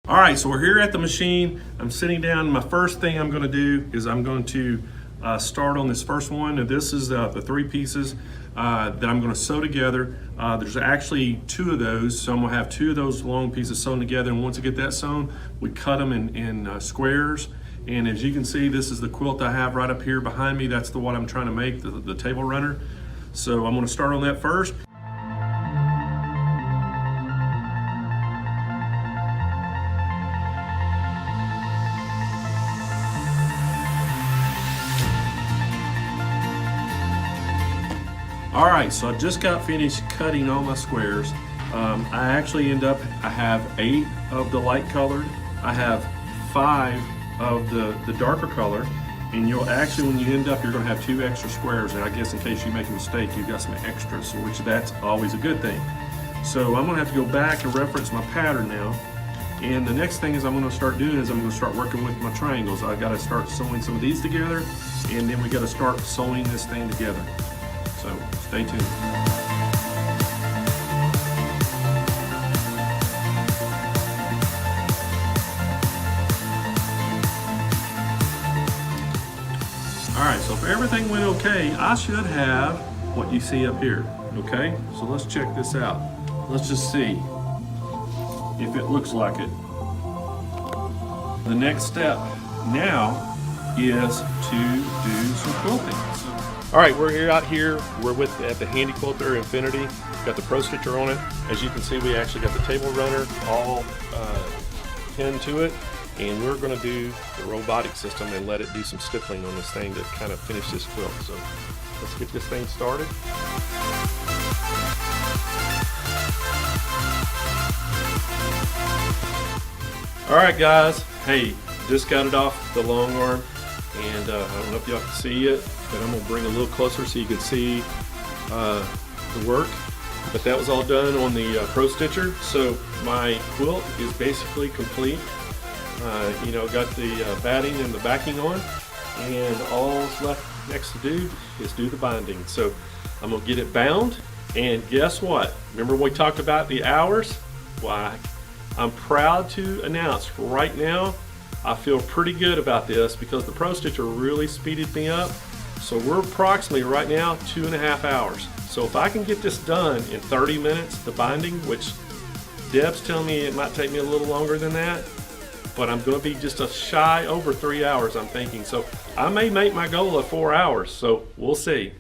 All right, so we're here at the machine. I'm sitting down. My first thing I'm going to do is I'm going to start on this first one. And this is the 3 pieces that I'm going to sew together. There's actually 2 of those, so I'm going to have 2 of those long pieces sewn together. And once I get that sewn, we cut them in squares. And as you can see, this is the quilt I have right up here behind me. That's the one I'm trying to make, the table runner. So I'm going to start on that first. All right, so I just got finished cutting all my squares. I actually I have 8 of the light colored. I have 5 of the darker color. And you'll actually, when you end up, you're gonna have 2 extra squares. And I guess in case you make a mistake, you've got some extras, which that's always a good thing. So I'm gonna have to go back and reference my pattern now. And the next thing is I'm gonna start doing is I'm gonna start working with my triangles. I gotta start sewing some of these together, and then we gotta start sewing this thing together. So stay tuned. All right, so if everything went okay, I should have what you see up here, okay? So let's check this out. Let's just see if it looks like it. The next step now is to do some quilting. All right, we're out here. We're at the Handi Quilter Infinity. Got the Pro Stitcher on it. As you can see, we actually got the table runner all pin to it, and we're going to do the robotic system and let it do some stippling on this thing to kind of finish this quilt. So let's get this thing started. All right, guys. Hey, just got it off the long arm, and I don't know if y'all can see it, but I'm gonna bring it a little closer so you can see the work. But that was all done on the Pro Stitcher. So my quilt is basically complete. You know, got the batting and the backing on, and all's left next to do is do the binding. So I'm gonna get it bound, and guess what? Remember we talked about the hours? Why, I'm proud to announce right now, I feel pretty good about this because the Pro Stitcher really speeded me up. So we're approximately right now 2.5 hours. So if I can get this done in 30 minutes, the binding, which Deb's telling me it might take me a little longer than that, but I'm going to be just a shy over 3 hours, I'm thinking. So I may make my goal of 4 hours, so we'll see.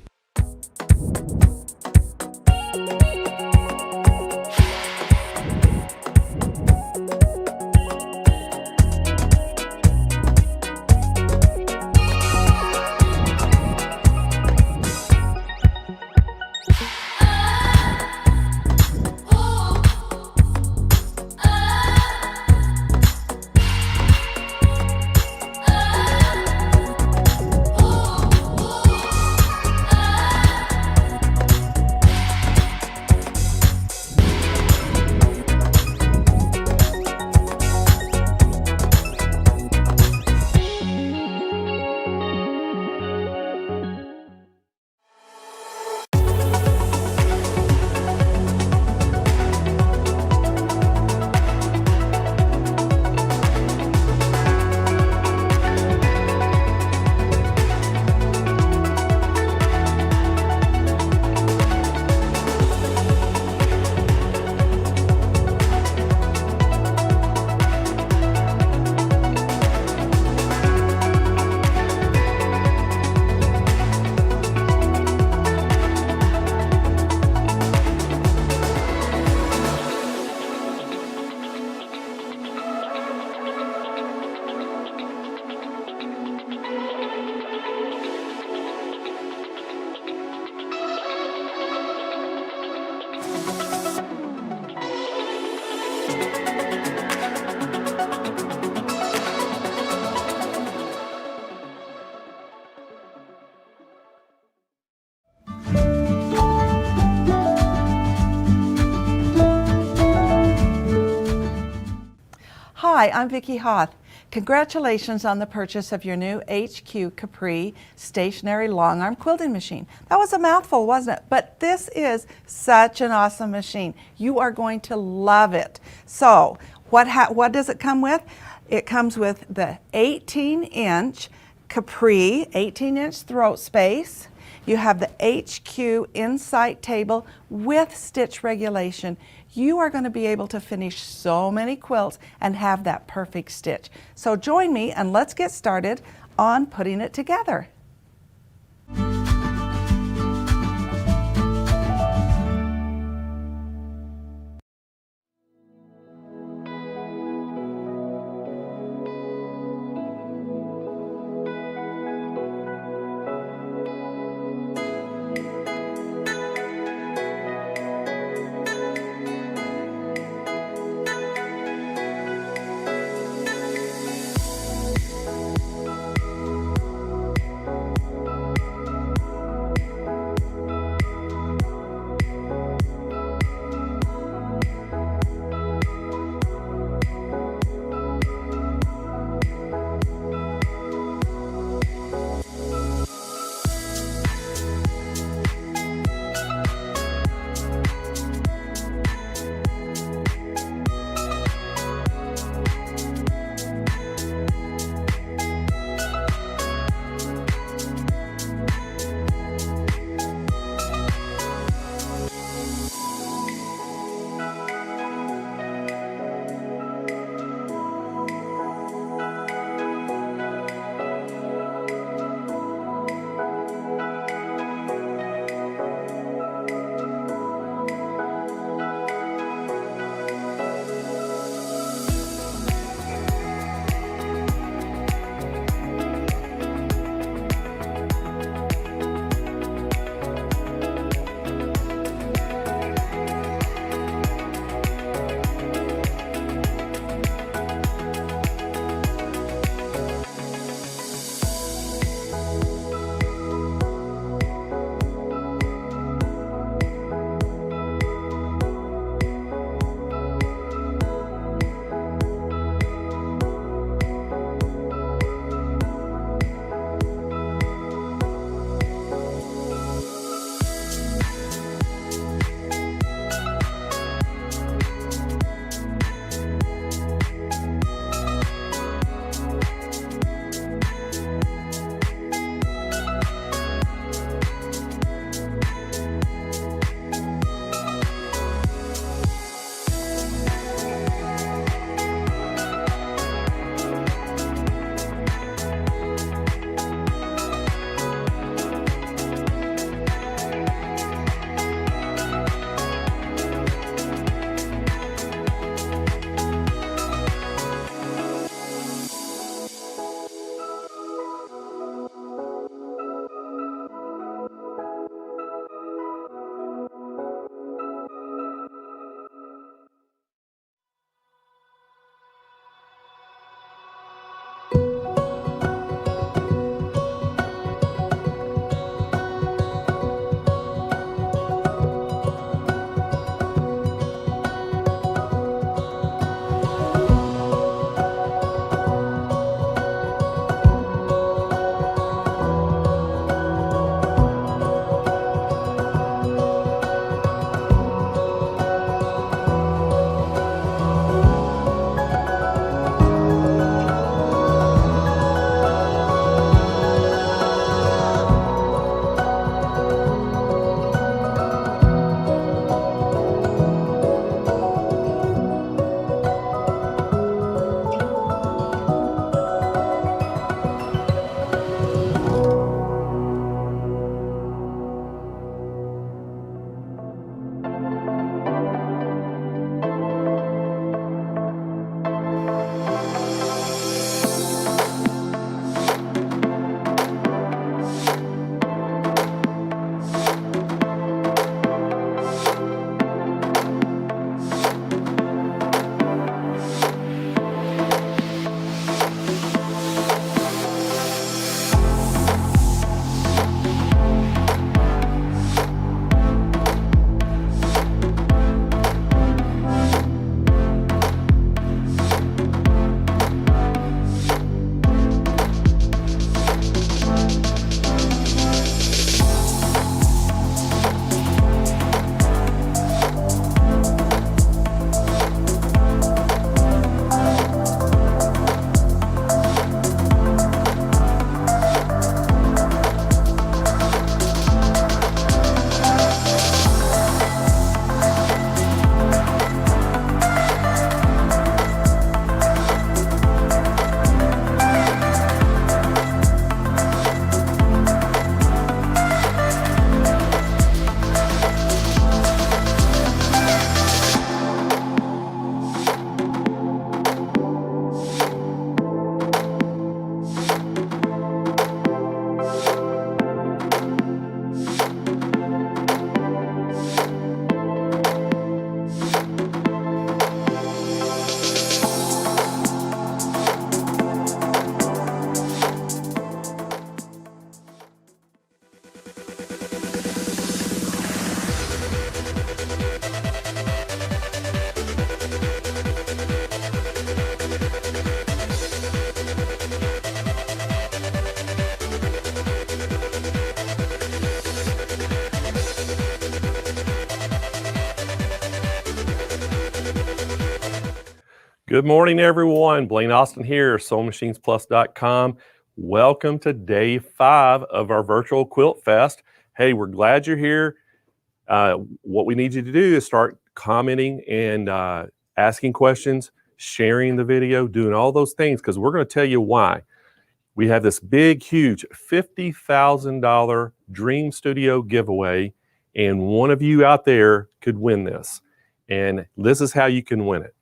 Hi, I'm Vicki Hoth. Congratulations on the purchase of your new 𝐏𝐤𝐸𝐾𝐬 stationary long arm quilting machine. That was a mouthful, wasn't it? But this is such an awesome machine. You are going to love it. So what does it come with? It comes with the 18-inch Capri, 18-inch throat space. You have the 𝐏𝐤 insight table with stitch regulation. You are going to be able to finish so many quilts and have that perfect stitch. So join me and let's get started on putting it together. Good morning, everyone. Blaine Austin here, SewingMachinesPlus.com. Welcome to day 5 of our virtual Quilt Fest. Hey, we're glad you're here. What we need you to do is start commenting and asking questions, sharing the video, doing all those things, because we're going to tell you why. We have this big, huge $50,000 Dream Studio giveaway, and one of you out there could win this. And this is how you can win it.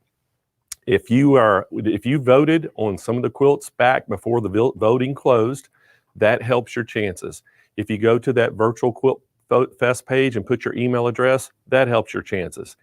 If you voted on some of the quilts back before the voting closed, that helps your chances. If you go to that virtual Quilt Fest page and put your email address, that helps your chances.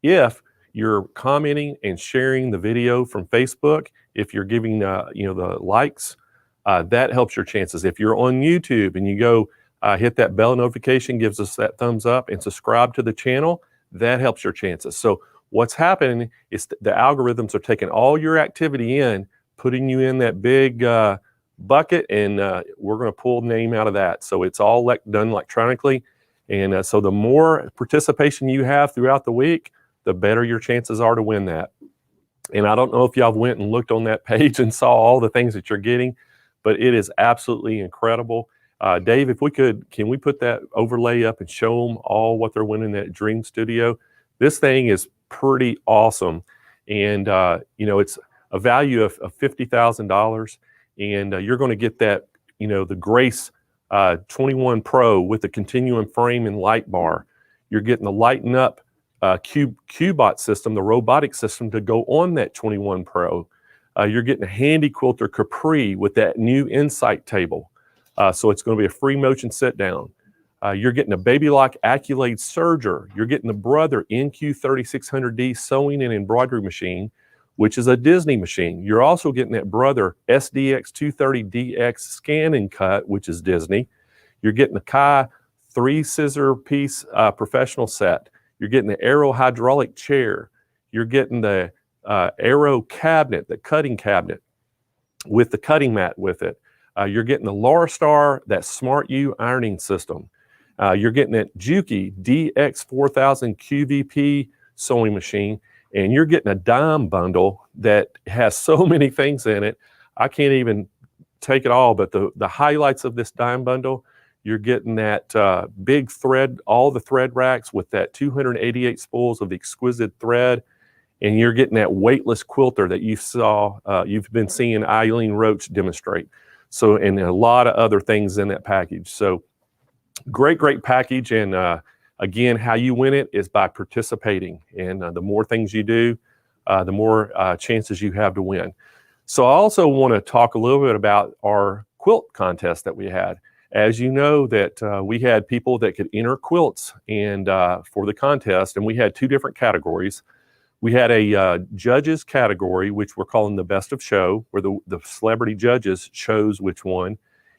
If you're commenting and sharing the video from Facebook, if you're giving the likes, that helps your chances. If you're on YouTube and you go hit that bell notification, gives us that thumbs up, and subscribe to the channel, that helps your chances. So what's happening is the algorithms are taking all your activity in, putting you in that big bucket, and we're going to pull the name out of that. So it's all done electronically. And so the more participation you have throughout the week, the better your chances are to win that. And I don't know if y'all went and looked on that page and saw all the things that you're getting, but it is absolutely incredible. Dave, if we could, can we put that overlay up and show them all what they're winning at Dream Studio? This thing is pretty awesome. And, it's a value of $50,000. And you're going to get that, the Grace 21 Pro with the continuum frame and light bar. You're getting the Lighten Up QBot system, the robotic system to go on that 21 Pro. You're getting a Handi Quilter Capri with that new Insight table. So it's going to be a free motion sit down. You're getting a Baby Lock Accolade Serger. You're getting the Brother NQ3600D sewing and embroidery machine, which is a Disney machine. You're also getting that Brother SDX230DX Scan and Cut, which is Disney. You're getting the Kai 3 scissor piece professional set. You're getting the Arrow hydraulic chair. You're getting the Arrow cabinet, the cutting cabinet with the cutting mat with it. You're getting the Laura Star, that Smart U ironing system. You're getting that Juki DX4000 QVP sewing machine, and you're getting a dime bundle that has so many things in it. I can't even take it all, but the highlights of this dime bundle, you're getting that big thread, all the thread racks with that 288 spools of the exquisite thread, and you're getting that weightless quilter that you've been seeing Eileen Roche demonstrate. So, and a lot of other things in that package. So great package. And again, how you win it is by participating. And the more things you do, the more chances you have to win. So I also want to talk a little bit about our quilt contest that we had. As you know, that we had people that could enter quilts and for the contest, and we had 2 different categories. We had a judges category, which we're calling the best of show, where the celebrity judges chose which one.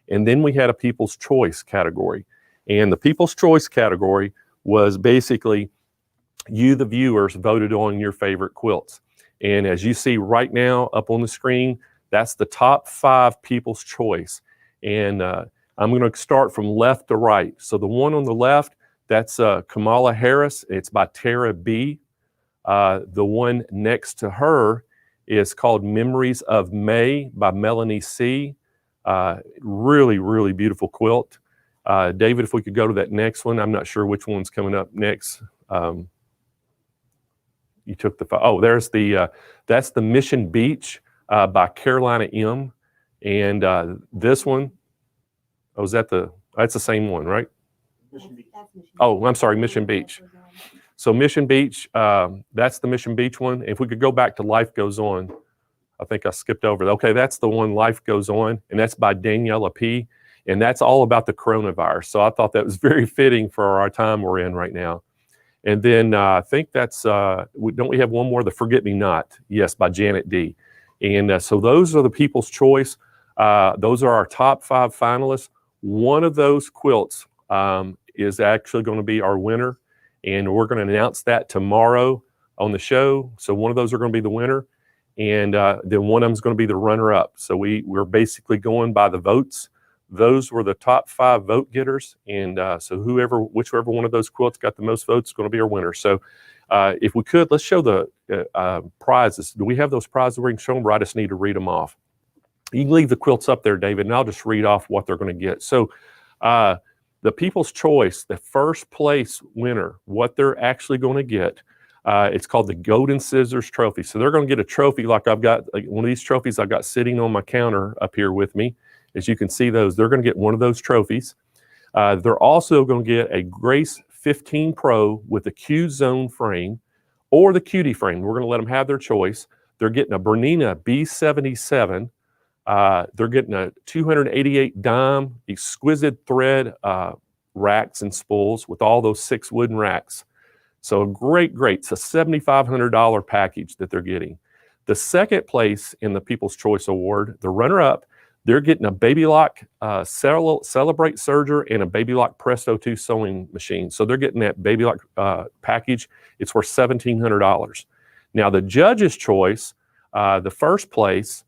And then we had a people's choice category. And the people's choice category was basically you, the viewers, voted on your favorite quilts. And as you see right now up on the screen, that's the top 5 people's choice. And I'm going to start from left to right. So the one on the left, that's Kamala Harris. It's by Tara B. The one next to her is called Memories of May by Melanie C. Really beautiful quilt. David, if we could go to that next one. I'm not sure which one's coming up next. You took there's that's the Mission Beach by Carolina M. And this one, that's the same one, right? Mission Beach. Oh, I'm sorry, Mission Beach. So Mission Beach, that's the Mission Beach one. If we could go back to Life Goes On, I think I skipped over. Okay, that's the one, Life Goes On, and that's by Daniela P. And that's all about the coronavirus. So I thought that was very fitting for our time we're in right now. And then I think that's, don't we have one more, the Forget Me Not? Yes, by Janet D. And so those are the people's choice. Those are our top 5 finalists. One of those quilts is actually going to be our winner. And we're going to announce that tomorrow on the show. So one of those are going to be the winner. And then one of them is going to be the runner-up. So we're basically going by the votes. Those were the top 5 vote getters. And so whichever one of those quilts got the most votes is going to be our winner. So If we could, let's show the prizes. Do we have those prizes? We can show them, or I just need to read them off. You can leave the quilts up there, David, and I'll just read off what they're going to get. So the People's Choice, the first place winner, what they're actually going to get, it's called the Golden Scissors Trophy. So they're going to get a trophy like I've got, like one of these trophies I've got sitting on my counter up here with me. As you can see those, they're going to get one of those trophies. They're also going to get a Grace 15 Pro with the Q Zone frame or the Cutie frame. We're going to let them have their choice. They're getting a Bernina B77. They're getting a 288 dime exquisite thread racks and spools with all those 6 wooden racks. So great. It's a $7,500 package that they're getting. The second place in the People's Choice Award, the runner-up, they're getting a Baby Lock Celebrate Serger and a Baby Lock Presto 2 sewing machine. So they're getting that Baby Lock package. It's worth $1,700. Now the Judge's Choice, the first place,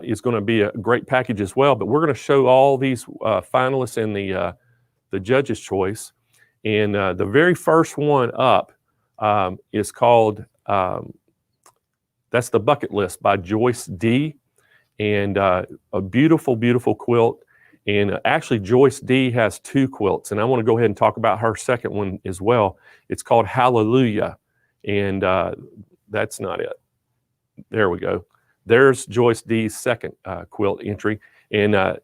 is going to be a great package as well. But we're going to show all these finalists in the Judge's Choice. And the very first one up is called, that's the Bucket List by Joyce D. And a beautiful, beautiful quilt. And actually, Joyce D has 2 quilts. And I want to go ahead and talk about her second one as well. It's called Hallelujah. And that's not it. There we go. There's Joyce D's second quilt entry. And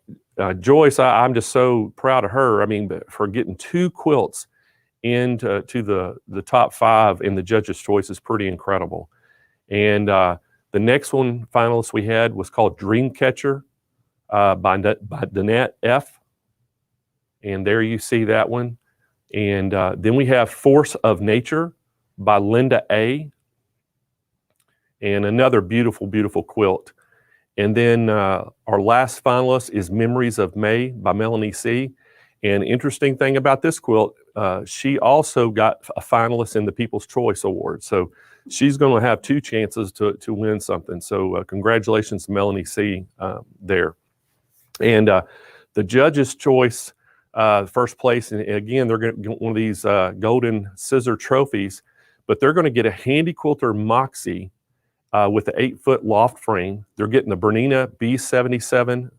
Joyce, I'm just so proud of her. I mean, for getting 2 quilts into the top 5 in the Judge's Choice is pretty incredible. And the next one finalist we had was called Dreamcatcher by Danette F. And there you see that one. And then we have Force of Nature by Linda A. And another beautiful, beautiful quilt. And then our last finalist is Memories of May by Melanie C. And interesting thing about this quilt, she also got a finalist in the People's Choice Award. So she's going to have 2 chances to win something. So congratulations, Melanie C. There. And the Judge's Choice, first place, and again, they're going to get one of these golden scissor trophies, but they're going to get a Handi Quilter Moxie with the 8-foot loft frame. They're getting the Bernina B77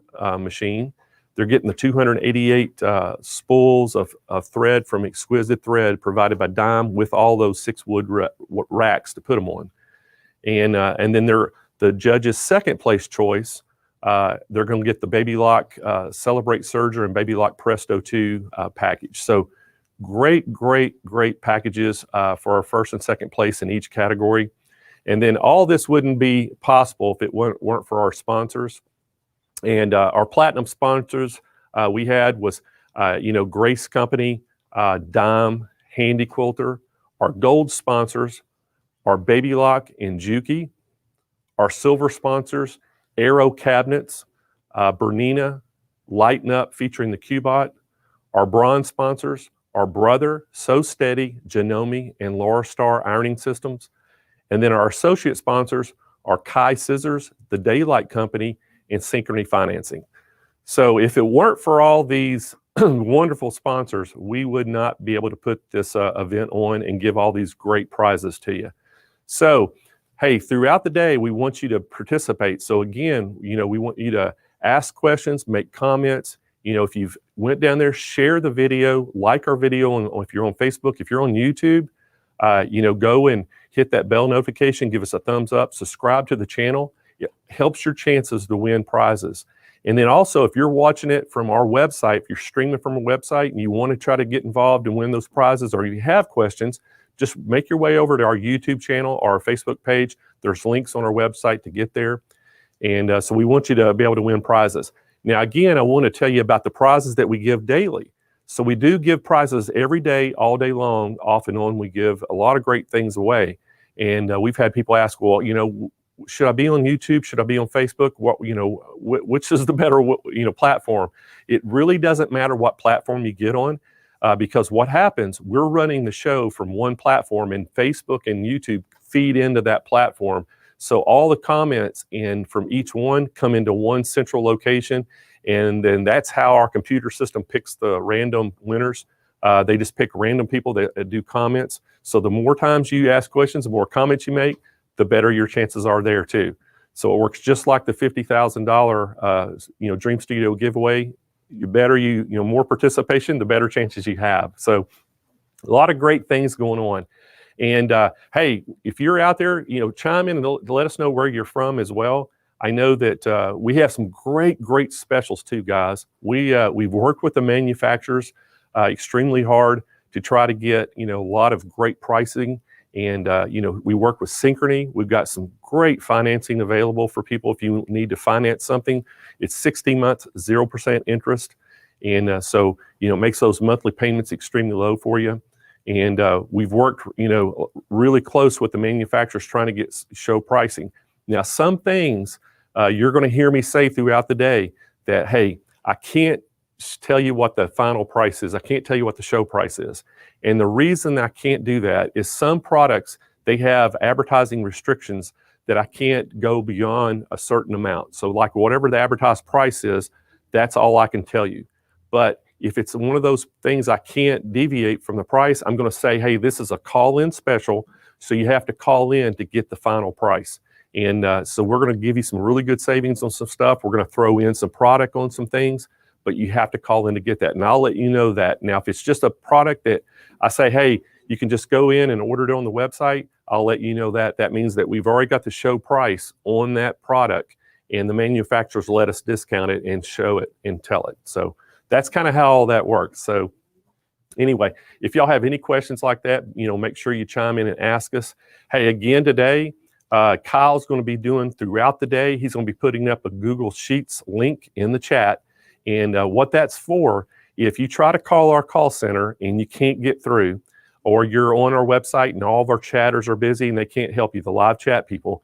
machine. They're getting the 288 spools of thread from Exquisite Thread provided by Dime with all those 6 wood racks to put them on. And then the Judge's second place choice, they're going to get the Baby Lock Celebrate Serger and Baby Lock Presto 2 package. So great packages for our first and second place in each category. And then all this wouldn't be possible if it weren't for our sponsors. And our platinum sponsors we had was, Grace Company, Dime, Handi Quilter. Our gold sponsors are Baby Lock and Juki. Our silver sponsors, Aero Cabinets, Bernina, Lighten Up featuring the Qbot. Our bronze sponsors are Brother, So Steady, Janome, and Laura Star Ironing Systems. And then our associate sponsors are Kai Scissors, The Daylight Company, and Synchrony Financing. So if it weren't for all these wonderful sponsors, we would not be able to put this event on and give all these great prizes to you. So, hey, throughout the day, we want you to participate. So again, we want you to ask questions, make comments. If you've went down there, share the video, like our video, and if you're on Facebook, if you're on YouTube, go and hit that bell notification, give us a thumbs up, subscribe to the channel. It helps your chances to win prizes. And then also, if you're watching it from our website, if you're streaming from a website and you want to try to get involved and win those prizes, or you have questions, just make your way over to our YouTube channel or our Facebook page. There's links on our website to get there. And so we want you to be able to win prizes. Now, again, I want to tell you about the prizes that we give daily. So we do give prizes every day, all day long, off and on. We give a lot of great things away. And we've had people ask, well, should I be on YouTube? Should I be on Facebook? Which is the better, platform? It really doesn't matter what platform you get on, because what happens, we're running the show from one platform, and Facebook and YouTube feed into that platform. So all the comments from each one come into one central location, and then that's how our computer system picks the random winners They just pick random people that do comments. So the more times you ask questions, the more comments you make, the better your chances are there too. So it works just like the $50,000 Dream Studio giveaway. More participation, the better chances you have. So a lot of great things going on. And hey, if you're out there, chime in and let us know where you're from as well. I know that we have some great specials too, guys. We've worked with the manufacturers extremely hard to try to get a lot of great pricing. And we work with Synchrony. We've got some great financing available for people if you need to finance something. It's 60 months, 0% interest, and so it makes those monthly payments extremely low for you. And we've worked really close with the manufacturers trying to get show pricing. Now, some things you're going to hear me say throughout the day that, hey, I can't tell you what the final price is. I can't tell you what the show price is. And the reason I can't do that is some products, they have advertising restrictions that I can't go beyond a certain amount. So like whatever the advertised price is, that's all I can tell you. But if it's one of those things I can't deviate from the price, I'm going to say, hey, this is a call-in special. So you have to call in to get the final price. And so we're going to give you some really good savings on some stuff. We're going to throw in some product on some things, but you have to call in to get that. And I'll let you know that. Now, if it's just a product that I say, hey, you can just go in and order it on the website, I'll let you know that. That means that we've already got the show price on that product, and the manufacturers let us discount it and show it and tell it. So that's kind of how all that works. So anyway, if y'all have any questions like that, make sure you chime in and ask us. Hey, again today, Kyle's going to be doing throughout the day, he's going to be putting up a Google Sheets link in the chat. And what that's for, if you try to call our call center and you can't get through, or you're on our website and all of our chatters are busy and they can't help you, the live chat people,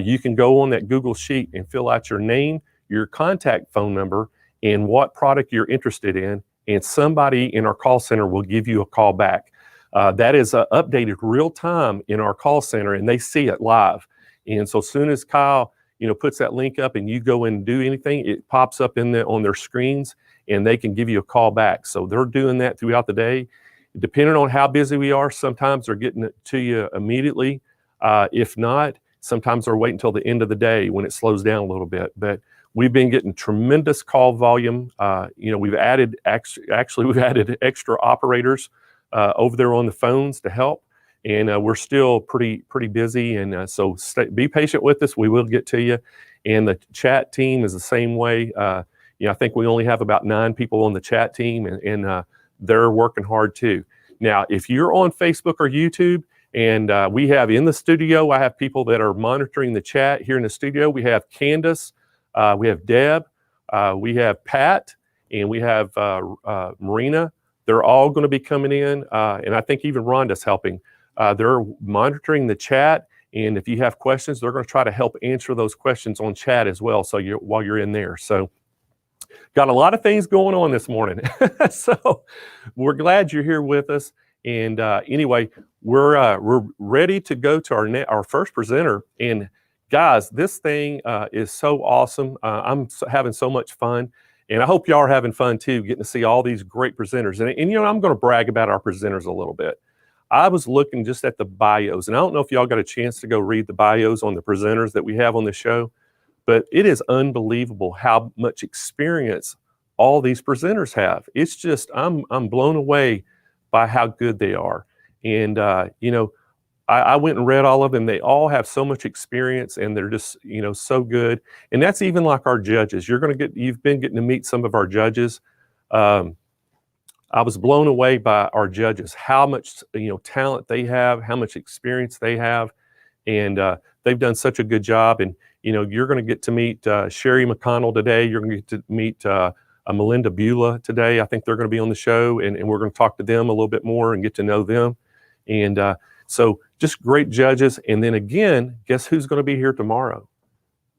you can go on that Google Sheet and fill out your name, your contact phone number, and what product you're interested in, and somebody in our call center will give you a call back. That is updated real time in our call center, and they see it live. And so as soon as Kyle puts that link up and you go in and do anything, it pops up on their screens, and they can give you a call back. So they're doing that throughout the day. Depending on how busy we are, sometimes they're getting it to you immediately. If not, sometimes they're waiting until the end of the day when it slows down a little bit. But we've been getting tremendous call volume. We've added extra operators over there on the phones to help. And we're still pretty busy, and so be patient with us. We will get to you. And the chat team is the same way. I think we only have about 9 people on the chat team, and they're working hard too. Now, if you're on Facebook or YouTube, and we have in the studio, I have people that are monitoring the chat here in the studio. We have Candace, we have Deb, we have Pat, and we have Marina. They're all going to be coming in, and I think even Rhonda's helping. They're monitoring the chat, and if you have questions, they're going to try to help answer those questions on chat as well. So while you're in there, so got a lot of things going on this morning. So we're glad you're here with us. And anyway, we're ready to go to our first presenter. And guys, this thing is so awesome. I'm having so much fun. And I hope y'all are having fun too, getting to see all these great presenters. And I'm going to brag about our presenters a little bit. I was looking just at the bios, and I don't know if y'all got a chance to go read the bios on the presenters that we have on the show, but it is unbelievable how much experience all these presenters have. It's just, I'm blown away by how good they are. And, I went and read all of them. They all have so much experience, and they're just, so good. And that's even like our judges. You've been getting to meet some of our judges. I was blown away by our judges, how much talent they have, how much experience they have, and they've done such a good job. And you're going to get to meet Sherry McConnell today. You're going to get to meet Melinda Bula today. I think they're going to be on the show, and we're going to talk to them a little bit more and get to know them. And so just great judges. And then again, guess who's going to be here tomorrow?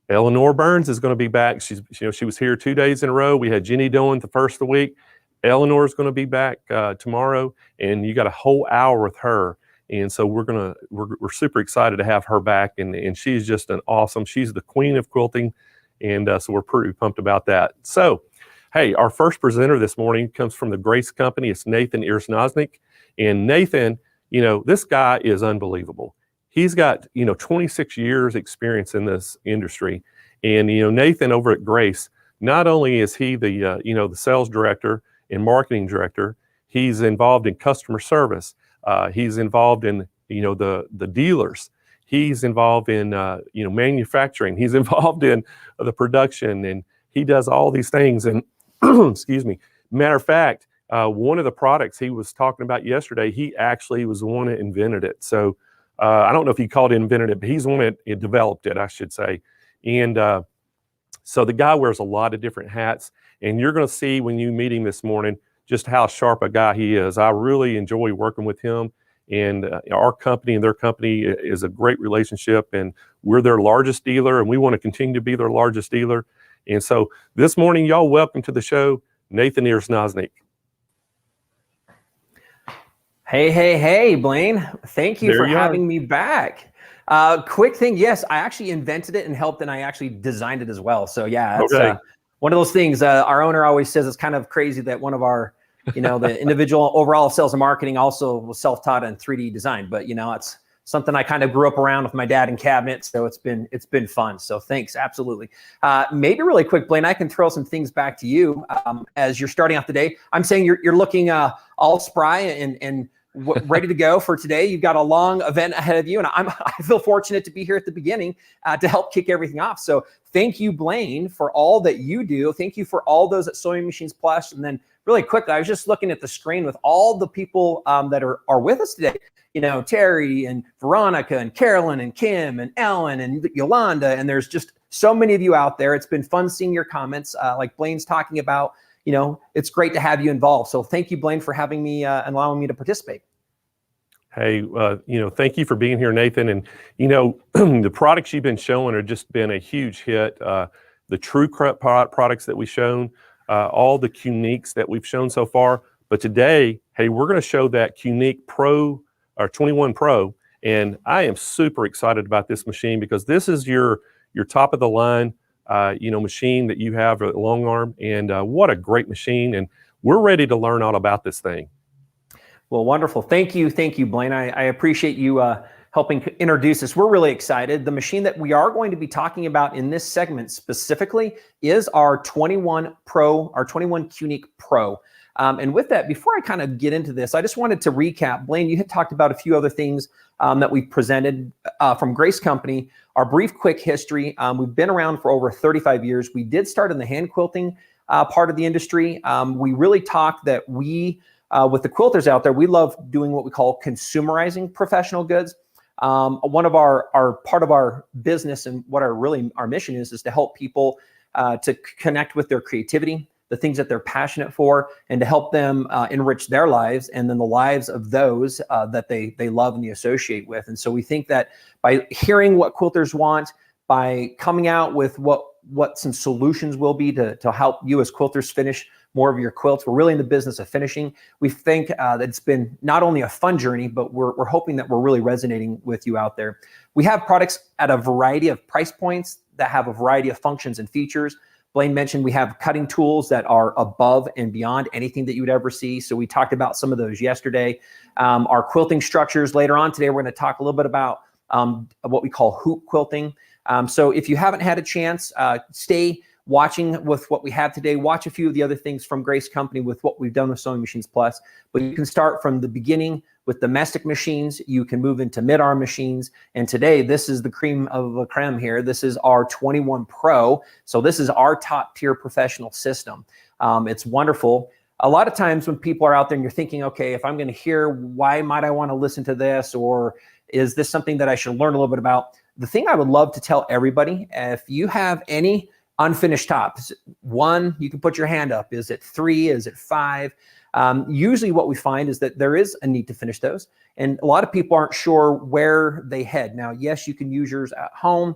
Eleanor Burns is going to be back. She was here 2 days in a row. We had Jenny doing the first of the week. Eleanor's going to be back tomorrow, and you got a whole hour with her. And so we're super excited to have her back, and she's just she's the queen of quilting, and so we're pretty pumped about that. So, hey, our first presenter this morning comes from the Grace Company. It's Nathan Erznoznik. And Nathan, you know, this guy is unbelievable. He's got, you know, 26 years experience in this industry. And, you know, Nathan over at Grace, not only is he the, you know, the sales director and marketing director, he's involved in customer service. He's involved in, you know, the dealers. He's involved in, you know, manufacturing. He's involved in the production, and he does all these things. And excuse me, matter of fact, one of the products he was talking about yesterday, he actually was the one that invented it. So I don't know if he called it invented it, but he's the one that developed it, I should say. And so the guy wears a lot of different hats, and you're going to see when you meet him this morning just how sharp a guy he is. I really enjoy working with him, and our company and their company is a great relationship, and we're their largest dealer, and we want to continue to be their largest dealer. And so this morning, y'all, welcome to the show, Nathan Erznoznik. Hey, Blaine. Thank you for having me back. Quick thing, yes, I actually invented it and helped, and I actually designed it as well. So yeah, it's one of those things. Our owner always says it's kind of crazy that one of our, you know, the individual overall sales and marketing also was self-taught in 3D design. But you know, it's something I kind of grew up around with my dad in cabinets, so it's been fun. So thanks, absolutely. Maybe really quick, Blaine, I can throw some things back to you as you're starting off the day. I'm saying you're looking all spry and ready to go for today. You've got a long event ahead of you, and I feel fortunate to be here at the beginning to help kick everything off. So thank you, Blaine, for all that you do. Thank you for all those at Sewing Machines Plus. And then really quickly, I was just looking at the screen with all the people that are with us today. You know, Terry and Veronica and Carolyn and Kim and Ellen and Yolanda, and there's just so many of you out there. It's been fun seeing your comments, like Blaine's talking about. You know, it's great to have you involved. So thank you, Blaine, for having me and allowing me to participate. Hey, you know, thank you for being here, Nathan. And, you know, the products you've been showing have just been a huge hit. The True products that we've shown, all the QUILTs that we've shown so far. But today, hey, we're going to show that QUILT Pro, or 21 Pro. And I am super excited about this machine because this is your top of the line, you know, machine that you have at long arm. And what a great machine. And we're ready to learn all about this thing. Well, wonderful. Thank you, Blaine. I appreciate you helping introduce us. We're really excited. The machine that we are going to be talking about in this segment specifically is our 21 Pro, our 21 QUILT Pro. And with that, before I kind of get into this, I just wanted to recap. Blaine, you had talked about a few other things that we've presented from Grace Company. Our brief, quick history. We've been around for over 35 years. We did start in the hand quilting part of the industry. We really talked that we, with the quilters out there, we love doing what we call consumerizing professional goods. One of our part of our business and what our mission is to help people to connect with their creativity, the things that they're passionate for, and to help them enrich their lives and then the lives of those that they love and they associate with. And so we think that by hearing what quilters want, by coming out with what some solutions will be to help you as quilters finish more of your quilts. We're really in the business of finishing. We think that it's been not only a fun journey, but we're hoping that we're really resonating with you out there. We have products at a variety of price points that have a variety of functions and features. Blaine mentioned we have cutting tools that are above and beyond anything that you would ever see. So we talked about some of those yesterday. Our quilting structures later on today, we're going to talk a little bit about what we call hoop quilting. So if you haven't had a chance, stay watching with what we have today. Watch a few of the other things from Grace Company with what we've done with Sewing Machines Plus. But you can start from the beginning with domestic machines. You can move into mid-arm machines. And today, this is the cream of the creme here. This is our 21 Pro. So this is our top tier professional system. It's wonderful. A lot of times when people are out there and you're thinking, okay, if I'm going to hear, why might I want to listen to this? Or is this something that I should learn a little bit about? The thing I would love to tell everybody, if you have any unfinished tops, 1, you can put your hand up. Is it 3? Is it 5? Usually what we find is that there is a need to finish those. And a lot of people aren't sure where they head. Now, yes, you can use yours at home.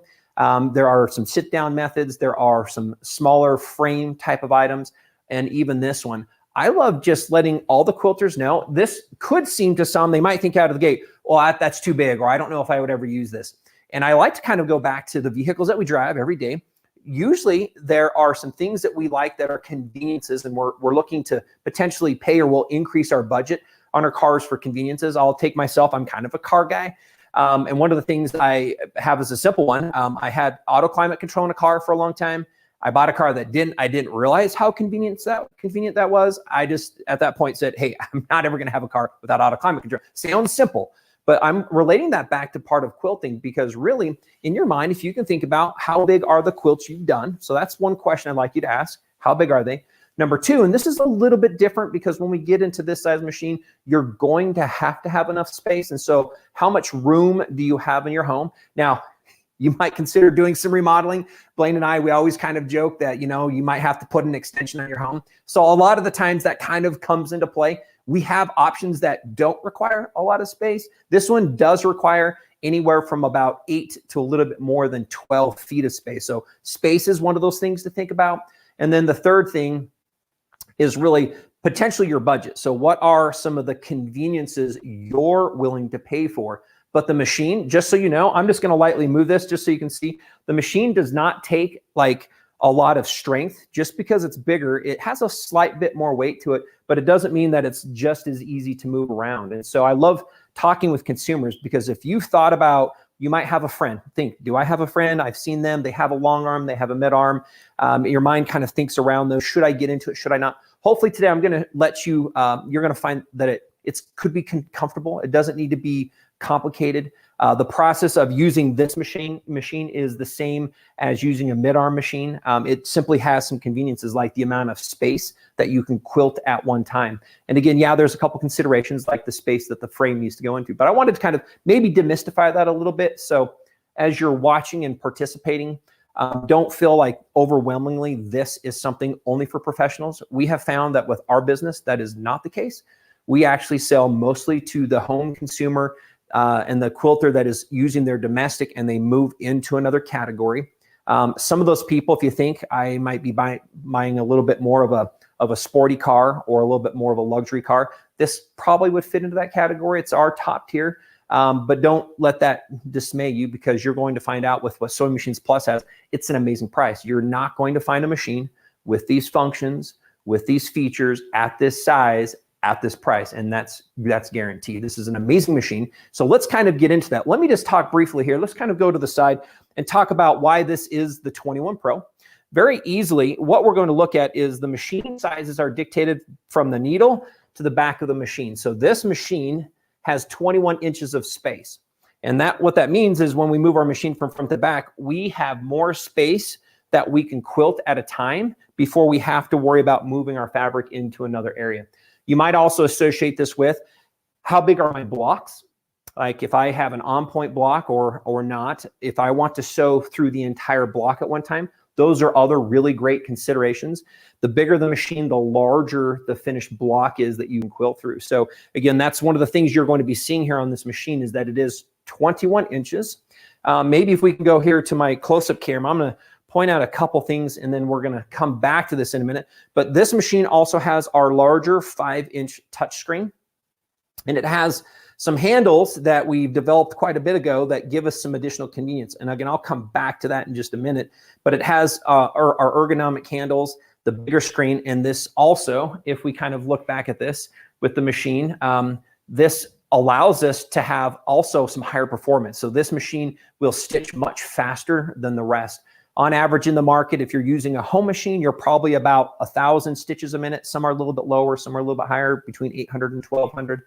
There are some sit down methods. There are some smaller frame type of items. And even this one, I love just letting all the quilters know this could seem to some, they might think out of the gate, well, that's too big, or I don't know if I would ever use this. And I like to kind of go back to the vehicles that we drive every day. usually there are some things that we like that are conveniences, and we're looking to potentially pay or will increase our budget on our cars for conveniences. I'll take myself, I'm kind of a car guy. And one of the things I have is a simple one. I had auto climate control in a car for a long time. I bought a car that I didn't realize how convenient that was. I just at that point said, hey, I'm not ever gonna have a car without auto climate control. Sounds simple, but I'm relating that back to part of quilting, because really in your mind, if you can think about how big are the quilts you've done. So that's one question I'd like you to ask. How big are they? Number two, and this is a little bit different because when we get into this size machine, you're going to have enough space. And so how much room do you have in your home? Now, you might consider doing some remodeling. Blaine and I, we always kind of joke that, you know, you might have to put an extension on your home. So a lot of the times that kind of comes into play. We have options that don't require a lot of space. This one does require anywhere from about 8 to a little bit more than 12 feet of space. So space is one of those things to think about. And then the third thing is really potentially your budget. So what are some of the conveniences you're willing to pay for? But the machine, just so you know, I'm just gonna lightly move this just so you can see, the machine does not take like a lot of strength. Just because it's bigger, it has a slight bit more weight to it, but it doesn't mean that it's just as easy to move around. And so I love talking with consumers, because if you've thought about, you might have a friend, think, do I have a friend? I've seen them, they have a long arm, they have a mid arm. Your mind kind of thinks around those. Should I get into it? Should I not? Hopefully today I'm gonna let you, you're gonna find that it could be comfortable. It doesn't need to be complicated. The process of using this machine is the same as using a mid-arm machine. It simply has some conveniences like the amount of space that you can quilt at one time. And again, yeah, there's a couple considerations like the space that the frame needs to go into, but I wanted to kind of maybe demystify that a little bit. So as you're watching and participating, don't feel like overwhelmingly this is something only for professionals. We have found that with our business, that is not the case. We actually sell mostly to the home consumer and the quilter that is using their domestic and they move into another category. Some of those people, if you think I might be buying a little bit more of a sporty car or a little bit more of a luxury car, this probably would fit into that category. It's our top tier, but don't let that dismay you, because you're going to find out with what Sewing Machines Plus has, it's an amazing price. You're not going to find a machine with these functions, with these features, at this size, at this price, and that's guaranteed. This is an amazing machine. So let's kind of get into that. Let me just talk briefly here. Let's kind of go to the side and talk about why this is the 21 Pro. Very easily, what we're going to look at is the machine sizes are dictated from the needle to the back of the machine. So this machine has 21 inches of space. And what that means is when we move our machine from front to back, we have more space that we can quilt at a time before we have to worry about moving our fabric into another area. You might also associate this with how big are my blocks? Like if I have an on-point block or not, if I want to sew through the entire block at one time, those are other really great considerations. The bigger the machine, the larger the finished block is that you can quilt through. So again, that's one of the things you're going to be seeing here on this machine, is that it is 21 inches. Maybe if we can go here to my close-up camera, I'm gonna point out a couple things and then we're gonna come back to this in a minute. But this machine also has our larger 5-inch touchscreen, and it has some handles that we've developed quite a bit ago that give us some additional convenience. And again, I'll come back to that in just a minute, but it has our ergonomic handles, the bigger screen, and this also, if we kind of look back at this with the machine, this allows us to have also some higher performance. So this machine will stitch much faster than the rest. On average in the market, if you're using a home machine, you're probably about 1,000 stitches a minute. Some are a little bit lower, some are a little bit higher, between 800 and 1,200.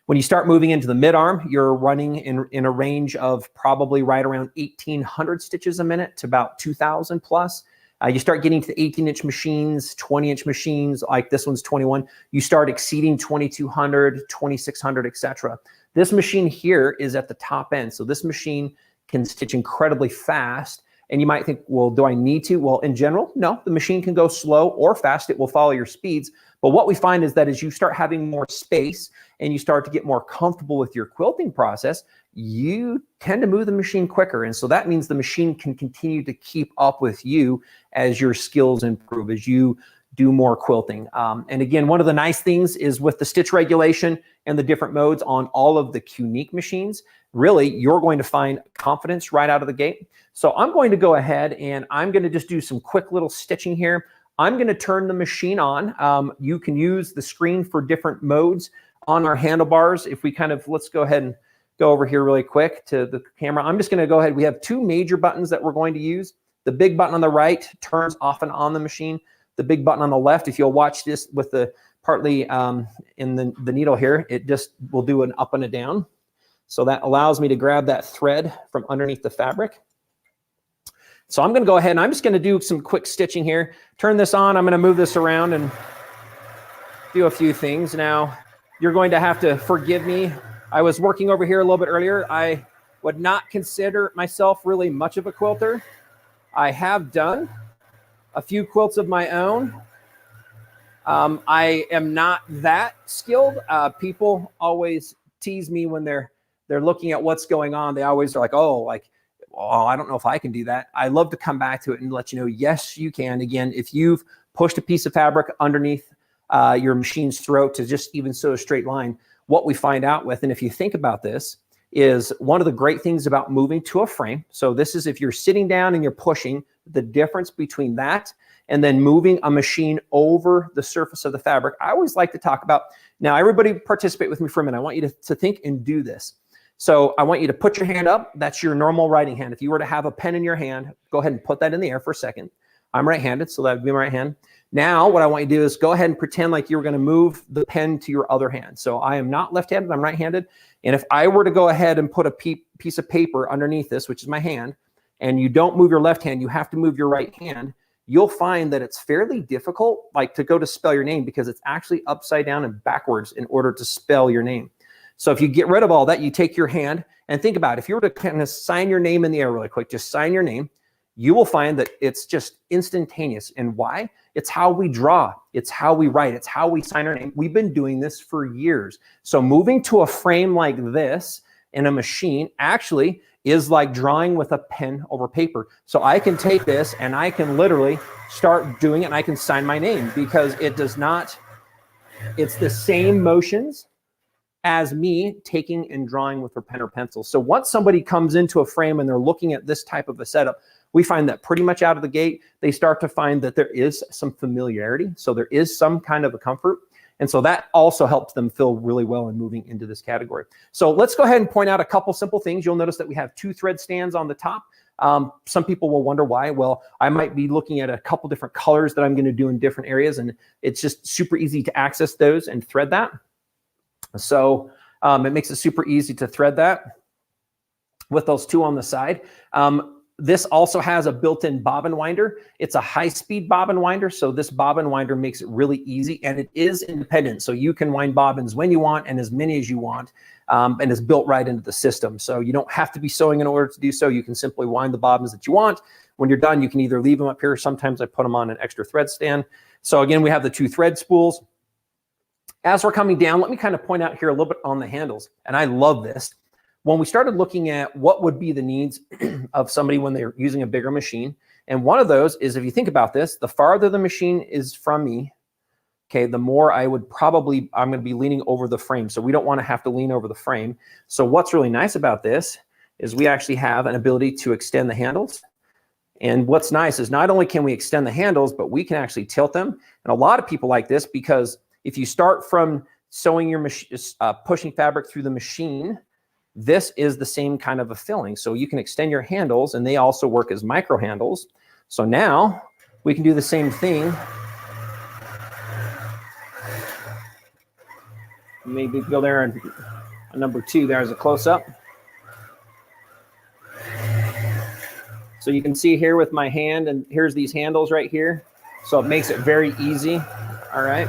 When you start moving into the mid-arm, you're running in a range of probably right around 1,800 stitches a minute to about 2,000 plus. You start getting to the 18-inch machines, 20-inch machines, like this one's 21. You start exceeding 2,200, 2,600, etc. This machine here is at the top end. So this machine can stitch incredibly fast. And you might think, well, do I need to? Well, in general, no, the machine can go slow or fast. It will follow your speeds. But what we find is that as you start having more space and you start to get more comfortable with your quilting process, you tend to move the machine quicker. And so that means the machine can continue to keep up with you as your skills improve, as you do more quilting. And again, one of the nice things is with the stitch regulation and the different modes on all of the QUILT machines, really, you're going to find confidence right out of the gate. So I'm going to go ahead and I'm going to just do some quick little stitching here. I'm going to turn the machine on. You can use the screen for different modes on our handlebars. If we kind of, let's go ahead and go over here really quick to the camera. I'm just going to go ahead. We have two major buttons that we're going to use. The big button on the right turns off and on the machine. The big button on the left, if you'll watch this with the partly in the needle here, it just will do an up and a down. So that allows me to grab that thread from underneath the fabric. So I'm going to go ahead and I'm just going to do some quick stitching here. Turn this on. I'm going to move this around and do a few things. Now, you're going to have to forgive me. I was working over here a little bit earlier. I would not consider myself really much of a quilter. I have done a few quilts of my own. I am not that skilled. People always tease me when they're looking at what's going on. They always are like, oh, like, oh, I don't know if I can do that. I love to come back to it and let you know, yes, you can. Again, if you've pushed a piece of fabric underneath your machine's throat to just even sew a straight line, what we find out with, and if you think about this, is one of the great things about moving to a frame. So this is if you're sitting down and you're pushing, the difference between that and then moving a machine over the surface of the fabric. I always like to talk about, now everybody participate with me for a minute. I want you to think and do this. So I want you to put your hand up. That's your normal writing hand. If you were to have a pen in your hand, go ahead and put that in the air for a second. I'm right-handed, so that would be my right hand. Now what I want you to do is go ahead and pretend like you were going to move the pen to your other hand. So I am not left-handed, I'm right-handed. And if I were to go ahead and put a piece of paper underneath this, which is my hand, and you don't move your left hand, you have to move your right hand, you'll find that it's fairly difficult, like to go to spell your name, because it's actually upside down and backwards in order to spell your name. So if you get rid of all that, you take your hand and think about it. If you were to kind of sign your name in the air really quick, just sign your name, you will find that it's just instantaneous. And why? It's how we draw. It's how we write. It's how we sign our name. We've been doing this for years. So moving to a frame like this in a machine actually is like drawing with a pen over paper. So I can take this and I can literally start doing it and I can sign my name, because it does not, it's the same motions as me taking and drawing with a pen or pencil. So once somebody comes into a frame and they're looking at this type of a setup, we find that pretty much out of the gate, they start to find that there is some familiarity. So there is some kind of a comfort. And so that also helps them feel really well in moving into this category. So let's go ahead and point out a couple simple things. You'll notice that we have 2 thread stands on the top. Some people will wonder why. Well, I might be looking at a couple different colors that I'm going to do in different areas, and it's just super easy to access those and thread that. So it makes it super easy to thread that with those 2 on the side. This also has a built-in bobbin winder. It's a high-speed bobbin winder, so this bobbin winder makes it really easy, and it is independent, so you can wind bobbins when you want and as many as you want, and it's built right into the system. So you don't have to be sewing in order to do so. You can simply wind the bobbins that you want. When you're done, you can either leave them up here. Sometimes I put them on an extra thread stand. So again, we have the 2 thread spools. As we're coming down, let me kind of point out here a little bit on the handles, and I love this. When we started looking at what would be the needs of somebody when they're using a bigger machine, and one of those is, if you think about this, the farther the machine is from me, okay, the more I'm going to be leaning over the frame. So we don't want to have to lean over the frame. So what's really nice about this is we actually have an ability to extend the handles. And what's nice is not only can we extend the handles, but we can actually tilt them. And a lot of people like this, because if you start from sewing your pushing fabric through the machine, this is the same kind of a filling. So you can extend your handles, and they also work as micro handles. So now we can do the same thing. Maybe go there and number 2, there's a close-up. So you can see here with my hand, and here's these handles right here. So it makes it very easy. All right.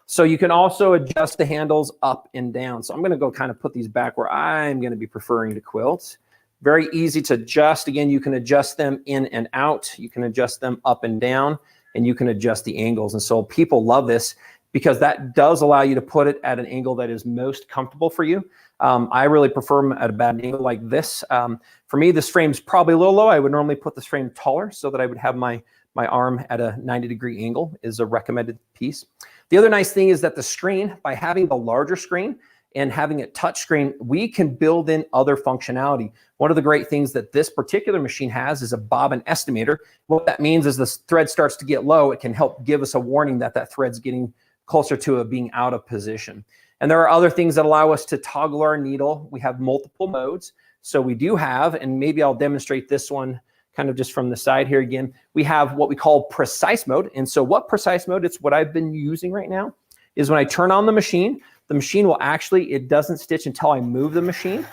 So you can also adjust the handles up and down. So I'm going to go kind of put these back where I'm going to be preferring to quilt. Very easy to adjust. Again, you can adjust them in and out. You can adjust them up and down, and you can adjust the angles. And so people love this because that does allow you to put it at an angle that is most comfortable for you. I really prefer them at about an angle like this. For me, this frame's probably a little low. I would normally put this frame taller so that I would have my arm at a 90-degree angle is a recommended piece. The other nice thing is that the screen, by having the larger screen and having it touch screen, we can build in other functionality. One of the great things that this particular machine has is a bobbin estimator. What that means is the thread starts to get low, it can help give us a warning that that thread's getting closer to being out of position. And there are other things that allow us to toggle our needle. We have multiple modes. So we do have, and maybe I'll demonstrate this one kind of just from the side here again, we have what we call precise mode. And so what precise mode, it's what I've been using right now, is when I turn on the machine will actually, it doesn't stitch until I move the machine.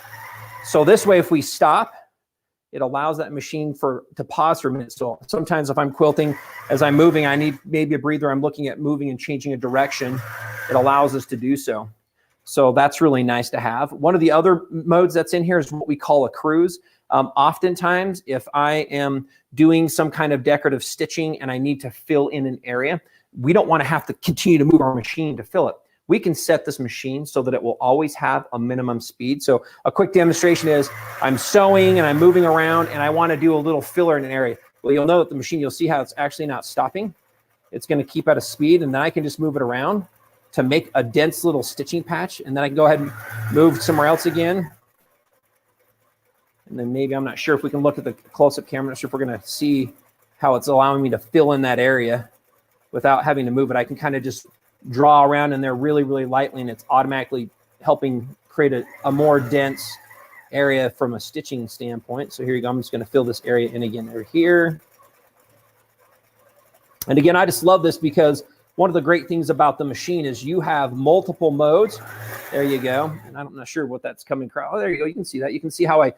So this way, if we stop, it allows that machine to pause for a minute. So sometimes if I'm quilting, as I'm moving, I need maybe a breather, I'm looking at moving and changing a direction. It allows us to do so. So that's really nice to have. One of the other modes that's in here is what we call a cruise. Oftentimes, if I am doing some kind of decorative stitching and I need to fill in an area, we don't want to have to continue to move our machine to fill it. We can set this machine so that it will always have a minimum speed. So a quick demonstration is I'm sewing and I'm moving around and I want to do a little filler in an area. Well, you'll know that the machine, you'll see how it's actually not stopping. It's going to keep at a speed, and then I can just move it around to make a dense little stitching patch, and then I can go ahead and move somewhere else again. And then maybe, I'm not sure if we can look at the close-up camera, I'm not sure if we're going to see how it's allowing me to fill in that area without having to move it. I can kind of just draw around in there really, really lightly, and it's automatically helping create a more dense area from a stitching standpoint. So here you go. I'm just going to fill this area in again over here. And again, I just love this because one of the great things about the machine is you have multiple modes. There you go. And I'm not sure what that's coming across. Oh, there you go. You can see that. You can see how I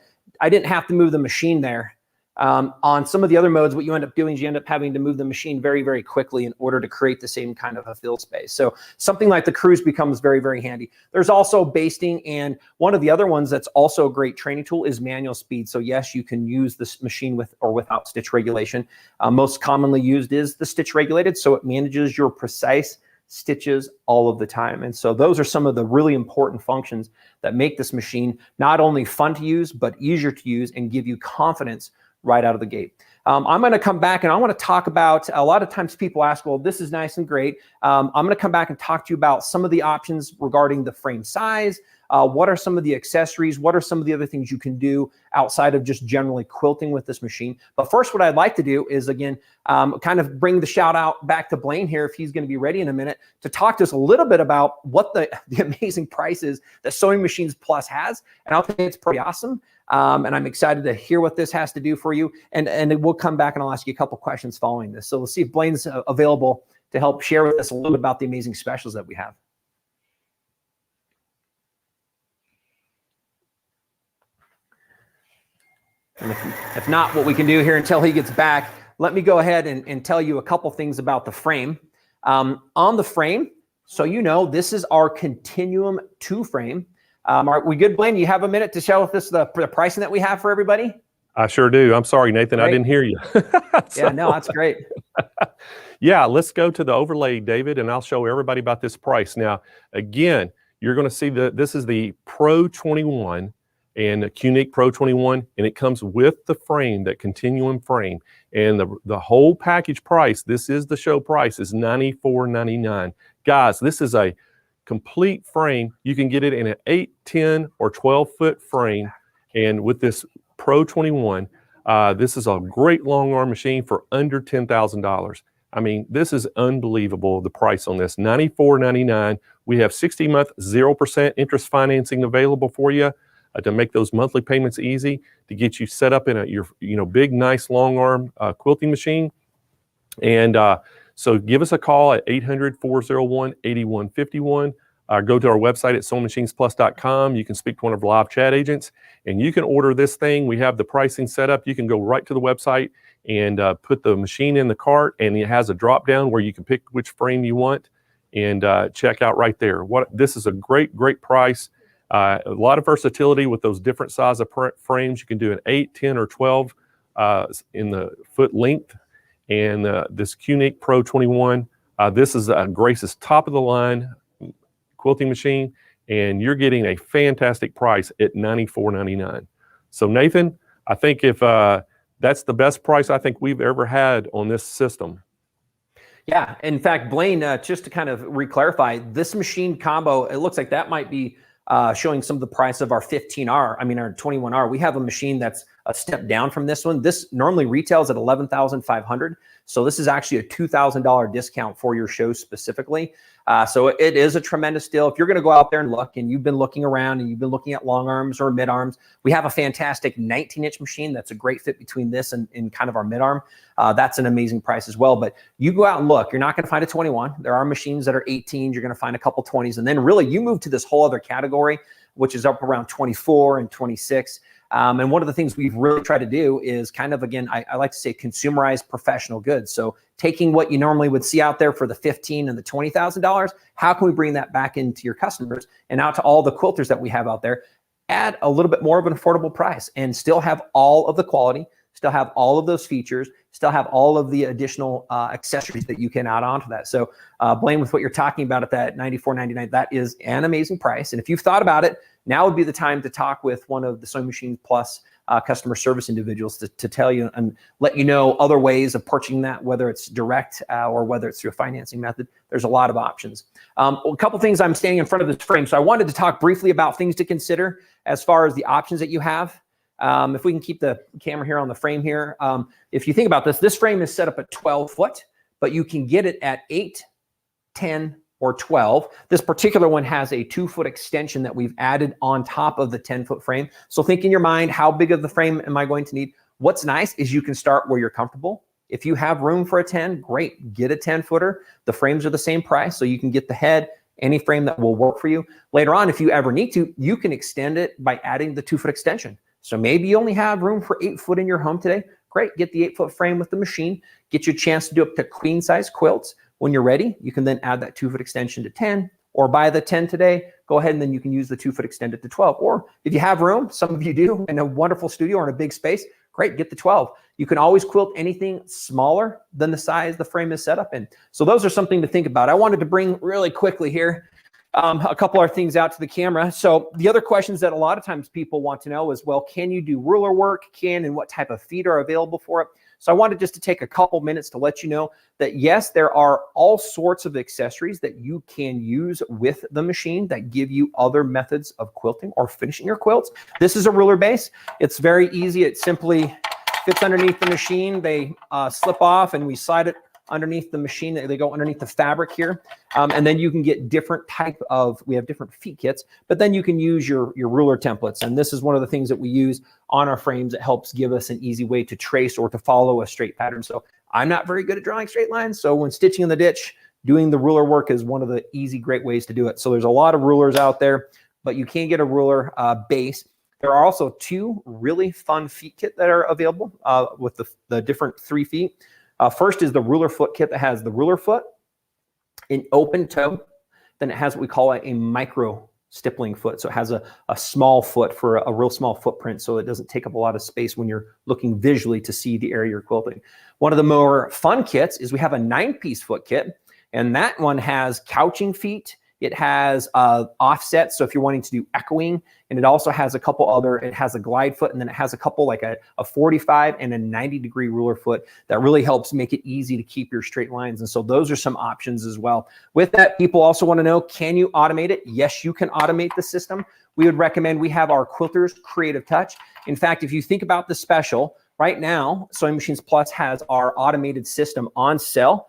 didn't have to move the machine there. On some of the other modes, what you end up doing is you end up having to move the machine very, very quickly in order to create the same kind of a fill space. So something like the cruise becomes very, very handy. There's also basting, and one of the other ones that's also a great training tool is manual speed. So yes, you can use this machine with or without stitch regulation. Most commonly used is the stitch regulated, so it manages your precise stitches all of the time. And so those are some of the really important functions that make this machine not only fun to use, but easier to use and give you confidence right out of the gate. I'm going to come back and I want to talk about, a lot of times people ask, well, this is nice and great. I'm going to come back and talk to you about some of the options regarding the frame size. What are some of the accessories? What are some of the other things you can do outside of just generally quilting with this machine? But first, what I'd like to do is, again, kind of bring the shout out back to Blaine here, if he's going to be ready in a minute, to talk to us a little bit about what the amazing prices that Sewing Machines Plus has. And I think it's pretty awesome. And I'm excited to hear what this has to do for you. And we'll come back and I'll ask you a couple questions following this. So we'll see if Blaine's available to help share with us a little bit about the amazing specials that we have. And if not, what we can do here until he gets back, let me go ahead and tell you a couple things about the frame. On the frame, so you know, this is our Continuum 2 frame. Are we good, Blaine? You have a minute to show us the pricing that we have for everybody? I sure do. I'm sorry, Nathan, Great. I didn't hear you. Yeah, no, that's great. Yeah, let's go to the overlay, David, and I'll show everybody about this price. Now, again, you're going to see this is the Pro 21 and the QUILT Pro 21, and it comes with the frame, that Continuum frame. And the whole package price, this is the show price, is $94.99. Guys, this is a complete frame. You can get it in an 8, 10, or 12-foot frame. And with this Pro 21, this is a great long arm machine for under $10,000. I mean, this is unbelievable, the price on this, $94.99. We have 60-month 0% interest financing available for you to make those monthly payments easy, to get you set up in your big, nice long arm quilting machine. And so give us a call at 800-401-8151. Go to our website at SewingMachinesPlus.com. You can speak to one of our live chat agents, and you can order this thing. We have the pricing set up. You can go right to the website and put the machine in the cart, and it has a drop down where you can pick which frame you want and check out right there. This is a great, great price. A lot of versatility with those different size of frames. You can do an 8, 10, or 12 in the foot length. And this QUILT Pro 21, this is Grace's top of the line quilting machine. and you're getting a fantastic price at $94.99. So Nathan, I think if that's the best price I think we've ever had on this system. Yeah, in fact, Blaine, just to kind of re-clarify, this machine combo, it looks like that might be showing some of the price of our 15R, I mean our 21R. We have a machine that's a step down from this one. This normally retails at $11,500. So this is actually a $2,000 discount for your show specifically. So it is a tremendous deal. If you're gonna go out there and look, and you've been looking around and you've been looking at long arms or mid arms, we have a fantastic 19-inch machine that's a great fit between this and kind of our mid arm. That's an amazing price as well. But you go out and look, you're not gonna find a 21. There are machines that are 18s, you're gonna find a couple 20s. And then really you move to this whole other category, which is up around 24 and 26. And one of the things we've really tried to do is kind of, again, I like to say consumerize professional goods. So taking what you normally would see out there for the $15,000 and the $20,000, how can we bring that back into your customers and out to all the quilters that we have out there, add a little bit more of an affordable price and still have all of the quality, still have all of those features, still have all of the additional accessories that you can add on to that. So Blaine, with what you're talking about at that $94.99, that is an amazing price. And if you've thought about it, now would be the time to talk with one of the Sewing Machines Plus customer service individuals to tell you and let you know other ways of purchasing that, whether it's direct or whether it's through a financing method. There's a lot of options. A couple things, I'm standing in front of this frame. So I wanted to talk briefly about things to consider as far as the options that you have. If we can keep the camera here on the frame here. If you think about this, this frame is set up at 12 foot, but you can get it at 8, 10, or 12. This particular one has a 2-foot extension that we've added on top of the 10-foot frame. So think in your mind, how big of the frame am I going to need? What's nice is you can start where you're comfortable. If you have room for a 10, great, get a 10-footer. The frames are the same price, so you can get the head, any frame that will work for you. Later on, if you ever need to, you can extend it by adding the 2-foot extension. So maybe you only have room for 8 foot in your home today. Great, get the 8-foot frame with the machine, get you a chance to do up to queen size quilts. When you're ready, you can then add that 2-foot extension to 10, or buy the 10 today, go ahead and then you can use the 2-foot extended to 12. Or if you have room, some of you do, in a wonderful studio or in a big space, great, get the 12. You can always quilt anything smaller than the size the frame is set up in. So those are something to think about. I wanted to bring really quickly here a couple of things out to the camera. So the other questions that a lot of times people want to know is, well, can you do ruler work? And what type of feet are available for it? So I wanted just to take a couple minutes to let you know that yes, there are all sorts of accessories that you can use with the machine that give you other methods of quilting or finishing your quilts. This is a ruler base. It's very easy. It simply fits underneath the machine. They slip off and we slide it underneath the machine. They go underneath the fabric here. And then you can get different type of, we have different feet kits, but then you can use your ruler templates. And this is one of the things that we use on our frames that helps give us an easy way to trace or to follow a straight pattern. So I'm not very good at drawing straight lines. So when stitching in the ditch, doing the ruler work is one of the easy, great ways to do it. So there's a lot of rulers out there, but you can get a ruler base. There are also 2 really fun feet kit that are available with the different 3 feet. First is the ruler foot kit that has the ruler foot, an open toe, then it has what we call a micro stippling foot. So it has a small foot for a real small footprint, so it doesn't take up a lot of space when you're looking visually to see the area you're quilting. One of the more fun kits is we have a 9-piece foot kit, and that one has couching feet. It has offsets, so if you're wanting to do echoing, and it also has a couple other, it has a glide foot, and then it has a couple like a 45 and a 90-degree ruler foot that really helps make it easy to keep your straight lines. And so those are some options as well. With that, people also want to know, can you automate it? Yes, you can automate the system. We would recommend we have our Quilter's Creative Touch. In fact, if you think about the special, right now, Sewing Machines Plus has our automated system on sale.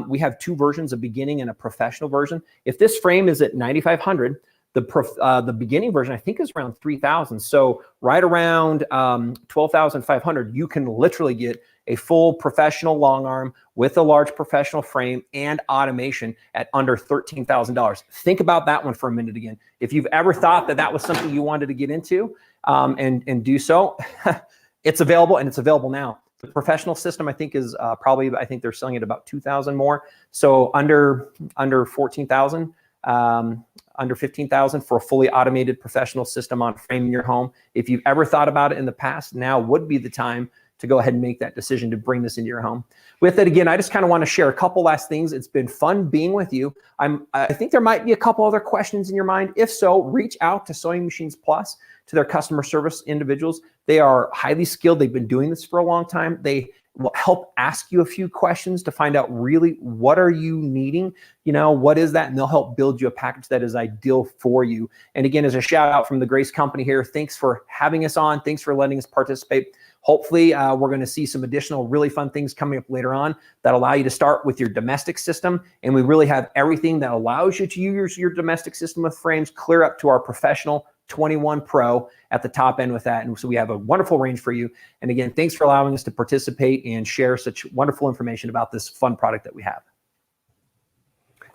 We have 2 versions, a beginning and a professional version. If this frame is at $9,500, the beginning version I think is around $3,000. So right around $12,500, you can literally get a full professional long arm with a large professional frame and automation at under $13,000. Think about that one for a minute again. If you've ever thought that that was something you wanted to get into and do so, it's available, and it's available now. The professional system, I think, is probably, I think they're selling it about $2,000 more. So under $14,000, under $15,000 for a fully automated professional system on frame in your home. If you've ever thought about it in the past, now would be the time to go ahead and make that decision to bring this into your home. With it, again, I just kind of want to share a couple last things. It's been fun being with you. I think there might be a couple other questions in your mind. If so, reach out to Sewing Machines Plus, to their customer service individuals. They are highly skilled. They've been doing this for a long time. They will help ask you a few questions to find out really what are you needing, what is that, and they'll help build you a package that is ideal for you. And again, as a shout out from the Grace Company here, thanks for having us on. Thanks for letting us participate. Hopefully, we're going to see some additional really fun things coming up later on that allow you to start with your domestic system. And we really have everything that allows you to use your domestic system with frames clear up to our professional 21 Pro at the top end with that. And so we have a wonderful range for you. And again, thanks for allowing us to participate and share such wonderful information about this fun product that we have.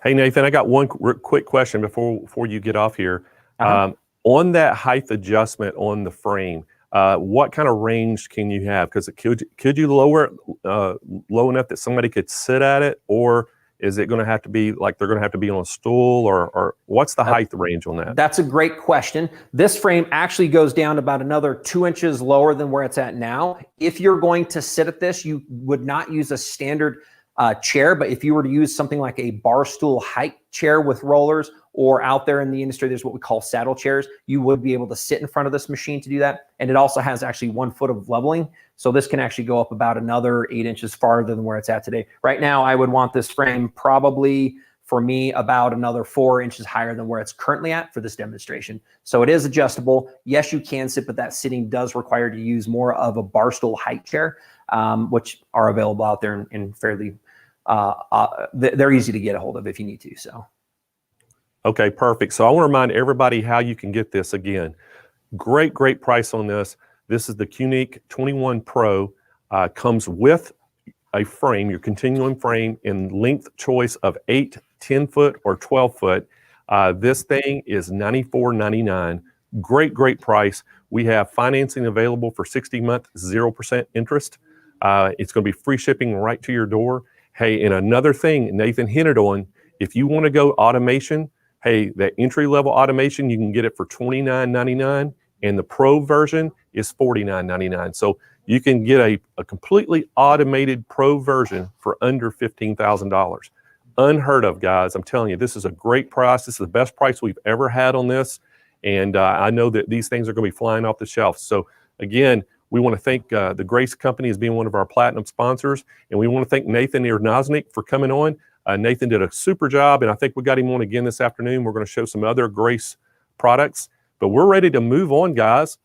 Hey, Nathan, I got one quick question before you get off here. On that height adjustment on the frame, what kind of range can you have? Because could you lower it low enough that somebody could sit at it, or is it going to have to be like they're going to have to be on a stool, or what's the height range on that? That's a great question. This frame actually goes down about another 2 inches lower than where it's at now. If you're going to sit at this, you would not use a standard chair, but if you were to use something like a bar stool height chair with rollers, or out there in the industry, there's what we call saddle chairs, you would be able to sit in front of this machine to do that. And it also has actually 1 foot of leveling. So this can actually go up about another 8 inches farther than where it's at today. Right now, I would want this frame probably, for me, about another 4 inches higher than where it's currently at for this demonstration. So it is adjustable. Yes, you can sit, but that sitting does require to use more of a bar stool height chair, which are available out there and fairly, they're easy to get a hold of if you need to, so. Okay, perfect. So I want to remind everybody how you can get this again. Great price on this. This is the QUILT 21 Pro. Comes with a frame, your continuum frame, in length choice of 8, 10 foot, or 12 foot. This thing is $94.99. Great price. We have financing available for 60 months, 0% interest. It's going to be free shipping right to your door. Hey, and another thing Nathan hinted on, if you want to go automation, hey, that entry-level automation, you can get it for $29.99, and the Pro version is $49.99. So you can get a completely automated Pro version for under $15,000. Unheard of, guys. I'm telling you, this is a great price. This is the best price we've ever had on this, and I know that these things are going to be flying off the shelf. So again, we want to thank the Grace Company as being one of our platinum sponsors, and we want to thank Nathan Erznoznik for coming on. Nathan did a super job, and I think we got him on again this afternoon. We're going to show some other Grace products, but we're ready to move on, guys.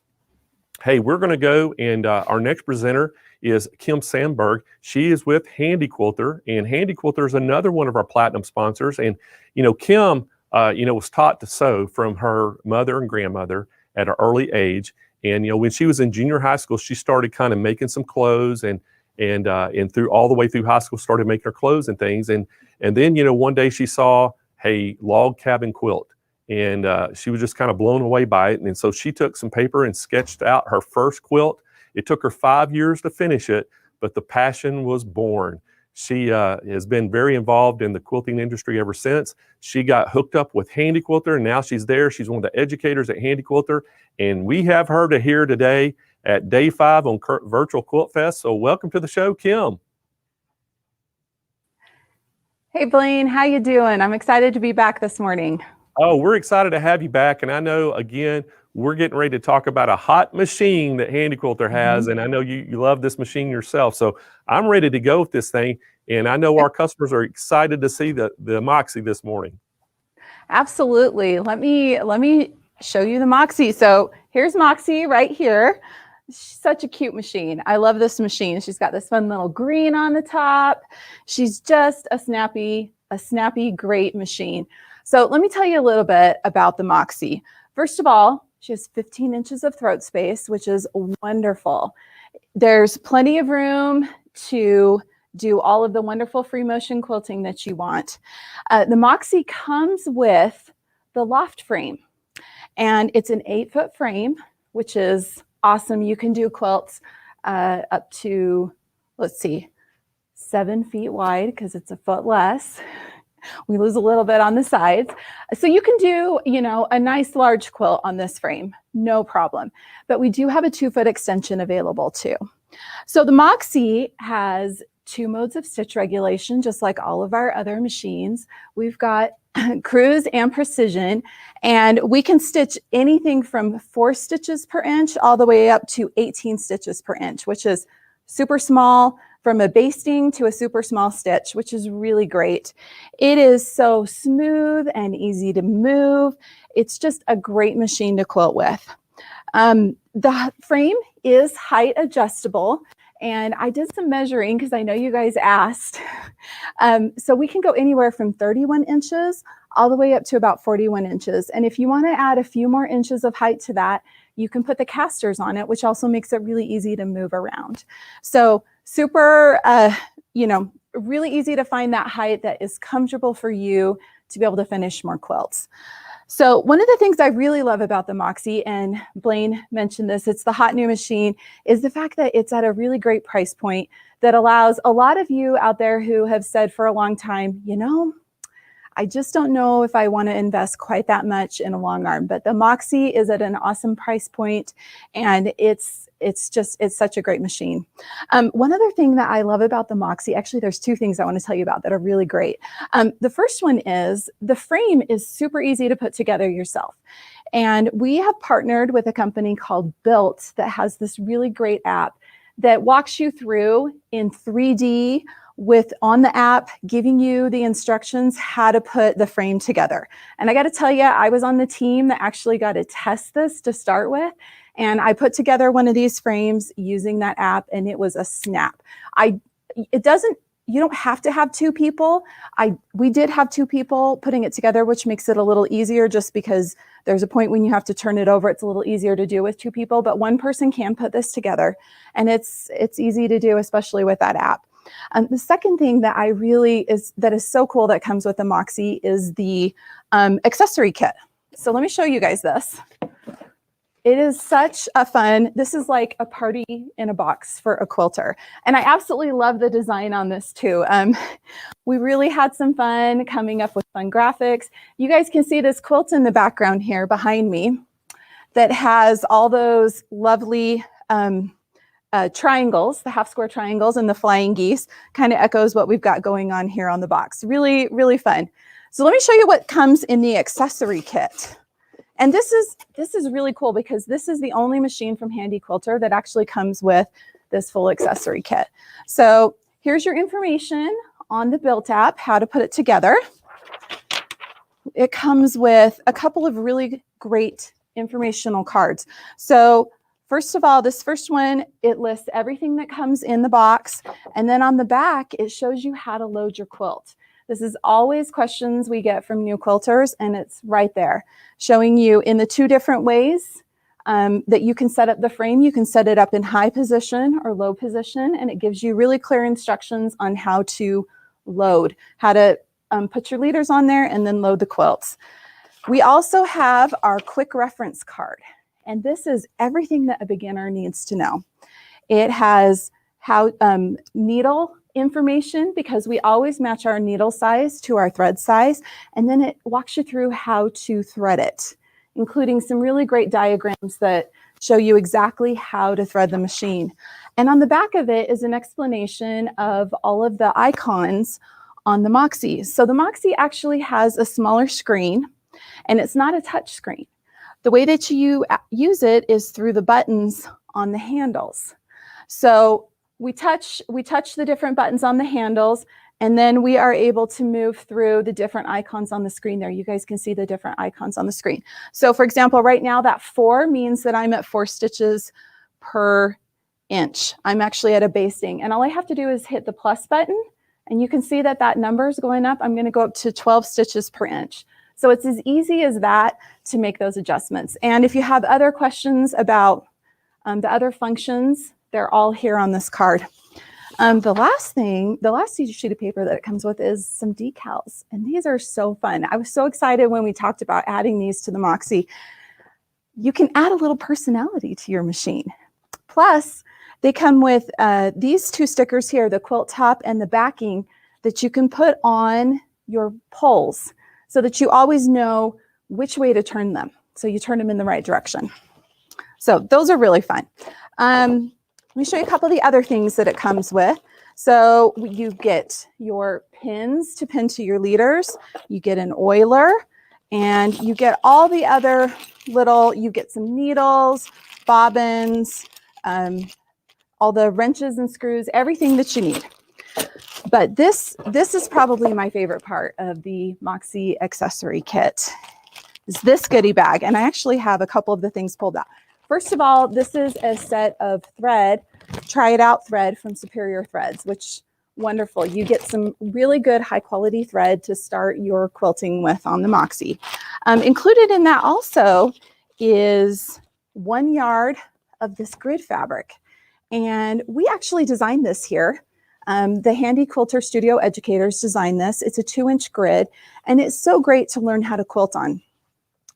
Hey, we're going to go, and our next presenter is Kim Sandberg. She is with Handi Quilter, and Handi Quilter is another one of our platinum sponsors. And, Kim, was taught to sew from her mother and grandmother at an early age. And, when she was in junior high school, she started kind of making some clothes, and through all the way through high school, started making her clothes and things. And then, one day she saw a log cabin quilt, and she was just kind of blown away by it. And so she took some paper and sketched out her first quilt. It took her 5 years to finish it, but the passion was born. She has been very involved in the quilting industry ever since. She got hooked up with Handi Quilter, and now she's there. She's one of the educators at Handi Quilter, and we have her to here today at day 5 on Virtual Quilt Fest. So welcome to the show, Kim. Hey, Blaine, how you doing? I'm excited to be back this morning. Oh, we're excited to have you back. And I know, again, we're getting ready to talk about a hot machine that Handi Quilter has. And I know you love this machine yourself. So I'm ready to go with this thing. And I know our customers are excited to see the Moxie this morning. Absolutely. Let me show you the Moxie. So here's Moxie right here. She's such a cute machine. I love this machine. She's got this fun little green on the top. She's just a snappy, great machine. So let me tell you a little bit about the Moxie. First of all, she has 15 inches of throat space, which is wonderful. There's plenty of room to do all of the wonderful free motion quilting that you want. The Moxie comes with the loft frame, and it's an 8-foot frame, which is awesome. You can do quilts up to, 7 feet wide because it's a foot less. We lose a little bit on the sides. So you can do, a nice large quilt on this frame, no problem. But we do have a 2-foot extension available too. So the Moxie has 2 modes of stitch regulation, just like all of our other machines. We've got cruise and precision, and we can stitch anything from 4 stitches per inch all the way up to 18 stitches per inch, which is super small, from a basting to a super small stitch, which is really great. It is so smooth and easy to move. It's just a great machine to quilt with. The frame is height adjustable, and I did some measuring because I know you guys asked. So we can go anywhere from 31 inches all the way up to about 41 inches. And if you want to add a few more inches of height to that, you can put the casters on it, which also makes it really easy to move around. So super, really easy to find that height that is comfortable for you to be able to finish more quilts. So one of the things I really love about the Moxie, and Blaine mentioned this, it's the hot new machine, is the fact that it's at a really great price point that allows a lot of you out there who have said for a long time, I just don't know if I want to invest quite that much in a long arm, but the Moxie is at an awesome price point, and it's such a great machine. One other thing that I love about the Moxie, actually there's 2 things I want to tell you about that are really great. The first one is the frame is super easy to put together yourself. And we have partnered with a company called QUILT that has this really great app that walks you through in 3D on the app, giving you the instructions how to put the frame together. And I got to tell you, I was on the team that actually got to test this to start with. And I put together one of these frames using that app, and it was a snap. You don't have to have 2 people. We did have 2 people putting it together, which makes it a little easier just because there's a point when you have to turn it over. It's a little easier to do with 2 people, but 1 person can put this together, and it's easy to do, especially with that app. The second thing that that is so cool that comes with the Moxie is the accessory kit. So let me show you guys this. It is such a fun, this is like a party in a box for a quilter. And I absolutely love the design on this too. We really had some fun coming up with fun graphics. You guys can see this quilt in the background here behind me that has all those lovely triangles, the half square triangles and the flying geese. Kind of echoes what we've got going on here on the box. Really, really fun. So let me show you what comes in the accessory kit. And this is really cool because this is the only machine from Handi Quilter that actually comes with this full accessory kit. So here's your information on the Built app, how to put it together. It comes with a couple of really great informational cards. So first of all, this first one, it lists everything that comes in the box. And then on the back, it shows you how to load your quilt. This is always questions we get from new quilters, and it's right there, showing you in the 2 different ways that you can set up the frame. You can set it up in high position or low position, and it gives you really clear instructions on how to load, how to put your leaders on there and then load the quilts. We also have our quick reference card, and this is everything that a beginner needs to know. It has how needle information, because we always match our needle size to our thread size, and then it walks you through how to thread it, including some really great diagrams that show you exactly how to thread the machine. And on the back of it is an explanation of all of the icons on the Moxie. So the Moxie actually has a smaller screen, and it's not a touch screen. The way that you use it is through the buttons on the handles. So we touch the different buttons on the handles, and then we are able to move through the different icons on the screen there. You guys can see the different icons on the screen. So for example, right now that 4 means that I'm at 4 stitches per inch. I'm actually at a basting, and all I have to do is hit the plus button, and you can see that that number is going up. I'm going to go up to 12 stitches per inch. So it's as easy as that to make those adjustments. And if you have other questions about the other functions, they're all here on this card. The last sheet of paper that it comes with is some decals, and these are so fun. I was so excited when we talked about adding these to the Moxie. You can add a little personality to your machine. Plus, they come with these 2 stickers here, the quilt top and the backing, that you can put on your poles so that you always know which way to turn them. So you turn them in the right direction. So those are really fun. Let me show you a couple of the other things that it comes with. So you get your pins to pin to your leaders, you get an oiler, and you get all the other little, you get some needles, bobbins, all the wrenches and screws, everything that you need. But this is probably my favorite part of the Moxie accessory kit, is this goodie bag. And I actually have a couple of the things pulled out. First of all, this is a set of thread, try it out thread from Superior Threads, which wonderful. You get some really good high quality thread to start your quilting with on the Moxie. Included in that also is 1 yard of this grid fabric. And we actually designed this here. The Handi Quilter Studio educators designed this. It's a 2-inch grid, and it's so great to learn how to quilt on.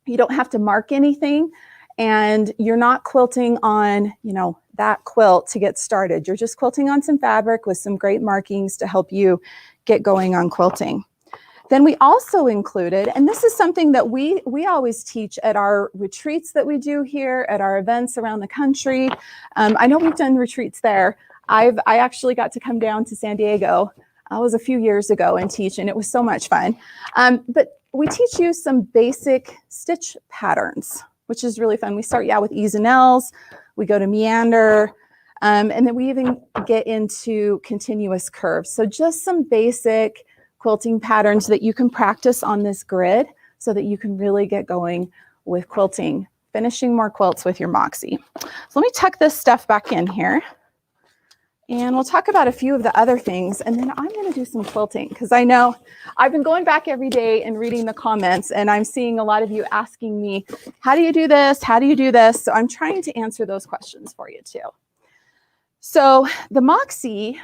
You don't have to mark anything, and you're not quilting on, you know, that quilt to get started. You're just quilting on some fabric with some great markings to help you get going on quilting. Then we also included, and this is something that we always teach at our retreats that we do here, at our events around the country. I know we've done retreats there. I actually got to come down to San Diego. I was a few years ago and teach, and it was so much fun. But we teach you some basic stitch patterns, which is really fun. We start, with E's and L's. We go to meander, and then we even get into continuous curves. So just some basic quilting patterns that you can practice on this grid so that you can really get going with quilting, finishing more quilts with your Moxie. So let me tuck this stuff back in here. And we'll talk about a few of the other things, and then I'm going to do some quilting, because I know I've been going back every day and reading the comments, and I'm seeing a lot of you asking me, how do you do this? How do you do this? So I'm trying to answer those questions for you too. So the Moxie,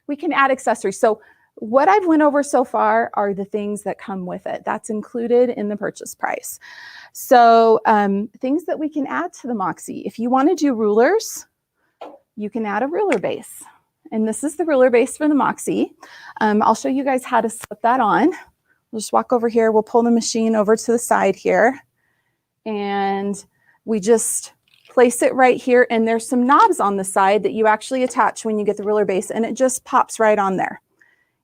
we can add accessories. So what I've went over so far are the things that come with it. That's included in the purchase price. So things that we can add to the Moxie. If you want to do rulers, you can add a ruler base. And this is the ruler base for the Moxie. I'll show you guys how to slip that on. We'll just walk over here. We'll pull the machine over to the side here. And we just place it right here. And there's some knobs on the side that you actually attach when you get the ruler base. And it just pops right on there.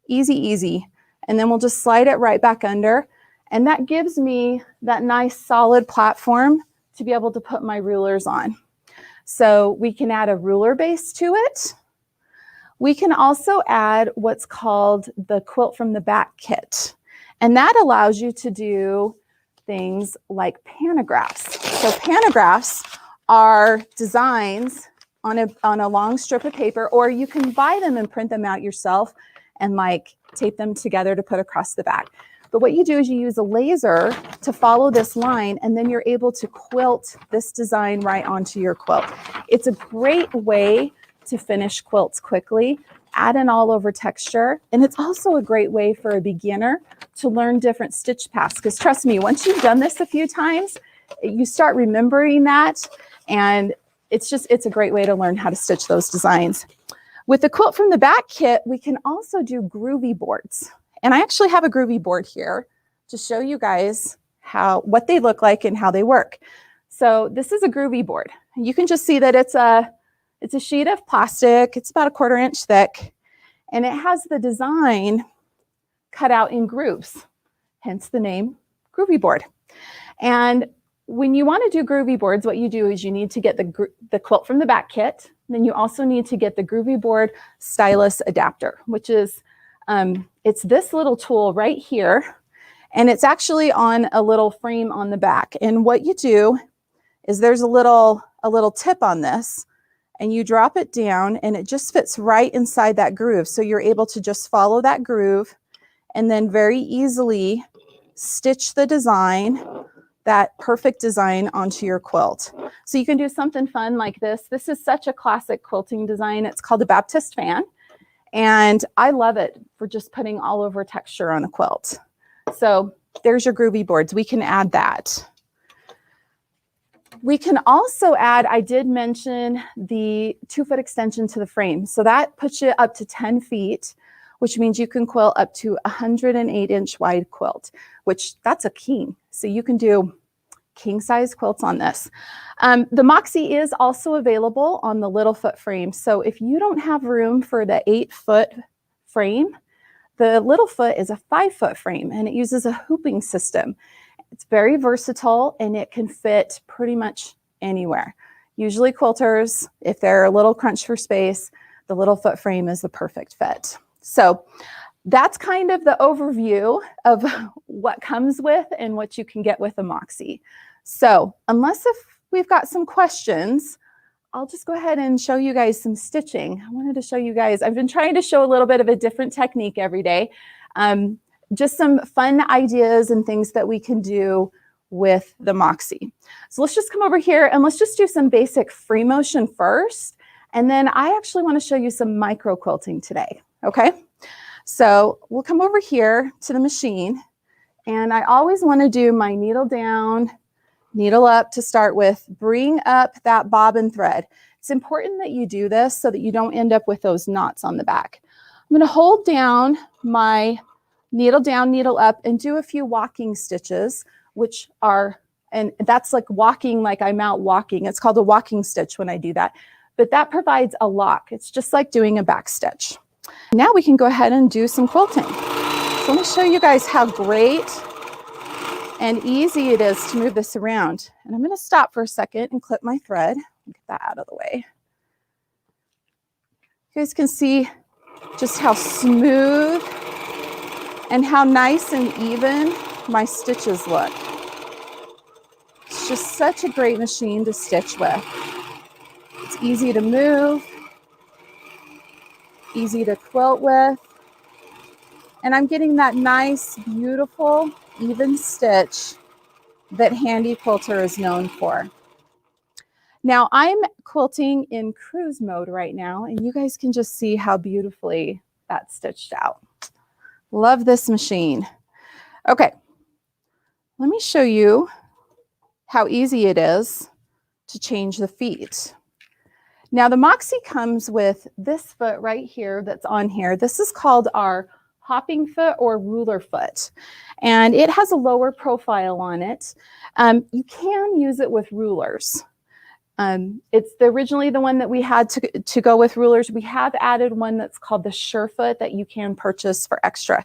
Easy, easy. And then we'll just slide it right back under. And that gives me that nice solid platform to be able to put my rulers on. So we can add a ruler base to it. We can also add what's called the Quilt from the Back kit. And that allows you to do things like pantographs. So pantographs are designs on a long strip of paper, or you can buy them and print them out yourself and like tape them together to put across the back. But what you do is you use a laser to follow this line, and then you're able to quilt this design right onto your quilt. It's a great way to finish quilts quickly, add an all over texture, and it's also a great way for a beginner to learn different stitch paths. Because trust me, once you've done this a few times, you start remembering that, and it's a great way to learn how to stitch those designs. With the Quilt from the Back kit, we can also do groovy boards. And I actually have a groovy board here to show you guys what they look like and how they work. So this is a groovy board. You can just see that it's a sheet of plastic. It's about 1/4 inch thick, and it has the design cut out in grooves, hence the name groovy board. And when you want to do groovy boards, what you do is you need to get the Quilt from the Back kit. Then you also need to get the groovy board stylus adapter, which is it's this little tool right here, and it's actually on a little frame on the back. And what you do is there's a little tip on this, and you drop it down, and it just fits right inside that groove. So you're able to just follow that groove and then very easily stitch the design, that perfect design, onto your quilt. So you can do something fun like this. This is such a classic quilting design. It's called a Baptist fan. And I love it for just putting all over texture on a quilt. So there's your groovy boards. We can add that. We can also add, I did mention the 2-foot extension to the frame. So that puts you up to 10 feet, which means you can quilt up to 108-inch wide quilt, which that's a king. So you can do king size quilts on this. The 𝓦𝓮𝓵 is also available on the little foot frame. So if you don't have room for the 8-foot frame, the little foot is a 5-foot frame, and it uses a hooping system. It's very versatile, and it can fit pretty much anywhere. Usually quilters, if they're a little crunched for space, the little foot frame is the perfect fit. So that's kind of the overview of what comes with and what you can get with a 𝓦𝓮𝓵. So unless if we've got some questions, I'll just go ahead and show you guys some stitching. I wanted to show you guys, I've been trying to show a little bit of a different technique every day. Just some fun ideas and things that we can do with the 𝓦𝓮𝓵. So let's just come over here and let's just do some basic free motion first. And then I actually want to show you some micro quilting today. Okay. So we'll come over here to the machine, and I always want to do my needle down, needle up to start with. Bring up that bobbin thread. It's important that you do this so that you don't end up with those knots on the back. I'm going to hold down my needle down, needle up, and do a few walking stitches, which are, and that's like walking, like I'm out walking. It's called a walking stitch when I do that, but that provides a lock. It's just like doing a back stitch. Now we can go ahead and do some quilting. So let me show you guys how great and easy it is to move this around. And I'm going to stop for a second and clip my thread. Get that out of the way. You guys can see just how smooth and how nice and even my stitches look. It's just such a great machine to stitch with. It's easy to move, easy to quilt with, and I'm getting that nice, beautiful, even stitch that Handi Quilter is known for. Now I'm quilting in cruise mode right now, and you guys can just see how beautifully that's stitched out. Love this machine. Okay, let me show you how easy it is to change the feet. Now the 𝓦𝓮𝓵 comes with this foot right here that's on here. This is called our hopping foot or ruler foot, and it has a lower profile on it. You can use it with rulers. It's originally the one that we had to go with rulers. We have added one that's called the sure foot that you can purchase for extra.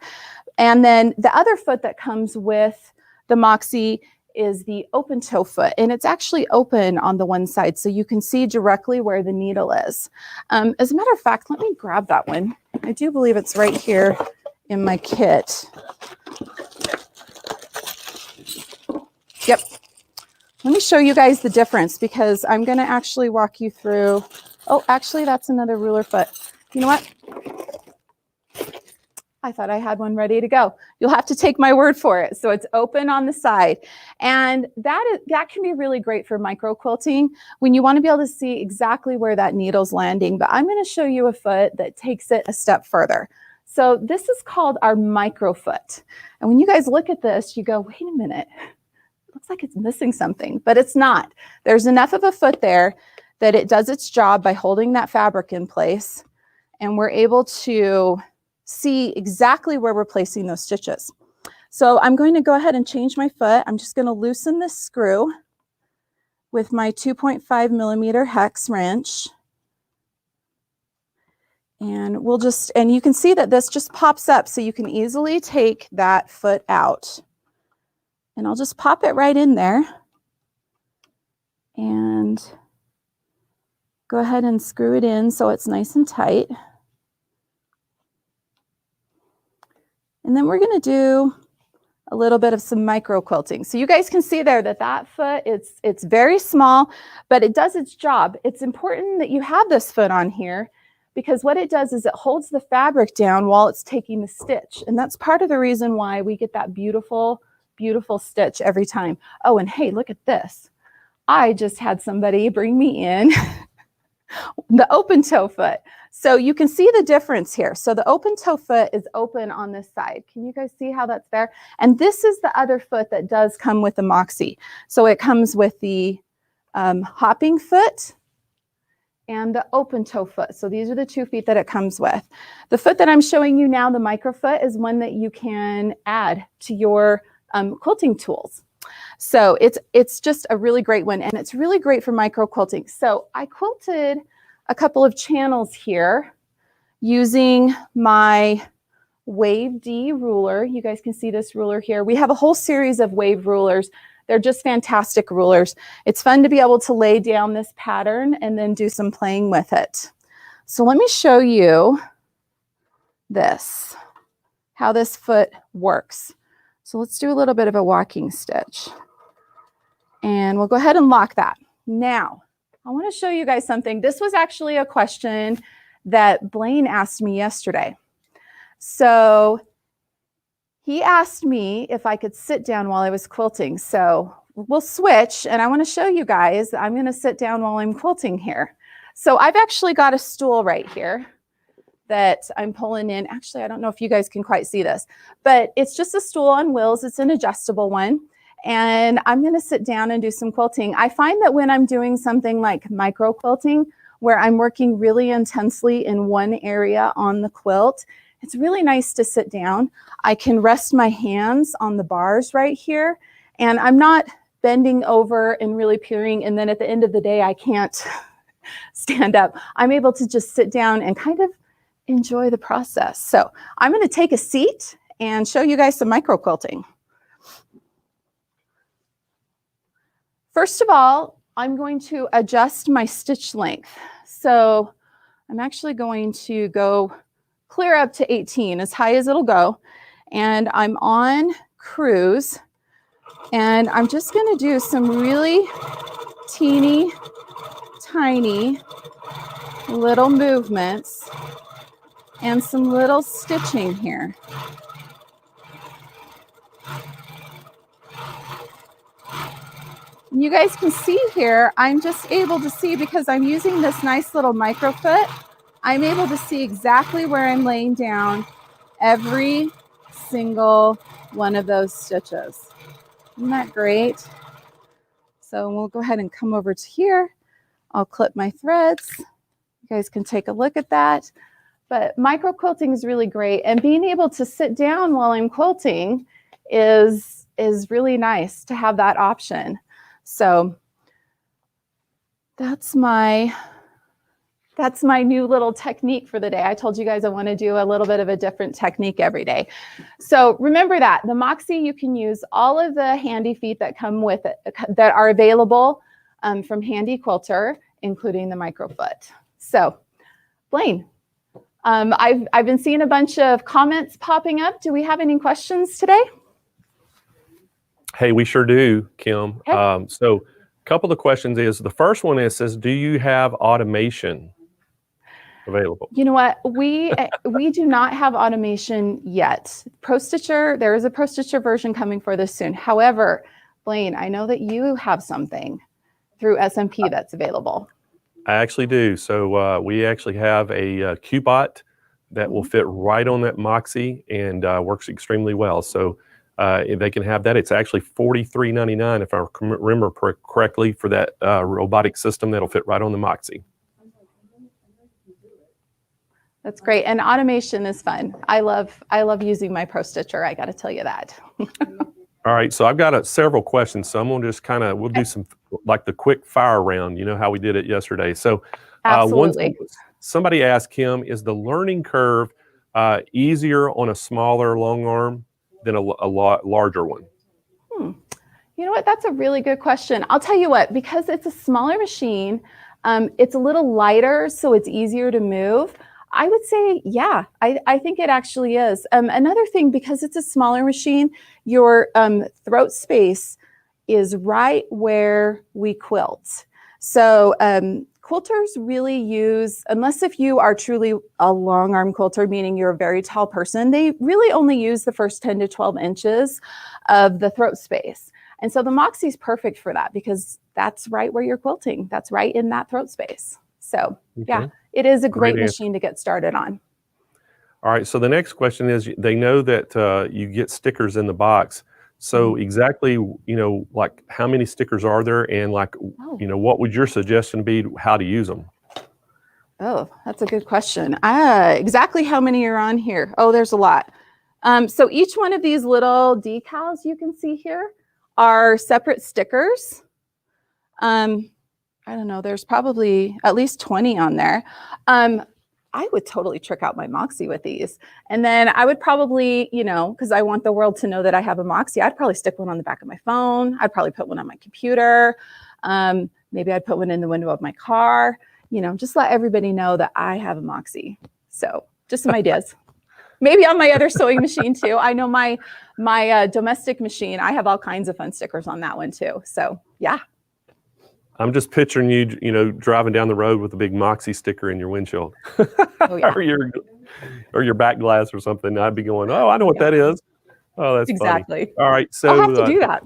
And then the other foot that comes with the 𝓦𝓮𝓵 is the open toe foot, and it's actually open on the one side, so you can see directly where the needle is. As a matter of fact, let me grab that one. I do believe it's right here in my kit. Yep. Let me show you guys the difference, because I'm going to actually walk you through. Oh, actually, that's another ruler foot. You know what? I thought I had one ready to go. You'll have to take my word for it. So it's open on the side. And that can be really great for micro quilting when you want to be able to see exactly where that needle's landing. But I'm going to show you a foot that takes it a step further. So this is called our micro foot. And when you guys look at this, you go, wait a minute. Looks like it's missing something, but it's not. There's enough of a foot there that it does its job by holding that fabric in place, and we're able to see exactly where we're placing those stitches. So I'm going to go ahead and change my foot. I'm just going to loosen this screw with my 2.5mm hex wrench. And and you can see that this just pops up, so you can easily take that foot out. And I'll just pop it right in there and go ahead and screw it in so it's nice and tight. And then we're going to do a little bit of some micro quilting. So you guys can see there that that foot, it's very small, but it does its job. It's important that you have this foot on here, because what it does is it holds the fabric down while it's taking the stitch. And that's part of the reason why we get that beautiful, beautiful stitch every time. Oh, and hey, look at this. I just had somebody bring me in the open toe foot. So you can see the difference here. So the open toe foot is open on this side. Can you guys see how that's there? And this is the other foot that does come with the 𝓦𝓮𝓵. So it comes with the hopping foot and the open toe foot. So these are the 2 feet that it comes with. The foot that I'm showing you now, the micro foot, is one that you can add to your quilting tools. So it's just a really great one, and it's really great for micro quilting. So I quilted a couple of channels here using my Wave D ruler. You guys can see this ruler here. We have a whole series of wave rulers. They're just fantastic rulers. It's fun to be able to lay down this pattern and then do some playing with it. So let me show you this, how this foot works. So let's do a little bit of a walking stitch. And we'll go ahead and lock that. Now, I want to show you guys something. This was actually a question that Blaine asked me yesterday. So he asked me if I could sit down while I was quilting. So we'll switch, and I want to show you guys. I'm going to sit down while I'm quilting here. So I've actually got a stool right here that I'm pulling in. Actually, I don't know if you guys can quite see this, but it's just a stool on wheels. It's an adjustable one. And I'm going to sit down and do some quilting. I find that when I'm doing something like micro quilting, where I'm working really intensely in one area on the quilt, it's really nice to sit down. I can rest my hands on the bars right here, and I'm not bending over and really peering, and then at the end of the day, I can't stand up. I'm able to just sit down and kind of enjoy the process. So I'm going to take a seat and show you guys some micro quilting. First of all, I'm going to adjust my stitch length. So I'm actually going to go clear up to 18, as high as it'll go. And I'm on cruise. And I'm just going to do some really teeny, tiny little movements and some little stitching here. You guys can see here, I'm just able to see, because I'm using this nice little micro foot, I'm able to see exactly where I'm laying down every single one of those stitches. Isn't that great? So we'll go ahead and come over to here. I'll clip my threads. You guys can take a look at that. But micro quilting is really great. And being able to sit down while I'm quilting is really nice to have that option. So that's my new little technique for the day. I told you guys I want to do a little bit of a different technique every day. So remember that the Moxie, you can use all of the Handi feet that come with it, that are available from Handi Quilter, including the micro foot. So Blaine, I've been seeing a bunch of comments popping up. Do we have any questions today? Hey, we sure do, Kim. Okay. So a couple of questions is, the first one is, says, do you have automation available? You know what? We do not have automation yet. Pro Stitcher, there is a Pro Stitcher version coming for this soon. However, Blaine, I know that you have something through SMP that's available. I actually do. So we actually have a Q-bot that will fit right on that Moxie and works extremely well. So if they can have that, it's actually $43.99 if I remember correctly, for that robotic system that'll fit right on the Moxie. That's great. And automation is fun. I love using my Pro Stitcher. I got to tell you that. All right. So I've got several questions. So I'm going to just we'll do some, like the quick fire round, you know, how we did it yesterday. So Absolutely. Somebody asked, Kim, is the learning curve easier on a smaller long arm than a larger one? You know what? That's a really good question. I'll tell you what, because it's a smaller machine, it's a little lighter, so it's easier to move. I would say, yeah, I think it actually is. Another thing, because it's a smaller machine, your throat space is right where we quilt. So quilters really use, unless if you are truly a long arm quilter, meaning you're a very tall person, they really only use the first 10 to 12 inches of the throat space. And so the Moxie is perfect for that, because that's right where you're quilting. That's right in that throat space. So yeah, it is a great machine to get started on. All right. So the next question is, they know that you get stickers in the box. So exactly, you know, like how many stickers are there, and like, you know, what would your suggestion be how to use them? Oh, that's a good question. Exactly how many are on here? Oh, there's a lot. So each one of these little decals you can see here are separate stickers. I don't know, there's probably at least 20 on there. I would totally trick out my Moxie with these. And then I would probably, you know, because I want the world to know that I have a Moxie, I'd probably stick one on the back of my phone. I'd probably put one on my computer. Maybe I'd put one in the window of my car, you know, just let everybody know that I have a Moxie. So just some ideas. Maybe on my other sewing machine too. I know my domestic machine, I have all kinds of fun stickers on that one too. So yeah. I'm just picturing you, you know, driving down the road with a big Moxie sticker in your windshield, Oh, yeah. or your back glass or something. I'd be going, oh, I know what that is. Oh, that's exactly. funny. All right, so I'll have to do that.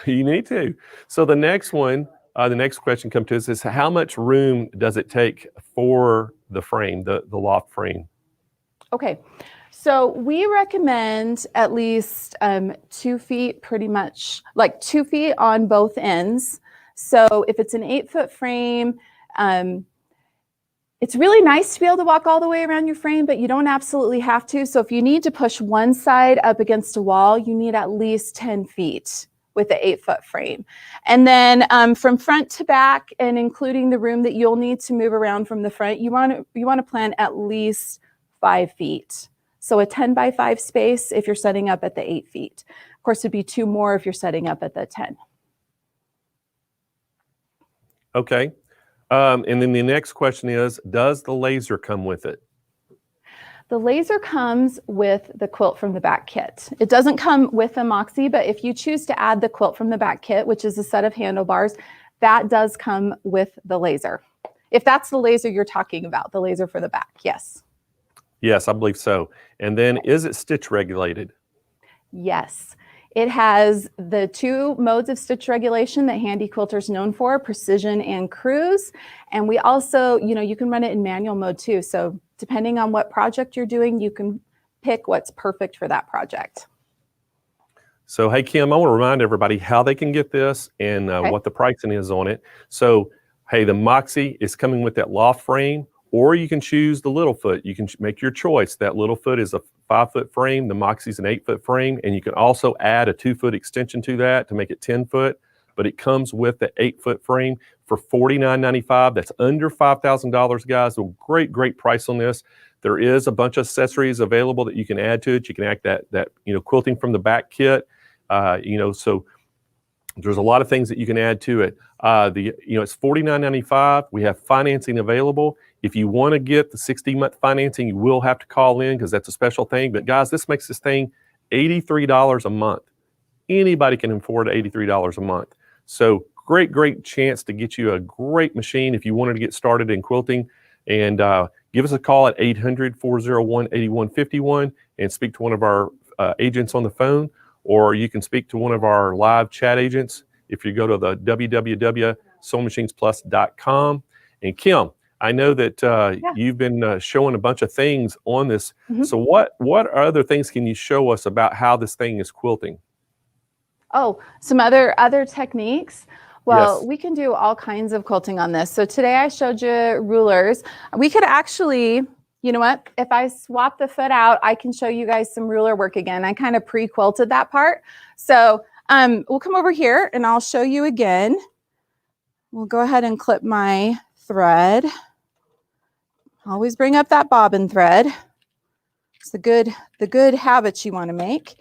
you need to. So the next one, the next question comes to us is, how much room does it take for the frame, the loft frame? Okay, so we recommend at least 2 feet, pretty much like 2 feet on both ends. So if it's an 8-foot frame, it's really nice to be able to walk all the way around your frame, but you don't absolutely have to. So if you need to push one side up against a wall, you need at least 10 feet with the 8-foot frame. And then from front to back, and including the room that you'll need to move around from the front, you want to plan at least 5 feet. So a 10 by 5 space if you're setting up at the 8 feet. Of course, it'd be 2 more if you're setting up at the 10. Okay. And then the next question is, does the laser come with it? The laser comes with the quilt from the back kit. It doesn't come with the Moxie, but if you choose to add the quilt from the back kit, which is a set of handlebars, that does come with the laser. If that's the laser you're talking about, the laser for the back, yes. Yes, I believe so. And then is it stitch regulated? Yes. It has the 2 modes of stitch regulation that Handi Quilter is known for, precision and cruise. And we also, you know, you can run it in manual mode too. So depending on what project you're doing, you can pick what's perfect for that project. So, hey, Kim, I want to remind everybody how they can get this and what the pricing is on it. So, hey, the Moxie is coming with that loft frame, or you can choose the Littlefoot. You can make your choice. That Littlefoot is a 5-foot frame. The Moxie's an 8-foot frame. And you can also add a 2-foot extension to that to make it 10 foot. But it comes with the 8-foot frame for $49.95. That's under $5,000, guys. A great, great price on this. There is a bunch of accessories available that you can add to it. You can add that you know, quilting from the back kit. You know, so there's a lot of things that you can add to it. You know, it's $49.95. We have financing available. If you want to get the 60-month financing, you will have to call in because that's a special thing. But guys, this makes this thing $83 a month. Anybody can afford $83 a month. So great, great chance to get you a great machine if you wanted to get started in quilting. And give us a call at 800-401-8151 and speak to one of our agents on the phone, or you can speak to one of our live chat agents if you go to the www.SewingMachinesPlus.com. And Kim, I know that you've been showing a bunch of things on this. Mm-hmm. So what other things can you show us about how this thing is quilting? Oh, some other techniques. Well, yes. We can do all kinds of quilting on this. So today I showed you rulers. We could actually, you know what? If I swap the foot out, I can show you guys some ruler work again. I kind of pre-quilted that part. So we'll come over here and I'll show you again. We'll go ahead and clip my thread. Always bring up that bobbin thread. It's the good habits you want to make.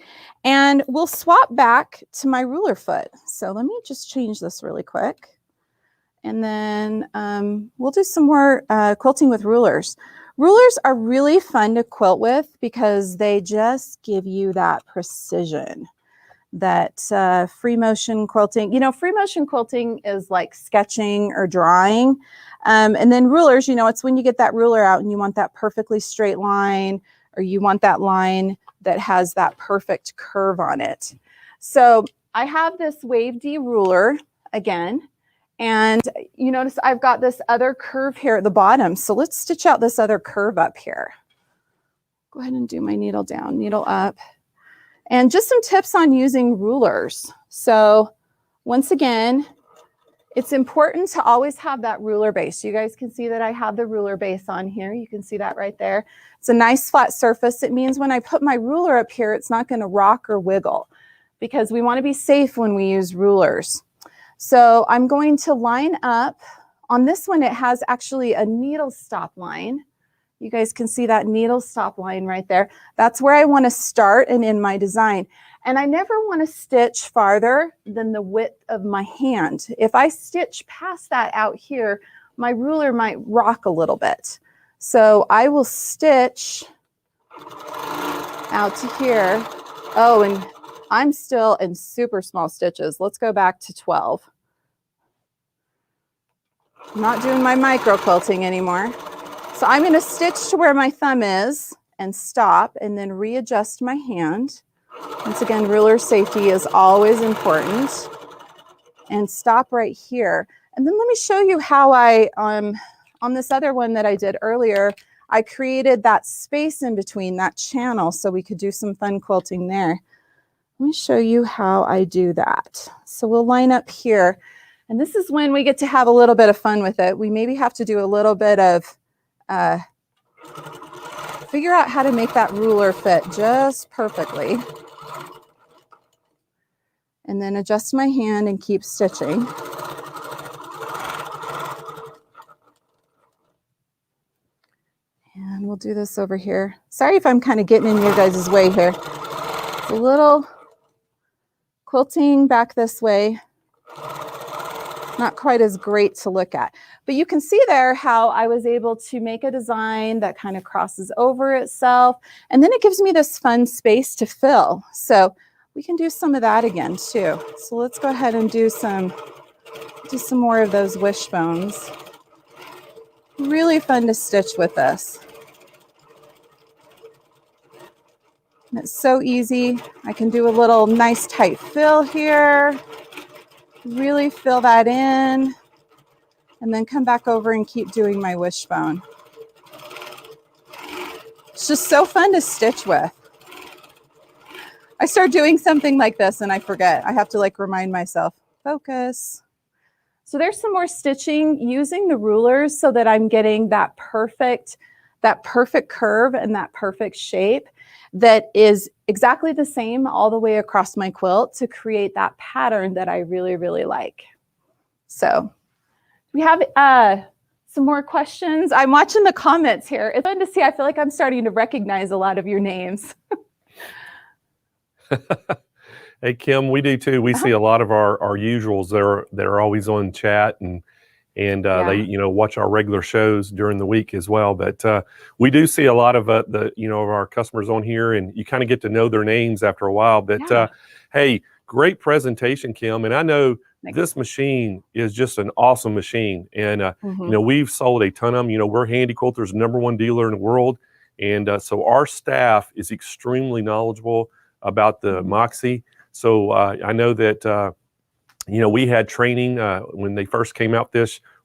And we'll swap back to my ruler foot. So let me just change this really quick. And then we'll do some more quilting with rulers. Rulers are really fun to quilt with because they just give you that precision, that free motion quilting. You know, free motion quilting is like sketching or drawing. And then rulers, you know, it's when you get that ruler out and you want that perfectly straight line, or you want that line that has that perfect curve on it. So I have this Wave D ruler again, and you notice I've got this other curve here at the bottom. So let's stitch out this other curve up here. Go ahead and do my needle down, needle up. And just some tips on using rulers. So once again, it's important to always have that ruler base. You guys can see that I have the ruler base on here. You can see that right there. It's a nice flat surface. It means when I put my ruler up here, it's not going to rock or wiggle. because we want to be safe when we use rulers. So I'm going to line up. On this one, it has actually a needle stop line. You guys can see that needle stop line right there. That's where I want to start and end my design. And I never want to stitch farther than the width of my hand. If I stitch past that out here, my ruler might rock a little bit. So I will stitch out to here. Oh, and I'm still in super small stitches. Let's go back to 12. I'm not doing my micro quilting anymore. So I'm going to stitch to where my thumb is and stop, and then readjust my hand. Once again, ruler safety is always important. And stop right here. And then let me show you how I, on this other one that I did earlier, I created that space in between, that channel, so we could do some fun quilting there. Let me show you how I do that. So we'll line up here. And this is when we get to have a little bit of fun with it. We maybe have to do a little bit of figure out how to make that ruler fit just perfectly. And then adjust my hand and keep stitching. And we'll do this over here. Sorry if I'm kind of getting in your guys' way here. It's a little quilting back this way. Not quite as great to look at. But you can see there how I was able to make a design that kind of crosses over itself. And then it gives me this fun space to fill. So we can do some of that again too. So let's go ahead and do some more of those wishbones. Really fun to stitch with this. And it's so easy. I can do a little nice tight fill here. Really fill that in, and then come back over and keep doing my wishbone. It's just so fun to stitch with. I start doing something like this and I forget. I have to like remind myself, focus. So there's some more stitching using the rulers so that I'm getting that perfect curve and that perfect shape that is exactly the same all the way across my quilt to create that pattern that I really, really like. So we have some more questions. I'm watching the comments here. It's fun to see. I feel like I'm starting to recognize a lot of your names. Hey, Kim, we do too. We see a lot of our usuals that are always on chat, and Yeah. they watch our regular shows during the week as well. But we do see a lot of of our customers on here, and you kind of get to know their names after a while. But Yeah. hey, great presentation, Kim. And I know this machine is just an awesome machine, and we've sold a ton of them. We're Handi Quilter's #1 dealer in the world, and so our staff is extremely knowledgeable about the Moxie. So I know that we had training when they first came out.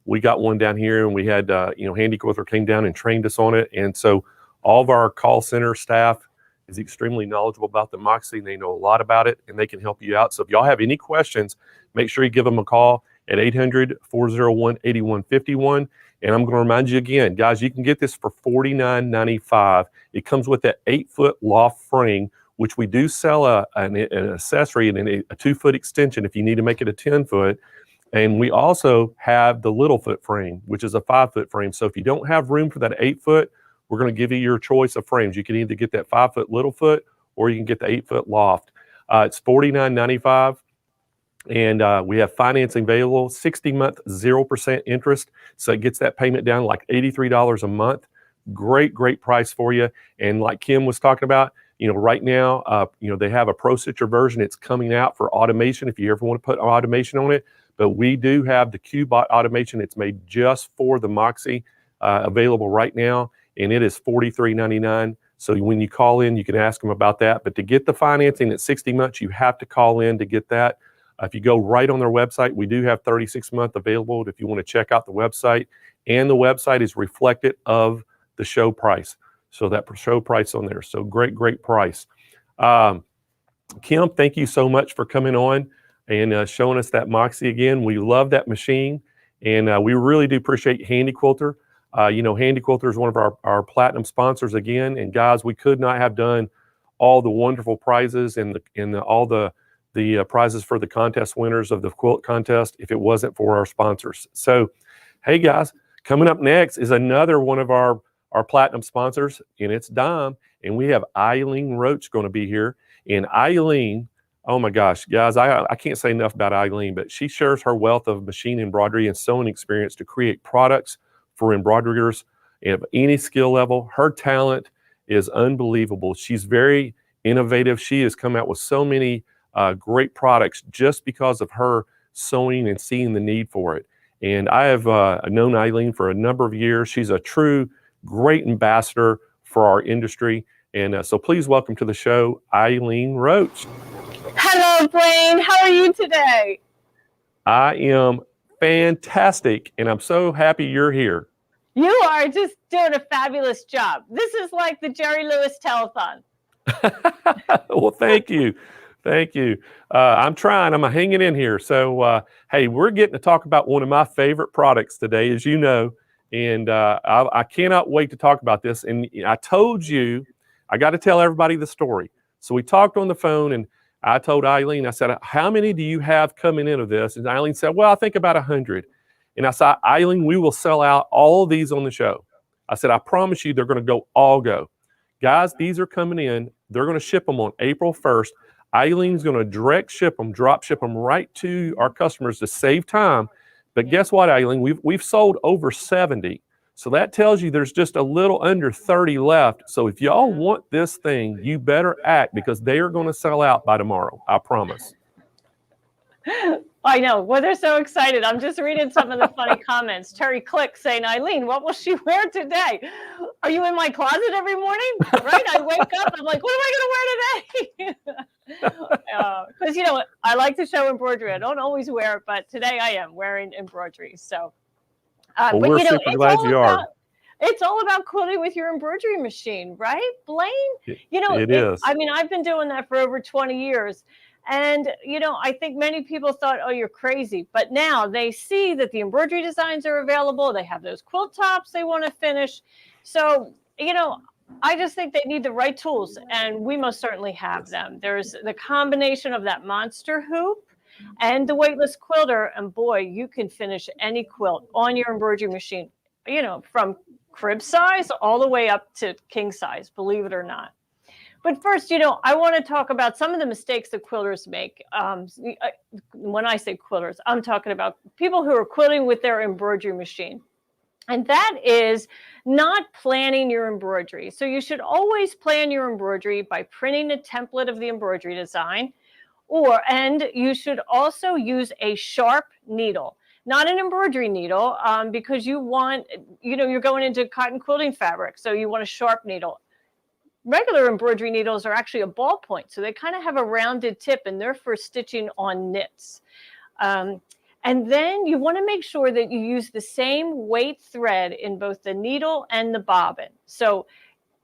We got one down here, and we had Handi Quilter came down and trained us on it. And so all of our call center staff is extremely knowledgeable about the Moxie, and they know a lot about it, and they can help you out. So if y'all have any questions, make sure you give them a call at 800-401-8151. And I'm going to remind you again, guys, you can get this for $49.95. It comes with that 8-foot loft frame, which we do sell an accessory and a 2-foot extension if you need to make it a 10-foot. And we also have the little foot frame, which is a 5-foot frame. So if you don't have room for that 8-foot, we're going to give you your choice of frames. You can either get that 5-foot little foot, or you can get the 8-foot loft. It's $49.95. And we have financing available, 60-month, 0% interest. So it gets that payment down like $83 a month. Great, great price for you. And like Kim was talking about, right now, they have a Pro Stitcher version. It's coming out for automation if you ever want to put automation on it. But we do have the QBot automation. It's made just for the Moxie, available right now, and it is $43.99. So when you call in, you can ask them about that. But to get the financing at 60 months, you have to call in to get that. If you go right on their website, we do have 36-month available if you want to check out the website. And the website is reflected of the show price. So that show price on there. So great, great price. Kim, thank you so much for coming on and showing us that Moxie again. We love that machine, and we really do appreciate Handi Quilter. Handi Quilter is one of our platinum sponsors again. And guys, we could not have done all the wonderful prizes and all the the prizes for the contest winners of the quilt contest if it wasn't for our sponsors. So, hey guys, coming up next is another one of our platinum sponsors, and it's Dime, and we have Eileen Roche going to be here. And Eileen, oh my gosh, guys, I can't say enough about Eileen, but she shares her wealth of machine embroidery and sewing experience to create products for embroiderers of any skill level. Her talent is unbelievable. She's very innovative. She has come out with so many great products just because of her sewing and seeing the need for it. And I have known Eileen for a number of years. She's a true great ambassador for our industry. And so please welcome to the show, Eileen Roche. Hello, Blaine. How are you today? I am fantastic, and I'm so happy you're here. You are just doing a fabulous job. This is like the Jerry Lewis telethon. Well, thank you. Thank you. I'm trying. I'm hanging in here. So, hey, we're getting to talk about one of my favorite products today, as you know, and I cannot wait to talk about this. And I told you, I got to tell everybody the story. So we talked on the phone, and I told Eileen, I said, how many do you have coming into this? And Eileen said, well, I think about 100. And I said, Eileen, we will sell out all of these on the show. I said, I promise you, they're going to all go. Guys, these are coming in. They're going to ship them on April 1st. Eileen's going to direct ship them, drop ship them right to our customers to save time. But guess what, Eileen? We've sold over 70. So that tells you there's just a little under 30 left. So if y'all want this thing, you better act, because they are going to sell out by tomorrow. I promise. I know. Well, they're so excited. I'm just reading some of the funny comments. Terry Click saying, Eileen, what will she wear today? Are you in my closet every morning? Right? I wake up, I'm like, what am I going to wear today? Because, you know, I like to show embroidery. I don't always wear it, but today I am wearing embroidery. So, Well, but we're you know, super glad you are. It's all about quilting with your embroidery machine, right, Blaine? You know, it is. I mean, I've been doing that for over 20 years. And, you know, I think many people thought, oh, you're crazy. But now they see that the embroidery designs are available. They have those quilt tops they want to finish. So, you know, I just think they need the right tools. And we most certainly have them. There's the combination of that monster hoop and the weightless quilter. And boy, you can finish any quilt on your embroidery machine, you know, from crib size all the way up to king size, believe it or not. But first, you know, I want to talk about some of the mistakes that quilters make. When I say quilters, I'm talking about people who are quilting with their embroidery machine. And that is not planning your embroidery. So you should always plan your embroidery by printing a template of the embroidery design, and you should also use a sharp needle. Not an embroidery needle, because you want, you know, you're going into cotton quilting fabric, so you want a sharp needle. Regular embroidery needles are actually a ballpoint, so they kind of have a rounded tip, and they're for stitching on knits. And then you want to make sure that you use the same weight thread in both the needle and the bobbin. So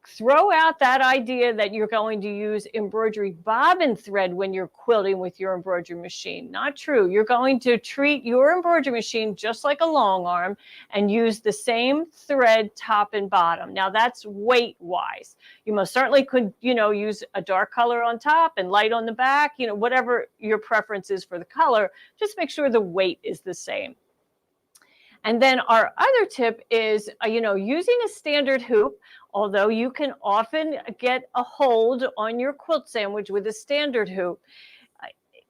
throw out that idea that you're going to use embroidery bobbin thread when you're quilting with your embroidery machine. Not true. You're going to treat your embroidery machine just like a long arm and use the same thread top and bottom. Now that's weight wise. You most certainly could, you know, use a dark color on top and light on the back, you know, whatever your preference is for the color, just make sure the weight is the same. And then our other tip is, you know, using a standard hoop. Although you can often get a hold on your quilt sandwich with a standard hoop,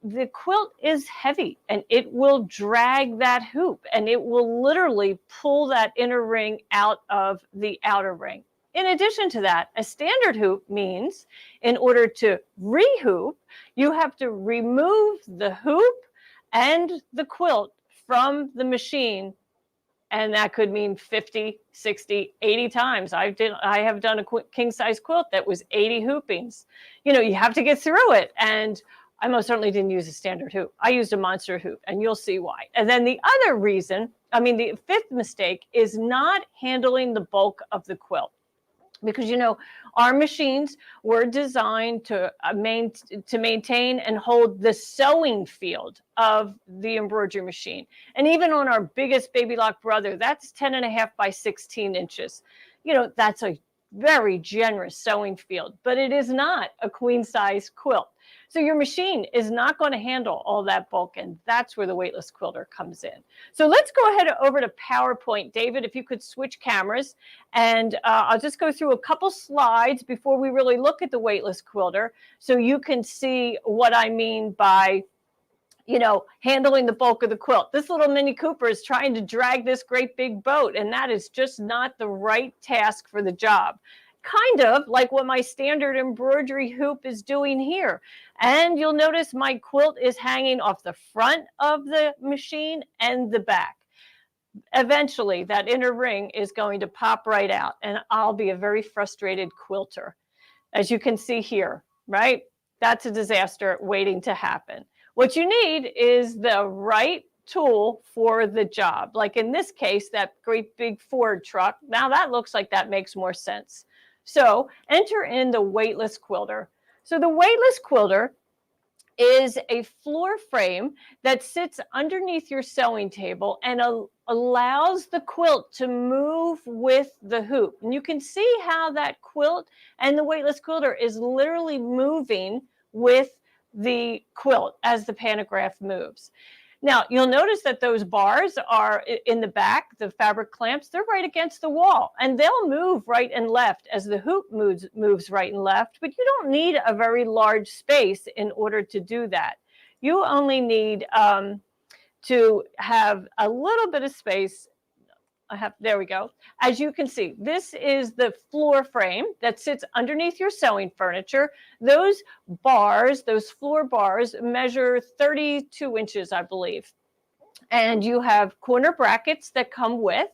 the quilt is heavy and it will drag that hoop and it will literally pull that inner ring out of the outer ring. In addition to that, a standard hoop means in order to rehoop, you have to remove the hoop and the quilt from the machine. And that could mean 50, 60, 80 times. I have done a king size quilt that was 80 hoopings. You know, you have to get through it. And I most certainly didn't use a standard hoop. I used a monster hoop, and you'll see why. And then the other reason, the fifth mistake is not handling the bulk of the quilt. Because, you know, our machines were designed to maintain and hold the sewing field of the embroidery machine. And even on our biggest baby lock brother, that's 10.5 by 16 inches. You know, that's a very generous sewing field, but it is not a queen size quilt. So your machine is not going to handle all that bulk, and that's where the weightless quilter comes in. So let's go ahead over to PowerPoint. David, if you could switch cameras, and I'll just go through a couple slides before we really look at the weightless quilter so you can see what I mean by, you know, handling the bulk of the quilt. This little Mini Cooper is trying to drag this great big boat, and that is just not the right task for the job. Kind of like what my standard embroidery hoop is doing here. And you'll notice my quilt is hanging off the front of the machine and the back. Eventually, that inner ring is going to pop right out, and I'll be a very frustrated quilter. As you can see here, right? That's a disaster waiting to happen. What you need is the right tool for the job. Like in this case, that great big Ford truck. Now that looks like that makes more sense. So enter in the weightless quilter. So the weightless quilter is a floor frame that sits underneath your sewing table and allows the quilt to move with the hoop. And you can see how that quilt and the weightless quilter is literally moving with the quilt as the pantograph moves. Now, you'll notice that those bars are in the back, the fabric clamps, they're right against the wall, and they'll move right and left as the hoop moves right and left, but you don't need a very large space in order to do that. You only need to have a little bit of space. There we go. As you can see, this is the floor frame that sits underneath your sewing furniture. Those bars, those floor bars, measure 32 inches, I believe. And you have corner brackets that come with,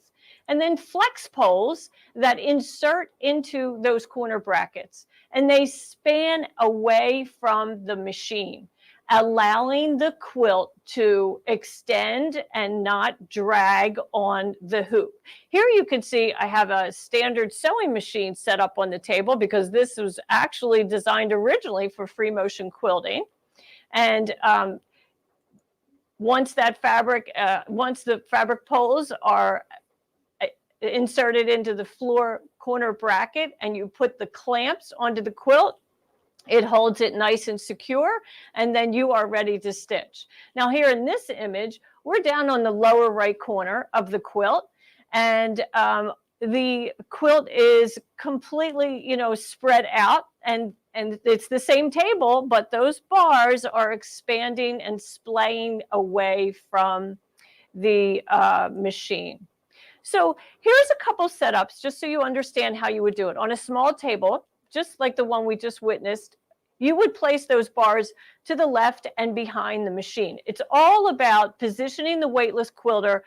and then flex poles that insert into those corner brackets. And they span away from the machine, allowing the quilt to extend and not drag on the hoop. Here you can see I have a standard sewing machine set up on the table because this was actually designed originally for free motion quilting. And once the fabric poles are inserted into the floor corner bracket and you put the clamps onto the quilt, it holds it nice and secure, and then you are ready to stitch. Now here in this image, we're down on the lower right corner of the quilt, and the quilt is completely, you know, spread out, and it's the same table, but those bars are expanding and splaying away from the machine. So here's a couple setups just so you understand how you would do it. On a small table, just like the one we just witnessed, you would place those bars to the left and behind the machine. It's all about positioning the weightless quilter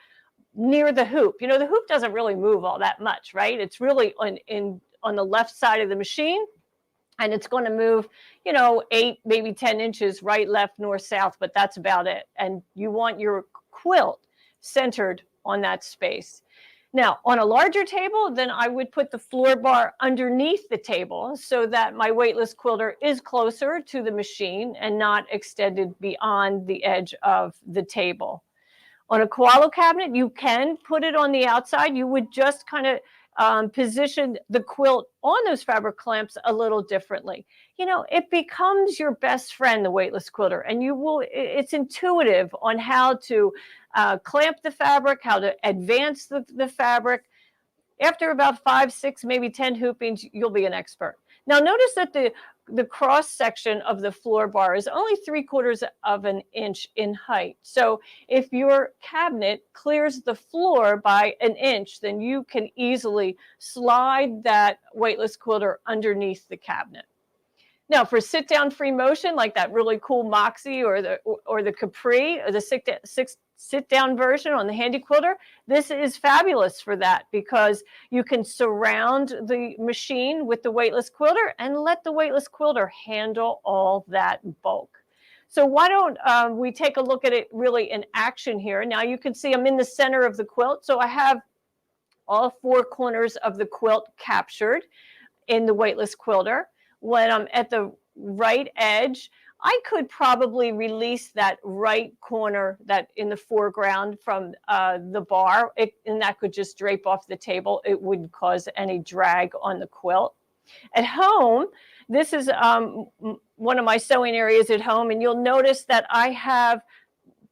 near the hoop. You know, the hoop doesn't really move all that much, right? It's really on the left side of the machine, and it's going to move, you know, 8, maybe 10 inches right, left, north, south, but that's about it. And you want your quilt centered on that space. Now, on a larger table, then I would put the floor bar underneath the table so that my weightless quilter is closer to the machine and not extended beyond the edge of the table. On a koala cabinet, you can put it on the outside. You would just kind of position the quilt on those fabric clamps a little differently. You know, it becomes your best friend, the weightless quilter, and it's intuitive on how to clamp the fabric, how to advance the fabric. After about 5, 6, maybe 10 hoopings, you'll be an expert. Now notice that the cross section of the floor bar is only 3/4 of an inch in height. So if your cabinet clears the floor by an inch, then you can easily slide that weightless quilter underneath the cabinet. Now for sit down free motion, like that really cool Moxie or the Capri or the sit down version on the Handi quilter, this is fabulous for that because you can surround the machine with the weightless quilter and let the weightless quilter handle all that bulk. So why don't we take a look at it really in action here. Now you can see I'm in the center of the quilt, so I have all 4 corners of the quilt captured in the weightless quilter. When I'm at the right edge, I could probably release that right corner that in the foreground from the bar, and that could just drape off the table. It wouldn't cause any drag on the quilt. At home, this is one of my sewing areas at home, and you'll notice that I have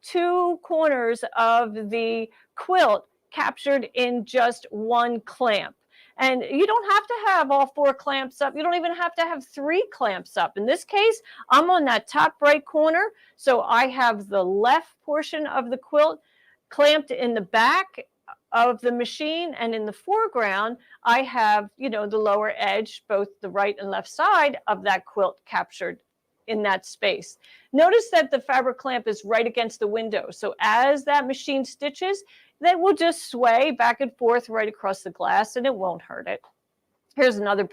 2 corners of the quilt captured in just 1 clamp. And you don't have to have all 4 clamps up. You don't even have to have 3 clamps up. In this case, I'm on that top right corner. So I have the left portion of the quilt clamped in the back of the machine, and in the foreground, I have, you know, the lower edge, both the right and left side of that quilt captured in that space. Notice that the fabric clamp is right against the window. So as that machine stitches, that will just sway back and forth right across the glass, and it won't hurt it. Here's another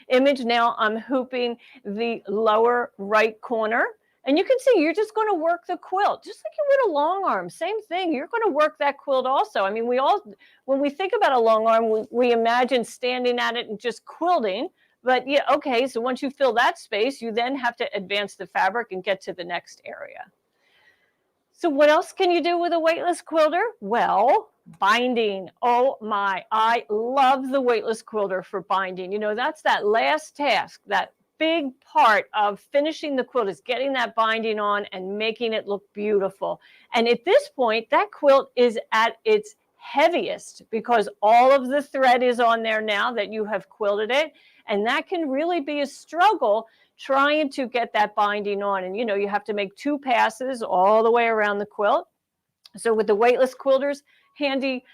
image. Now I'm hooping the lower right corner. And you can see you're just going to work the quilt just like you would a long arm. Same thing. You're going to work that quilt also. I mean, when we think about a long arm, we imagine standing at it and just quilting. But yeah, okay, so once you fill that space, you then have to advance the fabric and get to the next area. So what else can you do with a weightless quilter? Well, binding. Oh my, I love the weightless quilter for binding. You know, that's that last task, that big part of finishing the quilt is getting that binding on and making it look beautiful. And at this point, that quilt is at its heaviest because all of the thread is on there now that you have quilted it. And that can really be a struggle trying to get that binding on. And, you know, you have to make 2 passes all the way around the quilt. So with the weightless quilters, handy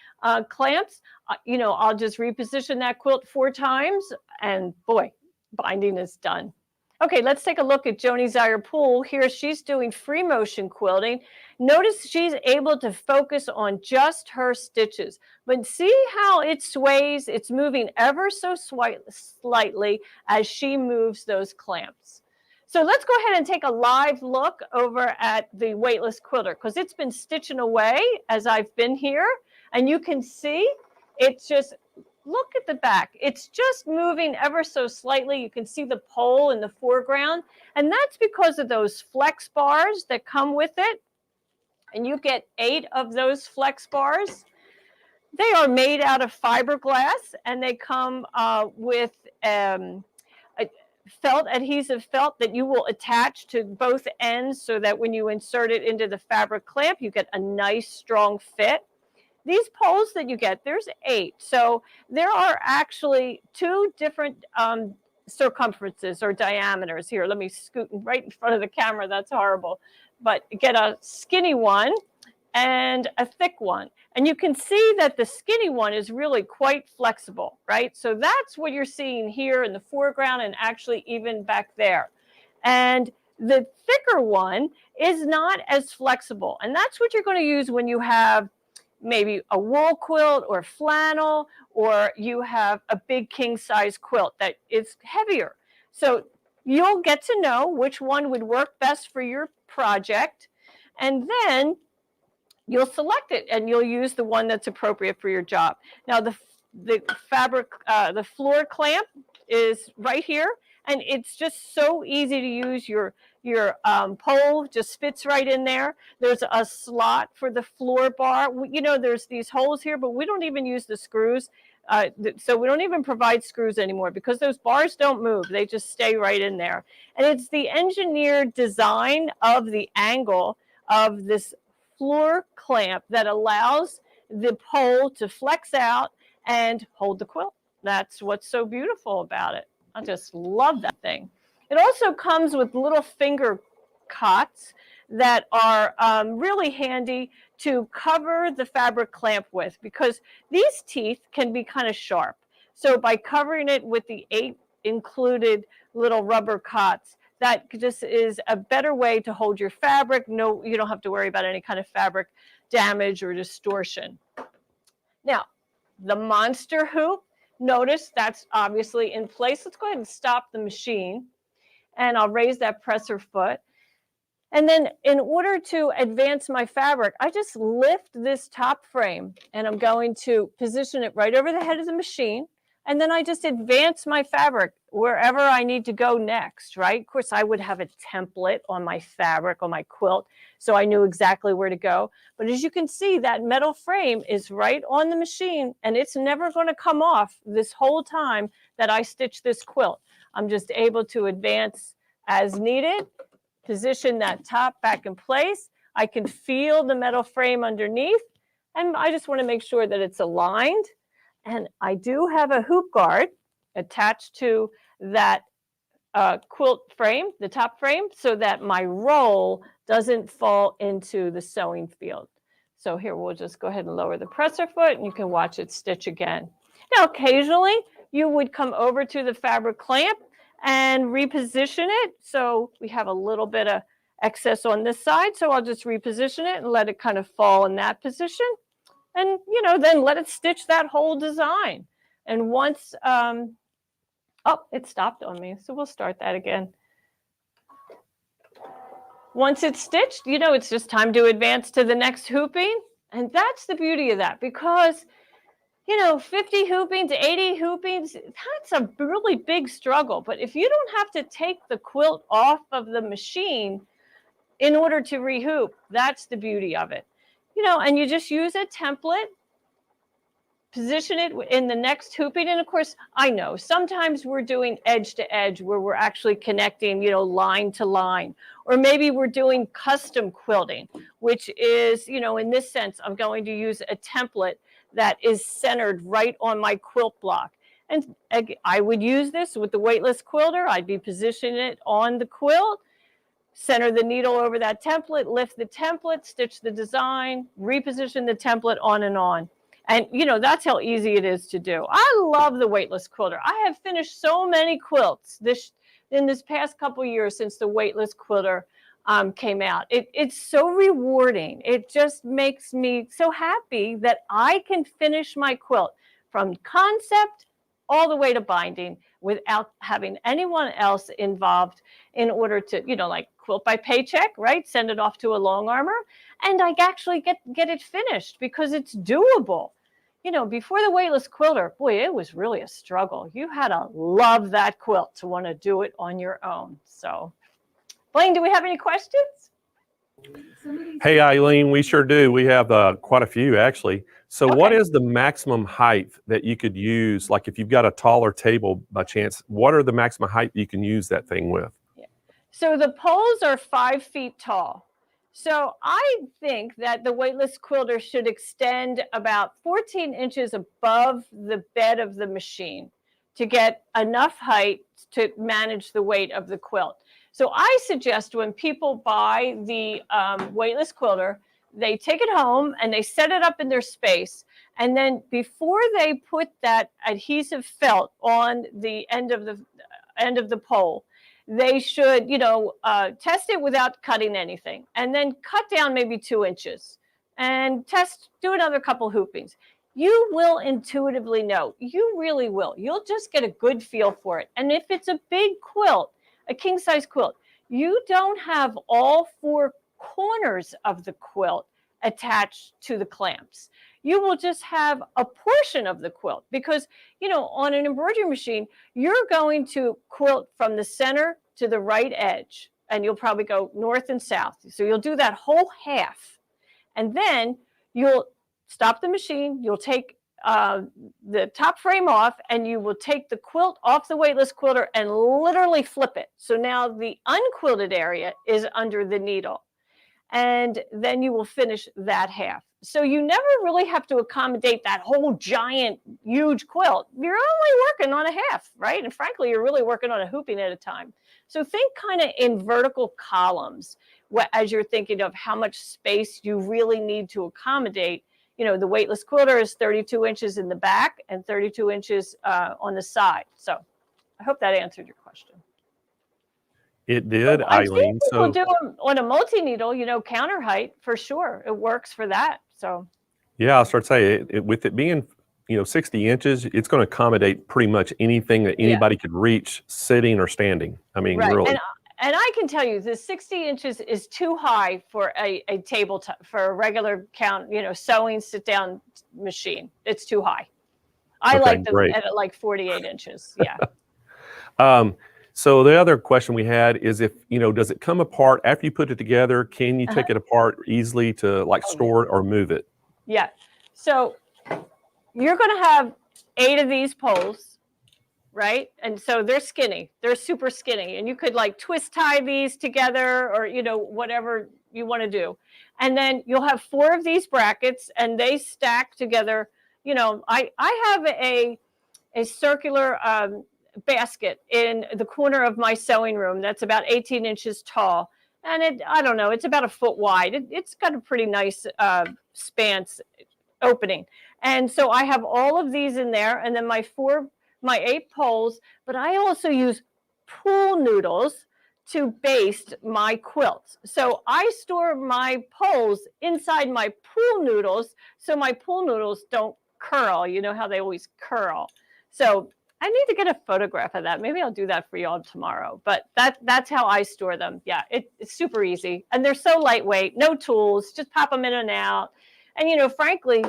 clamps, you know, I'll just reposition that quilt 4 times and boy, binding is done. Okay, let's take a look at Joni Zire-Poole. Here she's doing free motion quilting. Notice she's able to focus on just her stitches. But see how it sways? It's moving ever so slightly as she moves those clamps. So let's go ahead and take a live look over at the weightless quilter because it's been stitching away as I've been here. And you can see it's just, look at the back. It's just moving ever so slightly. You can see the pole in the foreground. And that's because of those flex bars that come with it. And you get 8 of those flex bars. They are made out of fiberglass and they come with a felt, adhesive felt that you will attach to both ends so that when you insert it into the fabric clamp, you get a nice strong fit. These poles that you get, there's 8. So there are actually 2 different circumferences or diameters. Here, let me scoot right in front of the camera. That's horrible. But get a skinny one and a thick one. And you can see that the skinny one is really quite flexible, right? So that's what you're seeing here in the foreground and actually even back there. And the thicker one is not as flexible. And that's what you're going to use when you have maybe a wool quilt or flannel, or you have a big king size quilt that is heavier. So you'll get to know which one would work best for your project. And then you'll select it and you'll use the one that's appropriate for your job. Now the fabric, the floor clamp is right here. And it's just so easy to use. Your pole just fits right in there. There's a slot for the floor bar. You know, there's these holes here, but we don't even use the screws. So we don't even provide screws anymore because those bars don't move. They just stay right in there. And it's the engineered design of the angle of this floor clamp that allows the pole to flex out and hold the quilt. That's what's so beautiful about it. I just love that thing. It also comes with little finger cots that are really handy to cover the fabric clamp with because these teeth can be kind of sharp. So by covering it with the 8 included little rubber cots, that just is a better way to hold your fabric. No, you don't have to worry about any kind of fabric damage or distortion. Now, the monster hoop. Notice that's obviously in place. Let's go ahead and stop the machine and I'll raise that presser foot. And then in order to advance my fabric, I just lift this top frame and I'm going to position it right over the head of the machine. And then I just advance my fabric wherever I need to go next, right? Of course, I would have a template on my fabric, on my quilt, so I knew exactly where to go. But as you can see, that metal frame is right on the machine, and it's never going to come off this whole time that I stitch this quilt. I'm just able to advance as needed, position that top back in place. I can feel the metal frame underneath, and I just want to make sure that it's aligned. And I do have a hoop guard attached to that quilt frame, the top frame, so that my roll doesn't fall into the sewing field. So here, we'll just go ahead and lower the presser foot, and you can watch it stitch again. Now, occasionally, you would come over to the fabric clamp and reposition it. So we have a little bit of excess on this side, so I'll just reposition it and let it kind of fall in that position. And, you know, then let it stitch that whole design. And once, oh, it stopped on me, so we'll start that again. Once it's stitched, you know, it's just time to advance to the next hooping. And that's the beauty of that, because, you know, 50 hoopings, 80 hoopings, that's a really big struggle. But if you don't have to take the quilt off of the machine in order to rehoop, that's the beauty of it. You know, and you just use a template, position it in the next hooping. And of course, I know sometimes we're doing edge to edge where we're actually connecting, you know, line to line, or maybe we're doing custom quilting, which is, you know, in this sense, I'm going to use a template that is centered right on my quilt block. And I would use this with the weightless quilter. I'd be positioning it on the quilt, center the needle over that template, lift the template, stitch the design, reposition the template, on and on. And, you know, that's how easy it is to do. I love the weightless quilter. I have finished so many quilts in this past couple years since the weightless quilter came out. It's so rewarding. It just makes me so happy that I can finish my quilt from concept all the way to binding without having anyone else involved in order to, you know, like quilt by paycheck, right? Send it off to a long armor, and I actually get it finished because it's doable. You know, before the weightless quilter, boy, it was really a struggle. You had to love that quilt to want to do it on your own. So, Blaine, do we have any questions? Hey, Eileen, we sure do. We have quite a few, actually. So Okay. what is the maximum height that you could use? Like if you've got a taller table by chance, what are the maximum height you can use that thing with? Yeah. So the poles are 5 feet tall. So I think that the weightless quilter should extend about 14 inches above the bed of the machine to get enough height to manage the weight of the quilt. So I suggest when people buy the weightless quilter, they take it home and they set it up in their space. And then before they put that adhesive felt on the end of the pole, they should, you know, test it without cutting anything, and then cut down maybe 2 inches and do another couple hoopings. You will intuitively know. You really will. You'll just get a good feel for it. And if it's a big quilt, a king size quilt, you don't have all 4 corners of the quilt attached to the clamps. You will just have a portion of the quilt because, you know, on an embroidery machine, you're going to quilt from the center to the right edge, and you'll probably go north and south. So you'll do that whole half, and then you'll stop the machine. You'll take the top frame off, and you will take the quilt off the weightless quilter and literally flip it. So now the unquilted area is under the needle, and then you will finish that half. So you never really have to accommodate that whole giant, huge quilt. You're only working on a half, right? And frankly, you're really working on a hooping at a time. So think kind of in vertical columns as you're thinking of how much space you really need to accommodate. You know, the weightless quilter is 32 inches in the back and 32 inches on the side. So I hope that answered your question. It did, I've seen Eileen. people So do them on a multi-needle, you know, counter height for sure. It works for that. So yeah, I'll start to say with it being, you know, 60 inches, it's going to accommodate pretty much anything that anybody could reach sitting or standing. I mean, right. really. And I can tell you the 60 inches is too high for a tabletop, for a regular count, you know, sewing sit down machine. It's too high. I Okay, like them great. at like 48 inches. Yeah. So the other question we had is if, does it come apart after you put it together? Can you take it apart easily to like Oh, yeah. store it or move it? Yeah. So you're going to have 8 of these poles, right? And so they're skinny. They're super skinny. And you could like twist tie these together or, whatever you want to do. And then you'll have 4 of these brackets and they stack together. I have a circular basket in the corner of my sewing room that's about 18 inches tall. And I don't know, it's about a foot wide. It's got a pretty nice span opening. And so I have all of these in there and then my 8 poles, but I also use pool noodles to baste my quilts. So I store my poles inside my pool noodles so my pool noodles don't curl. You know how they always curl. So I need to get a photograph of that. Maybe I'll do that for y'all tomorrow. But that's how I store them. Yeah, it's super easy. And they're so lightweight, no tools, just pop them in and out. And frankly,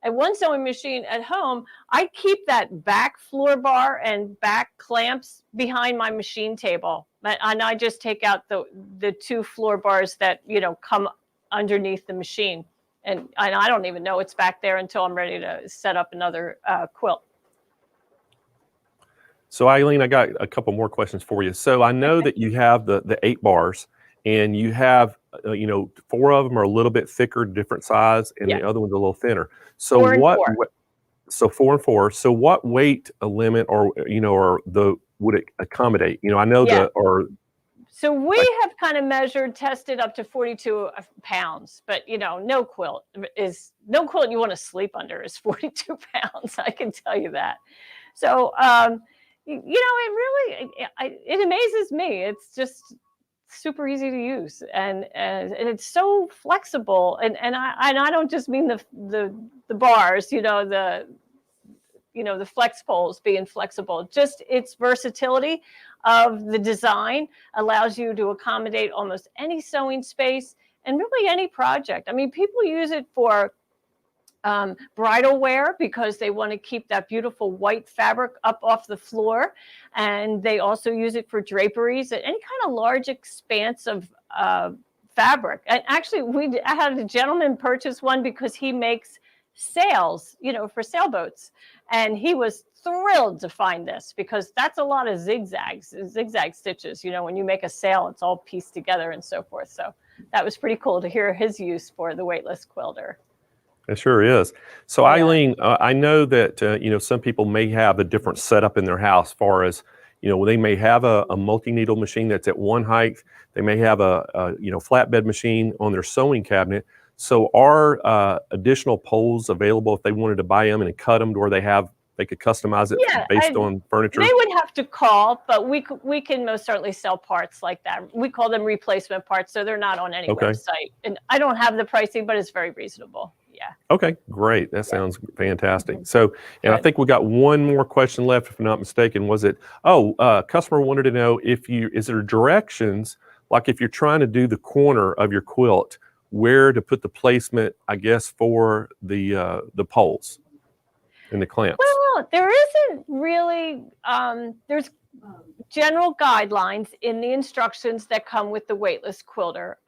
at one sewing machine at home, I keep that back floor bar and back clamps behind my machine table. And I just take out the 2 floor bars that, come underneath the machine. And I don't even know it's back there until I'm ready to set up another quilt. So Eileen, I got a couple more questions for you. So I know that you have the 8 bars and you have, 4 of them are a little bit thicker, different size, and the other one's a little thinner. So 4 and 4. So 4 and 4. So what weight limit or would it accommodate? I know So we have kind of tested up to 42 pounds, but no quilt you want to sleep under is 42 pounds. I can tell you that. So, it amazes me. It's just super easy to use and it's so flexible. And I don't just mean the bars, the flex poles being flexible, just its versatility of the design allows you to accommodate almost any sewing space and really any project. I mean, people use it for bridal wear because they want to keep that beautiful white fabric up off the floor. And they also use it for draperies and any kind of large expanse of fabric. And actually, I had a gentleman purchase one because he makes sails, for sailboats. And he was thrilled to find this because that's a lot of zigzag stitches. When you make a sail, it's all pieced together and so forth. So that was pretty cool to hear his use for the weightless quilter. It sure is. So Eileen, I know that, some people may have a different setup in their house as far as, they may have a multi-needle machine that's at one height. They may have a flatbed machine on their sewing cabinet. So are additional poles available if they wanted to buy them and cut them to where they could customize it based on furniture? They would have to call, but we can most certainly sell parts like that. We call them replacement parts, so they're not on any website. And I don't have the pricing, but it's very reasonable. Yeah. Okay, great. That sounds fantastic. So, and I think we got one more question left, if I'm not mistaken. Was it, customer wanted to know is there directions, like if you're trying to do the corner of your quilt, where to put the placement, I guess, for the poles and the clamps? Well, there isn't really, there's general guidelines in the instructions that come with the weightless quilter.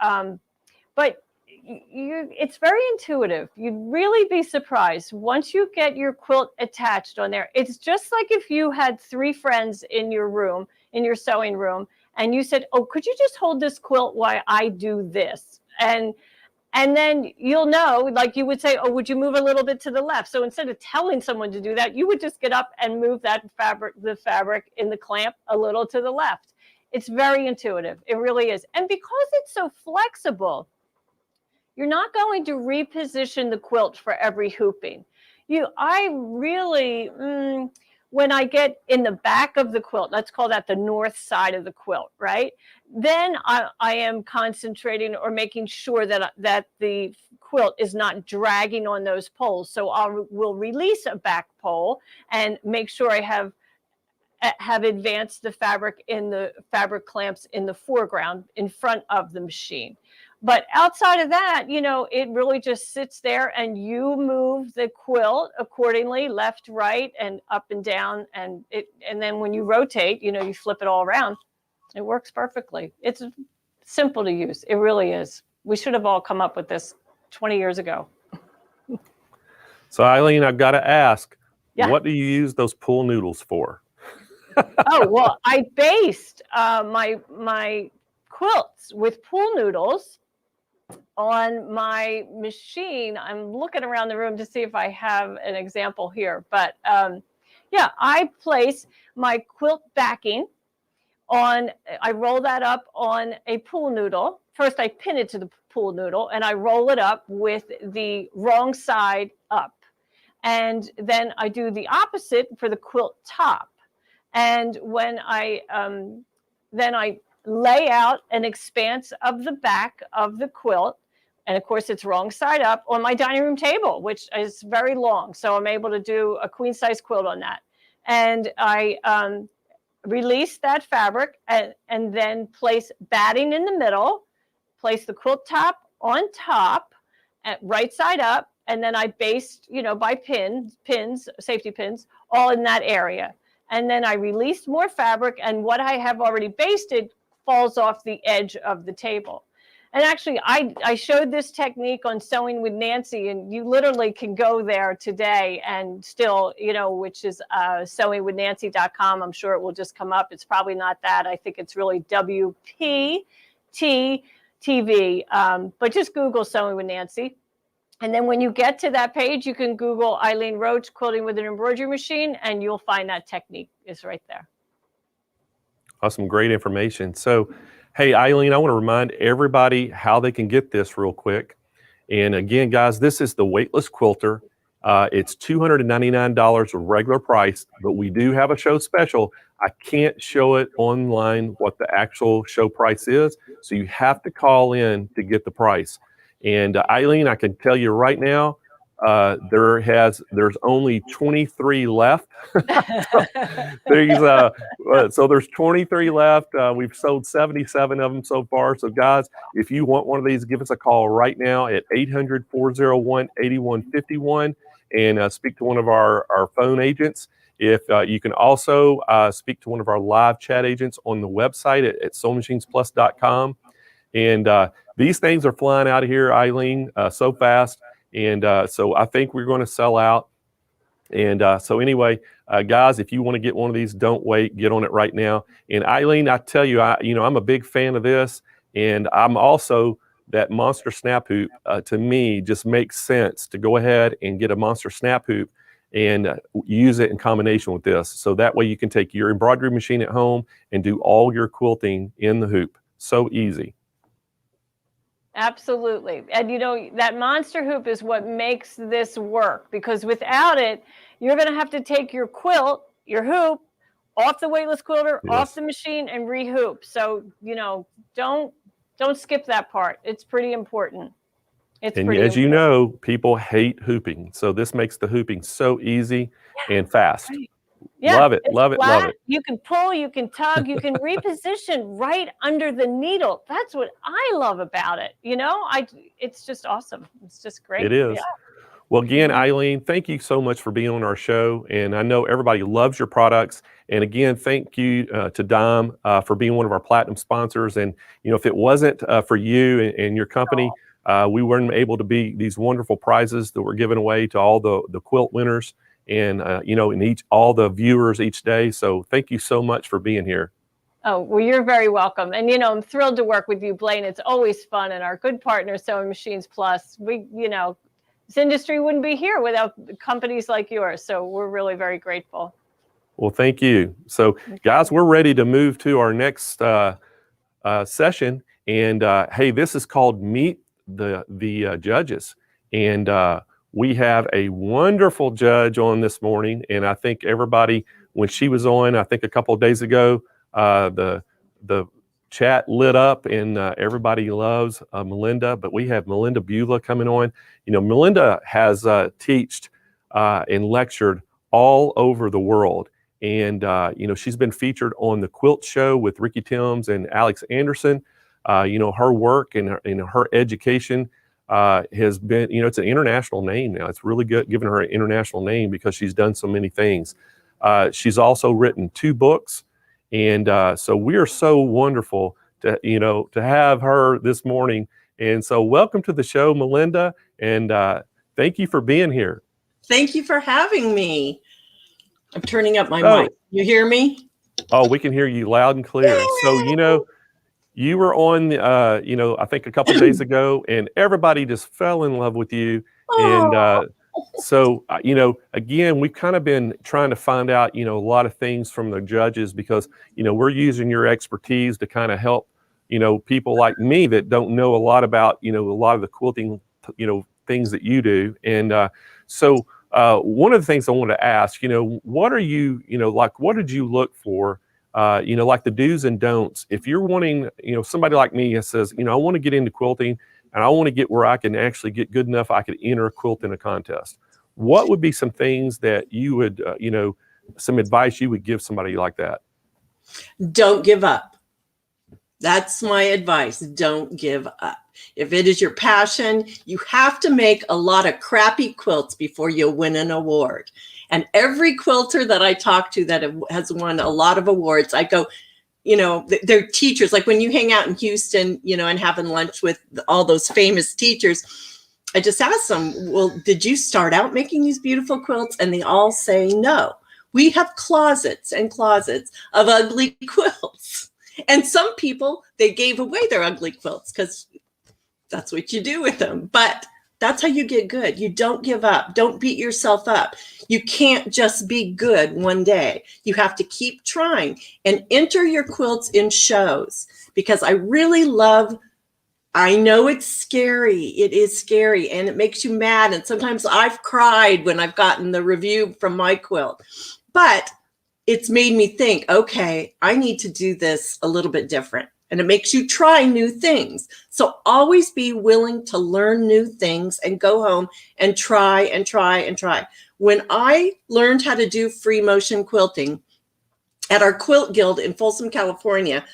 But it's very intuitive. You'd really be surprised once you get your quilt attached on there. It's just like if you had 3 friends in your room, in your sewing room, and you said, "Oh, could you just hold this quilt while I do this?" And then you'll know, like you would say, "Oh, would you move a little bit to the left?" So instead of telling someone to do that, you would just get up and move the fabric in the clamp a little to the left. It's very intuitive. It really is. And because it's so flexible, you're not going to reposition the quilt for every hooping. When I get in the back of the quilt, let's call that the north side of the quilt, right? Then I am concentrating or making sure that the quilt is not dragging on those poles. So we'll release a back pole and make sure I have advanced the fabric in the fabric clamps in the foreground in front of the machine. But outside of that, you know, it really just sits there and you move the quilt accordingly, left, right, and up and down. And then when you rotate, you know, you flip it all around. It works perfectly. It's simple to use. It really is. We should have all come up with this 20 years ago. So Eileen, I've got to ask, Yeah. what do you use those pool noodles for? Oh, well, I based my quilts with pool noodles on my machine. I'm looking around the room to see if I have an example here, but yeah, I place my quilt backing on, I roll that up on a pool noodle. First, I pin it to the pool noodle and I roll it up with the wrong side up. And then I do the opposite for the quilt top. And when then I lay out an expanse of the back of the quilt, and of course it's wrong side up, on my dining room table, which is very long. So I'm able to do a queen size quilt on that. And I release that fabric and then place batting in the middle, place the quilt top on top, at right side up, and then I based, you know, by pins, safety pins, all in that area. And then I release more fabric, and what I have already basted falls off the edge of the table. And actually, I showed this technique on Sewing with Nancy, and you literally can go there today and still, you know, which is SewingMachinesPlus.com. I'm sure it will just come up. It's probably not that. I think it's really WPT-TV. But just Google Sewing with Nancy. And then when you get to that page, you can Google Eileen Roche quilting with an embroidery machine, and you'll find that technique is right there. Awesome, great information. So, hey, Eileen, I want to remind everybody how they can get this real quick. And again, guys, this is the weightless quilter. It's $299 regular price, but we do have a show special. I can't show it online what the actual show price is, so you have to call in to get the price. And Eileen, I can tell you right now, there's only 23 left. So there's 23 left. We've sold 77 of them so far. So guys, if you want one of these, give us a call right now at 800-401-8151 and speak to one of our phone agents. If you can also speak to one of our live chat agents on the website at SewingMachinesPlus.com. And these things are flying out of here, Eileen, so fast. And so I think we're going to sell out. And so anyway, guys, if you want to get one of these, don't wait. Get on it right now. And Eileen, I tell you, I'm a big fan of this. And I'm also that monster snap hoop. To me, just makes sense to go ahead and get a monster snap hoop and use it in combination with this. So that way you can take your embroidery machine at home and do all your quilting in the hoop. So easy. Absolutely. And you know, that monster hoop is what makes this work, because without it, you're going to have to take your quilt, your hoop, off the weightless quilter, Yes. off the machine, and re-hoop. So, you know, don't skip that part. It's pretty important. It's And pretty as you important. know, people hate hooping. So this makes the hooping so easy and fast. Right. Yeah, Love it, it's love it, love flat. it. You can pull, you can tug, you can reposition right under the needle. That's what I love about it. You know, it's just awesome. It's just great. It is. Yeah. Well, again, Eileen, thank you so much for being on our show. And I know everybody loves your products. And again, thank you to Dom for being one of our platinum sponsors. And, you know, if it wasn't for you and your company, we weren't able to be these wonderful prizes that we're giving away to all the quilt winners and, you know, and all the viewers each day. So thank you so much for being here. Oh, well, you're very welcome. And, you know, I'm thrilled to work with you, Blaine. It's always fun. And our good partner, Sewing Machines Plus, you know, this industry wouldn't be here without companies like yours. So we're really very grateful. Well, thank you. So, guys, we're ready to move to our next session. And, hey, this is called Meet the Judges. And we have a wonderful judge on this morning. And I think everybody, when she was on, I think a couple of days ago, the chat lit up and everybody loves Melinda, but we have Melinda Bula coming on. You know, Melinda has taught and lectured all over the world. And, you know, she's been featured on the Quilt Show with Ricky Timms and Alex Anderson. her work and her education has been, it's an international name now. It's really good giving her an international name because she's done so many things. She's also written 2 books. And so we are so wonderful to have her this morning. And so welcome to the show, Melinda. And thank you for being here. Thank you for having me. I'm turning up my mic. You hear me? Oh, we can hear you loud and clear. So, you were on, I think a couple of days ago, and everybody just fell in love with you. And so, again, we've kind of been trying to find out, a lot of things from the judges because, we're using your expertise to kind of help, people like me that don't know a lot about, a lot of the quilting, things that you do. And so one of the things I wanted to ask, what are you, what did you look for? Like the do's and don'ts. If you're wanting, somebody like me that says, I want to get into quilting and I want to get where I can actually get good enough I could enter a quilt in a contest. What would be some things that you would, some advice you would give somebody like that? Don't give up. That's my advice. Don't give up. If it is your passion, you have to make a lot of crappy quilts before you win an award. And every quilter that I talk to that has won a lot of awards, I go, they're teachers. Like when you hang out in Houston, and having lunch with all those famous teachers, I just ask them, well, did you start out making these beautiful quilts? And they all say no. We have closets and closets of ugly quilts. And some people, they gave away their ugly quilts because that's what you do with them. But that's how you get good. You don't give up. Don't beat yourself up. You can't just be good one day. You have to keep trying and enter your quilts in shows because I really love, I know it's scary. It is scary and it makes you mad. And sometimes I've cried when I've gotten the review from my quilt, but it's made me think, okay, I need to do this a little bit different. And it makes you try new things. So always be willing to learn new things and go home and try and try and try. When I learned how to do free motion quilting at our quilt guild in Folsom, California,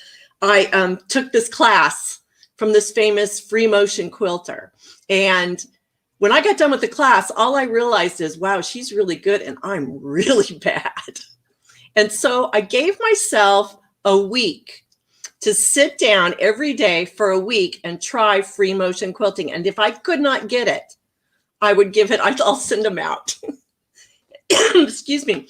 I took this class from this famous free motion quilter. And when I got done with the class, all I realized is, wow, she's really good and I'm really bad. And so I gave myself a week to sit down every day for a week and try free motion quilting. And if I could not get it, I would give it, I'll send them out. Excuse me.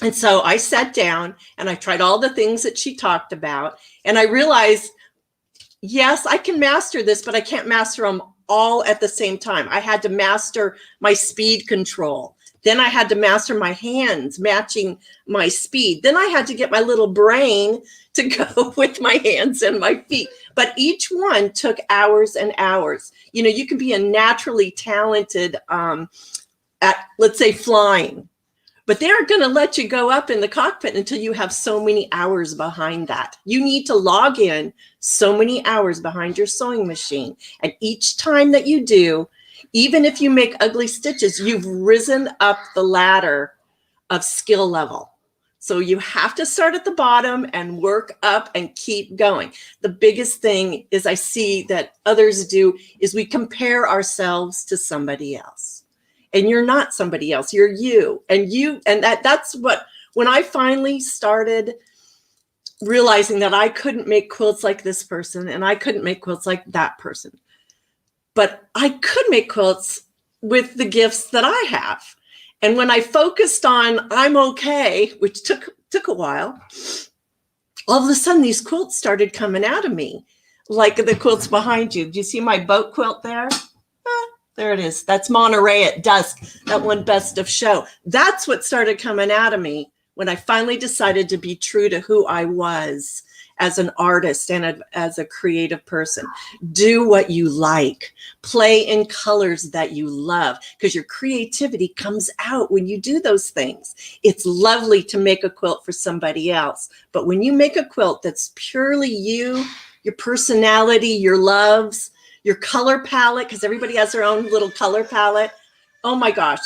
And so I sat down and I tried all the things that she talked about. And I realized, yes, I can master this, but I can't master them all at the same time. I had to master my speed control. Then I had to master my hands matching my speed. Then I had to get my little brain to go with my hands and my feet. But each one took hours and hours. You can be a naturally talented at, let's say, flying, but they aren't going to let you go up in the cockpit until you have so many hours behind that. You need to log in so many hours behind your sewing machine. And each time that you do, even if you make ugly stitches, you've risen up the ladder of skill level. So you have to start at the bottom and work up and keep going. The biggest thing is I see that others do is we compare ourselves to somebody else. And you're not somebody else, you're you. And that's what, when I finally started realizing that I couldn't make quilts like this person and I couldn't make quilts like that person, but I could make quilts with the gifts that I have. And when I focused on I'm okay, which took a while, all of a sudden these quilts started coming out of me, like the quilts behind you. Do you see my boat quilt there? There it is. That's Monterey at dusk, that one best of show. That's what started coming out of me when I finally decided to be true to who I was as an artist and as a creative person. Do what you like. Play in colors that you love, because your creativity comes out when you do those things. It's lovely to make a quilt for somebody else, but when you make a quilt that's purely you, your personality, your loves, your color palette, because everybody has their own little color palette, oh my gosh,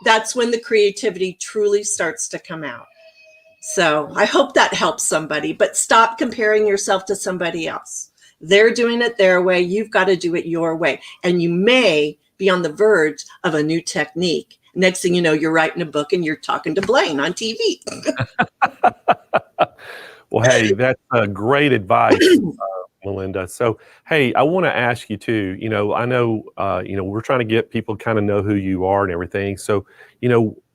that's when the creativity truly starts to come out. So I hope that helps somebody, but stop comparing yourself to somebody else. They're doing it their way. You've got to do it your way. And you may be on the verge of a new technique. Next thing you know, you're writing a book and you're talking to Blaine on TV. Well, hey, that's great advice, Melinda. So, hey, I want to ask you too, I know, we're trying to get people kind of know who you are and everything. So,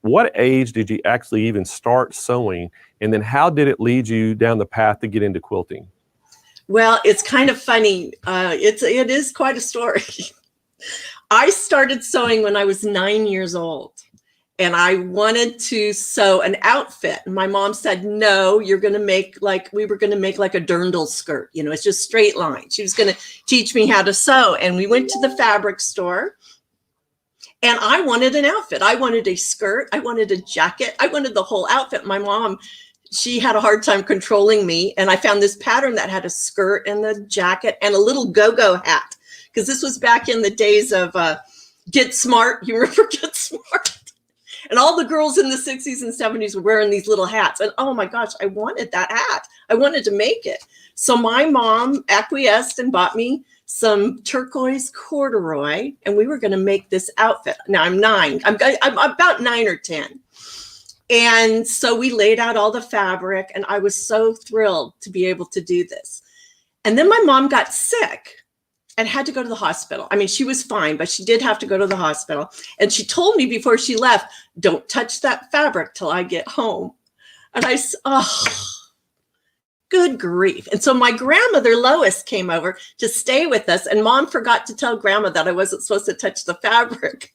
what age did you actually even start sewing? And then how did it lead you down the path to get into quilting? Well, it's kind of funny. It is quite a story. I started sewing when I was 9 years old, and I wanted to sew an outfit. And my mom said, no, we were going to make like a dirndl skirt. It's just straight lines. She was going to teach me how to sew. And we went to the fabric store, and I wanted an outfit. I wanted a skirt. I wanted a jacket. I wanted the whole outfit. My mom, she had a hard time controlling me. And I found this pattern that had a skirt and the jacket and a little go-go hat. Because this was back in the days of Get Smart. You remember Get Smart? And all the girls in the 60s and 70s were wearing these little hats. And oh my gosh, I wanted that hat. I wanted to make it. So my mom acquiesced and bought me some turquoise corduroy, and we were going to make this outfit. Now I'm 9. I'm about 9 or 10. And so we laid out all the fabric, and I was so thrilled to be able to do this. And then my mom got sick and had to go to the hospital. I mean, she was fine, but she did have to go to the hospital. And she told me before she left, don't touch that fabric till I get home. And I said, oh, good grief. And so my grandmother, Lois, came over to stay with us. And Mom forgot to tell Grandma that I wasn't supposed to touch the fabric.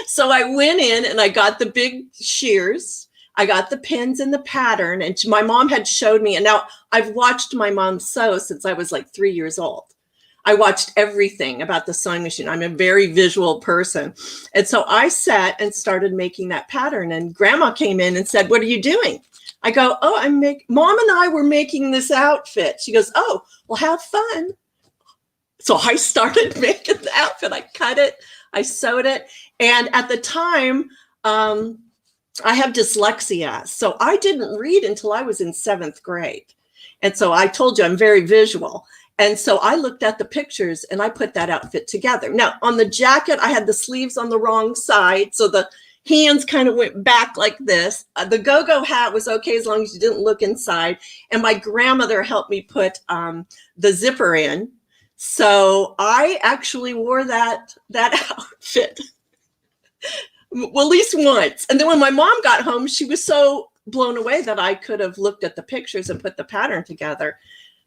So I went in and I got the big shears. I got the pins and the pattern. And my mom had showed me. And now I've watched my mom sew since I was like 3 years old. I watched everything about the sewing machine. I'm a very visual person. And so I sat and started making that pattern, and Grandma came in and said, what are you doing? I go, oh, Mom and I were making this outfit. She goes, oh, well, have fun. So I started making the outfit. I cut it, I sewed it. And at the time, I have dyslexia. So I didn't read until I was in 7th grade. And so I told you I'm very visual. And so I looked at the pictures and I put that outfit together. Now on the jacket, I had the sleeves on the wrong side. So the hands kind of went back like this. The go-go hat was okay as long as you didn't look inside. And my grandmother helped me put the zipper in. So I actually wore that outfit, well, at least once. And then when my mom got home, she was so blown away that I could have looked at the pictures and put the pattern together.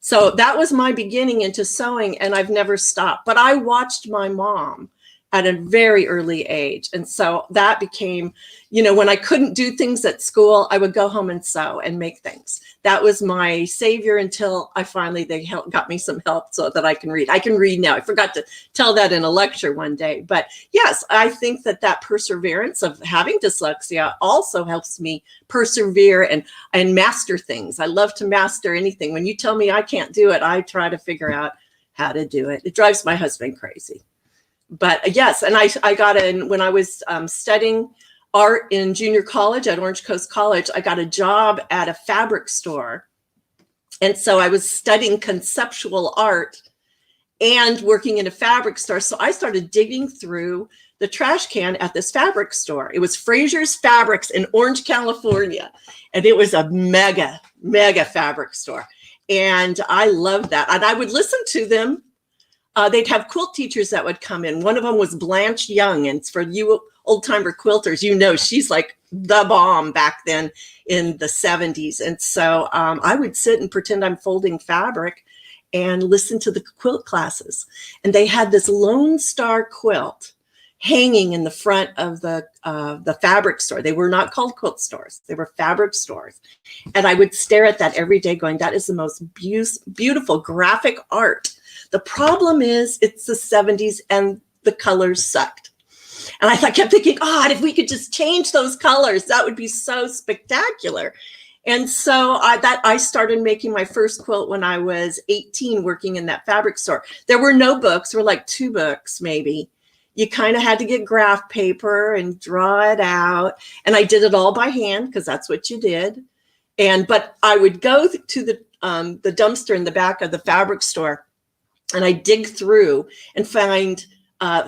So that was my beginning into sewing, and I've never stopped. But I watched my mom at a very early age. And so that became, when I couldn't do things at school, I would go home and sew and make things. That was my savior until they got me some help so that I can read. I can read now. I forgot to tell that in a lecture one day. But yes, I think that perseverance of having dyslexia also helps me persevere and master things. I love to master anything. When you tell me I can't do it, I try to figure out how to do it. It drives my husband crazy. But yes, and I got in when I was studying art in junior college at Orange Coast College. I got a job at a fabric store. And so I was studying conceptual art and working in a fabric store. So I started digging through the trash can at this fabric store. It was Fraser's Fabrics in Orange, California. And it was a mega, mega fabric store. And I loved that. And I would listen to them. They'd have quilt teachers that would come in. One of them was Blanche Young. And for you old timer quilters, she's like the bomb back then in the 70s. And so I would sit and pretend I'm folding fabric and listen to the quilt classes. And they had this Lone Star quilt hanging in the front of the fabric store. They were not called quilt stores. They were fabric stores. And I would stare at that every day going, that is the most beautiful graphic art. The problem is it's the 70s and the colors sucked. And I kept thinking, God, if we could just change those colors, that would be so spectacular. And so I started making my first quilt when I was 18, working in that fabric store. There were no books. There were like 2 books, maybe. You kind of had to get graph paper and draw it out. And I did it all by hand because that's what you did. But I would go to the dumpster in the back of the fabric store and I dig through and find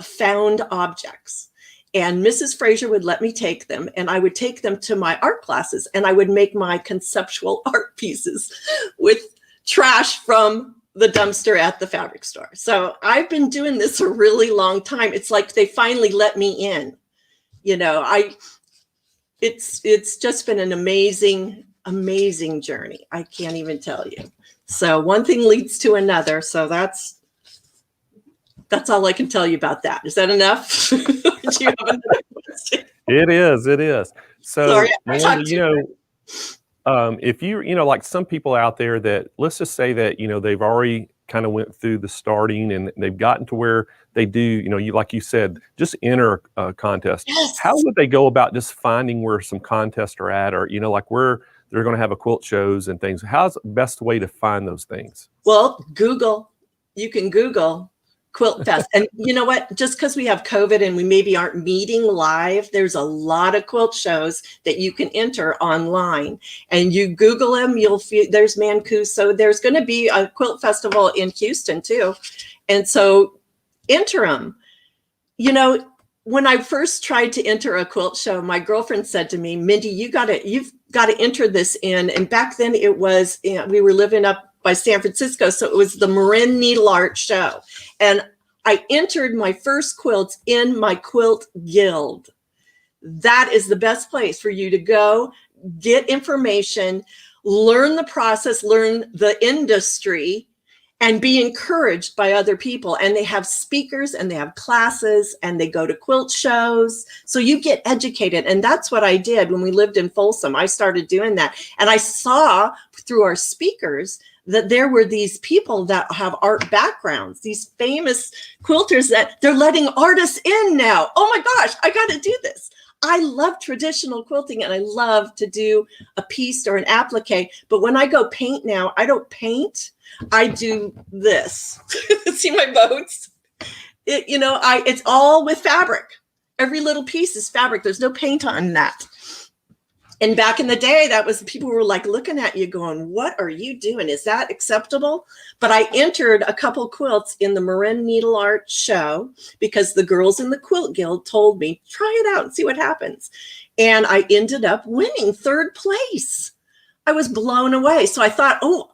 found objects. And Mrs. Fraser would let me take them, and I would take them to my art classes, and I would make my conceptual art pieces with trash from the dumpster at the fabric store. So I've been doing this a really long time. It's like they finally let me in. You know, it's just been an amazing journey. I can't even tell you. So one thing leads to another. So that's all I can tell you about that. Is that enough? Do you have another question? It is. So, Sorry, Melinda, if you know, like some people out there that, let's just say that, you know, they've already kind of went through the starting and they've gotten to where they do, you know, like you said, just enter a contest. Yes. How would they go about just finding where some contests are at, or, you know, like where they're going to have a quilt shows and things? How's the best way to find those things? Well, Google. You can Google Quilt Fest. And you know what? Just because we have COVID and we maybe aren't meeting live, there's a lot of quilt shows that you can enter online. And you Google them, you'll feel there's Mancuso. There's going to be a quilt festival in Houston too. And so enter them. You know, when I first tried to enter a quilt show, my girlfriend said to me, Mindy, you've got to enter this in. And back then it was, you know, we were living up by San Francisco. So it was the Marin Needle Art Show. And I entered my first quilts in my quilt guild. That is the best place for you to go, get information, learn the process, learn the industry, and be encouraged by other people. And they have speakers and they have classes and they go to quilt shows. So you get educated. And that's what I did when we lived in Folsom. I started doing that. And I saw through our speakers that there were these people that have art backgrounds, these famous quilters that they're letting artists in now. Oh my gosh, I got to do this. I love traditional quilting and I love to do a piece or an applique. But when I go paint now, I don't paint. I do this. See my boats? It's all with fabric. Every little piece is fabric. There's no paint on that. And back in the day, that was, people were like looking at you going, what are you doing? Is that acceptable? But I entered a couple quilts in the Marin Needle Art Show because the girls in the Quilt Guild told me, try it out and see what happens. And I ended up winning 3rd place. I was blown away. So I thought, oh,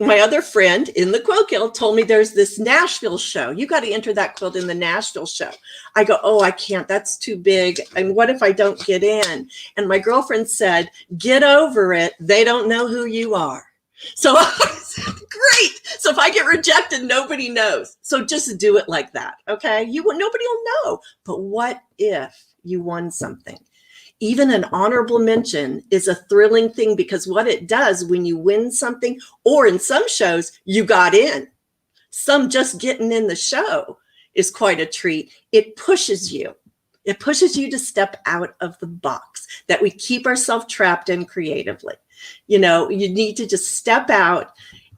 my other friend in the Quilt Guild told me there's this Nashville show. You got to enter that quilt in the Nashville show. I go, oh, I can't. That's too big. And what if I don't get in? And my girlfriend said, get over it. They don't know who you are. So I said, great. So if I get rejected, nobody knows. So just do it like that. Okay. Nobody will know. But what if you won something? Even an honorable mention is a thrilling thing because what it does when you win something, or in some shows, you got in. Some just getting in the show is quite a treat. It pushes you. It pushes you to step out of the box that we keep ourselves trapped in creatively. You know, you need to just step out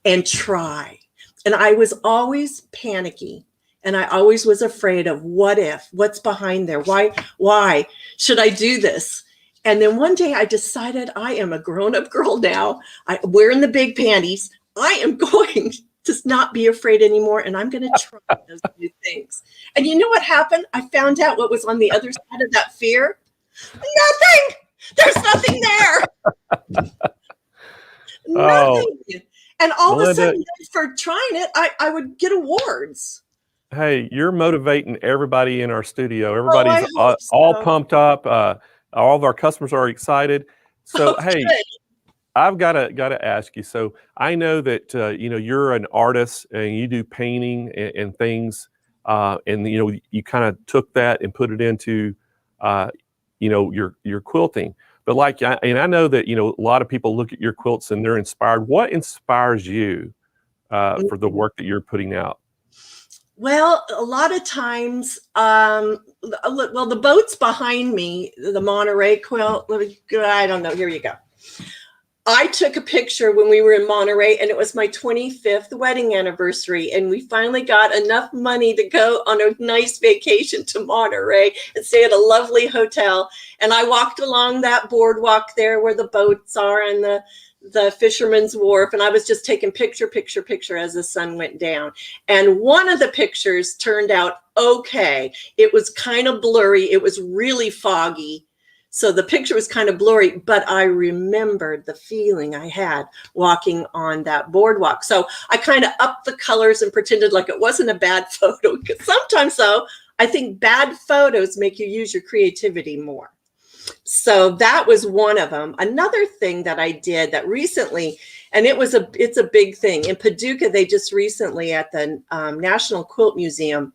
and try. And I was always panicky. And I always was afraid of what if, what's behind there? Why should I do this? And then one day I decided I am a grown-up girl now. I'm wearing the big panties. I am going to not be afraid anymore. And I'm going to try those new things. And you know what happened? I found out what was on the other side of that fear. Nothing. There's nothing there. Nothing. And all Melinda, of a sudden, for trying it, I would get awards. Hey, you're motivating everybody in our studio. Everybody's hope all so. pumped up. All of our customers are excited. So, hey, I've got to ask you. So I know that you're an artist and you do painting and things, and you kind of took that and put it into your quilting. But I know that a lot of people look at your quilts and they're inspired. What inspires you for the work that you're putting out? Well, a lot of times, the boats behind me, the Monterey quilt, I don't know, here you go. I took a picture when we were in Monterey, and it was my 25th wedding anniversary. And we finally got enough money to go on a nice vacation to Monterey and stay at a lovely hotel. And I walked along that boardwalk there where the boats are and the fisherman's wharf. And I was just taking picture as the sun went down. And one of the pictures turned out okay. It was kind of blurry. It was really foggy. So the picture was kind of blurry, but I remembered the feeling I had walking on that boardwalk. So I kind of upped the colors and pretended like it wasn't a bad photo. Because sometimes, though, I think bad photos make you use your creativity more. So that was one of them. Another thing that I did that recently, and it's a big thing. In Paducah, they just recently at the National Quilt Museum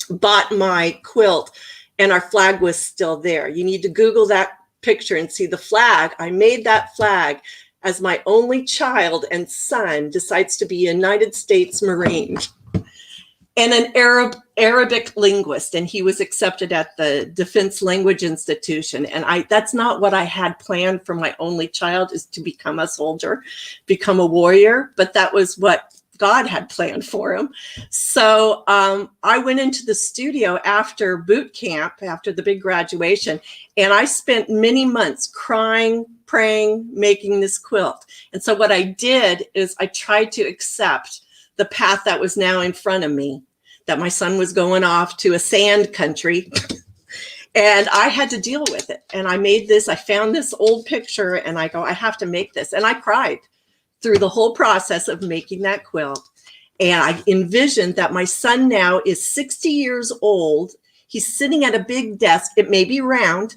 bought my quilt, and our flag was still there. You need to Google that picture and see the flag. I made that flag as my only child and son decides to be a United States Marine and an Arabic linguist. And he was accepted at the Defense Language Institution. And that's not what I had planned for my only child, is to become a soldier, become a warrior. But that was what God had planned for him. So I went into the studio after boot camp, after the big graduation, and I spent many months crying, praying, making this quilt. And so what I did is I tried to accept the path that was now in front of me, that my son was going off to a sand country. And I had to deal with it. And I made this, I found this old picture and I go, I have to make this. And I cried through the whole process of making that quilt. And I envisioned that my son now is 60 years old. He's sitting at a big desk. It may be round.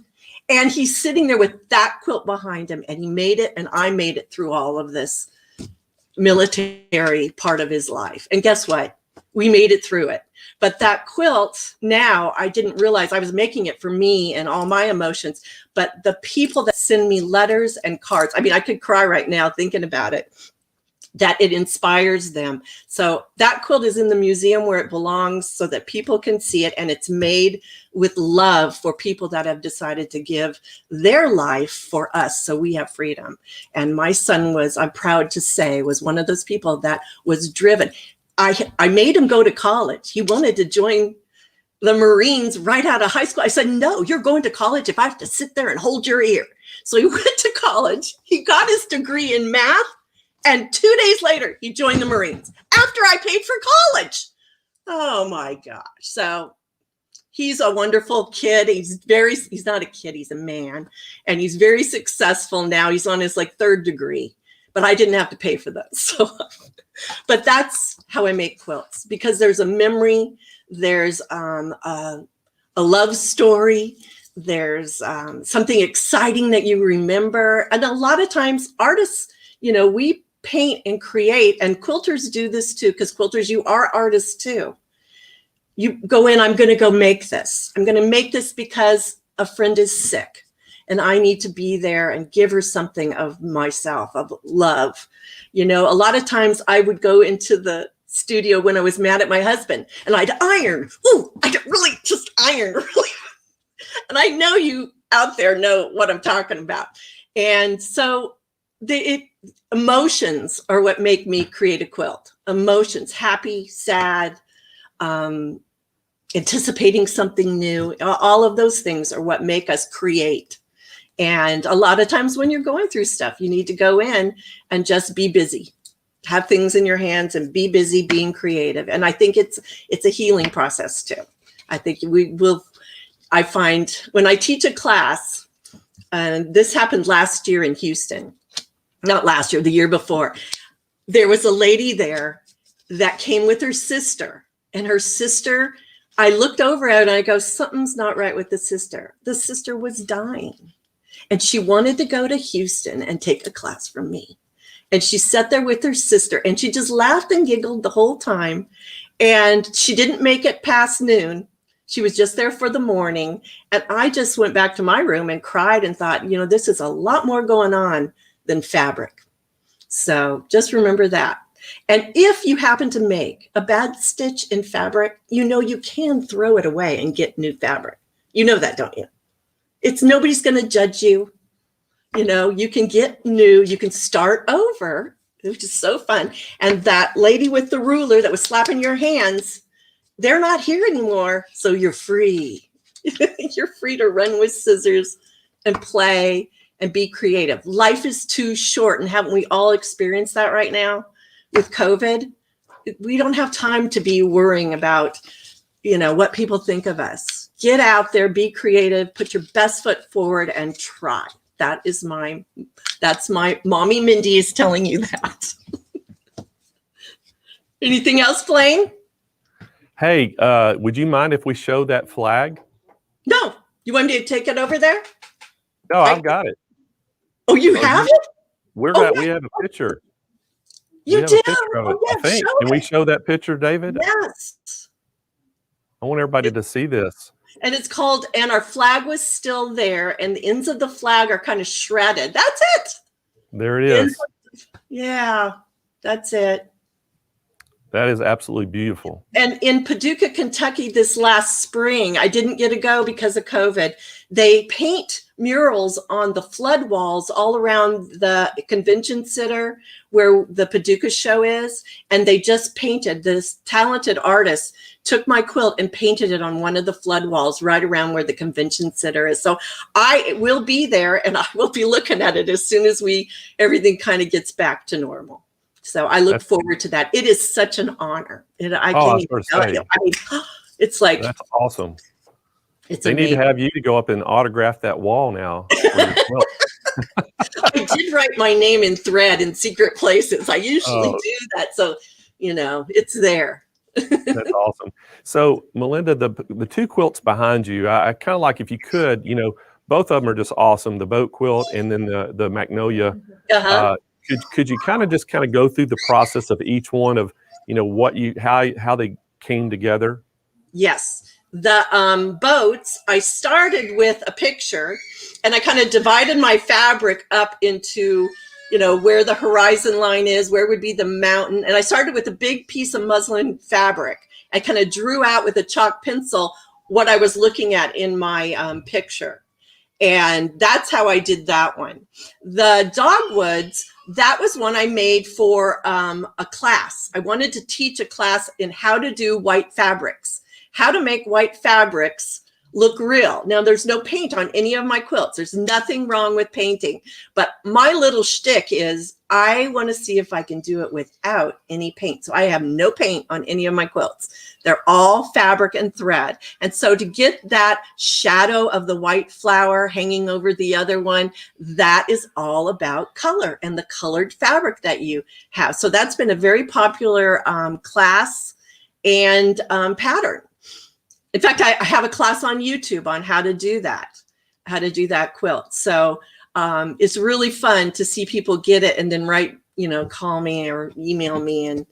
And he's sitting there with that quilt behind him. And he made it. And I made it through all of this military part of his life. And guess what? We made it through it. But that quilt, now I didn't realize I was making it for me and all my emotions. But the people that send me letters and cards, I mean, I could cry right now thinking about it, that it inspires them. So that quilt is in the museum where it belongs so that people can see it. And it's made with love for people that have decided to give their life for us so we have freedom. And my son was, I'm proud to say, was one of those people that was driven. I made him go to college. He wanted to join the Marines right out of high school. I said, no, you're going to college if I have to sit there and hold your ear. So he went to college. He got his degree in math. And 2 days later, he joined the Marines after I paid for college. Oh, my gosh. So he's a wonderful kid. He's not a kid. He's a man. And he's very successful now. He's on his third degree. But I didn't have to pay for those. So, but that's how I make quilts, because there's a memory, there's a love story, there's something exciting that you remember. And a lot of times artists, we paint and create, and quilters do this too, because quilters, you are artists too. You go in, I'm going to go make this. I'm going to make this because a friend is sick. And I need to be there and give her something of myself, of love. A lot of times I would go into the studio when I was mad at my husband and I'd iron. Oh, I could really just iron really. And I know you out there know what I'm talking about. And so emotions are what make me create a quilt. Emotions, happy, sad, anticipating something new. All of those things are what make us create. And a lot of times when you're going through stuff, you need to go in and just be busy, have things in your hands and be busy being creative. And I think it's a healing process too. I think I find when I teach a class, and this happened last year in Houston, not last year, the year before, there was a lady there that came with her sister, and her sister, I looked over at her and I go, something's not right with the sister. The sister was dying. And she wanted to go to Houston and take a class from me. And she sat there with her sister and she just laughed and giggled the whole time. And she didn't make it past noon. She was just there for the morning. And I just went back to my room and cried and thought, this is a lot more going on than fabric. So just remember that. And if you happen to make a bad stitch in fabric, you can throw it away and get new fabric. You know that, don't you? Nobody's going to judge you. You know, you can get new, you can start over, which is so fun. And that lady with the ruler that was slapping your hands, they're not here anymore. So you're free. You're free to run with scissors and play and be creative. Life is too short. And haven't we all experienced that right now with COVID? We don't have time to be worrying about, you know, what people think of us. Get out there, be creative, put your best foot forward and try. That's my mommy Mindy is telling you that. Anything else, Blaine? Hey, would you mind if we show that flag? No. You want me to take it over there? No, I've got it. Oh, you have it? We have a picture. You do? I think. Can we show that picture, David? Yes. I want everybody to see this. And it's called, and our flag was still there, and the ends of the flag are kind of shredded. That's it. There it is. Yeah, that's it. That is absolutely beautiful. And in Paducah, Kentucky, this last spring, I didn't get to go because of COVID. They paint murals on the flood walls all around the convention center where the Paducah show is. And they just painted, this talented artist took my quilt and painted it on one of the flood walls right around where the convention center is. So I will be there and I will be looking at it as soon as everything kind of gets back to normal. So I look forward to that. It is such an honor. I can't even tell you. I mean, it's like, that's awesome. They need to have you to go up and autograph that wall now. I did write my name in thread in secret places. I usually do that. So, you know, it's there. That's awesome. So Melinda, the two quilts behind you, I kind of like, if you could, you know, both of them are just awesome. The boat quilt and then the magnolia. Could you kind of go through the process of each one of, you know, how they came together? Yes. The boats, I started with a picture and I kind of divided my fabric up into, you know, where the horizon line is, where would be the mountain. And I started with a big piece of muslin fabric. I kind of drew out with a chalk pencil what I was looking at in my picture. And that's how I did that one. The dogwoods, that was one I made for a class. I wanted to teach a class in how to do white fabrics, how to make white fabrics look real. Now, there's no paint on any of my quilts. There's nothing wrong with painting. But my little shtick is I want to see if I can do it without any paint. So I have no paint on any of my quilts. They're all fabric and thread. And so to get that shadow of the white flower hanging over the other one, that is all about color and the colored fabric that you have. So that's been a very popular class and pattern. In fact, I have a class on YouTube on how to do that quilt. So it's really fun to see people get it and then write, you know, call me or email me. And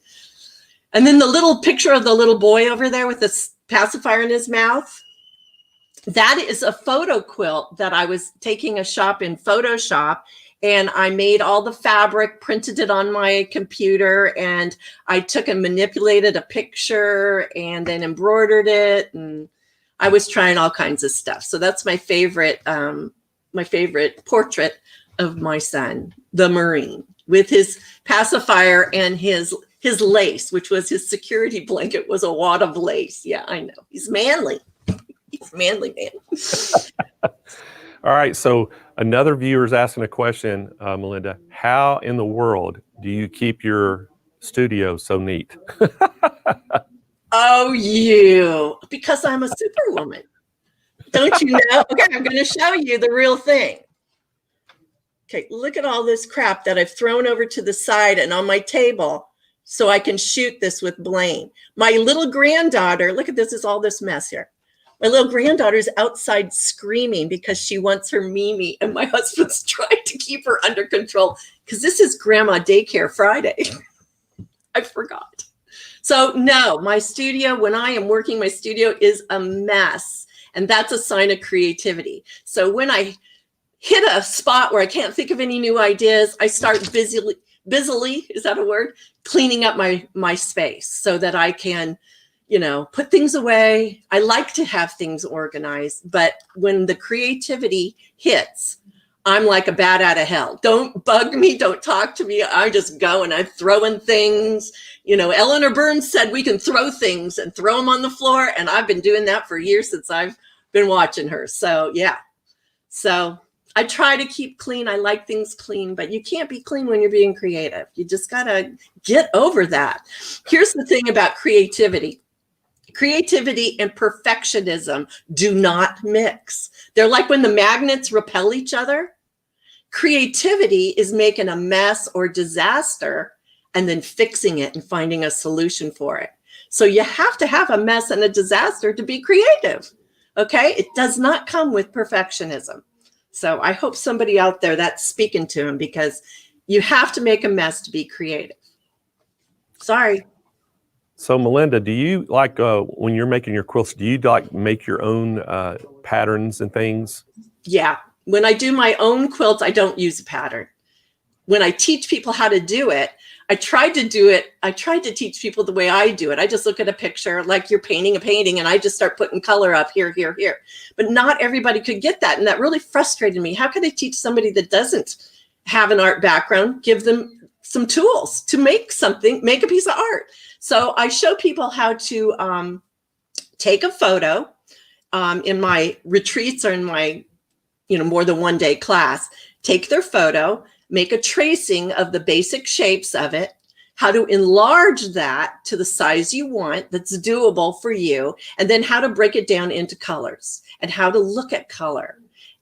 then the little picture of the little boy over there with the pacifier in his mouth, that is a photo quilt that I was taking a shop in Photoshop. And I made all the fabric, printed it on my computer, and I took and manipulated a picture and then embroidered it. And I was trying all kinds of stuff. So that's my favorite portrait of my son, the Marine, with his pacifier and his lace, which was his security blanket, was a wad of lace. Yeah, I know. He's manly. He's a manly man. All right, so another viewer is asking a question, Melinda. How in the world do you keep your studio so neat? Oh, because I'm a superwoman. Don't you know? Okay, I'm going to show you the real thing. Okay, look at all this crap that I've thrown over to the side and on my table so I can shoot this with Blaine. My little granddaughter, look at this, is all this mess here. My little granddaughter's outside screaming because she wants her Mimi, and my husband's trying to keep her under control because this is Grandma Daycare Friday. I forgot. So no, my studio, when I am working, my studio is a mess, and that's a sign of creativity. So when I hit a spot where I can't think of any new ideas, I start busily, is that a word? Cleaning up my space so that I can, you know, put things away. I like to have things organized, but when the creativity hits, I'm like a bat out of hell. Don't bug me. Don't talk to me. I just go and I'm throwing things. You know, Eleanor Burns said we can throw things and throw them on the floor. And I've been doing that for years since I've been watching her. So yeah. So I try to keep clean. I like things clean, but you can't be clean when you're being creative. You just got to get over that. Here's the thing about creativity. Creativity and perfectionism do not mix. They're like when the magnets repel each other. Creativity is making a mess or disaster and then fixing it and finding a solution for it. So you have to have a mess and a disaster to be creative. Okay? It does not come with perfectionism. So I hope somebody out there that's speaking to him, because you have to make a mess to be creative. Sorry. So Melinda, do you like when you're making your quilts, do you like make your own patterns and things? Yeah. When I do my own quilts, I don't use a pattern. When I teach people how to do it, I tried to teach people the way I do it. I just look at a picture like you're painting a painting and I just start putting color up here, here, here. But not everybody could get that. And that really frustrated me. How could I teach somebody that doesn't have an art background, give them some tools to make something, make a piece of art? So I show people how to take a photo in my retreats or in my, more than one day class, take their photo, make a tracing of the basic shapes of it, how to enlarge that to the size you want that's doable for you, and then how to break it down into colors and how to look at color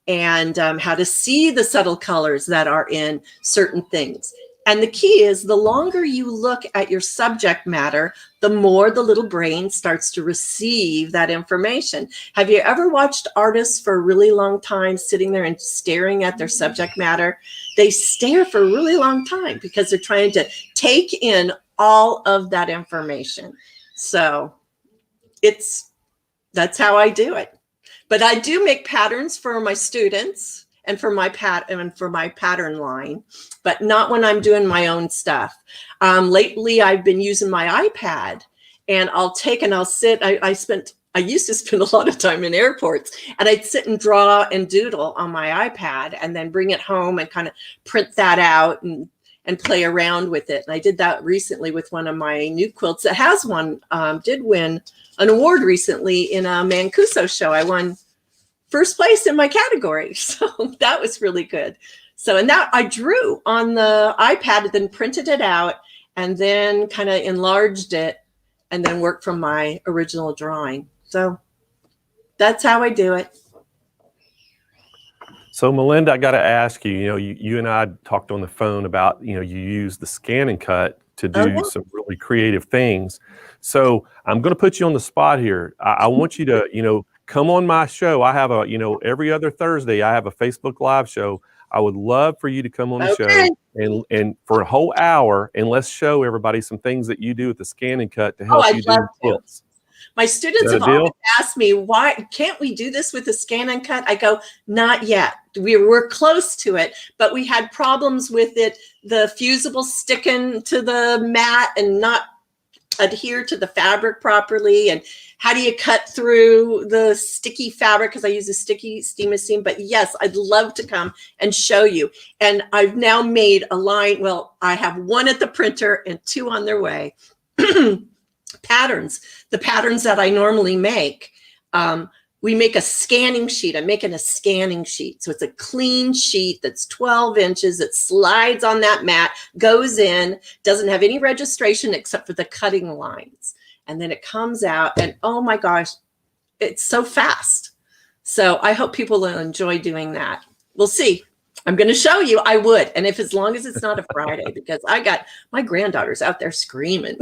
and how to see the subtle colors that are in certain things. And the key is the longer you look at your subject matter, the more the little brain starts to receive that information. Have you ever watched artists for a really long time sitting there and staring at their subject matter? They stare for a really long time because they're trying to take in all of that information. So that's how I do it. But I do make patterns for my students and for my pattern line, but not when I'm doing my own stuff. Lately, I've been using my iPad, and I'll sit. I used to spend a lot of time in airports, and I'd sit and draw and doodle on my iPad, and then bring it home and kind of print that out and play around with it. And I did that recently with one of my new quilts that has did win an award recently in a Mancuso show. I won first place in my category. So that was really good. So, and that I drew on the iPad, then printed it out, and then kind of enlarged it, and then worked from my original drawing. So that's how I do it. So Melinda, I got to ask you, you and I talked on the phone about, you use the scan and cut to do some really creative things. So I'm going to put you on the spot here. I want you to, come on my show. I have every other Thursday, I have a Facebook Live show. I would love for you to come on the show and for a whole hour, and let's show everybody some things that you do with the scan and cut to help you do quilts. My students have always asked me, why can't we do this with the scan and cut? I go, not yet. We're close to it, but we had problems with it, the fusible sticking to the mat and not adhere to the fabric properly. And how do you cut through the sticky fabric? Because I use a sticky steam machine. But yes, I'd love to come and show you. And I've now made a line. Well, I have one at the printer and two on their way. Patterns, the patterns that I normally make. We make a scanning sheet. I'm making a scanning sheet. So it's a clean sheet that's 12 inches. It slides on that mat, goes in, doesn't have any registration except for the cutting lines. And then it comes out and oh my gosh, it's so fast. So I hope people will enjoy doing that. We'll see. I'm going to show you. I would. And if as long as it's not a Friday, because I got my granddaughter's out there screaming.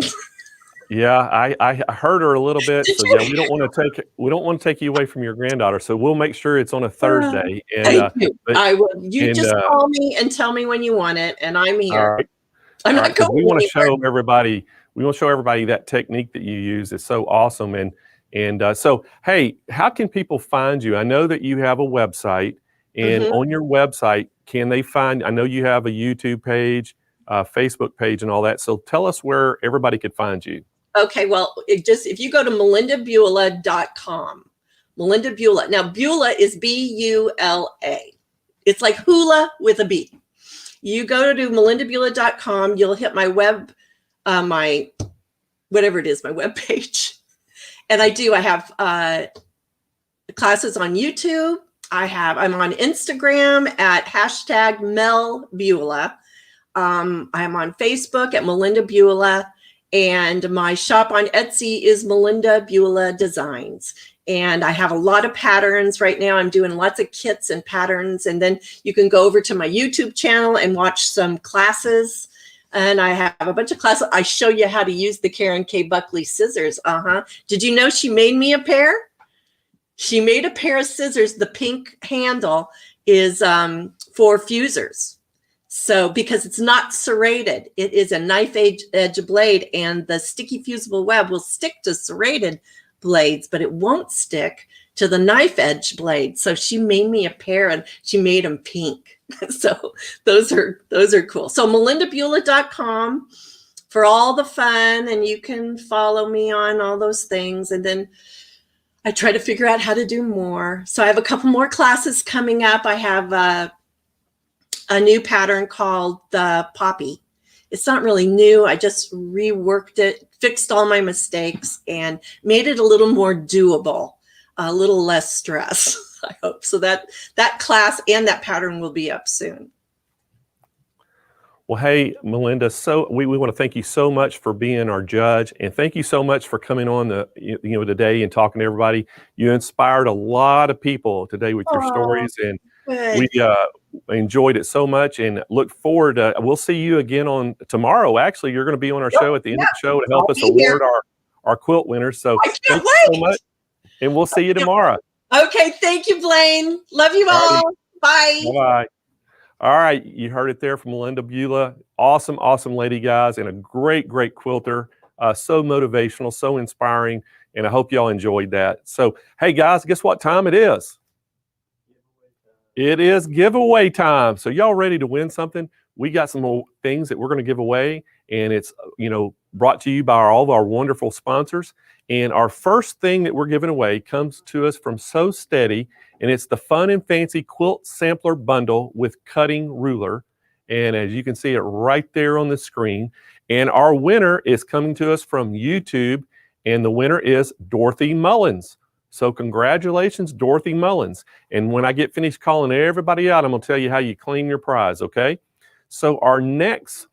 Yeah, I heard her a little bit. So yeah, we don't want to take you away from your granddaughter. So we'll make sure it's on a Thursday. And I will. You just call me and tell me when you want it, and I'm here. All right. I'm not going. We want to show everybody. We want to show everybody that technique that you use. It's so awesome. And so, hey, how can people find you? I know that you have a website, and on your website, can they find? I know you have a YouTube page, Facebook page, and all that. So tell us where everybody could find you. Okay, well, if you go to 𝓦𝓮𝓵𝓬𝓸𝓶𝓮, Melinda Bula. Now, Bula is Bula. It's like hula with a B. You go to 𝓦𝓮𝓵𝓬𝓸𝓶𝓮. You'll hit my web, my whatever it is, my web page. And I have classes on YouTube. I'm on Instagram at #MelBula. I'm on Facebook at Melinda Bula. And my shop on Etsy is Melinda Bula Designs. And I have a lot of patterns right now. I'm doing lots of kits and patterns. And then you can go over to my YouTube channel and watch some classes. And I have a bunch of classes. I show you how to use the 𝓤𝓾𝓲𝓵𝓽𝓲𝓷𝓰 scissors. Did you know she made me a pair? She made a pair of scissors. The pink handle is for fusers. So because it's not serrated, it is a knife edge blade, and the sticky fusible web will stick to serrated blades, but it won't stick to the knife edge blade. So she made me a pair, and she made them pink. So those are cool. So melindabula.com for all the fun, and you can follow me on all those things. And then I try to figure out how to do more. So I have a couple more classes coming up. I have a new pattern called the Poppy. It's not really new. I just reworked it, fixed all my mistakes, and made it a little more doable, a little less stress, I hope. So that class and that pattern will be up soon. Well, hey, Melinda, so we want to thank you so much for being our judge, and thank you so much for coming on today and talking to everybody. You inspired a lot of people today with your stories, and good. we enjoyed it so much, and look forward to, we'll see you again on tomorrow. Actually, you're going to be on our show at the end of the show to help us award our quilt winners. So thank you so much, and we'll see you tomorrow. Okay, thank you, Blaine. Love you all. Bye. Bye-bye. All right, you heard it there from Melinda Bula. Awesome, awesome lady, guys, and a great, great quilter. So motivational, so inspiring, and I hope y'all enjoyed that. So, hey, guys, guess what time it is? It is giveaway time. So y'all ready to win something? We got some more things that we're going to give away, and it's brought to you by all of our wonderful sponsors. And our first thing that we're giving away comes to us from So Steady, and it's the Fun and Fancy Quilt Sampler Bundle with Cutting Ruler. And as you can see it right there on the screen. And our winner is coming to us from YouTube, and the winner is Dorothy Mullins. So congratulations, Dorothy Mullins. And when I get finished calling everybody out, I'm going to tell you how you claim your prize, okay? So our next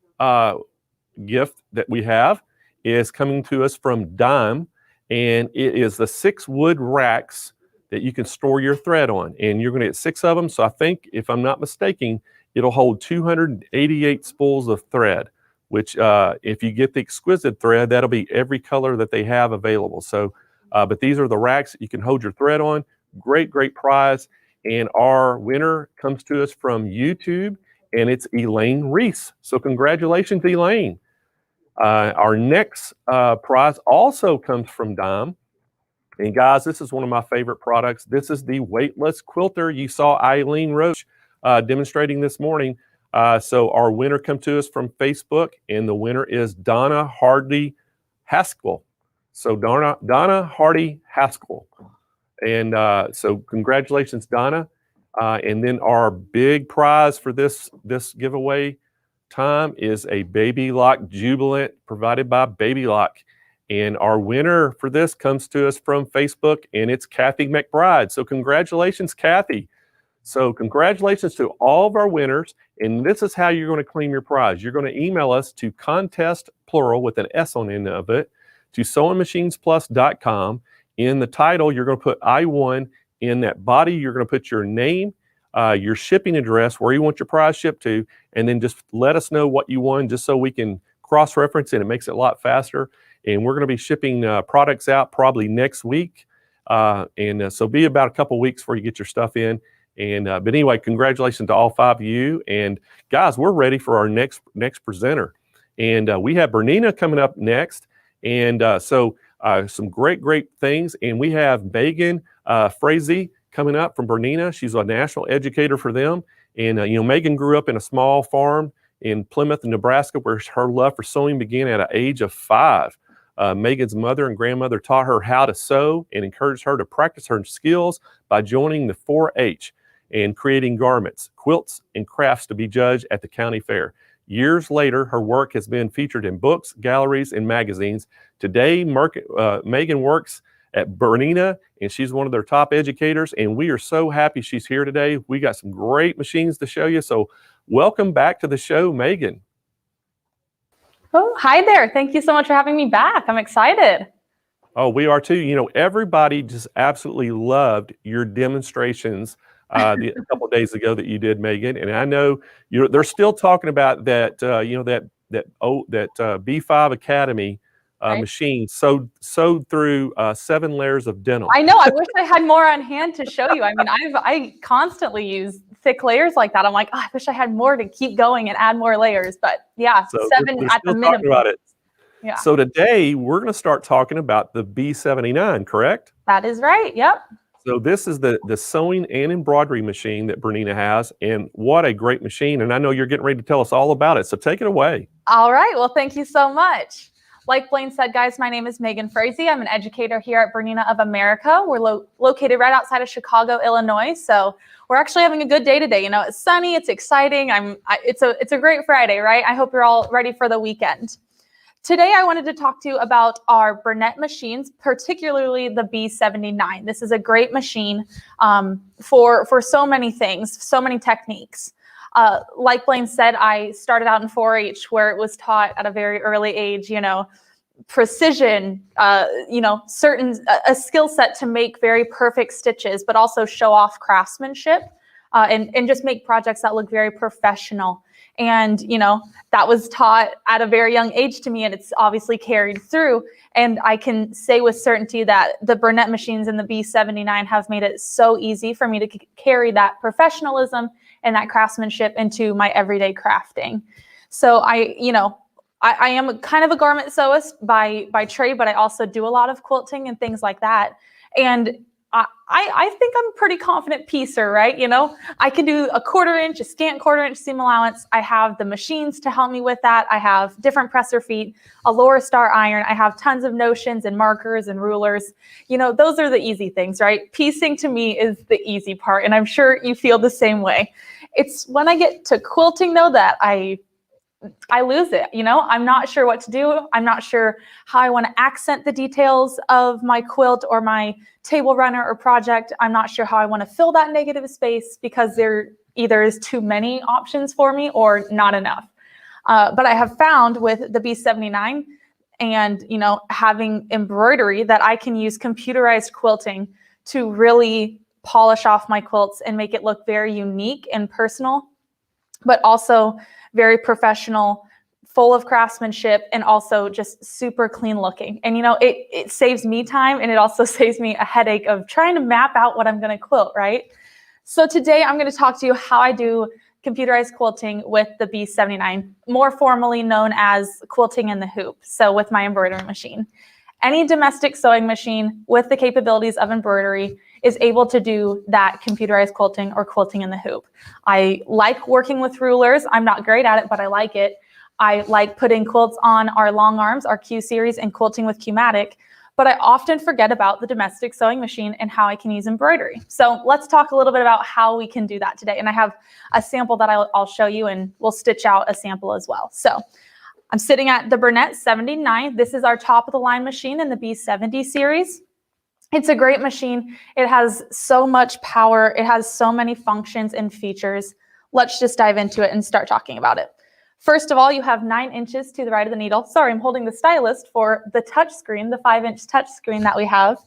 gift that we have is coming to us from Dime, and it is the 6 wood racks that you can store your thread on. And you're going to get 6 of them. So I think, if I'm not mistaken, it'll hold 288 spools of thread, which if you get the exquisite thread, that'll be every color that they have available. So, but these are the racks that you can hold your thread on. Great, great prize. And our winner comes to us from YouTube, and it's Elaine Reese. So congratulations, Elaine. Our next prize also comes from Dime. And guys, this is one of my favorite products. This is the weightless quilter. You saw Eileen Roche demonstrating this morning. So our winner comes to us from Facebook, and the winner is Donna Hardy Haskell. So Donna Hardy Haskell. And so congratulations, Donna. And then our big prize for this giveaway time is a Baby Lock Jubilant provided by Baby Lock. And our winner for this comes to us from Facebook, and it's Kathy McBride. So congratulations, Kathy. So congratulations to all of our winners. And this is how you're going to claim your prize. You're going to email us to contest, plural, with an S on the end of it, to SewingMachinesPlus.com. In the title, you're going to put I won. In that body, you're going to put your name, your shipping address, where you want your prize shipped to, and then just let us know what you won, just so we can cross-reference it. It makes it a lot faster. And we're going to be shipping products out probably next week. So be about a couple weeks before you get your stuff in. And but anyway, congratulations to all 5 of you. And guys, we're ready for our next presenter. And we have Bernina coming up next. And so some great things. And we have Megan Frazee coming up from Bernina. She's a national educator for them. And Megan grew up in a small farm in Plymouth, Nebraska, where her love for sewing began at an age of 5. Megan's mother and grandmother taught her how to sew and encouraged her to practice her skills by joining the 4-H. and creating garments, quilts, and crafts to be judged at the county fair. Years later, her work has been featured in books, galleries, and magazines. Today, Megan works at 𝓕𝓼𝓻𝓽𝓵, and she's one of their top educators, and we are so happy she's here today. We got some great machines to show you, so welcome back to the show, Megan. Oh, hi there. Thank you so much for having me back. I'm excited. Oh, we are too. You know, everybody just absolutely loved your demonstrations a couple of days ago that you did, Megan. And I know they're still talking about that. That B5 Academy Right. machine sewed through 7 layers of denim. I know. I wish I had more on hand to show you. I mean, I constantly use thick layers like that. I'm like, oh, I wish I had more to keep going and add more layers. But yeah, So 7 they're at the still minimum. talking about it. Yeah. So today we're going to start talking about the B79, correct? That is right. Yep. So this is the sewing and embroidery machine that 𝓕𝓼𝓻 has, and what a great machine. And I know you're getting ready to tell us all about it, so take it away. All right. Well, thank you so much. Like Blaine said, guys, my name is Megan Frazee. I'm an educator here at 𝓕𝓼𝓻 of America. We're located right outside of Chicago, Illinois. So we're actually having a good day today. You know, it's sunny, it's exciting. It's a great Friday, right? I hope you're all ready for the weekend. Today, I wanted to talk to you about our 𝓕𝓼𝓻 machines, particularly the B79. This is a great machine for so many things, so many techniques. Like Blaine said, I started out in 4-H where it was taught at a very early age, you know, precision, a skill set to make very perfect stitches, but also show off craftsmanship and just make projects that look very professional. And, you know, that was taught at a very young age to me, and it's obviously carried through. And I can say with certainty that the 𝓕𝓼𝓻 machines and the B79 have made it so easy for me to carry that professionalism and that craftsmanship into my everyday crafting. So I am kind of a garment sewist by trade, but I also do a lot of quilting and things like that. And I think I'm a pretty confident piecer, right? You know, I can do a 1/4 inch, a scant 1/4 inch seam allowance. I have the machines to help me with that. I have different presser feet, a lower star iron. I have tons of notions and markers and rulers. You know, those are the easy things, right? Piecing to me is the easy part, and I'm sure you feel the same way. It's when I get to quilting, though, that I lose it. You know, I'm not sure what to do. I'm not sure how I want to accent the details of my quilt or my table runner or project. I'm not sure how I want to fill that negative space because there either is too many options for me or not enough. But I have found with the B79 and, you know, having embroidery that I can use computerized quilting to really polish off my quilts and make it look very unique and personal, but also very professional, full of craftsmanship, and also just super clean looking. And, you know, it saves me time, and it also saves me a headache of trying to map out what I'm going to quilt, right? So today I'm going to talk to you how I do computerized quilting with the B79, more formally known as quilting in the hoop. So with my embroidery machine. Any domestic sewing machine with the capabilities of embroidery is able to do that computerized quilting or quilting in the hoop. I like working with rulers. I'm not great at it, but I like it. I like putting quilts on our long arms, our Q series, and quilting with 𝓤𝓤𝓼𝓽𝓾, but I often forget about the domestic sewing machine and how I can use embroidery. So let's talk a little bit about how we can do that today. And I have a sample that I'll show you, and we'll stitch out a sample as well. So I'm sitting at the 𝓕𝓼𝓻 79. This is our top of the line machine in the B70 series. It's a great machine. It has so much power. It has so many functions and features. Let's just dive into it and start talking about it. First of all, you have 9 inches to the right of the needle. Sorry, I'm holding the stylus for the touch screen, the 5-inch touch screen that we have.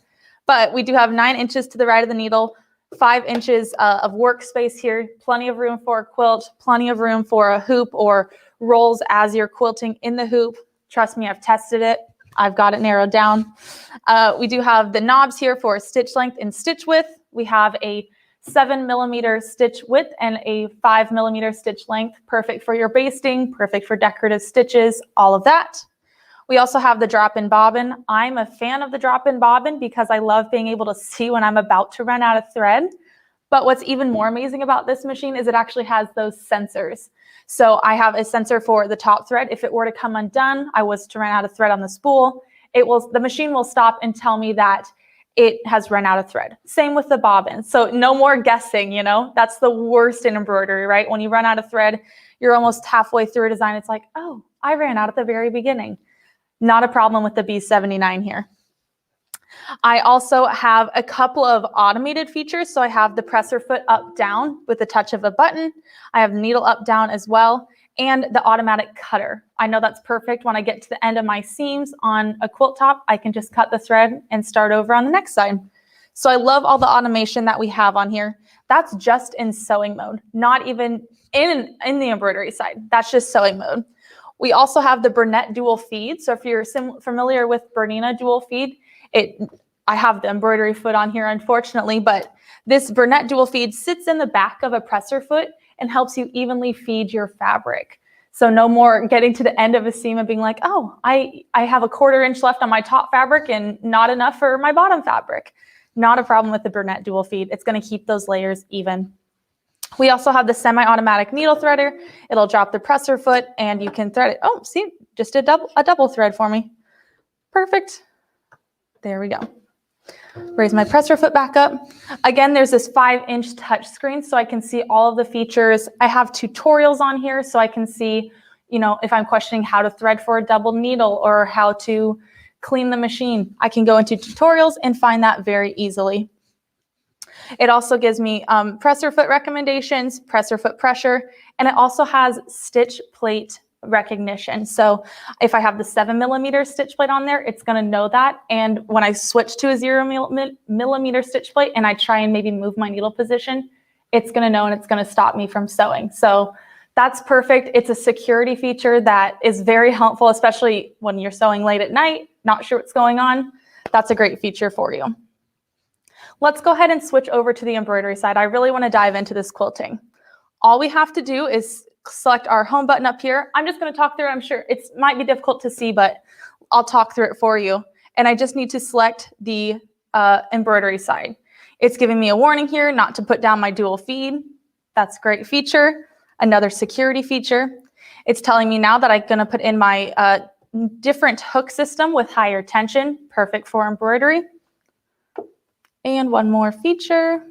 But we do have 9 inches to the right of the needle, 5 inches of workspace here, plenty of room for a quilt, plenty of room for a hoop or rolls as you're quilting in the hoop. Trust me, I've tested it. I've got it narrowed down. We do have the knobs here for stitch length and stitch width. We have a 7mm stitch width and a 5mm stitch length. Perfect for your basting, perfect for decorative stitches, all of that. We also have the drop-in bobbin. I'm a fan of the drop-in bobbin because I love being able to see when I'm about to run out of thread. But what's even more amazing about this machine is it actually has those sensors. So I have a sensor for the top thread. If it were to come undone, I was to run out of thread on the spool, the machine will stop and tell me that it has run out of thread. Same with the bobbin. So no more guessing, you know, that's the worst in embroidery, right? When you run out of thread, you're almost halfway through a design. It's like, oh, I ran out at the very beginning. Not a problem with the B79 here. I also have a couple of automated features. So I have the presser foot up down with the touch of a button. I have needle up down as well, and the automatic cutter. I know that's perfect when I get to the end of my seams on a quilt top. I can just cut the thread and start over on the next side. So I love all the automation that we have on here. That's just in sewing mode, not even in the embroidery side. That's just sewing mode. We also have the Burnett dual feed. So if you're familiar with Bernina dual feed, I have the embroidery foot on here, unfortunately, but this Burnett dual feed sits in the back of a presser foot and helps you evenly feed your fabric. So no more getting to the end of a seam and being like, oh, I have a 1/4 inch left on my top fabric and not enough for my bottom fabric. Not a problem with the Burnett dual feed. It's going to keep those layers even. We also have the semi-automatic needle threader. It'll drop the presser foot and you can thread it. Oh, see, just a double thread for me. Perfect. There we go. Raise my presser foot back up. Again, there's this 5-inch touch screen so I can see all of the features. I have tutorials on here so I can see, you know, if I'm questioning how to thread for a double needle or how to clean the machine. I can go into tutorials and find that very easily. It also gives me presser foot recommendations, presser foot pressure, and it also has stitch plate recognition. So if I have the 7mm stitch plate on there, it's going to know that. And when I switch to a 0mm stitch plate and I try and maybe move my needle position, it's going to know and it's going to stop me from sewing. So that's perfect. It's a security feature that is very helpful, especially when you're sewing late at night, not sure what's going on. That's a great feature for you. Let's go ahead and switch over to the embroidery side. I really want to dive into this quilting. All we have to do is select our home button up here. I'm just going to talk through it. I'm sure it might be difficult to see, but I'll talk through it for you. And I just need to select the embroidery side. It's giving me a warning here not to put down my dual feed. That's a great feature. Another security feature. It's telling me now that I'm going to put in my different hook system with higher tension, perfect for embroidery. And one more feature.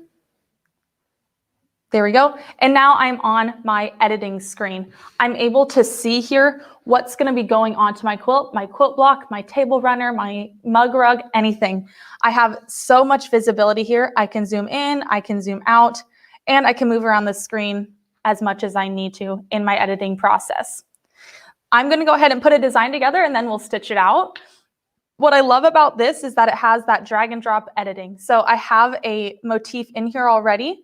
There we go. And now I'm on my editing screen. I'm able to see here what's going to be going onto my quilt block, my table runner, my mug rug, anything. I have so much visibility here. I can zoom in, I can zoom out, and I can move around the screen as much as I need to in my editing process. I'm going to go ahead and put a design together and then we'll stitch it out. What I love about this is that it has that drag and drop editing. So I have a motif in here already.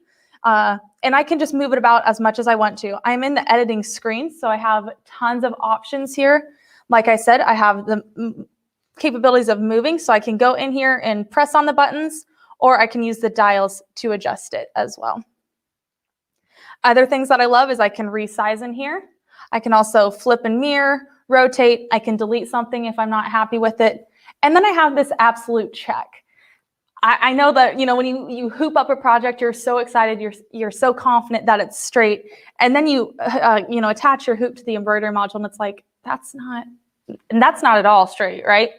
And I can just move it about as much as I want to. I'm in the editing screen, so I have tons of options here. Like I said, I have the capabilities of moving, so I can go in here and press on the buttons, or I can use the dials to adjust it as well. Other things that I love is I can resize in here. I can also flip and mirror, rotate. I can delete something if I'm not happy with it. And then I have this absolute check. I know that, you know, when you hoop up a project, you're so excited, you're so confident that it's straight, and then you attach your hoop to the embroidery module, and it's like that's not at all straight, right?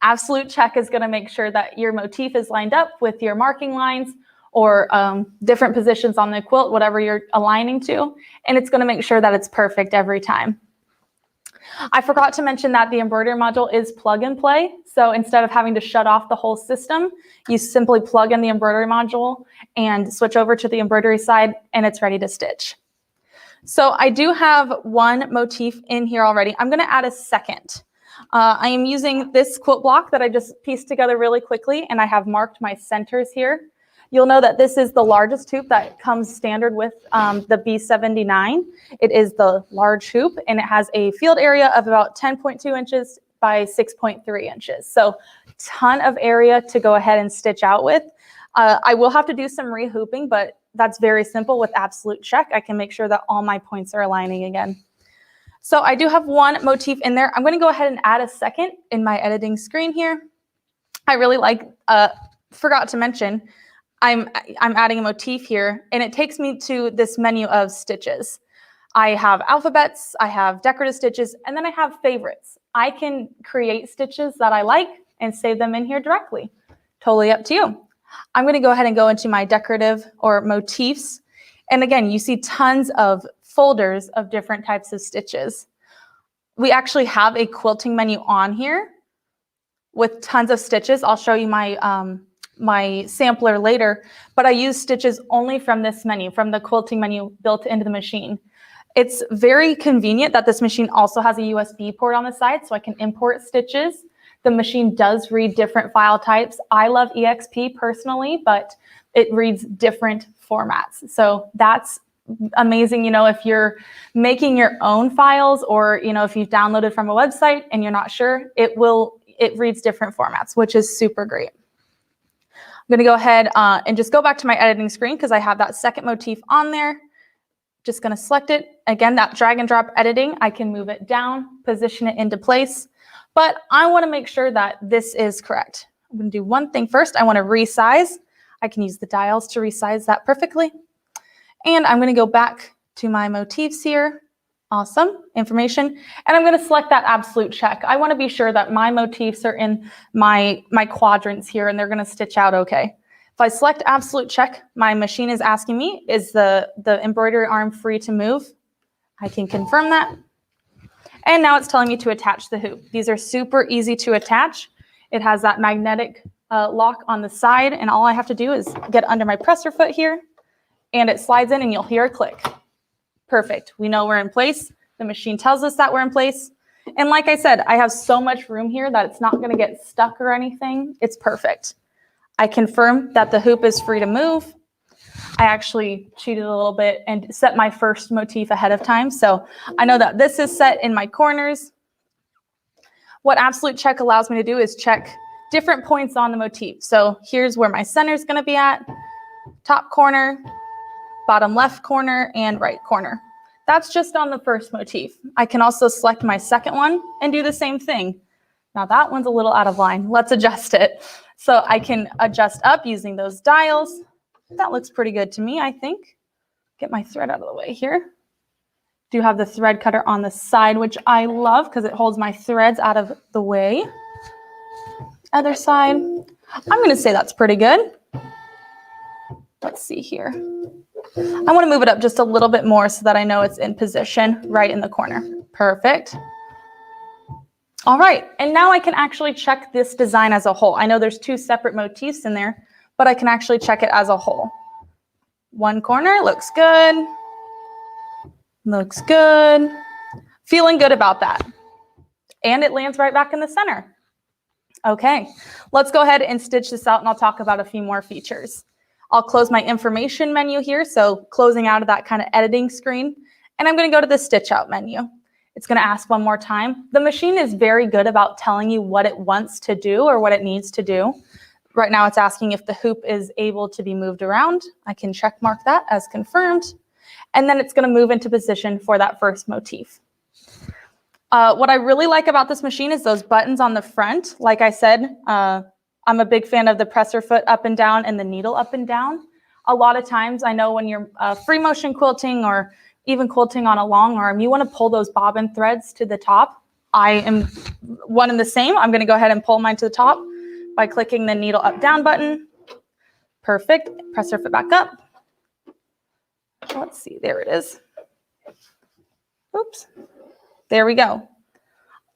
Absolute check is going to make sure that your motif is lined up with your marking lines or different positions on the quilt, whatever you're aligning to, and it's going to make sure that it's perfect every time. I forgot to mention that the embroidery module is plug and play. So instead of having to shut off the whole system, you simply plug in the embroidery module and switch over to the embroidery side and it's ready to stitch. So I do have one motif in here already. I'm going to add a second. I am using this quilt block that I just pieced together really quickly, and I have marked my centers here. You'll know that this is the largest hoop that comes standard with the B79. It is the large hoop, and it has a field area of about 10.2 inches by 6.3 inches. So ton of area to go ahead and stitch out with. I will have to do some rehooping, but that's very simple with absolute check. I can make sure that all my points are aligning again. So I do have one motif in there. I'm going to go ahead and add a second in my editing screen here. I really like, forgot to mention, I'm adding a motif here, and it takes me to this menu of stitches. I have alphabets, I have decorative stitches, and then I have favorites. I can create stitches that I like and save them in here directly. Totally up to you. I'm going to go ahead and go into my decorative or motifs. And again, you see tons of folders of different types of stitches. We actually have a quilting menu on here with tons of stitches. I'll show you my my sampler later, but I use stitches only from this menu, from the quilting menu built into the machine. It's very convenient that this machine also has a USB port on the side, so I can import stitches. The machine does read different file types. I love EXP personally, but it reads different formats. So that's amazing. You know, if you're making your own files, or, you know, if you've downloaded from a website and you're not sure, it reads different formats, which is super great. I'm going to go ahead and just go back to my editing screen because I have that second motif on there. Just going to select it. Again, that drag and drop editing, I can move it down, position it into place, but I want to make sure that this is correct. I'm going to do one thing first. I want to resize. I can use the dials to resize that perfectly. And I'm going to go back to my motifs here. Awesome information. And I'm going to select that absolute check. I want to be sure that my motifs are in my quadrants here and they're going to stitch out okay. If I select absolute check, my machine is asking me, is the embroidery arm free to move? I can confirm that. And now it's telling me to attach the hoop. These are super easy to attach. It has that magnetic lock on the side, and all I have to do is get under my presser foot here, and it slides in and you'll hear a click. Perfect. We know we're in place. The machine tells us that we're in place. And like I said, I have so much room here that it's not going to get stuck or anything. It's perfect. I confirm that the hoop is free to move. I actually cheated a little bit and set my first motif ahead of time. So I know that this is set in my corners. What absolute check allows me to do is check different points on the motif. So here's where my center is going to be at, top corner, bottom left corner, and right corner. That's just on the first motif. I can also select my second one and do the same thing. Now that one's a little out of line. Let's adjust it. So I can adjust up using those dials. That looks pretty good to me, I think. Get my thread out of the way here. Do have the thread cutter on the side, which I love because it holds my threads out of the way. Other side. I'm going to say that's pretty good. Let's see here. I want to move it up just a little bit more so that I know it's in position right in the corner. Perfect. All right, and now I can actually check this design as a whole. I know there's two separate motifs in there, but I can actually check it as a whole. One corner looks good. Looks good. Feeling good about that. And it lands right back in the center. Okay, let's go ahead and stitch this out and I'll talk about a few more features. I'll close my information menu here, so closing out of that kind of editing screen, and I'm going to go to the stitch out menu. It's going to ask one more time. The machine is very good about telling you what it wants to do or what it needs to do. Right now it's asking if the hoop is able to be moved around. I can check mark that as confirmed. And then it's going to move into position for that first motif. What I really like about this machine is those buttons on the front. Like I said, I'm a big fan of the presser foot up and down and the needle up and down. A lot of times I know when you're free motion quilting or even quilting on a long arm, you want to pull those bobbin threads to the top. I am one and the same. I'm going to go ahead and pull mine to the top by clicking the needle up down button. Perfect. Presser foot back up. Let's see, there it is. Oops. There we go.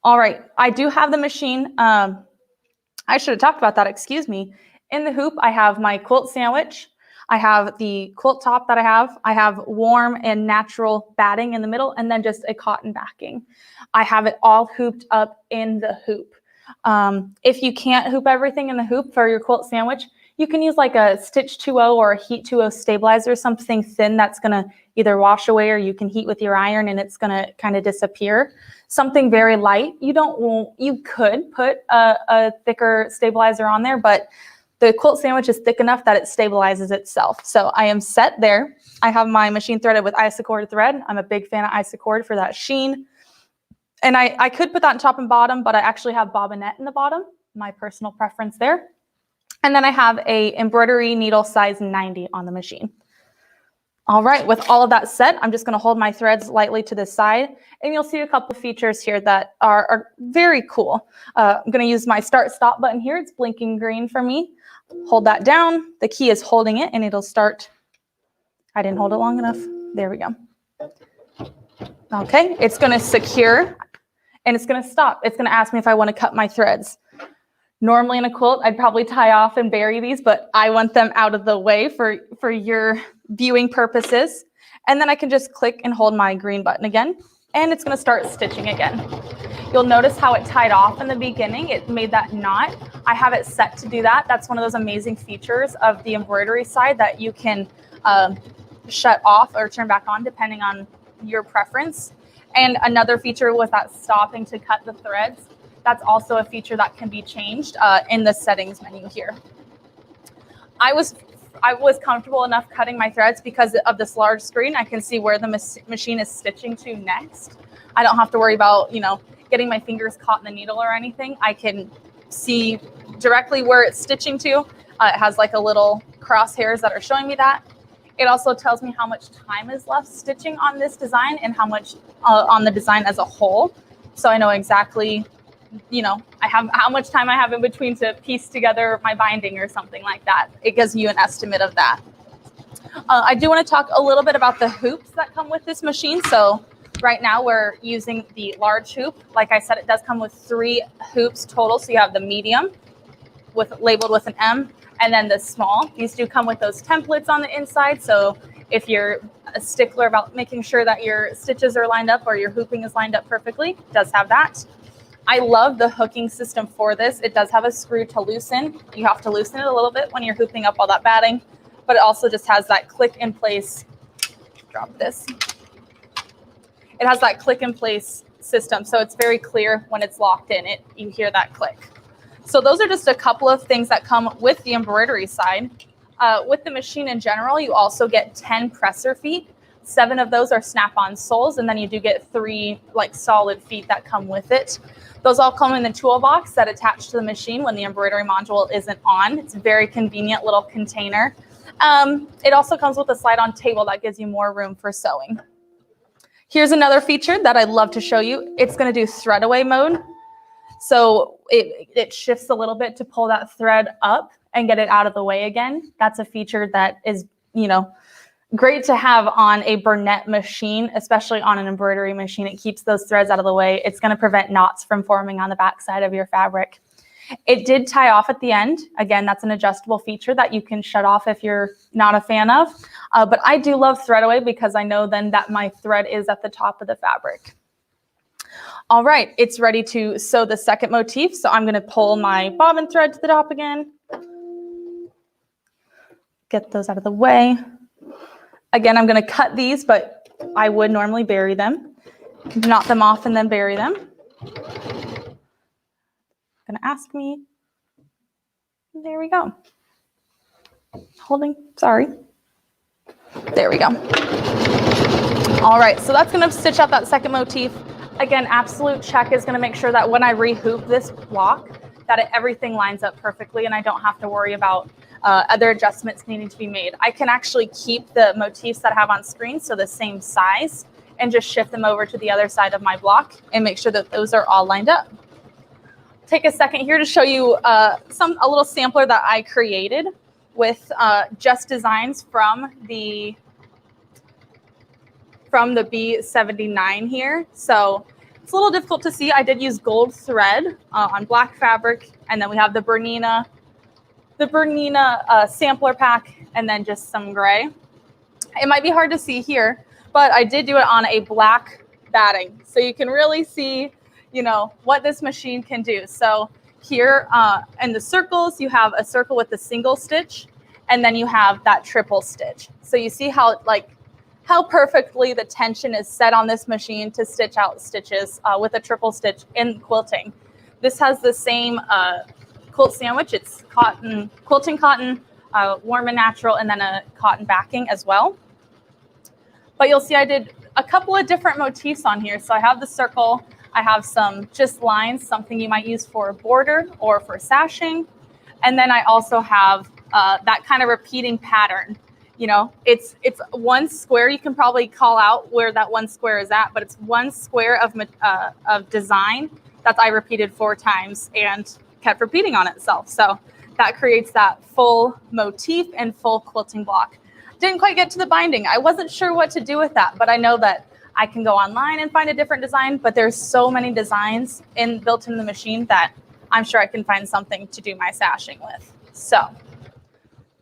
All right, I do have the machine. I should have talked about that, excuse me. In the hoop, I have my quilt sandwich. I have the quilt top that I have warm and natural batting in the middle, and then just a cotton backing. I have it all hooped up in the hoop. If you can't hoop everything in the hoop for your quilt sandwich, you can use like a Stitch 2.0 or a Heat 2.0 stabilizer, something thin that's gonna either wash away or you can heat with your iron and it's gonna kind of disappear. Something very light. You could put a thicker stabilizer on there, but the quilt sandwich is thick enough that it stabilizes itself. So I am set there. I have my machine threaded with isocord thread. I'm a big fan of isocord for that sheen. And I could put that on top and bottom, but I actually have bobbinette in the bottom, my personal preference there. And then I have a embroidery needle size 90 on the machine. All right, with all of that said, I'm just going to hold my threads lightly to the side, and you'll see a couple features here that are very cool. I'm going to use my start-stop button here. It's blinking green for me. Hold that down. The key is holding it, and it'll start. I didn't hold it long enough. There we go. Okay, it's going to secure, and it's going to stop. It's going to ask me if I want to cut my threads. Normally in a quilt, I'd probably tie off and bury these, but I want them out of the way for your viewing purposes. And then I can just click and hold my green button again, and it's going to start stitching again. You'll notice how it tied off in the beginning. It made that knot. I have it set to do that. That's one of those amazing features of the embroidery side that you can shut off or turn back on depending on your preference. And another feature was that stopping to cut the threads. That's also a feature that can be changed in the settings menu here. I was comfortable enough cutting my threads because of this large screen. I can see where the machine is stitching to next. I don't have to worry about, getting my fingers caught in the needle or anything. I can see directly where it's stitching to. It has like a little crosshairs that are showing me that. It also tells me how much time is left stitching on this design and how much on the design as a whole. So I know exactly I have how much time I have in between to piece together my binding or something like that. It gives you an estimate of that. I do want to talk a little bit about the hoops that come with this machine. So right now we're using the large hoop. Like I said, it does come with 3 hoops total. So you have the medium labeled with an M, and then the small. These do come with those templates on the inside. So if you're a stickler about making sure that your stitches are lined up or your hooping is lined up perfectly, it does have that. I love the hooking system for this. It does have a screw to loosen. You have to loosen it a little bit when you're hooping up all that batting, but it also just has that click in place. Drop this. It has that click in place system, so it's very clear when it's locked in. You hear that click. So those are just a couple of things that come with the embroidery side. With the machine in general, you also get 10 presser feet. 7 of those are snap-on soles, and then you do get 3 solid feet that come with it. Those all come in the toolbox that attach to the machine when the embroidery module isn't on. It's a very convenient little container. It also comes with a slide-on table that gives you more room for sewing. Here's another feature that I'd love to show you. It's going to do thread away mode. So it shifts a little bit to pull that thread up and get it out of the way again. That's a feature that is, great to have on a Burnett machine, especially on an embroidery machine. It keeps those threads out of the way. It's going to prevent knots from forming on the back side of your fabric. It did tie off at the end. Again, that's an adjustable feature that you can shut off if you're not a fan of. But I do love thread away because I know then that my thread is at the top of the fabric. All right, it's ready to sew the second motif. So I'm going to pull my bobbin thread to the top again. Get those out of the way. Again, I'm going to cut these, but I would normally bury them. Knot them off and then bury them. Going to ask me. There we go. Holding, sorry. There we go. All right, so that's going to stitch out that second motif. Again, absolute check is going to make sure that when I rehoop this block, that everything lines up perfectly and I don't have to worry about other adjustments needing to be made. I can actually keep the motifs that I have on screen, so the same size, and just shift them over to the other side of my block and make sure that those are all lined up. Take a second here to show you a little sampler that I created with just designs from the B79 here. So it's a little difficult to see. I did use gold thread on black fabric, and then we have the Bernina sampler pack, and then just some gray. It might be hard to see here, but I did do it on a black batting, so you can really see, what this machine can do. So here in the circles, you have a circle with a single stitch, and then you have that triple stitch. So you see how perfectly the tension is set on this machine to stitch out stitches with a triple stitch in quilting. This has the same quilt sandwich. It's cotton, quilting cotton, warm and natural, and then a cotton backing as well. But you'll see I did a couple of different motifs on here. So I have the circle, I have some just lines, something you might use for a border or for sashing. And then I also have that kind of repeating pattern. You know, it's one square. You can probably call out where that one square is at, but it's one square of design that I repeated 4 times and kept repeating on itself. So that creates that full motif and full quilting block. Didn't quite get to the binding. I wasn't sure what to do with that, but I know that I can go online and find a different design, but there's so many designs built in the machine that I'm sure I can find something to do my sashing with. So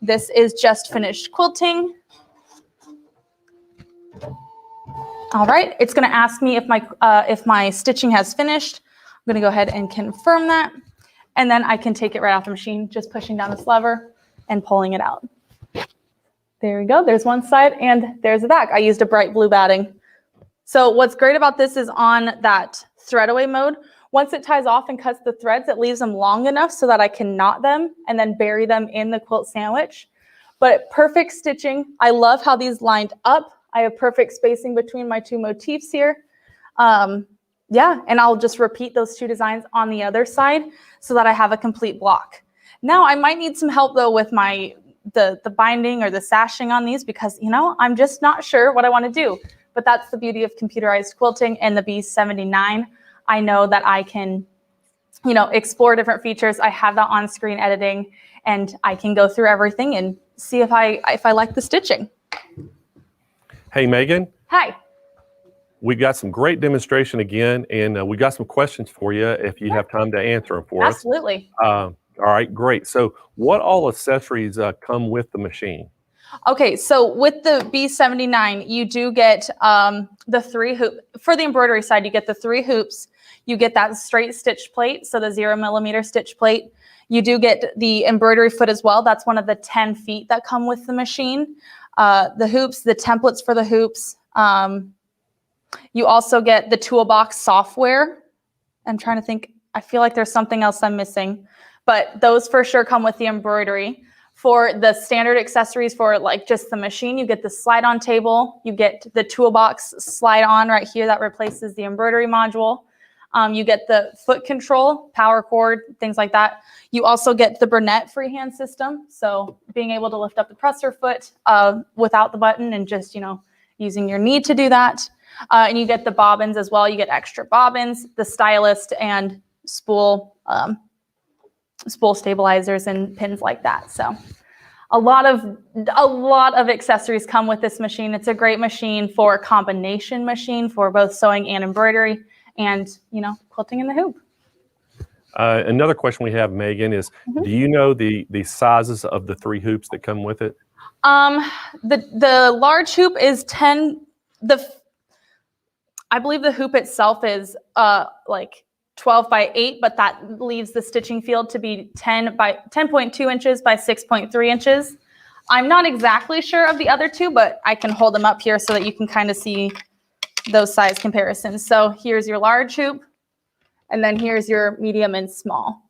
this is just finished quilting. All right, it's going to ask me if my stitching has finished. I'm going to go ahead and confirm that, and then I can take it right off the machine, just pushing down this lever and pulling it out. There we go. There's one side, and there's the back. I used a bright blue batting. So what's great about this is on that thread away mode, once it ties off and cuts the threads, it leaves them long enough so that I can knot them and then bury them in the quilt sandwich. But perfect stitching. I love how these lined up. I have perfect spacing between my 2 motifs here. Yeah, and I'll just repeat those 2 designs on the other side so that I have a complete block. Now I might need some help though with the binding or the sashing on these, because, you know, I'm just not sure what I want to do. But that's the beauty of computerized quilting and the B79. I know that I can, you know, explore different features. I have that on-screen editing, and I can go through everything and see if I like the stitching. Hey, Megan. Hi. We got some great demonstration again, and we got some questions for you if you have time to answer them for us. Absolutely. All right, great. So what all accessories come with the machine? Okay, so with the B79, you do get the 3 hoop. For the embroidery side, you get the 3 hoops. You get that straight stitch plate, so the 0mm stitch plate. You do get the embroidery foot as well. That's one of the 10 feet that come with the machine. The hoops, the templates for the hoops. You also get the toolbox software. I'm trying to think. I feel like there's something else I'm missing, but those for sure come with the embroidery. For the standard accessories for like just the machine, you get the slide-on table. You get the toolbox slide-on right here that replaces the embroidery module. You get the foot control, power cord, things like that. You also get the Burnett freehand system. So being able to lift up the presser foot without the button and just, you know, using your knee to do that. And you get the bobbins as well. You get extra bobbins, the stylist, and spool stabilizers and pins like that. So a lot of accessories come with this machine. It's a great machine for a combination machine for both sewing and embroidery, and, you know, quilting in the hoop. Another question we have, Megan, is do you know the sizes of the 3 hoops that come with it? The large hoop is 10. I believe the hoop itself is like 12 by 8, but that leaves the stitching field to be 10.2 inches by 6.3 inches. I'm not exactly sure of the other 2, but I can hold them up here so that you can kind of see those size comparisons. So here's your large hoop, and then here's your medium and small.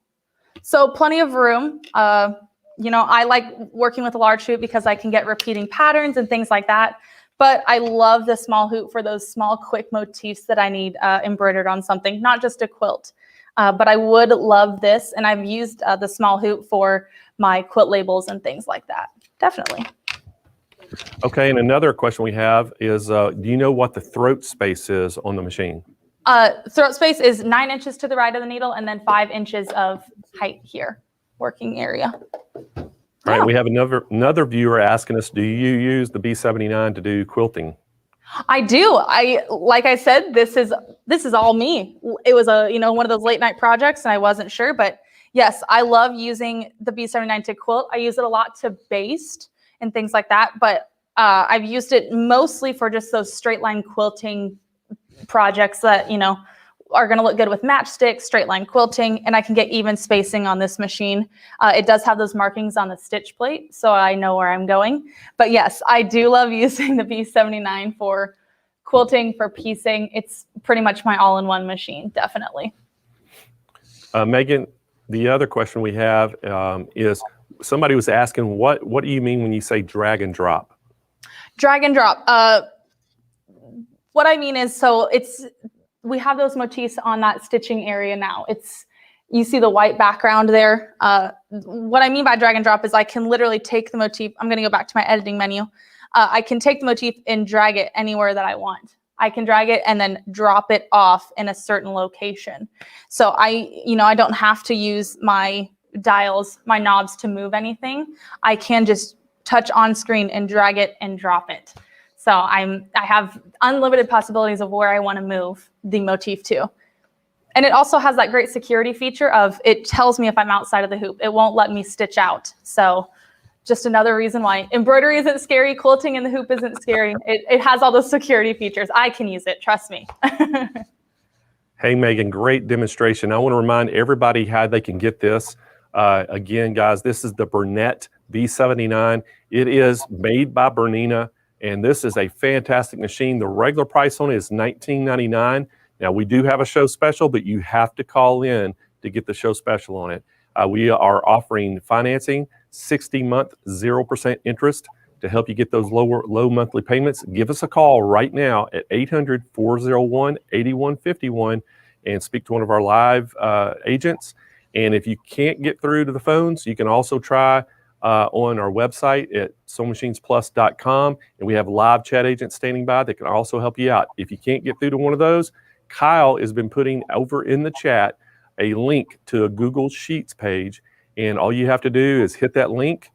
So plenty of room. You know, I like working with a large hoop because I can get repeating patterns and things like that. But I love the small hoop for those small, quick motifs that I need embroidered on something, not just a quilt. But I would love this, and I've used the small hoop for my quilt labels and things like that. Definitely. Okay, and another question we have is, do you know what the throat space is on the machine? Throat space is 9 inches to the right of the needle, and then 5 inches of height here, working area. All right, we have another viewer asking us, do you use the B79 to do quilting? I do. Like I said, this is all me. It was one of those late night projects, and I wasn't sure, but yes, I love using the B79 to quilt. I use it a lot to baste and things like that, but I've used it mostly for just those straight line quilting projects that, you know, are going to look good with matchsticks, straight line quilting, and I can get even spacing on this machine. It does have those markings on the stitch plate, so I know where I'm going. But yes, I do love using the B79 for quilting, for piecing. It's pretty much my all-in-one machine, definitely. Megan, the other question we have is somebody was asking, what do you mean when you say drag and drop? Drag and drop. What I mean is, so we have those motifs on that stitching area now. It's You see the white background there. What I mean by drag and drop is I can literally take the motif. I'm going to go back to my editing menu. I can take the motif and drag it anywhere that I want. I can drag it and then drop it off in a certain location. So I don't have to use my dials, my knobs to move anything. I can just touch on screen and drag it and drop it. So I have unlimited possibilities of where I want to move the motif to. And it also has that great security feature of it tells me if I'm outside of the hoop. It won't let me stitch out. So just another reason why embroidery isn't scary, quilting in the hoop isn't scary. It has all those security features. I can use it, trust me. Hey, Megan, great demonstration. I want to remind everybody how they can get this. Again, guys, this is the Burnett B79. It is made by Bernina, and this is a fantastic machine. The regular price on it is $19.99. Now, we do have a show special, but you have to call in to get the show special on it. We are offering financing, 60-month, 0% interest to help you get those low monthly payments. Give us a call right now at 800-401-8151 and speak to one of our live agents. And if you can't get through to the phones, you can also try on our website at SewingMachinesPlus.com. And we have live chat agents standing by that can also help you out. If you can't get through to one of those, Kyle has been putting over in the chat a link to a Google Sheets page. And all you have to do is hit that link.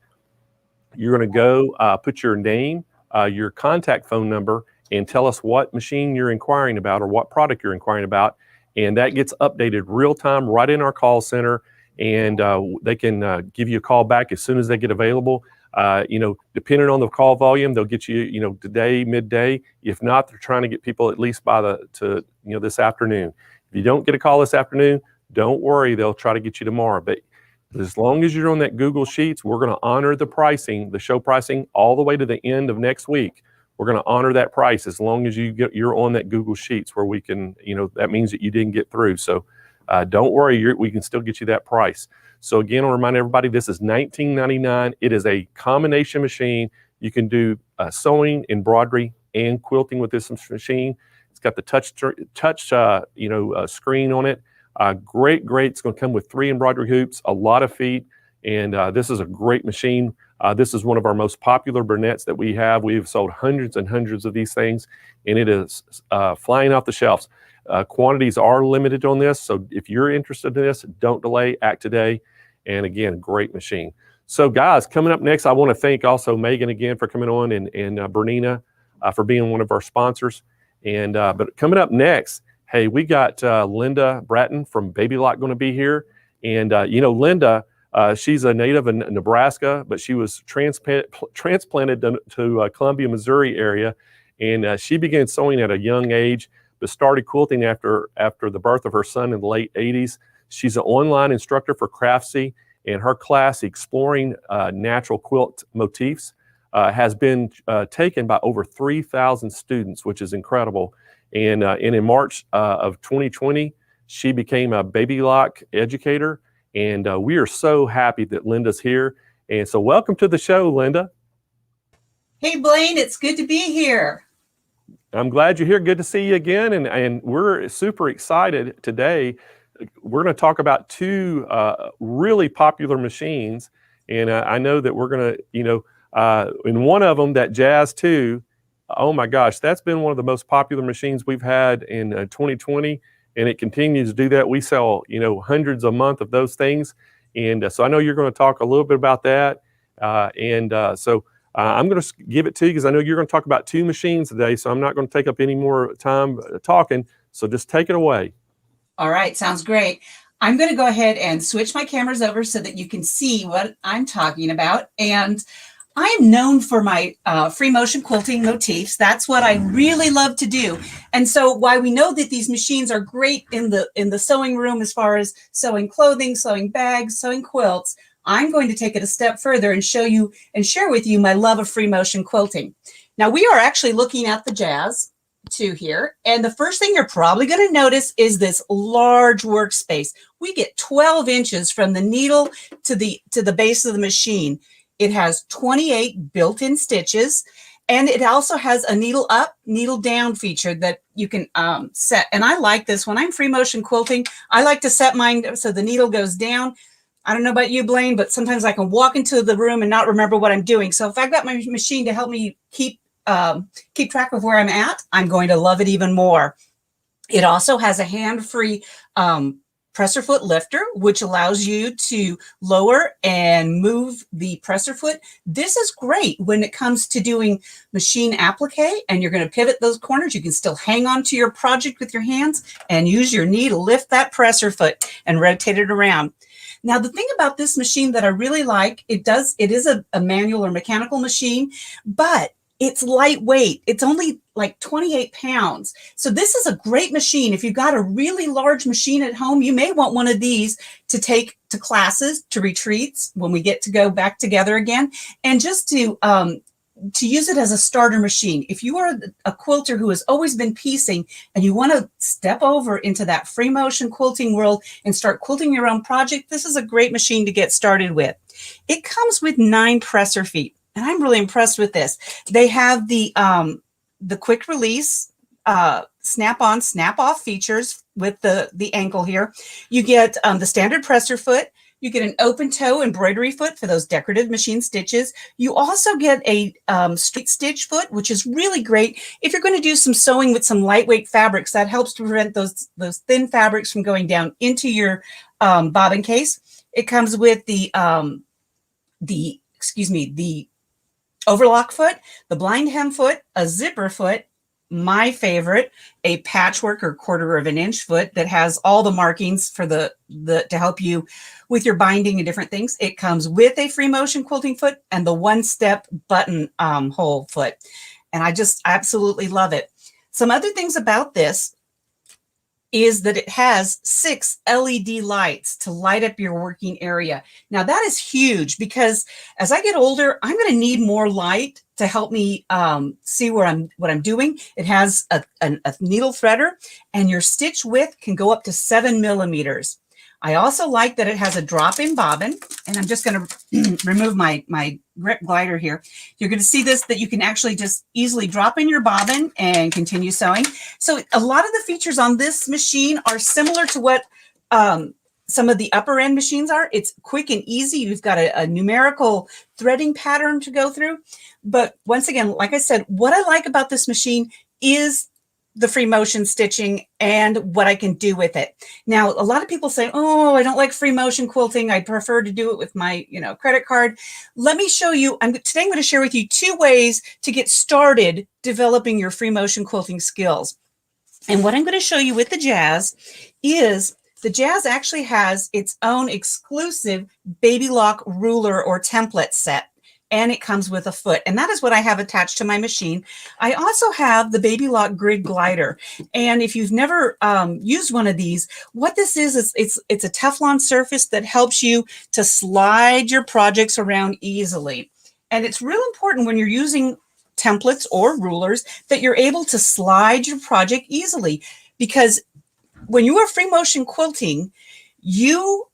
You're going to go put your name, your contact phone number, and tell us what machine you're inquiring about or what product you're inquiring about. And that gets updated real time right in our call center. And they can give you a call back as soon as they get available. Depending on the call volume, they'll get you, today, midday. If not, they're trying to get people at least by this afternoon. If you don't get a call this afternoon, don't worry, they'll try to get you tomorrow. But as long as you're on that Google Sheets, we're going to honor the pricing, the show pricing, all the way to the end of next week. We're going to honor that price as long as you're on that Google Sheets where we can, that means that you didn't get through. So don't worry, we can still get you that price. So again, I'll remind everybody, this is $19.99. It is a combination machine. You can do sewing, embroidery, and quilting with this machine. It's got the touch screen on it. Great. It's going to come with 3 embroidery hoops, a lot of feet, and this is a great machine. This is one of our most popular Burnett's that we have. We've sold hundreds and hundreds of these things, and it is flying off the shelves. Quantities are limited on this, so if you're interested in this, don't delay, act today. And again, great machine. So guys, coming up next, I want to thank also Megan again for coming on and Bernina for being one of our sponsors. And but coming up next, hey, we got Linda Bratton from Baby Lock going to be here. And Linda, she's a native in Nebraska, but she was transplanted to Columbia, Missouri area. And she began sewing at a young age, but started quilting after the birth of her son in the late 80s. She's an online instructor for Craftsy, and her class, Exploring Natural Quilt Motifs, has been taken by over 3,000 students, which is incredible. And in March of 2020, she became a Baby Lock educator, and we are so happy that Linda's here. And so welcome to the show, Linda. Hey, Blaine, it's good to be here. I'm glad you're here. Good to see you again. And we're super excited today. We're going to talk about 2 really popular machines. And I know that we're going to, in one of them, that Jazz 2, oh my gosh, that's been one of the most popular machines we've had in 2020. And it continues to do that. We sell, hundreds a month of those things. And so I know you're going to talk a little bit about that. So I'm going to give it to you because I know you're going to talk about 2 machines today. So I'm not going to take up any more time talking. So just take it away. All right, sounds great. I'm going to go ahead and switch my cameras over so that you can see what I'm talking about. And I am known for my free motion quilting motifs. That's what I really love to do. And so while we know that these machines are great in the sewing room as far as sewing clothing, sewing bags, sewing quilts, I'm going to take it a step further and show you and share with you my love of free motion quilting. Now we are actually looking at the Jazz 2 here. And the first thing you're probably going to notice is this large workspace. We get 12 inches from the needle to the base of the machine. It has 28 built-in stitches. And it also has a needle up, needle down feature that you can set. And I like this. When I'm free motion quilting, I like to set mine so the needle goes down. I don't know about you, Blaine, but sometimes I can walk into the room and not remember what I'm doing. So if I've got my machine to help me keep track of where I'm at, I'm going to love it even more. It also has a hand-free presser foot lifter, which allows you to lower and move the presser foot. This is great when it comes to doing machine applique and you're going to pivot those corners. You can still hang on to your project with your hands and use your knee to lift that presser foot and rotate it around. Now, the thing about this machine that I really like, it is a manual or mechanical machine, but it's lightweight. It's only like 28 pounds. So this is a great machine. If you've got a really large machine at home, you may want one of these to take to classes, to retreats, when we get to go back together again, and just to use it as a starter machine. If you are a quilter who has always been piecing and you want to step over into that free motion quilting world and start quilting your own project, this is a great machine to get started with. It comes with 9 presser feet. And I'm really impressed with this. They have the quick release, snap on, snap off features with the ankle here. You get the standard presser foot. You get an open toe embroidery foot for those decorative machine stitches. You also get a straight stitch foot, which is really great. If you're going to do some sewing with some lightweight fabrics, that helps to prevent those thin fabrics from going down into your bobbin case. It comes with the overlock foot, the blind hem foot, a zipper foot, my favorite, a patchwork or 1/4 of an inch foot that has all the markings for the to help you with your binding and different things. It comes with a free motion quilting foot and the 1-step button hole foot. And I just absolutely love it. Some other things about this is that it has 6 LED lights to light up your working area. Now that is huge because as I get older, I'm going to need more light to help me see what I'm doing. It has a needle threader and your stitch width can go up to 7 millimeters. I also like that it has a drop-in bobbin, and I'm just going to remove my grip glider here. You're going to see this, that you can actually just easily drop in your bobbin and continue sewing. So a lot of the features on this machine are similar to what some of the upper end machines are. It's quick and easy. You've got a numerical threading pattern to go through. But once again, like I said, what I like about this machine is the free motion stitching and what I can do with it. Now, a lot of people say, oh, I don't like free motion quilting. I prefer to do it with my, credit card. Let me show you. Today I'm going to share with you 2 ways to get started developing your free motion quilting skills. And what I'm going to show you with the Jazz is the Jazz actually has its own exclusive baby lock ruler or template set. And it comes with a foot. And that is what I have attached to my machine. I also have the Baby Lock Grid Glider. And if you've never used one of these, what this is it's a Teflon surface that helps you to slide your projects around easily. And it's real important when you're using templates or rulers that you're able to slide your project easily. Because when you are free motion quilting, you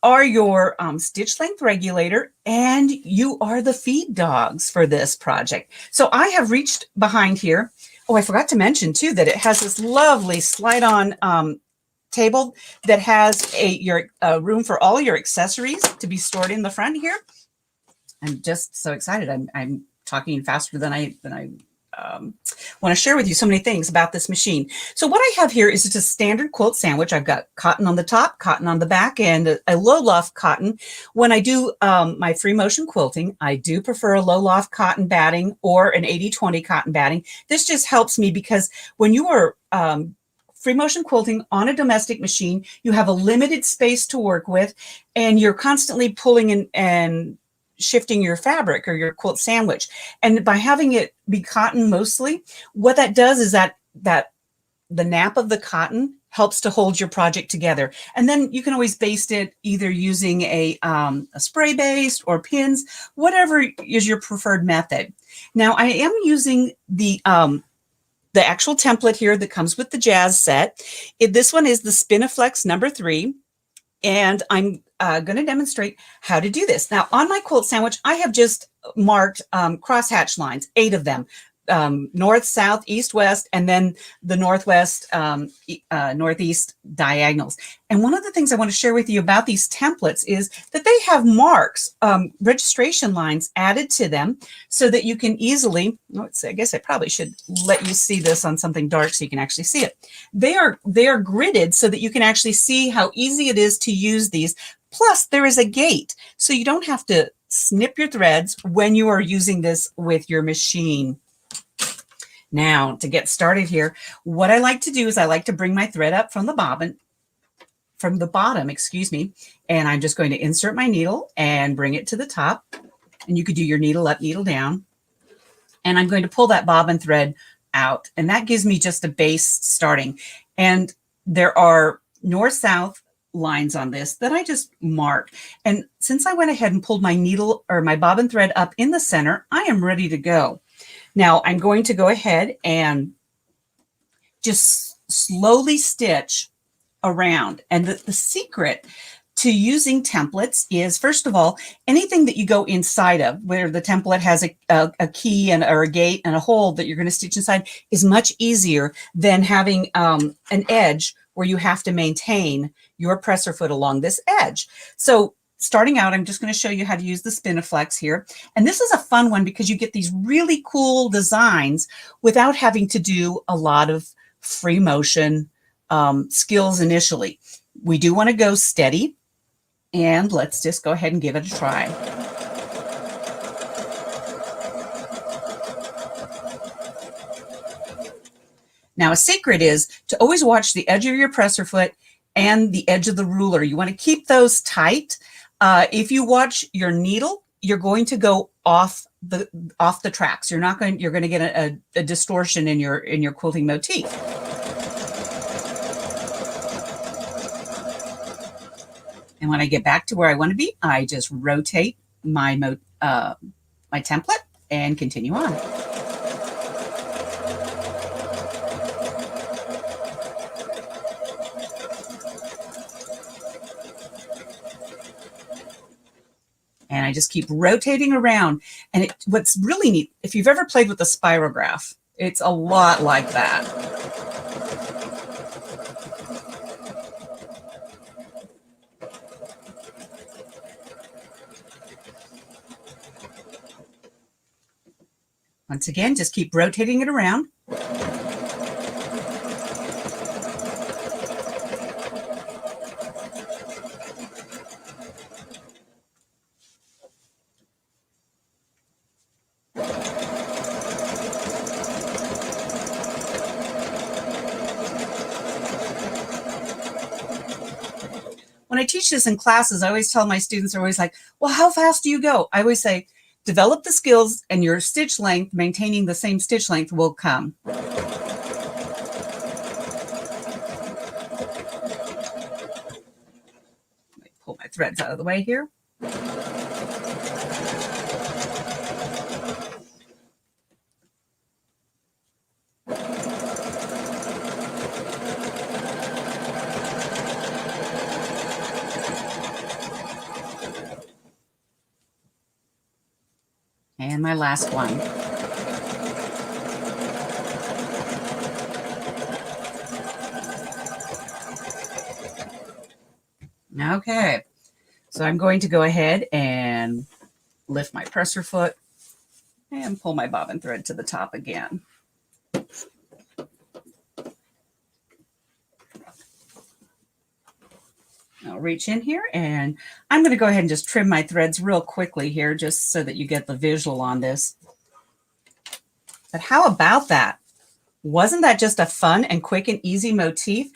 are your stitch length regulator and you are the feed dogs for this project. So I have reached behind here. Oh, I forgot to mention too that it has this lovely slide-on table that has your room for all your accessories to be stored in the front here. I'm just so excited. I'm talking faster than I want to share with you so many things about this machine. So what I have here is just a standard quilt sandwich. I've got cotton on the top, cotton on the back, and a low loft cotton. When I do my free motion quilting, I do prefer a low loft cotton batting or an 80-20 cotton batting. This just helps me because when you are free motion quilting on a domestic machine, you have a limited space to work with, and you're constantly pulling in and shifting your fabric or your quilt sandwich. And by having it be cotton mostly, what that does is that the nap of the cotton helps to hold your project together. And then you can always baste it either using a spray baste or pins, whatever is your preferred method. Now I am using the actual template here that comes with the Jazz set. This one is the Spiniflex number 3. And I'm going to demonstrate how to do this. Now, on my quilt sandwich, I have just marked crosshatch lines, 8 of them, north, south, east, west, and then the northwest, northeast diagonals. And one of the things I want to share with you about these templates is that they have marks, registration lines added to them so that you can easily, I guess I probably should let you see this on something dark so you can actually see it. They are gridded so that you can actually see how easy it is to use these. Plus, there is a gate, so you don't have to snip your threads when you are using this with your machine. Now, to get started here, what I like to do is I like to bring my thread up from the bottom, excuse me, and I'm just going to insert my needle and bring it to the top. And you could do your needle up, needle down. And I'm going to pull that bobbin thread out, and that gives me just a base starting. And there are north-south lines on this that I just mark. And since I went ahead and pulled my needle or my bobbin thread up in the center, I am ready to go. Now I'm going to go ahead and just slowly stitch around. And the secret to using templates is, first of all, anything that you go inside of, where the template has a key or a gate and a hole that you're going to stitch inside, is much easier than having an edge where you have to maintain your presser foot along this edge. So starting out, I'm just going to show you how to use the Spiniflex here. And this is a fun one because you get these really cool designs without having to do a lot of free motion skills initially. We do want to go steady, and let's just go ahead and give it a try. Now, a secret is to always watch the edge of your presser foot and the edge of the ruler. You want to keep those tight. If you watch your needle, you're going to go off the tracks. You're going to get a distortion in your quilting motif. And when I get back to where I want to be, I just rotate my template and continue on. And I just keep rotating around. And what's really neat, if you've ever played with a spirograph, it's a lot like that. Once again, just keep rotating it around. When I teach this in classes, I always tell my students, they're always like, well, how fast do you go? I always say, develop the skills and your stitch length, maintaining the same stitch length, will come. Let me pull my threads out of the way here. And my last one. Okay, so I'm going to go ahead and lift my presser foot and pull my bobbin thread to the top again. I'll reach in here, and I'm going to go ahead and just trim my threads real quickly here just so that you get the visual on this. But how about that? Wasn't that just a fun and quick and easy motif?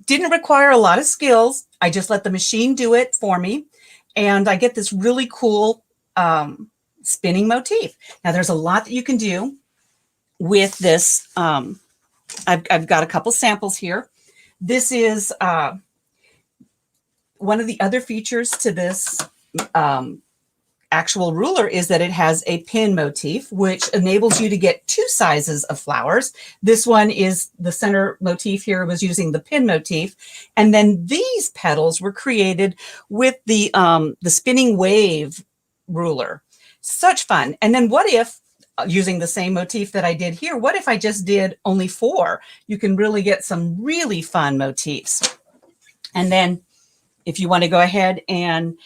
Didn't require a lot of skills. I just let the machine do it for me, and I get this really cool spinning motif. Now, there's a lot that you can do with this. I've got a couple samples here. This is one of the other features to this actual ruler is that it has a pin motif, which enables you to get 2 sizes of flowers. This one is the center motif here was using the pin motif. And then these petals were created with the spinning wave ruler. Such fun. And then what if, using the same motif that I did here, what if I just did only 4? You can really get some really fun motifs. And then if you want to go ahead and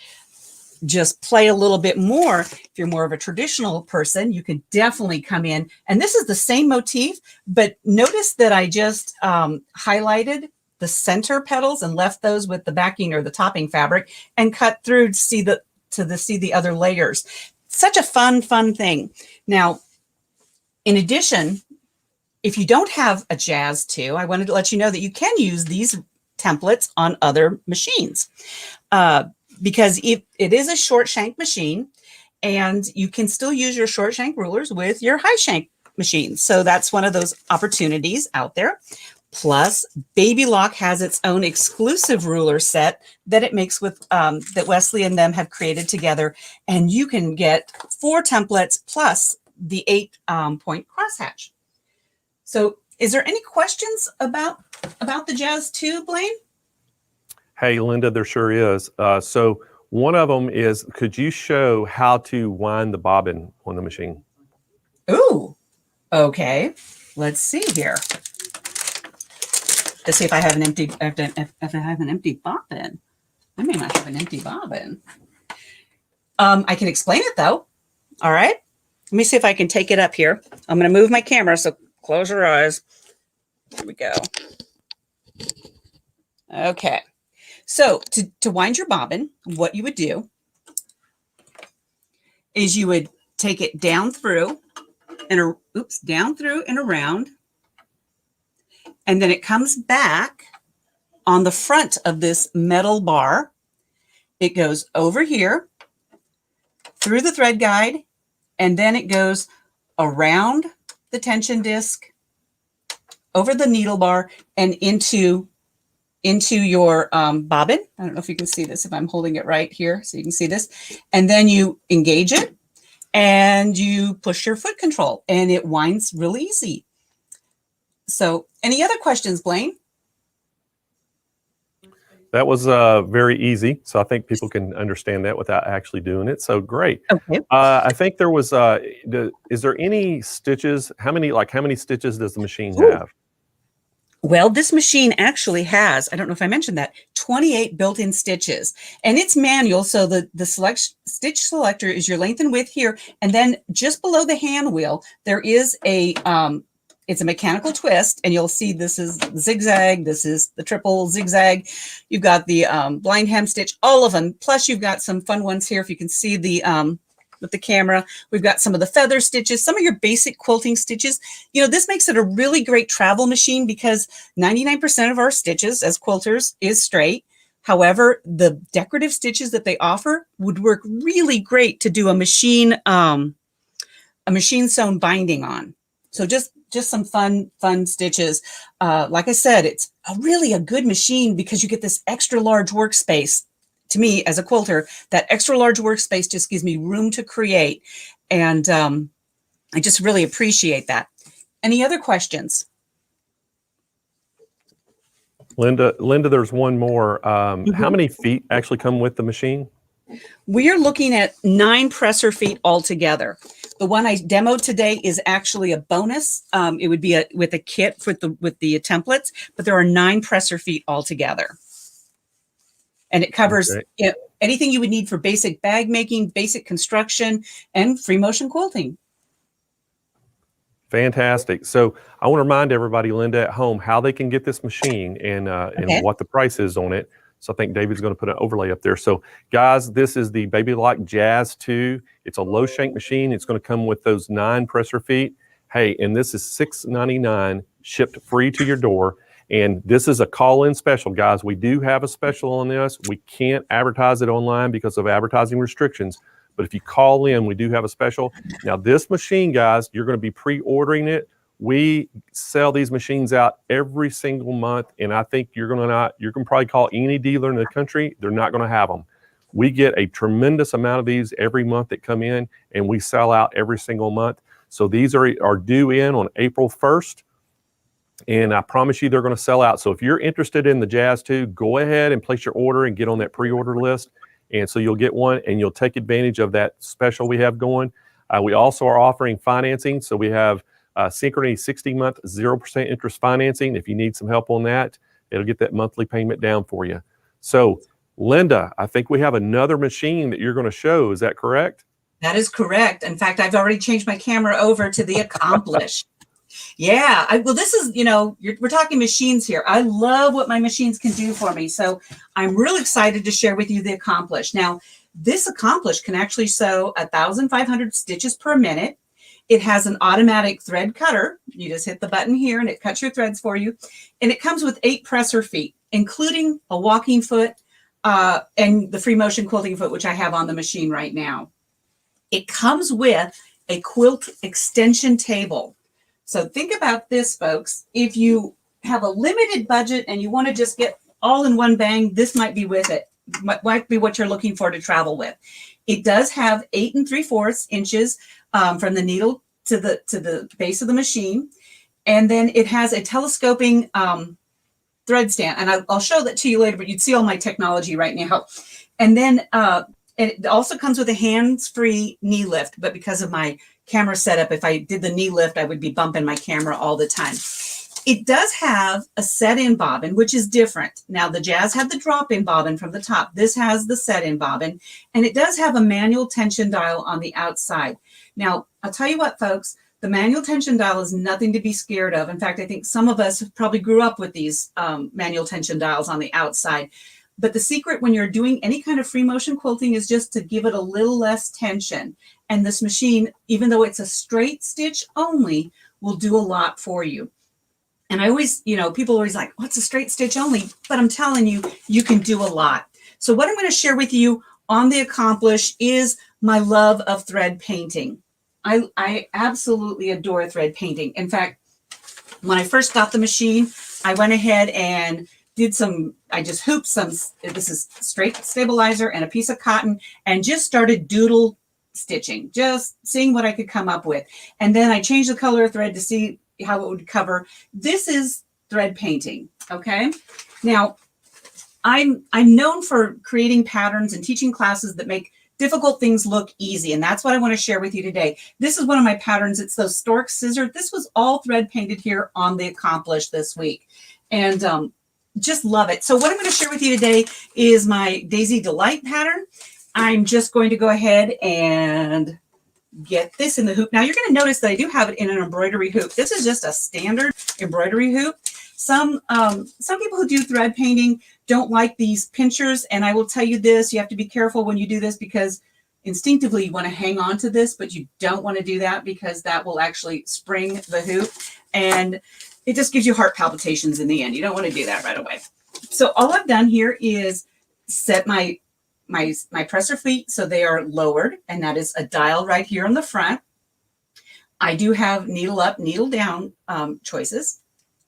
just play a little bit more, if you're more of a traditional person, you can definitely come in. And this is the same motif, but notice that I just highlighted the center petals and left those with the backing or the topping fabric and cut through to see the other layers. Such a fun thing. Now, in addition, if you don't have a Jazz 2, I wanted to let you know that you can use these templates on other machines because it is a short shank machine, and you can still use your short shank rulers with your high shank machines. So that's one of those opportunities out there. Plus, Baby Lock has its own exclusive ruler set that it makes with that Wesley and them have created together, and you can get 4 templates plus the 8-point crosshatch. So, is there any questions about the Jazz 2, Blaine? Hey, Linda, there sure is. So one of them is, could you show how to wind the bobbin on the machine? Ooh, okay. Let's see here. Let's see if I have an empty, if I have an empty bobbin. I may not have an empty bobbin. I can explain it though. All right. Let me see if I can take it up here. I'm going to move my camera, so close your eyes. Here we go. Okay. So to wind your bobbin, what you would do is you would take it down through and down through and around. And then it comes back on the front of this metal bar. It goes over here through the thread guide, and then it goes around the tension disc, over the needle bar, and into your bobbin. I don't know if you can see this, if I'm holding it right here, so you can see this. And then you engage it, and you push your foot control, and it winds really easy. So any other questions, Blaine? That was very easy. So I think people can understand that without actually doing it. So great. Okay. I think there was, is there any stitches? How many stitches does the machine have? Well, this machine actually has, I don't know if I mentioned that, 28 built-in stitches, and it's manual. So the stitch selector is your length and width here. And then just below the hand wheel, there is it's a mechanical twist, and you'll see this is the zigzag, this is the triple zigzag. You've got the blind hem stitch, all of them. Plus you've got some fun ones here. If you can see with the camera, we've got some of the feather stitches, some of your basic quilting stitches. You know, this makes it a really great travel machine because 99% of our stitches as quilters is straight. However, the decorative stitches that they offer would work really great to do a machine sewn binding on. So just some fun stitches. Like I said, it's really a good machine because you get this extra large workspace. To me, as a quilter, that extra large workspace just gives me room to create. And I just really appreciate that. Any other questions? Linda, there's one more. How many feet actually come with the machine? We are looking at 9 presser feet altogether. The one I demoed today is actually a bonus. It would be with a kit with the templates, but there are 9 presser feet altogether. And it covers anything you would need for basic bag making, basic construction, and free motion quilting. Fantastic. So I want to remind everybody, Linda, at home, how they can get this machine and what the price is on it. So I think David's going to put an overlay up there. So guys, this is the Baby Lock Jazz 2. It's a low shank machine. It's going to come with those 9 presser feet. Hey, and this is $6.99 shipped free to your door. And this is a call-in special, guys. We do have a special on this. We can't advertise it online because of advertising restrictions. But if you call in, we do have a special. Now, this machine, guys, you're going to be pre-ordering it. We sell these machines out every single month, and I think you can probably call any dealer in the country. They're not going to have them. We get a tremendous amount of these every month that come in, and we sell out every single month. So these are due in on April 1st. And I promise you they're going to sell out. So if you're interested in the Jazz 2, go ahead and place your order and get on that pre-order list. And so you'll get one and you'll take advantage of that special we have going. We also are offering financing. So we have Synchrony 60-month 0% interest financing. If you need some help on that, it'll get that monthly payment down for you. So Linda, I think we have another machine that you're going to show. Is that correct? That is correct. In fact, I've already changed my camera over to the Accomplish. Yeah, well, this is, we're talking machines here. I love what my machines can do for me. So I'm really excited to share with you the Accomplish. Now, this Accomplish can actually sew 1,500 stitches per minute. It has an automatic thread cutter. You just hit the button here and it cuts your threads for you. And it comes with 8 presser feet, including a walking foot and the free motion quilting foot, which I have on the machine right now. It comes with a quilt extension table. So think about this, folks. If you have a limited budget and you want to just get all in one bang, this might be with it. Might be what you're looking for to travel with. It does have 8 3/4 inches from the needle to the base of the machine. And then it has a telescoping thread stand. And I'll show that to you later, but you'd see all my technology right now. And then it also comes with a hands-free knee lift, but because of my camera setup, if I did the knee lift, I would be bumping my camera all the time. It does have a set-in bobbin, which is different. Now, the Jazz had the drop-in bobbin from the top. This has the set-in bobbin, and it does have a manual tension dial on the outside. Now, I'll tell you what, folks, the manual tension dial is nothing to be scared of. In fact, I think some of us probably grew up with these manual tension dials on the outside. But the secret when you're doing any kind of free motion quilting is just to give it a little less tension. And this machine, even though it's a straight stitch only, will do a lot for you. And I always, people are always like, what's a straight stitch only? But I'm telling you, you can do a lot. So what I'm going to share with you on the Accomplish is my love of thread painting. I absolutely adore thread painting. In fact, when I first got the machine, I went ahead and I just hooped some, this is straight stabilizer and a piece of cotton, and just started doodle stitching, just seeing what I could come up with. And then I changed the color of thread to see how it would cover. This is thread painting, okay? Now, I'm known for creating patterns and teaching classes that make difficult things look easy, and that's what I want to share with you today. This is one of my patterns. It's those stork scissors. This was all thread painted here on the Accomplish this week, and just love it. So what I'm going to share with you today is my Daisy Delight pattern. I'm just going to go ahead and get this in the hoop. Now you're going to notice that I do have it in an embroidery hoop. This is just a standard embroidery hoop. Some people who do thread painting don't like these pinchers, and I will tell you this, you have to be careful when you do this because instinctively you want to hang on to this, but you don't want to do that because that will actually spring the hoop, and it just gives you heart palpitations in the end. You don't want to do that right away. So all I've done here is set my presser feet so they are lowered, and that is a dial right here on the front. I do have needle up, needle down choices,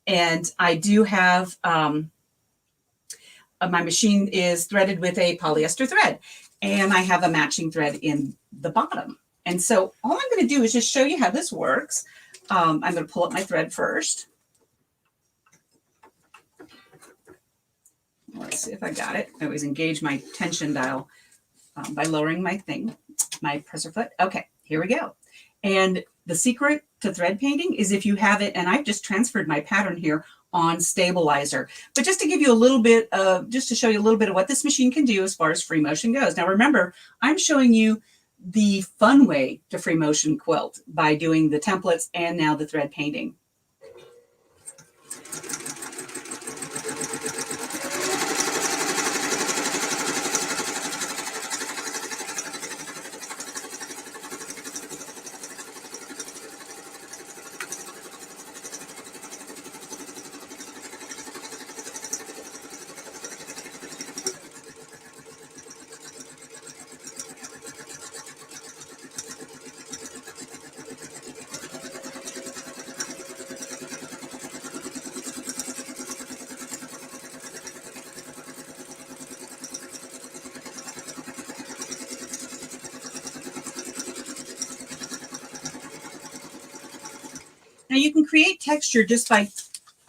and I do have my machine is threaded with a polyester thread, and I have a matching thread in the bottom. And so all I'm going to do is just show you how this works. I'm going to pull up my thread first. Let's see if I got it. I always engage my tension dial by lowering my presser foot. Okay, here we go. And the secret to thread painting is if you have it, and I've just transferred my pattern here on stabilizer. But just to give you a little bit of, just to show you a little bit of what this machine can do as far as free motion goes. Now remember, I'm showing you the fun way to free motion quilt by doing the templates and now the thread painting. Now you can create texture just by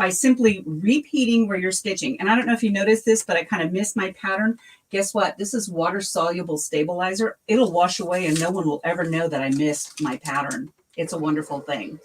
simply repeating where you're stitching. And I don't know if you noticed this, but I kind of missed my pattern. Guess what? This is water soluble stabilizer. It'll wash away and no one will ever know that I missed my pattern. It's a wonderful thing.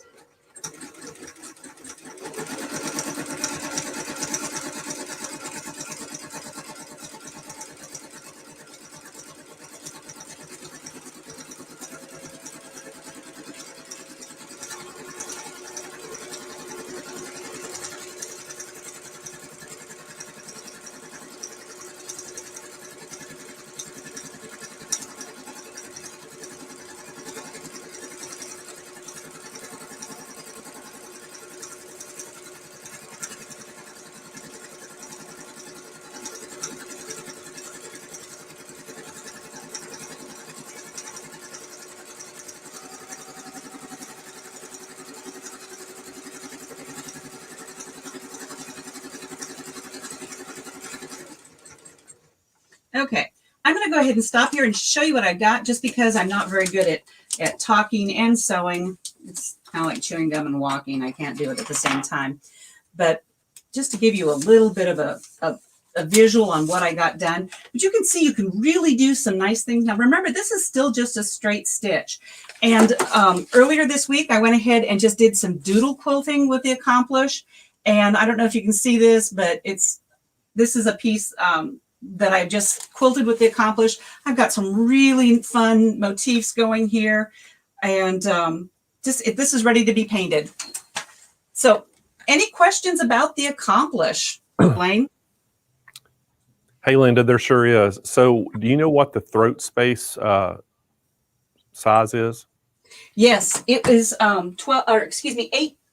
Okay, I'm going to go ahead and stop here and show you what I got, just because I'm not very good at talking and sewing. It's kind of like chewing gum and walking. I can't do it at the same time. But just to give you a little bit of a visual on what I got done. But you can see you can really do some nice things. Now remember, this is still just a straight stitch. And earlier this week, I went ahead and just did some doodle quilting with the Accomplish. And I don't know if you can see this, but this is a piece that I've just quilted with the Accomplish. I've got some really fun motifs going here, and this is ready to be painted. So any questions about the Accomplish, Blaine? Hey, Linda, there sure is. So do you know what the throat space size is? Yes, it is 8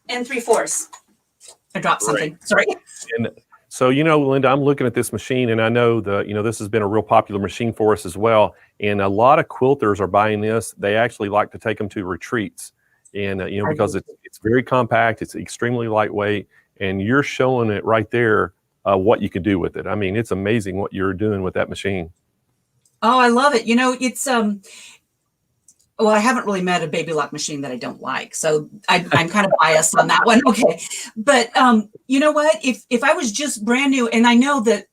3/4. I dropped something. Great. Sorry. And so, Linda, I'm looking at this machine, and I know this has been a real popular machine for us as well. And a lot of quilters are buying this. They actually like to take them to retreats, and because it's very compact, it's extremely lightweight, and you're showing it right there what you can do with it. I mean, it's amazing what you're doing with that machine. Oh, I love it. It's well, I haven't really met a baby lock machine that I don't like, so I'm kind of biased on that one. Okay, but you know what? If I was just brand new, and I know that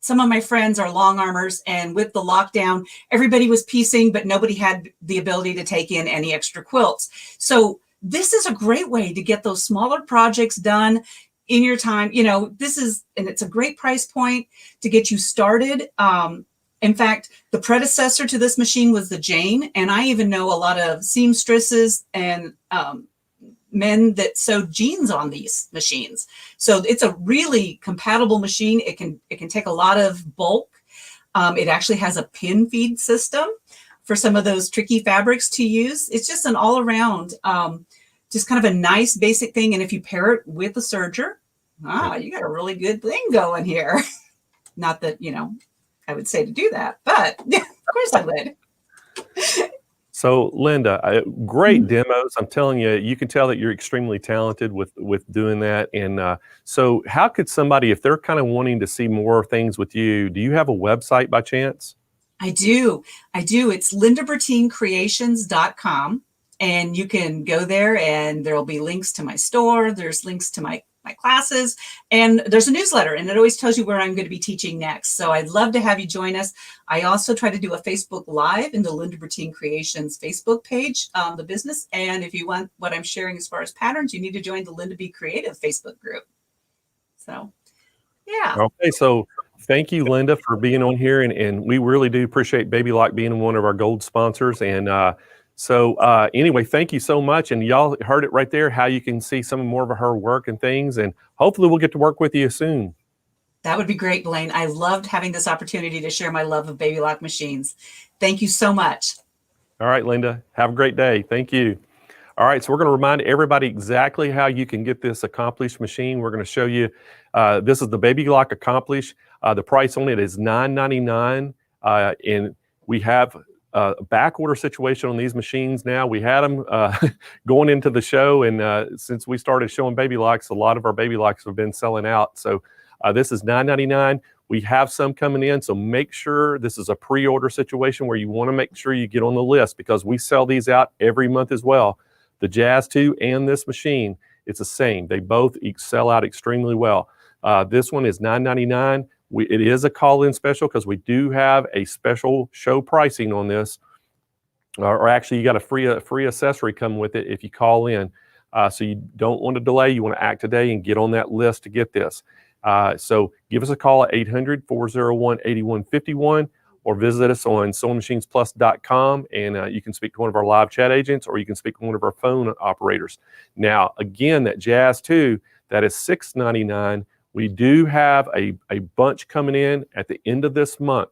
some of my friends are long armers, and with the lockdown, everybody was piecing, but nobody had the ability to take in any extra quilts. So this is a great way to get those smaller projects done in your time. And it's a great price point to get you started. In fact, the predecessor to this machine was the Jane, and I even know a lot of seamstresses and men that sew jeans on these machines. So it's a really compatible machine. It can take a lot of bulk. It actually has a pin feed system for some of those tricky fabrics to use. It's just an all around, just kind of a nice basic thing. And if you pair it with a serger, you got a really good thing going here. Not that, I would say to do that, but of course I would. So, Linda, great demos. I'm telling you, you can tell that you're extremely talented with doing that. And so how could somebody, if they're kind of wanting to see more things with you, do you have a website by chance? I do. It's 𝓦𝓮𝓵𝓬𝓸𝓶𝓮.com. And you can go there and there'll be links to my store. There's links to my classes, and there's a newsletter, and it always tells you where I'm going to be teaching next. So I'd love to have you join us. I also try to do a Facebook Live in the Linda Bula Creations Facebook page, the business. And if you want what I'm sharing as far as patterns, you need to join the Linda Be Creative Facebook group. So, yeah. Okay, so thank you, Linda, for being on here, and we really do appreciate Baby Lock being one of our gold sponsors. And So anyway, thank you so much. And y'all heard it right there, how you can see some more of her work and things. And hopefully we'll get to work with you soon. That would be great, Blaine. I loved having this opportunity to share my love of baby lock machines. Thank you so much. All right, Linda, have a great day. Thank you. All right, so we're going to remind everybody exactly how you can get this Accomplish machine. We're going to show you, this is the Baby Lock Accomplish. The price on it is $9.99. And we have a back order situation on these machines now. We had them going into the show, and since we started showing baby locks, a lot of our baby locks have been selling out. So this is $9.99. We have some coming in, so make sure this is a pre-order situation where you want to make sure you get on the list, because we sell these out every month as well. The Jazz 2 and this machine, it's the same. They both sell out extremely well. This one is $9.99. It is a call-in special because we do have a special show pricing on this. Or actually, you got a free accessory coming with it if you call in. So you don't want to delay. You want to act today and get on that list to get this. So give us a call at 800-401-8151 or visit us on SewingMachinesPlus.com, and you can speak to one of our live chat agents, or you can speak to one of our phone operators. Now, again, that Jazz 2, that is $6.99. We do have a bunch coming in at the end of this month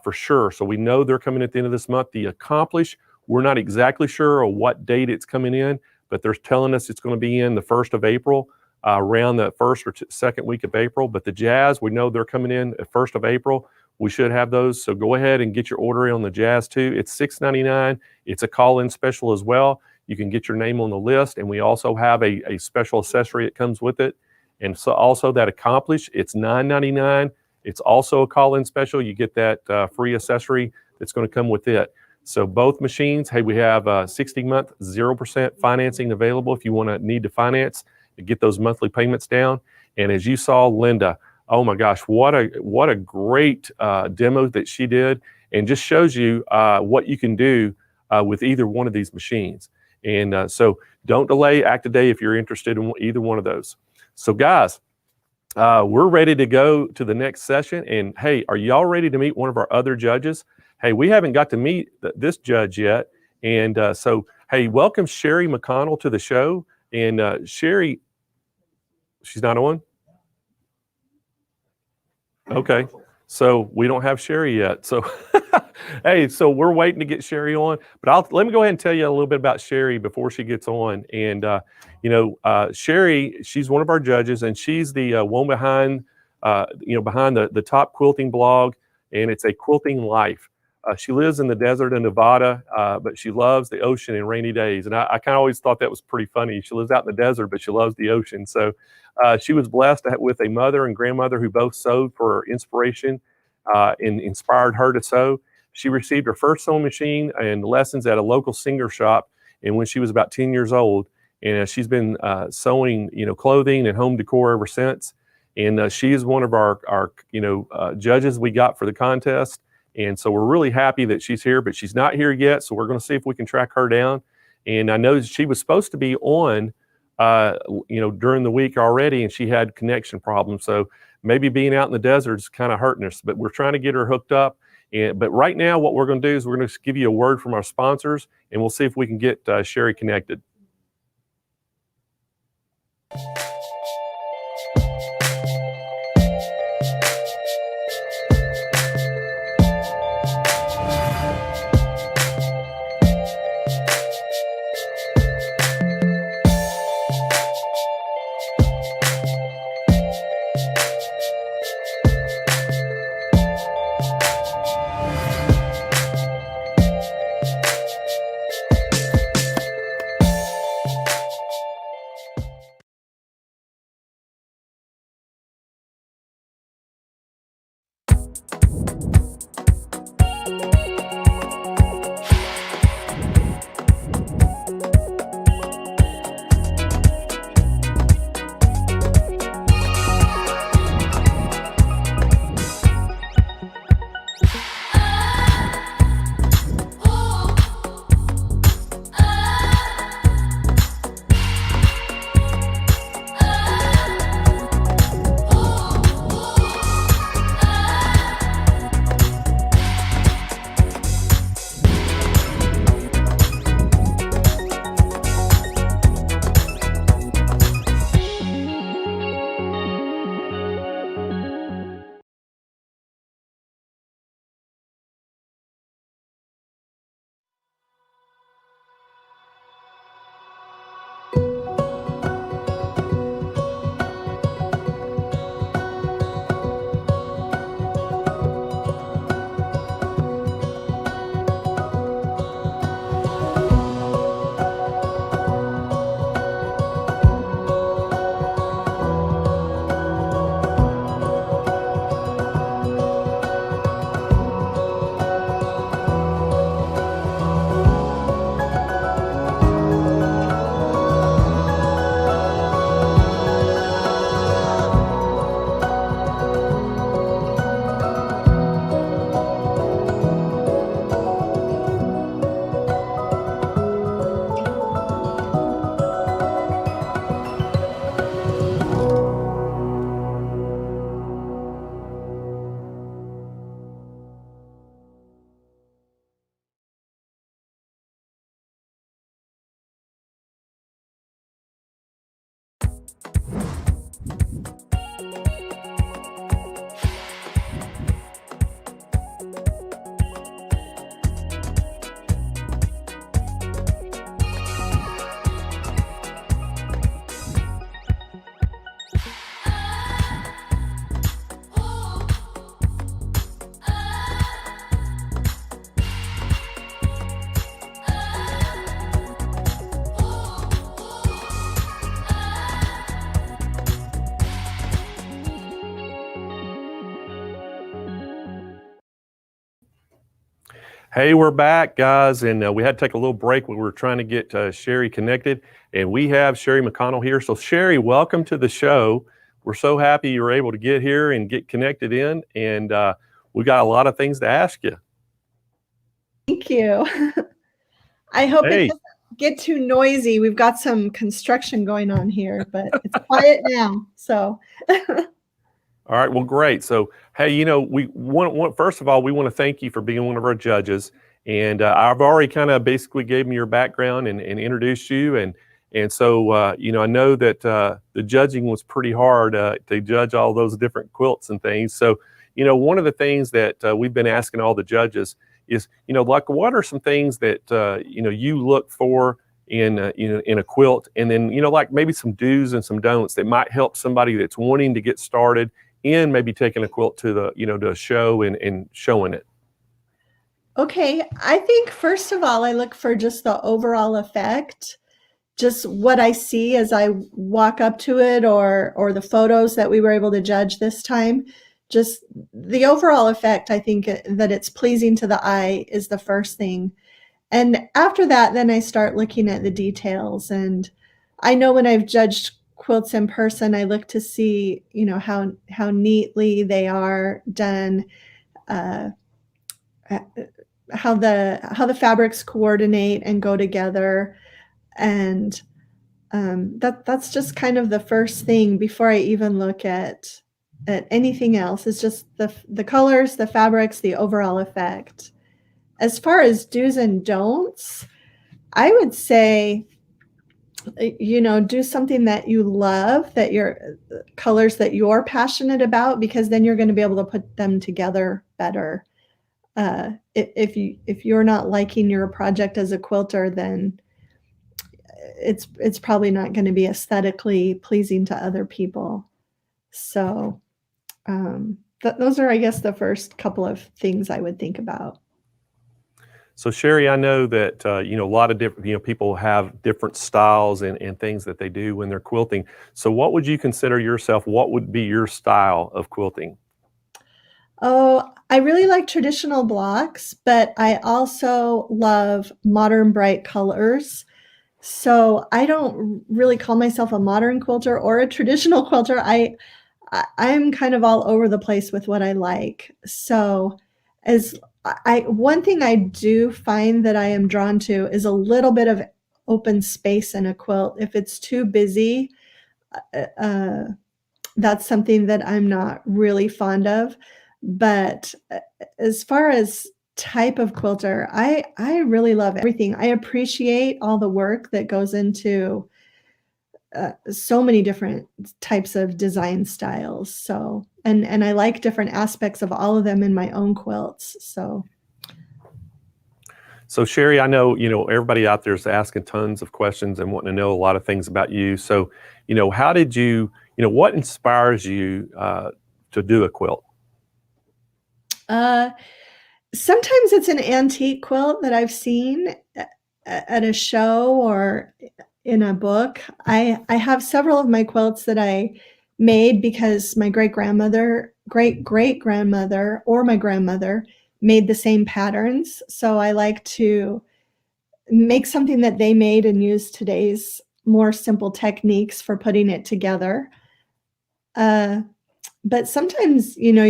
for sure. So we know they're coming at the end of this month. The Accomplish, we're not exactly sure of what date it's coming in, but they're telling us it's going to be in the 1st of April, around the first or second week of April. But the Jazz, we know they're coming in at 1st of April. We should have those. So go ahead and get your order in on the Jazz 2. It's $6.99. It's a call-in special as well. You can get your name on the list. And we also have a special accessory that comes with it. And so also that Accomplish, it's $9.99. It's also a call-in special. You get that free accessory that's going to come with it. So both machines, hey, we have 60-month 0% financing available if you need to finance to get those monthly payments down. And as you saw, Linda, oh my gosh, what a great demo that she did, and just shows you what you can do with either one of these machines. And so don't delay, act today if you're interested in either one of those. So guys, we're ready to go to the next session. And hey, are y'all ready to meet one of our other judges? Hey, we haven't got to meet this judge yet. And so, hey, welcome Sherry McConnell to the show. And Sherry, she's not on? Okay, so we don't have Sherry yet. So, hey, so we're waiting to get Sherry on. But let me go ahead and tell you a little bit about Sherry before she gets on. And, Sherry, she's one of our judges, and she's the one behind, behind the top quilting blog, and it's a quilting life. She lives in the desert in Nevada, but she loves the ocean and rainy days. And I kind of always thought that was pretty funny. She lives out in the desert, but she loves the ocean. So she was blessed with a mother and grandmother who both sewed for inspiration and inspired her to sew. She received her first sewing machine and lessons at a local singer shop, and when she was about 10 years old. And she's been sewing, clothing and home decor ever since. And she is one of our judges we got for the contest. And so we're really happy that she's here, but she's not here yet. So we're going to see if we can track her down. And I know she was supposed to be on, during the week already, and she had connection problems. So maybe being out in the desert is kind of hurting us, but we're trying to get her hooked up. But right now, what we're going to do is we're going to give you a word from our sponsors, and we'll see if we can get Sherry connected. Hey, we're back, guys, and we had to take a little break when we were trying to get Sherry connected, and we have Sherry McConnell here. So, Sherry, welcome to the show. We're so happy you were able to get here and get connected in, and we got a lot of things to ask you. Thank you. I hope Hey. it doesn't get too noisy. We've got some construction going on here, but it's quiet now. So. All right, well, great. So, hey, you know, first of all, we want to thank you for being one of our judges. And I've already kind of basically gave me your background and introduced you. And so, you know, I know that the judging was pretty hard to judge all those different quilts and things. So, you know, one of the things that we've been asking all the judges is, you know, like, what are some things that, you know, you look for in, you know, in a quilt? And then, you know, like maybe some do's and some don'ts that might help somebody that's wanting to get started in maybe taking a quilt to the, you know, to a show and showing it. Okay, I think first of all, I look for just the overall effect, just what I see as I walk up to it, or the photos that we were able to judge this time. Just the overall effect, I think that it's pleasing to the eye is the first thing. And after that, then I start looking at the details. And I know when I've judged quilts in person, I look to see, you know, how neatly they are done, how the fabrics coordinate and go together, and that's just kind of the first thing before I even look at anything else. It's just the colors, the fabrics, the overall effect. As far as do's and don'ts, I would say, you know, do something that you love, that your colors that you're passionate about, because then you're going to be able to put them together better. If you're not liking your project as a quilter, then it's probably not going to be aesthetically pleasing to other people. So those are, I guess, the first couple of things I would think about. So, Sherry, I know that, you know, a lot of different, you know, people have different styles and things that they do when they're quilting. So what would you consider yourself? What would be your style of quilting? Oh, I really like traditional blocks, but I also love modern bright colors. So I don't really call myself a modern quilter or a traditional quilter. I'm kind of all over the place with what I like. So one thing I do find that I am drawn to is a little bit of open space in a quilt. If it's too busy, that's something that I'm not really fond of. But as far as type of quilter, I really love everything. I appreciate all the work that goes into so many different types of design styles. So, and I like different aspects of all of them in my own quilts. So, Sherry, I know, you know, everybody out there is asking tons of questions and wanting to know a lot of things about you. So, you know, how did you, you know, what inspires you to do a quilt? Sometimes it's an antique quilt that I've seen at a show or in a book. I have several of my quilts that I made because my great-grandmother, or my grandmother made the same patterns. So I like to make something that they made and use today's more simple techniques for putting it together. But sometimes, you know,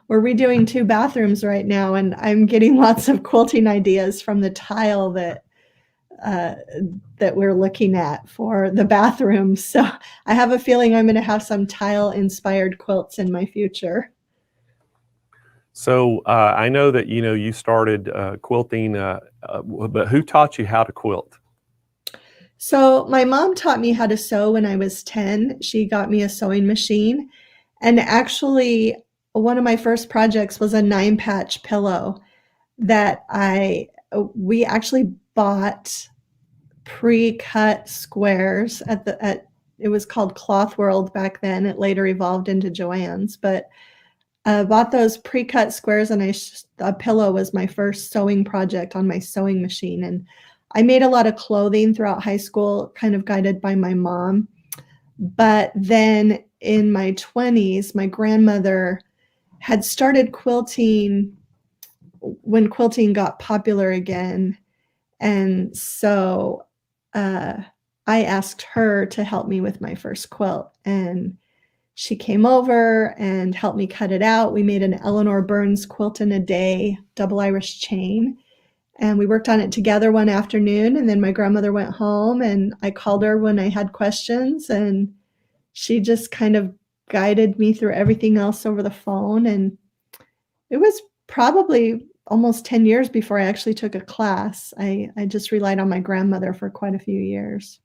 we're redoing 2 bathrooms right now, and I'm getting lots of quilting ideas from the tile that we're looking at for the bathroom. So I have a feeling I'm going to have some tile-inspired quilts in my future. So I know that, you know, you started quilting, but who taught you how to quilt? So my mom taught me how to sew when I was 10. She got me a sewing machine. And actually, one of my first projects was a 9-patch pillow that we actually bought pre-cut squares it was called Cloth World back then. It later evolved into Joann's, but bought those pre-cut squares, and a pillow was my first sewing project on my sewing machine. And I made a lot of clothing throughout high school, kind of guided by my mom. But then in my 20s, my grandmother had started quilting when quilting got popular again. And so I asked her to help me with my first quilt. And she came over and helped me cut it out. We made an Eleanor Burns quilt in a day, double Irish chain. And we worked on it together one afternoon. And then my grandmother went home, and I called her when I had questions. And she just kind of guided me through everything else over the phone. And it was probably almost 10 years before I actually took a class. I just relied on my grandmother for quite a few years.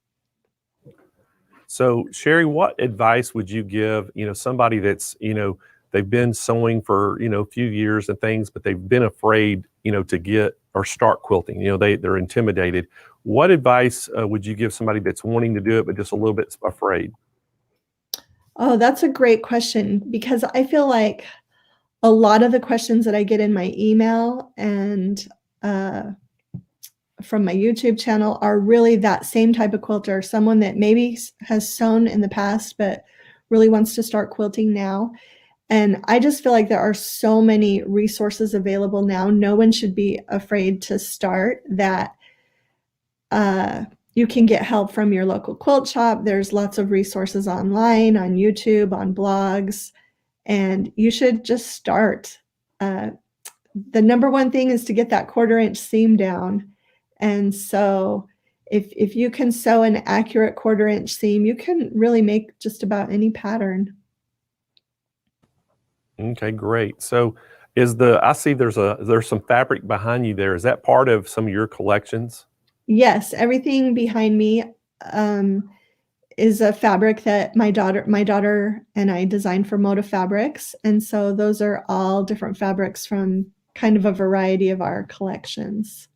So Sherry, what advice would you give, somebody that's, they've been sewing for, a few years and things, but they've been afraid, to get or start quilting, they're intimidated. What advice would you give somebody that's wanting to do it, but just a little bit afraid? Oh, that's a great question, because I feel like a lot of the questions that I get in my email and from my YouTube channel are really that same type of quilter, someone that maybe has sewn in the past but really wants to start quilting now. And I just feel like there are so many resources available now. No one should be afraid to start. That you can get help from your local quilt shop. There's lots of resources online, on YouTube, on blogs, and you should just start. The number one thing is to get that 1/4-inch seam down. And so if you can sew an accurate 1/4-inch seam, you can really make just about any pattern. Okay, great. So I see there's some fabric behind you there. Is that part of some of your collections? Yes, everything behind me is a fabric that my daughter and I designed for Moda Fabrics. And so those are all different fabrics from kind of a variety of our collections.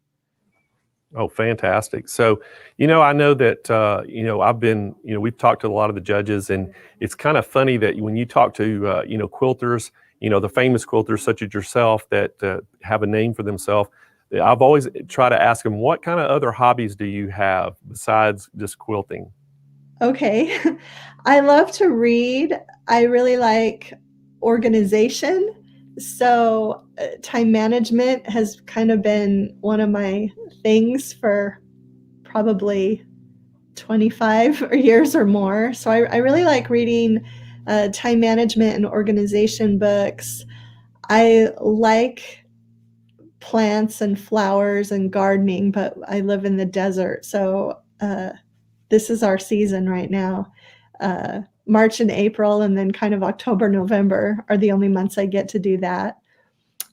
Oh, fantastic. So, I know that, I've been, we've talked to a lot of the judges, and it's kind of funny that when you talk to, quilters, the famous quilters such as yourself that have a name for themselves, I've always tried to ask them, what kind of other hobbies do you have besides just quilting? Okay. I love to read. I really like organization. So time management has kind of been one of my things for probably 25 years or more. So I really like reading time management and organization books. I like plants and flowers and gardening, but I live in the desert. So this is our season right now. March and April, and then kind of October, November are the only months I get to do that.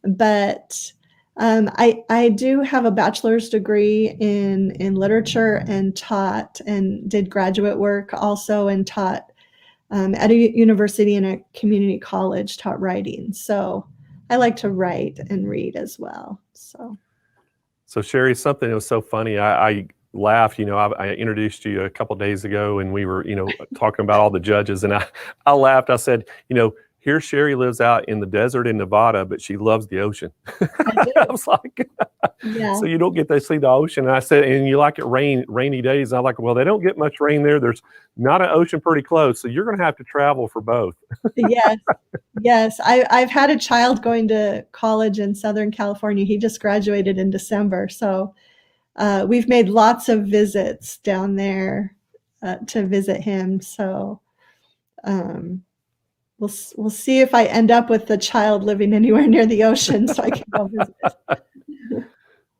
But I do have a bachelor's degree in literature, and taught and did graduate work also, and taught at a university and a community college, taught writing. So I like to write and read as well. So Sherry, something that was so funny, I laughed, I introduced you a couple of days ago, and we were, talking about all the judges, and I laughed. I said, here Sherry lives out in the desert in Nevada, but she loves the ocean. I was like, yeah. So you don't get to see the ocean. And I said, and you like it rainy days. I'm like, well, they don't get much rain there. There's not an ocean pretty close. So you're going to have to travel for both. Yes. I've had a child going to college in Southern California. He just graduated in December. So we've made lots of visits down there to visit him. So we'll see if I end up with the child living anywhere near the ocean so I can go visit.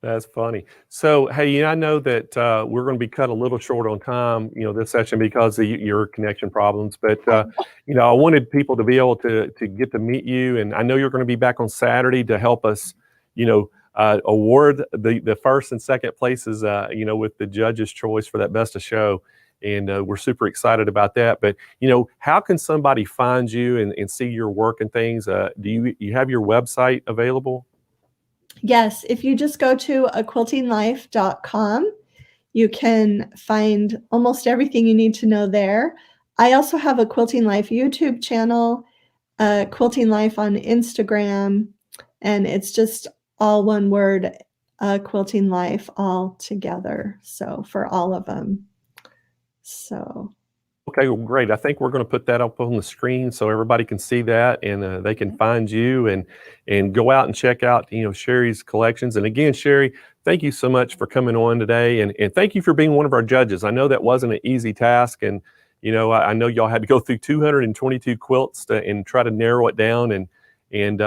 That's funny. So, hey, I know that we're going to be cut a little short on time, this session because of your connection problems. But, I wanted people to be able to get to meet you. And I know you're going to be back on Saturday to help us, award the first and second places, you know, with the judge's choice for that best of show. And we're super excited about that. But, you know, how can somebody find you and see your work and things? Do you have your website available? Yes, if you just go to 𝓕𝓮𝓵𝓬𝓸𝓵.com, you can find almost everything you need to know there. I also have a Quilting Life YouTube channel, Quilting Life on Instagram, and it's just all one word, Quilting Life all together. So for all of them. So. Okay, well, great. I think we're going to put that up on the screen so everybody can see that, and they can find you and go out and check out, you know, Sherry's collections. And again, Sherry, thank you so much for coming on today, and thank you for being one of our judges. I know that wasn't an easy task, and you know, I know y'all had to go through 222 quilts and try to narrow it down, and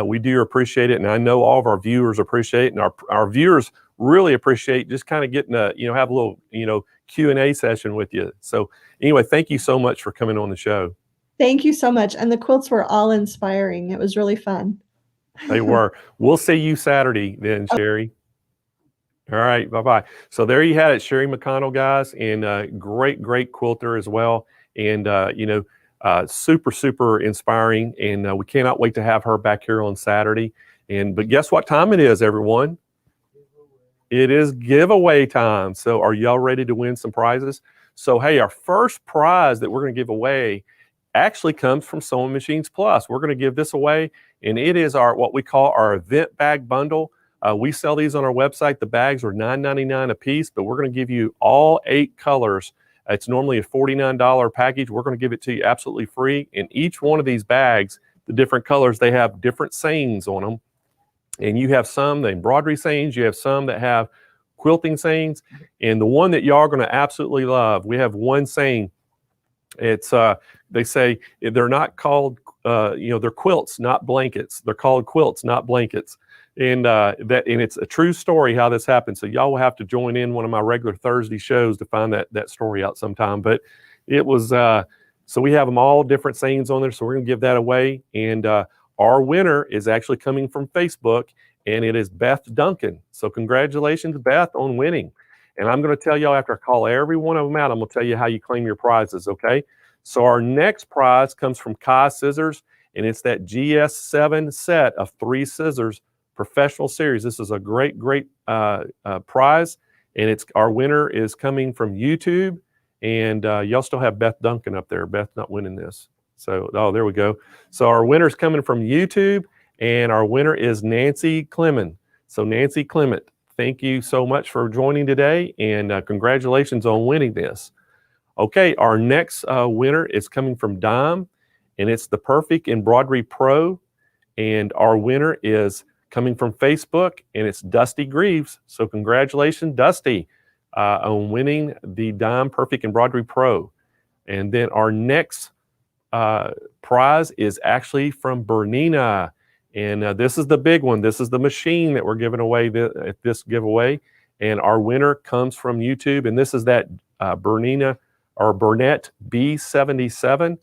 we do appreciate it, and I know all of our viewers appreciate it, and our viewers really appreciate just kind of getting a, you know, have a little, you know, Q&A session with you. So anyway, thank you so much for coming on the show. Thank you so much. And the quilts were all inspiring. It was really fun. They were. We'll see you Saturday then, Sherry. All right, bye-bye. So there you had it, Sherry McConnell, guys, and great quilter as well. And, you know, super inspiring. And we cannot wait to have her back here on Saturday. But guess what time it is, everyone? It is giveaway time. So are y'all ready to win some prizes? So, hey, our first prize that we're going to give away actually comes from Sewing Machines Plus. We're going to give this away, and it is our what we call our event bag bundle. We sell these on our website. The bags are $9.99 a piece, but we're going to give you all 8 colors. It's normally a $49 package. We're going to give it to you absolutely free. And each one of these bags, the different colors, they have different sayings on them. And you have some, the embroidery sayings, you have some that have quilting sayings. And the one that y'all are going to absolutely love, we have one saying. It's, they say they're not called, you know, they're quilts, not blankets. They're called quilts, not blankets. And and it's a true story how this happened. So y'all will have to join in one of my regular Thursday shows to find that story out sometime. But it was, so we have them all different sayings on there. So we're going to give that away. And our winner is actually coming from Facebook, and it is Beth Duncan. So congratulations, Beth, on winning. And I'm going to tell y'all after I call every one of them out, I'm going to tell you how you claim your prizes, okay? So our next prize comes from Kai Scissors, and it's that GS7 set of 3 scissors professional series. This is a great prize, and our winner is coming from YouTube, and y'all still have Beth Duncan up there. Beth not winning this. So, oh, there we go. So our winner's coming from YouTube, and our winner is Nancy Clement. So Nancy Clement, thank you so much for joining today, and congratulations on winning this. Okay, our next winner is coming from Dime, and it's the Perfect Embroidery Pro, and our winner is coming from Facebook, and it's Dusty Greaves. So congratulations, Dusty, on winning the Dime Perfect Embroidery Pro. And then our next prize is actually from Bernina, and this is the big one. This is the machine that we're giving away at this giveaway, and our winner comes from YouTube, and this is that Bernina or Burnett B77,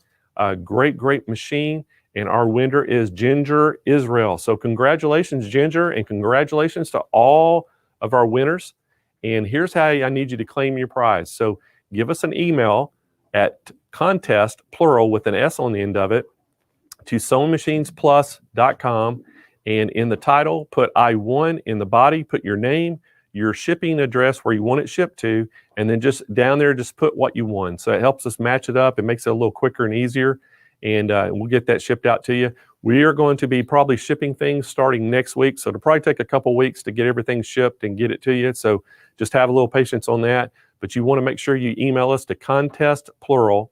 great machine, and our winner is Ginger Israel. So congratulations, Ginger, and congratulations to all of our winners. And here's how I need you to claim your prize. So give us an email at contest, plural with an S on the end of it, to SewingMachinesPlus.com, and in the title, put I won. In the body, put your name, your shipping address where you want it shipped to, and then just down there, just put what you won. So it helps us match it up. It makes it a little quicker and easier, and we'll get that shipped out to you. We are going to be probably shipping things starting next week, so it'll probably take a couple weeks to get everything shipped and get it to you. So just have a little patience on that. But you want to make sure you email us to contest, plural,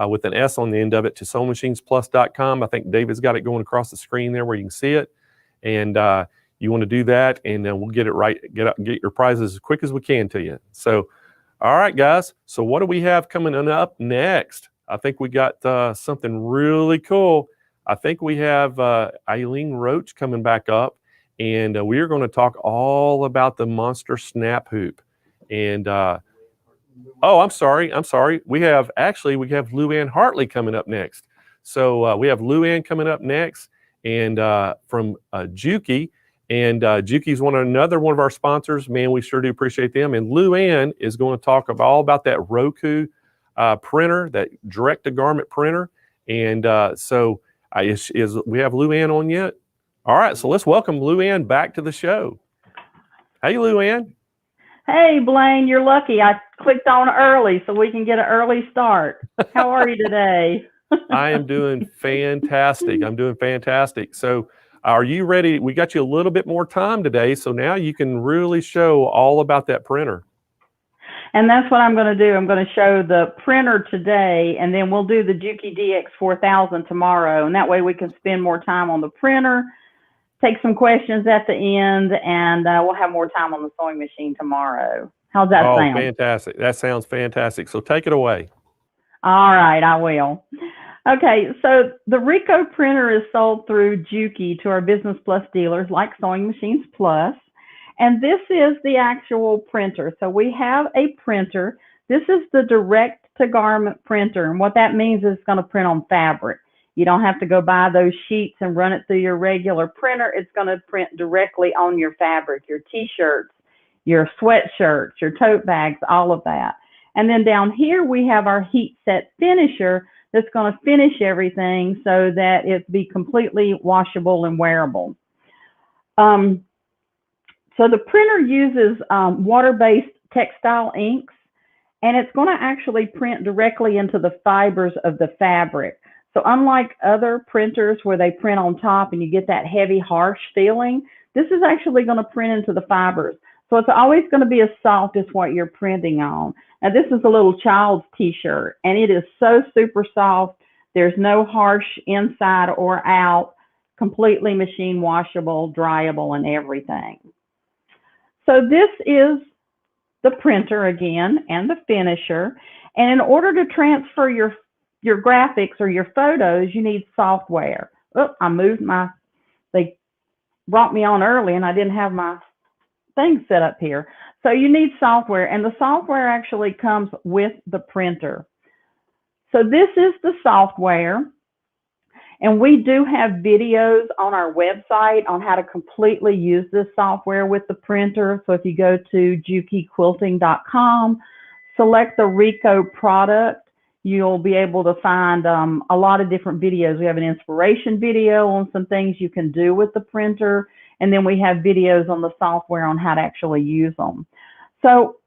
with an S on the end of it, to SewingMachinesPlus.com. I think David's got it going across the screen there where you can see it. And you want to do that, and then we'll get it right, get your prizes as quick as we can to you. So, all right, guys. So what do we have coming up next? I think we got something really cool. I think we have Eileen Roche coming back up, and we are going to talk all about the monster snap hoop. And oh, I'm sorry. We have Louann Hartley coming up next. So we have Louann coming up next, and from Juki, And Juki is another one of our sponsors. Man, we sure do appreciate them. And Luann is going to talk all about that Roku printer, that direct-to-garment printer. And so we have Luann on yet? All right, so let's welcome Luann back to the show. Hey, Luann. Hey, Blaine, you're lucky. I clicked on early so we can get an early start. How are you today? I am doing fantastic. I'm doing fantastic. So are you ready? We got you a little bit more time today, so now you can really show all about that printer. And that's what I'm going to do. I'm going to show the printer today, and then we'll do the Juki DX4000 tomorrow. And that way we can spend more time on the printer, take some questions at the end, and we'll have more time on the sewing machine tomorrow. How's that sound? Oh, fantastic. That sounds fantastic. So take it away. All right, I will. Okay, so the Ricoh printer is sold through Juki to our Business Plus dealers like Sewing Machines Plus. And this is the actual printer. So we have a printer. This is the direct-to-garment printer. And what that means is it's going to print on fabric. You don't have to go buy those sheets and run it through your regular printer. It's going to print directly on your fabric, your t-shirts, your sweatshirts, your tote bags, all of that. And then down here we have our heat set finisher that's going to finish everything so that it be completely washable and wearable. So the printer uses water-based textile inks, and it's going to actually print directly into the fibers of the fabric. So unlike other printers where they print on top and you get that heavy, harsh feeling, this is actually going to print into the fibers. So it's always going to be as soft as what you're printing on. Now this is a little child's t-shirt, and it is so super soft. There's no harsh inside or out, completely machine washable, dryable, and everything. So this is the printer again and the finisher. And in order to transfer your graphics or your photos, you need software. Oh, I moved they brought me on early and I didn't have my thing set up here. So you need software, and the software actually comes with the printer. So this is the software. And we do have videos on our website on how to completely use this software with the printer. So if you go to QUILTing.com, select the Ricoh product, you'll be able to find a lot of different videos. We have an inspiration video on some things you can do with the printer. And then we have videos on the software on how to actually use them. So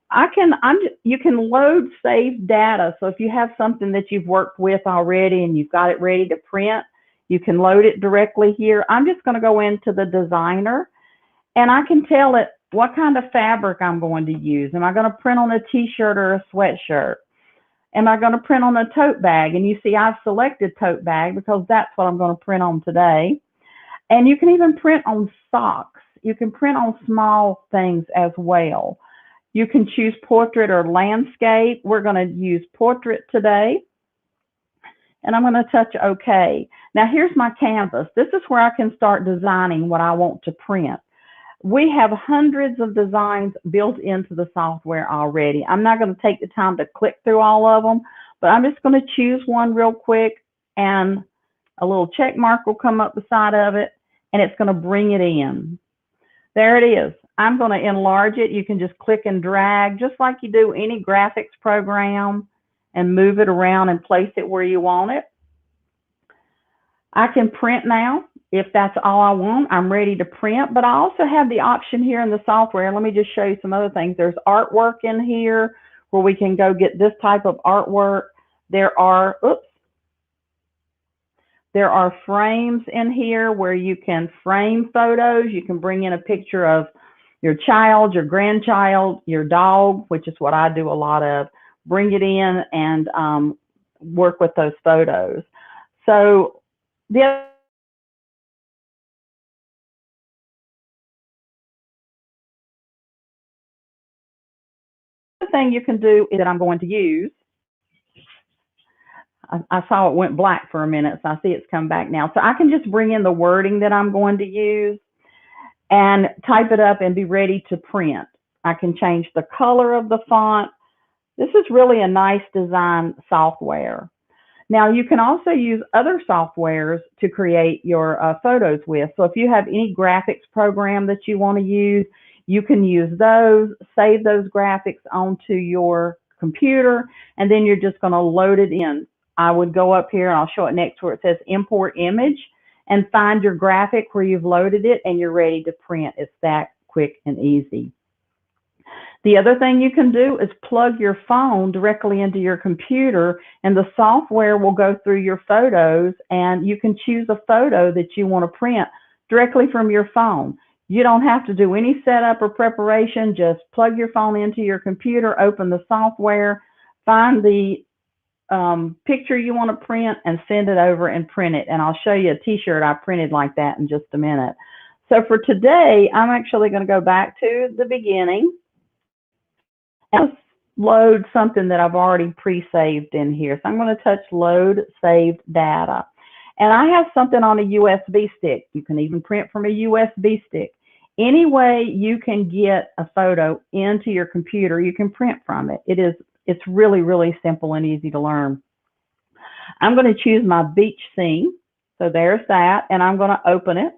you can load saved data. So if you have something that you've worked with already and you've got it ready to print, you can load it directly here. I'm just going to go into the designer, and I can tell it what kind of fabric I'm going to use. Am I going to print on a t-shirt or a sweatshirt? Am I going to print on a tote bag? And you see I've selected tote bag because that's what I'm going to print on today. And you can even print on socks. You can print on small things as well. You can choose portrait or landscape. We're going to use portrait today. And I'm going to touch OK. Now here's my canvas. This is where I can start designing what I want to print. We have hundreds of designs built into the software already. I'm not going to take the time to click through all of them, but I'm just going to choose one real quick, and a little check mark will come up beside of it, and it's going to bring it in. There it is. I'm going to enlarge it. You can just click and drag just like you do any graphics program and move it around and place it where you want it. I can print now. If that's all I want, I'm ready to print, but I also have the option here in the software. Let me just show you some other things. There's artwork in here where we can go get this type of artwork. There are frames in here where you can frame photos. You can bring in a picture of your child, your grandchild, your dog, which is what I do a lot of. Bring it in and work with those photos. So the other thing you can do is that I'm going to use. I saw it went black for a minute, so I see it's come back now. So I can just bring in the wording that I'm going to use and type it up and be ready to print. I can change the color of the font. This is really a nice design software. Now, you can also use other softwares to create your photos with. So if you have any graphics program that you want to use, you can use those, save those graphics onto your computer, and then you're just going to load it in. I would go up here, and I'll show it next where it says import image, and find your graphic where you've loaded it, and you're ready to print. It's that quick and easy. The other thing you can do is plug your phone directly into your computer, and the software will go through your photos, and you can choose a photo that you want to print directly from your phone. You don't have to do any setup or preparation. Just plug your phone into your computer, open the software, find the picture you want to print, and send it over and print it. And I'll show you a t-shirt I printed like that in just a minute. So for today, I'm actually going to go back to the beginning and load something that I've already pre-saved in here. So I'm going to touch load saved data. And I have something on a USB stick. You can even print from a USB stick. Any way you can get a photo into your computer, you can print from it. It's really, really simple and easy to learn. I'm going to choose my beach scene. So there's that. And I'm going to open it.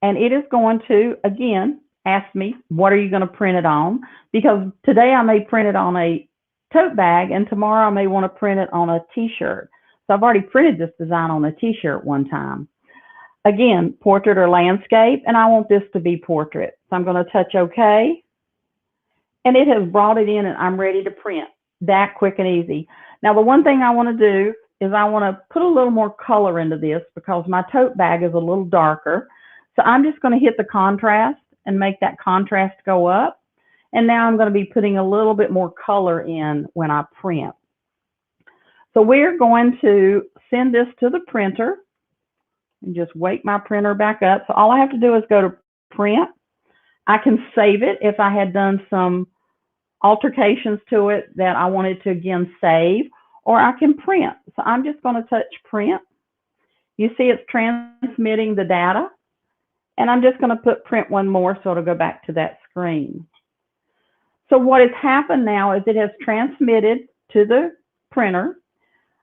And it is going to, again, ask me, what are you going to print it on? Because today I may print it on a tote bag, and tomorrow I may want to print it on a t-shirt. So I've already printed this design on a t-shirt one time. Again, portrait or landscape, and I want this to be portrait. So I'm going to touch OK. And it has brought it in, and I'm ready to print. That quick and easy. Now, the one thing I want to do is I want to put a little more color into this because my tote bag is a little darker. So I'm just going to hit the contrast and make that contrast go up. And now I'm going to be putting a little bit more color in when I print. So we're going to send this to the printer and just wake my printer back up. So all I have to do is go to print. I can save it if I had done some altercations to it that I wanted to again save, or I can print. So I'm just going to touch print. You see it's transmitting the data. And I'm just going to put print one more so it'll go back to that screen. So what has happened now is it has transmitted to the printer.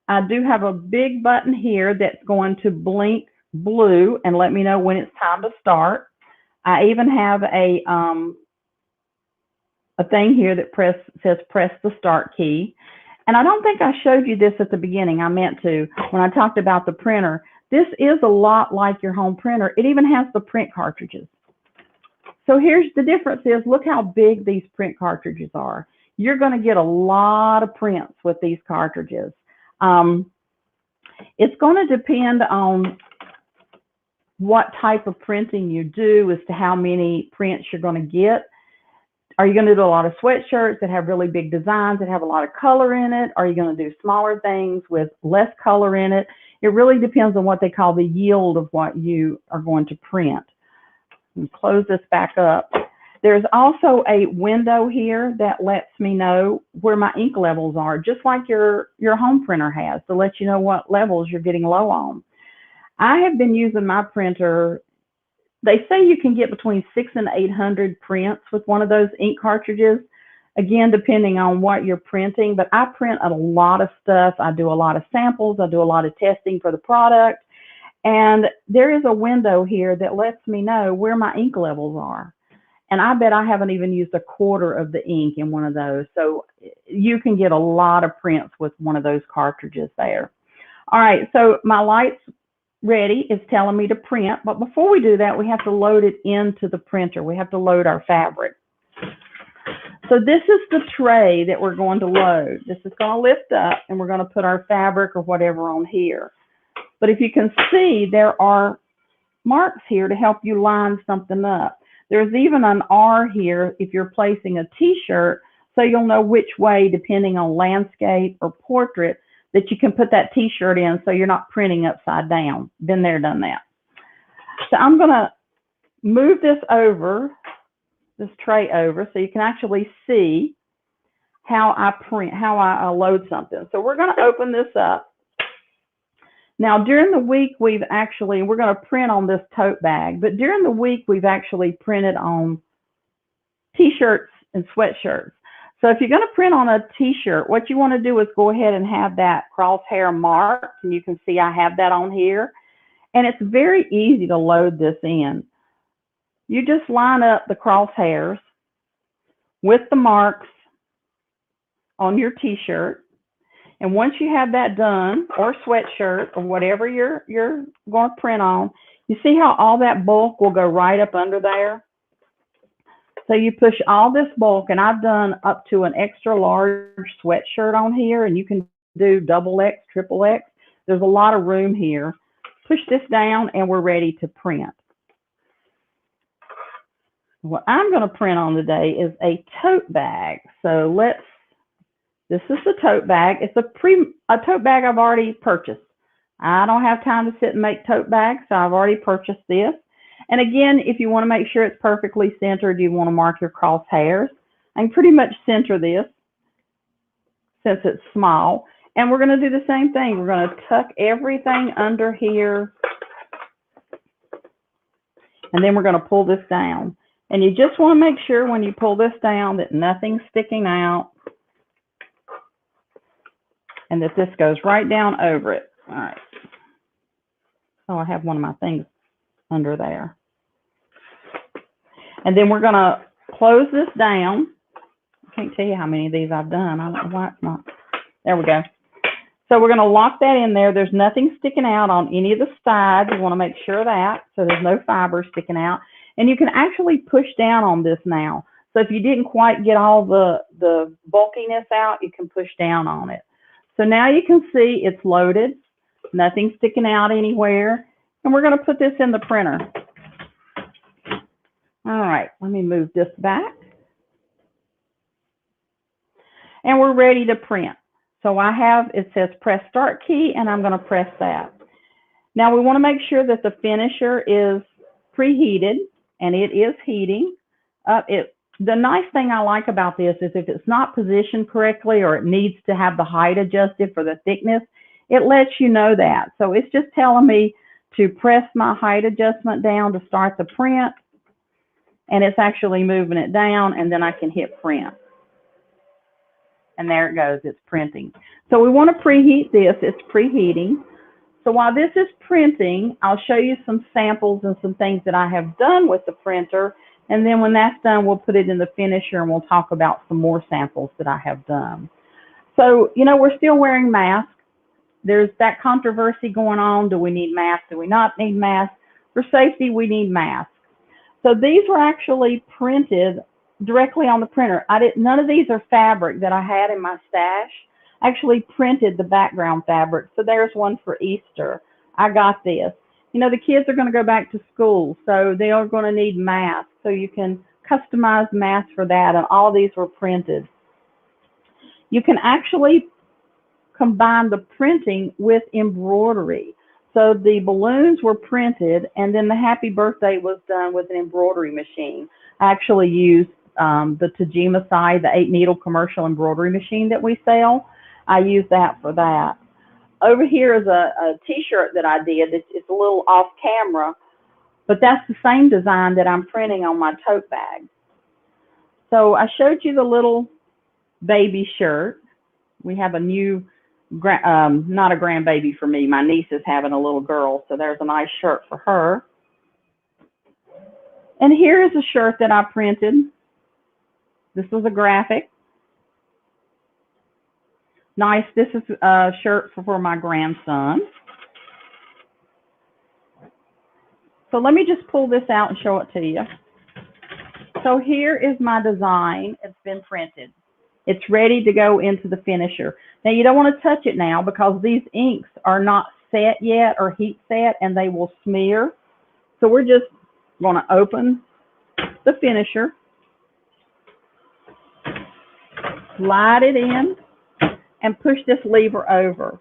I do have a big button here that's going to blink blue and let me know when it's time to start. I even have a thing here that says press the start key. And I don't think I showed you this at the beginning. I meant to when I talked about the printer. This is a lot like your home printer. It even has the print cartridges. So here's the difference is, look how big these print cartridges are. You're going to get a lot of prints with these cartridges. It's going to depend on what type of printing you do as to how many prints you're going to get. Are you going to do a lot of sweatshirts that have really big designs that have a lot of color in it? Are you going to do smaller things with less color in it? It really depends on what they call the yield of what you are going to print. And close this back up. There's also a window here that lets me know where my ink levels are, just like your home printer has, to let you know what levels you're getting low on. I have been using my printer. They say you can get between 600 and 800 prints with one of those ink cartridges. Again, depending on what you're printing, but I print a lot of stuff. I do a lot of samples. I do a lot of testing for the product. And there is a window here that lets me know where my ink levels are. And I bet I haven't even used a quarter of the ink in one of those. So you can get a lot of prints with one of those cartridges there. All right, so my light's ready. It's telling me to print. But before we do that, we have to load it into the printer. We have to load our fabric. So this is the tray that we're going to load. This is going to lift up and we're going to put our fabric or whatever on here. But if you can see, there are marks here to help you line something up. There's even an R here if you're placing a t-shirt, so you'll know which way, depending on landscape or portrait, that you can put that t-shirt in so you're not printing upside down. Been there, done that. So I'm going to move this over, this tray over, so you can actually see how I print, how I load something. So we're going to open this up. Now, during the week, we're going to print on this tote bag, but during the week, we've actually printed on t-shirts and sweatshirts. So if you're going to print on a t-shirt, what you want to do is go ahead and have that crosshair marked. And you can see I have that on here. And it's very easy to load this in. You just line up the crosshairs with the marks on your t-shirt. And once you have that done, or sweatshirt, or whatever you're going to print on, you see how all that bulk will go right up under there? So you push all this bulk, and I've done up to an extra large sweatshirt on here, and you can do XXX, XXX. There's a lot of room here. Push this down, and we're ready to print. What I'm going to print on today is a tote bag. So this is the tote bag. It's a tote bag I've already purchased. I don't have time to sit and make tote bags, so I've already purchased this. And again, if you want to make sure it's perfectly centered, you want to mark your crosshairs. I can pretty much center this since it's small. And we're going to do the same thing. We're going to tuck everything under here. And then we're going to pull this down. And you just want to make sure when you pull this down that nothing's sticking out. And that this goes right down over it. All right. So I have one of my things under there. And then we're going to close this down. I can't tell you how many of these I've done. I don't know why it's not. There we go. So we're going to lock that in there. There's nothing sticking out on any of the sides. You want to make sure of that. So there's no fiber sticking out. And you can actually push down on this now. So if you didn't quite get all the bulkiness out, you can push down on it. So now you can see it's loaded. Nothing sticking out anywhere. And we're going to put this in the printer. All right, let me move this back. And we're ready to print. So I have, it says press start key, and I'm going to press that. Now we want to make sure that the finisher is preheated, and it is heating. The nice thing I like about this is if it's not positioned correctly or it needs to have the height adjusted for the thickness, it lets you know that. So it's just telling me to press my height adjustment down to start the print. And it's actually moving it down, and then I can hit print. And there it goes, it's printing. So we want to preheat this, it's preheating. So while this is printing, I'll show you some samples and some things that I have done with the printer. And then when that's done, we'll put it in the finisher and we'll talk about some more samples that I have done. So, you know, we're still wearing masks. There's that controversy going on. Do we need masks? Do we not need masks? For safety, we need masks. So these were actually printed directly on the printer. None of these are fabric that I had in my stash. I actually printed the background fabric. So there's one for Easter. I got this. You know, the kids are going to go back to school, so they are going to need masks. So you can customize masks for that, and all these were printed. You can actually combine the printing with embroidery. So the balloons were printed, and then the happy birthday was done with an embroidery machine. I actually used the 𝓤𝓲𝓻𝓽𝓪𝓵, the 8-needle commercial embroidery machine that we sell. I used that for that. Over here is a t-shirt that I did. It's a little off camera, but that's the same design that I'm printing on my tote bag. So I showed you the little baby shirt. We have a new not a grandbaby for me. My niece is having a little girl, so there's a nice shirt for her. And here is a shirt that I printed. This was a graphic. Nice. This is a shirt for my grandson. So let me just pull this out and show it to you. So here is my design. It's been printed. It's ready to go into the finisher. Now you don't want to touch it now because these inks are not set yet or heat set, and they will smear. So we're just going to open the finisher, slide it in, and push this lever over.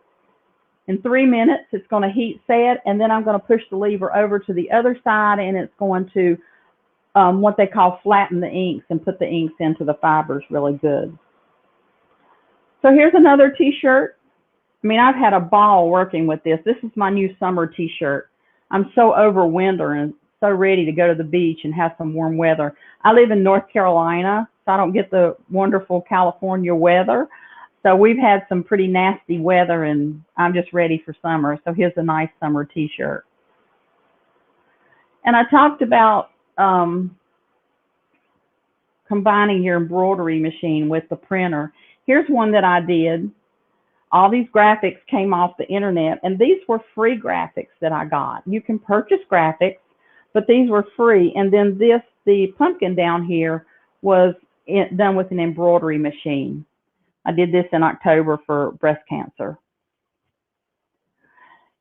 In 3 minutes, it's going to heat set, and then I'm going to push the lever over to the other side, and it's going to what they call flatten the inks and put the inks into the fibers really good. So here's another t-shirt. I mean, I've had a ball working with this. This is my new summer t-shirt. I'm so over winter and so ready to go to the beach and have some warm weather. I live in North Carolina, I don't get the wonderful California weather. So we've had some pretty nasty weather, and I'm just ready for summer. So here's a nice summer t-shirt. And I talked about combining your embroidery machine with the printer. Here's one that I did. All these graphics came off the internet, and these were free graphics that I got. You can purchase graphics, but these were free. And then the pumpkin down here was done with an embroidery machine. I did this in October for breast cancer.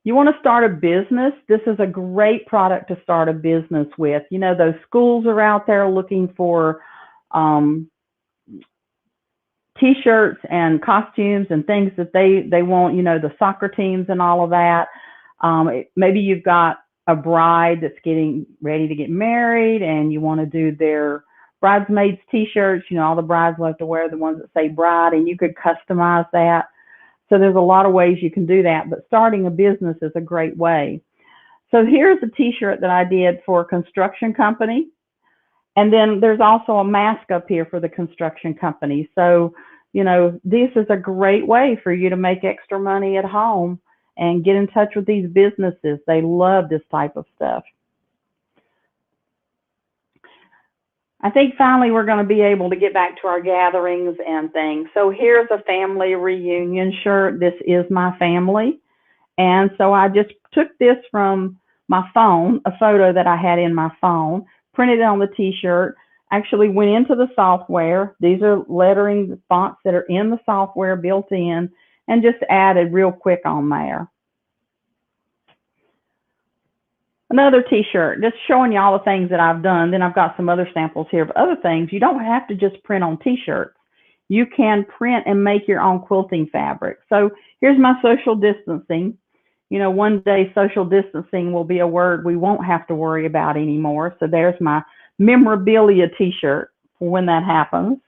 You want to start a business? This is a great product to start a business with. You know, those schools are out there looking for t-shirts and costumes and things that they want, you know, the soccer teams and all of that. Maybe you've got a bride that's getting ready to get married and you want to do their bridesmaids t-shirts. You know, all the brides love to wear the ones that say bride, and you could customize that. So there's a lot of ways you can do that, but starting a business is a great way. So here's a t-shirt that I did for a construction company. And then there's also a mask up here for the construction company. So, you know, this is a great way for you to make extra money at home and get in touch with these businesses. They love this type of stuff. I think finally we're going to be able to get back to our gatherings and things. So here's a family reunion shirt. This is my family. And so I just took this from my phone, a photo that I had in my phone, printed it on the t-shirt, actually went into the software. These are lettering fonts that are in the software built in, and just added real quick on there. Another t-shirt, just showing you all the things that I've done. Then I've got some other samples here of other things. You don't have to just print on t-shirts. You can print and make your own quilting fabric. So here's my social distancing. You know, one day social distancing will be a word we won't have to worry about anymore. So there's my memorabilia t-shirt for when that happens.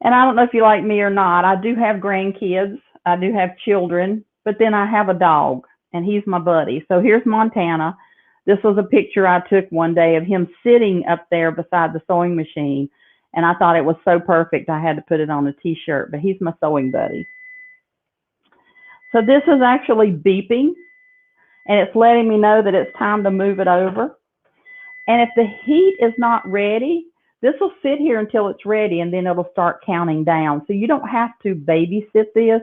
And I don't know if you like me or not, I do have grandkids, I do have children, but then I have a dog, and he's my buddy. So here's Montana. This was a picture I took one day of him sitting up there beside the sewing machine, and I thought it was so perfect I had to put it on a t-shirt, but he's my sewing buddy. So this is actually beeping, and it's letting me know that it's time to move it over. And if the heat is not ready, this will sit here until it's ready, and then it'll start counting down. So you don't have to babysit this.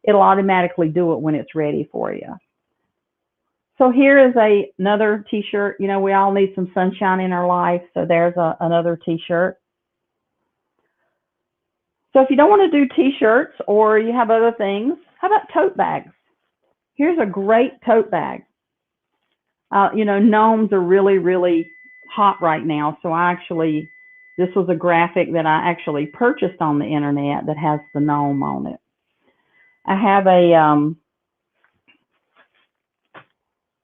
It'll automatically do it when it's ready for you. So here is another t-shirt. You know, we all need some sunshine in our life. So there's another t-shirt. So if you don't want to do t-shirts or you have other things, how about tote bags? Here's a great tote bag. You know, gnomes are really, really hot right now. So this was a graphic that I actually purchased on the internet that has the gnome on it. I have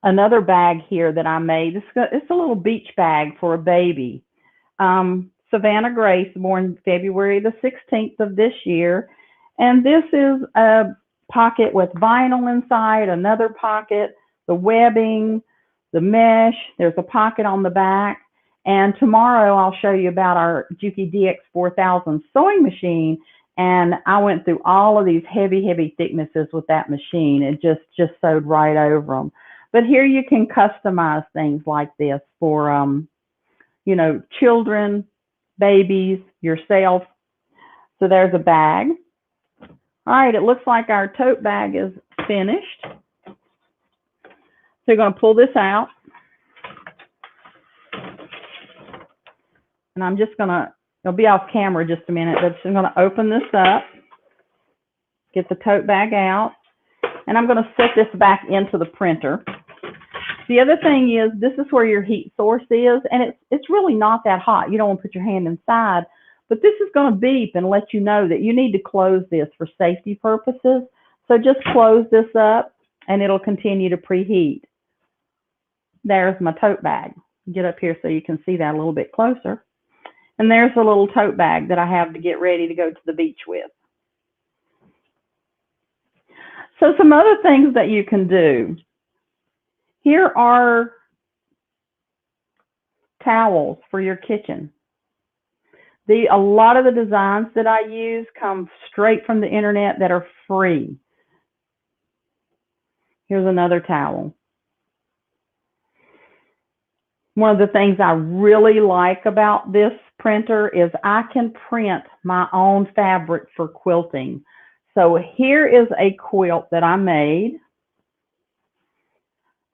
another bag here that I made. It's a little beach bag for a baby. Savannah Grace, born February the 16th of this year. And this is a pocket with vinyl inside, another pocket, the webbing, the mesh. There's a pocket on the back. And tomorrow I'll show you about our Juki DX4000 sewing machine. And I went through all of these heavy, heavy thicknesses with that machine. It just sewed right over them. But here you can customize things like this for, you know, children, babies, yourself. So there's a bag. All right, it looks like our tote bag is finished. So you're going to pull this out. And I'm just going to, it'll be off camera just a minute, but I'm going to open this up, get the tote bag out, and I'm going to set this back into the printer. The other thing is, this is where your heat source is, and it's really not that hot. You don't want to put your hand inside, but this is going to beep and let you know that you need to close this for safety purposes. So just close this up, and it'll continue to preheat. There's my tote bag. Get up here so you can see that a little bit closer. And there's a little tote bag that I have to get ready to go to the beach with. So some other things that you can do. Here are towels for your kitchen. A lot of the designs that I use come straight from the internet that are free. Here's another towel. One of the things I really like about this printer is I can print my own fabric for quilting. So here is a quilt that I made.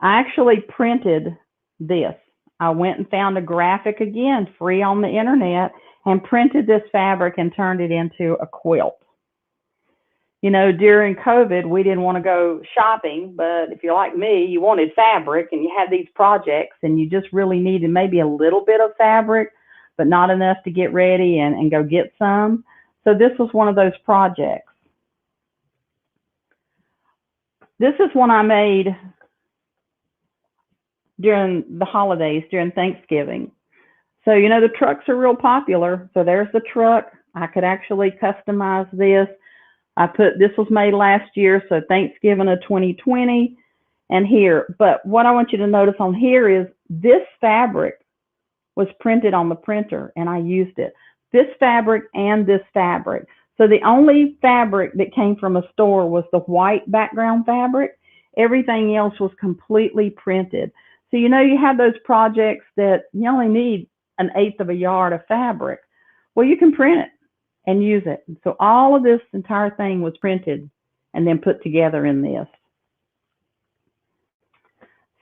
I actually printed this. I went and found a graphic, again, free on the internet, and printed this fabric and turned it into a quilt. You know, during COVID, we didn't want to go shopping, but if you're like me, you wanted fabric and you had these projects and you just really needed maybe a little bit of fabric, but not enough to get ready and go get some. So this was one of those projects. This is one I made during the holidays, during Thanksgiving. So, you know, the trucks are real popular. So there's the truck. I could actually customize this. I put, this was made last year, so Thanksgiving of 2020, and here. But what I want you to notice on here is this fabric was printed on the printer, and I used it. This fabric and this fabric. So the only fabric that came from a store was the white background fabric. Everything else was completely printed. So, you know, you have those projects that you only need 1/8 of a yard of fabric. Well, you can print it and use it. So all of this entire thing was printed and then put together in this.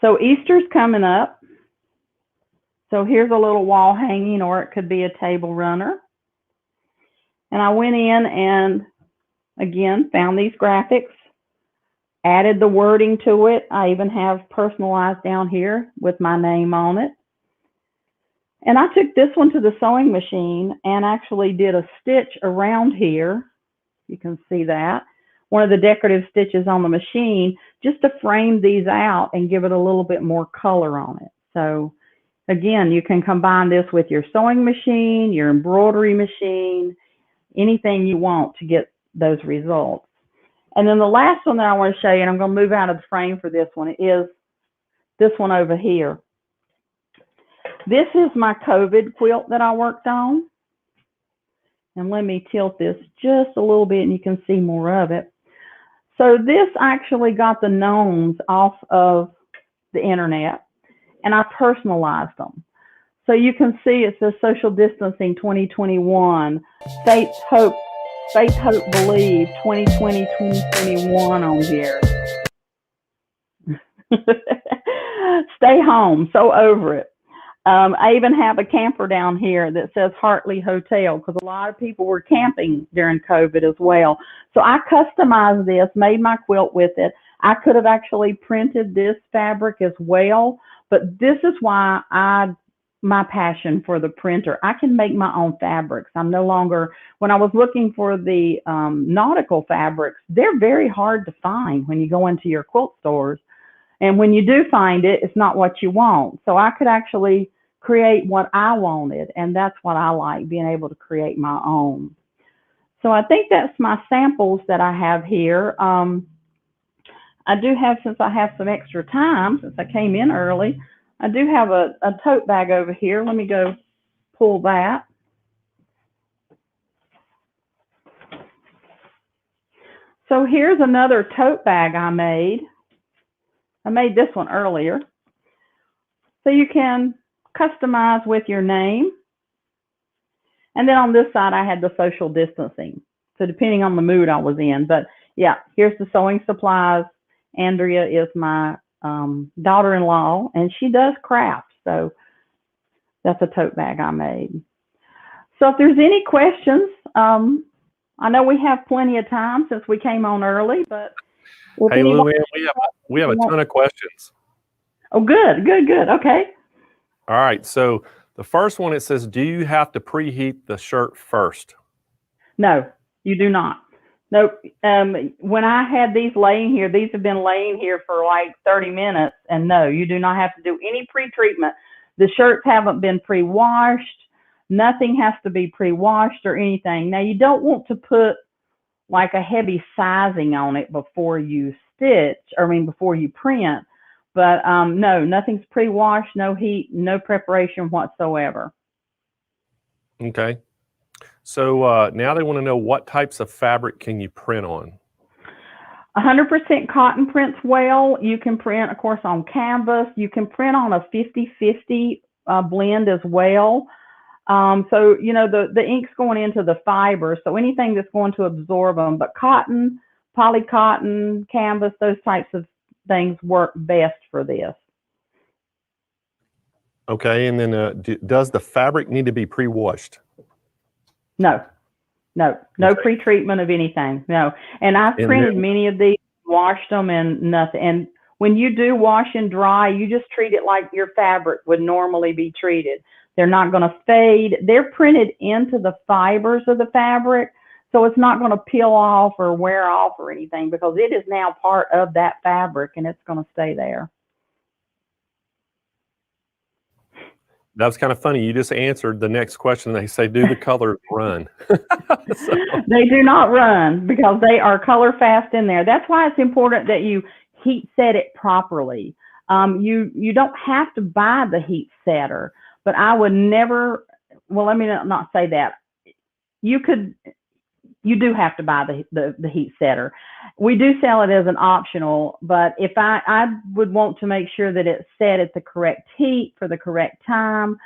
So Easter's coming up. So here's a little wall hanging, or it could be a table runner. And I went in and, again, found these graphics, added the wording to it. I even have personalized down here with my name on it. And I took this one to the sewing machine and actually did a stitch around here. You can see that. One of the decorative stitches on the machine, just to frame these out and give it a little bit more color on it. So again, you can combine this with your sewing machine, your embroidery machine, anything you want to get those results. And then the last one that I want to show you, and I'm going to move out of the frame for this one, is this one over here. This is my COVID quilt that I worked on. And let me tilt this just a little bit and you can see more of it. So this actually got the gnomes off of the internet and I personalized them. So you can see it says social distancing 2021, faith, hope, believe 2020, 2021 on here. Stay home, so over it. I even have a camper down here that says Hartley Hotel because a lot of people were camping during COVID as well. So I customized this, made my quilt with it. I could have actually printed this fabric as well, but this is why my passion for the printer. I can make my own fabrics. I'm no longer, when I was looking for the nautical fabrics, they're very hard to find when you go into your quilt stores. And when you do find it, it's not what you want. So I could actually create what I wanted. And that's what I like, being able to create my own. So I think that's my samples that I have here. I do have, since I have some extra time, since I came in early, I do have a tote bag over here. Let me go pull that. So here's another tote bag I made. I made this one earlier. So you can customize with your name. And then on this side, I had the social distancing. So depending on the mood I was in. But yeah, here's the sewing supplies. Andrea is my daughter-in-law, and she does crafts. So that's a tote bag I made. So if there's any questions, I know we have plenty of time since we came on early, but hey, Lou, we have a ton of questions. Oh, good, good, good. Okay. All right. So the first one, it says, do you have to preheat the shirt first? No, you do not. Nope. When I had these laying here, these have been laying here for like 30 minutes. And no, you do not have to do any pre-treatment. The shirts haven't been pre-washed. Nothing has to be pre-washed or anything. Now, you don't want to put like a heavy sizing on it before you stitch, before you print. But no, nothing's pre-washed, no heat, no preparation whatsoever. Okay. So now they want to know what types of fabric can you print on? 100% cotton prints well. You can print, of course, on canvas. You can print on a 50-50 blend as well. So, you know, the ink's going into the fiber, so anything that's going to absorb them. But cotton, polycotton, canvas, those types of things work best for this. Okay, and then does the fabric need to be pre-washed? No pre-treatment of anything. No, and I've printed many of these, washed them, and nothing. And when you do wash and dry, you just treat it like your fabric would normally be treated. They're not going to fade. They're printed into the fibers of the fabric, so it's not going to peel off or wear off or anything, because it is now part of that fabric and it's going to stay there. That was kind of funny. You just answered the next question. They say, do the colors run? So. They do not run because they are color fast in there. That's why it's important that you heat set it properly. You don't have to buy the heat setter, but I would never, well, let me not say that. You do have to buy the heat setter. We do sell it as an optional, but if I would want to make sure that it's set at the correct heat for the correct time.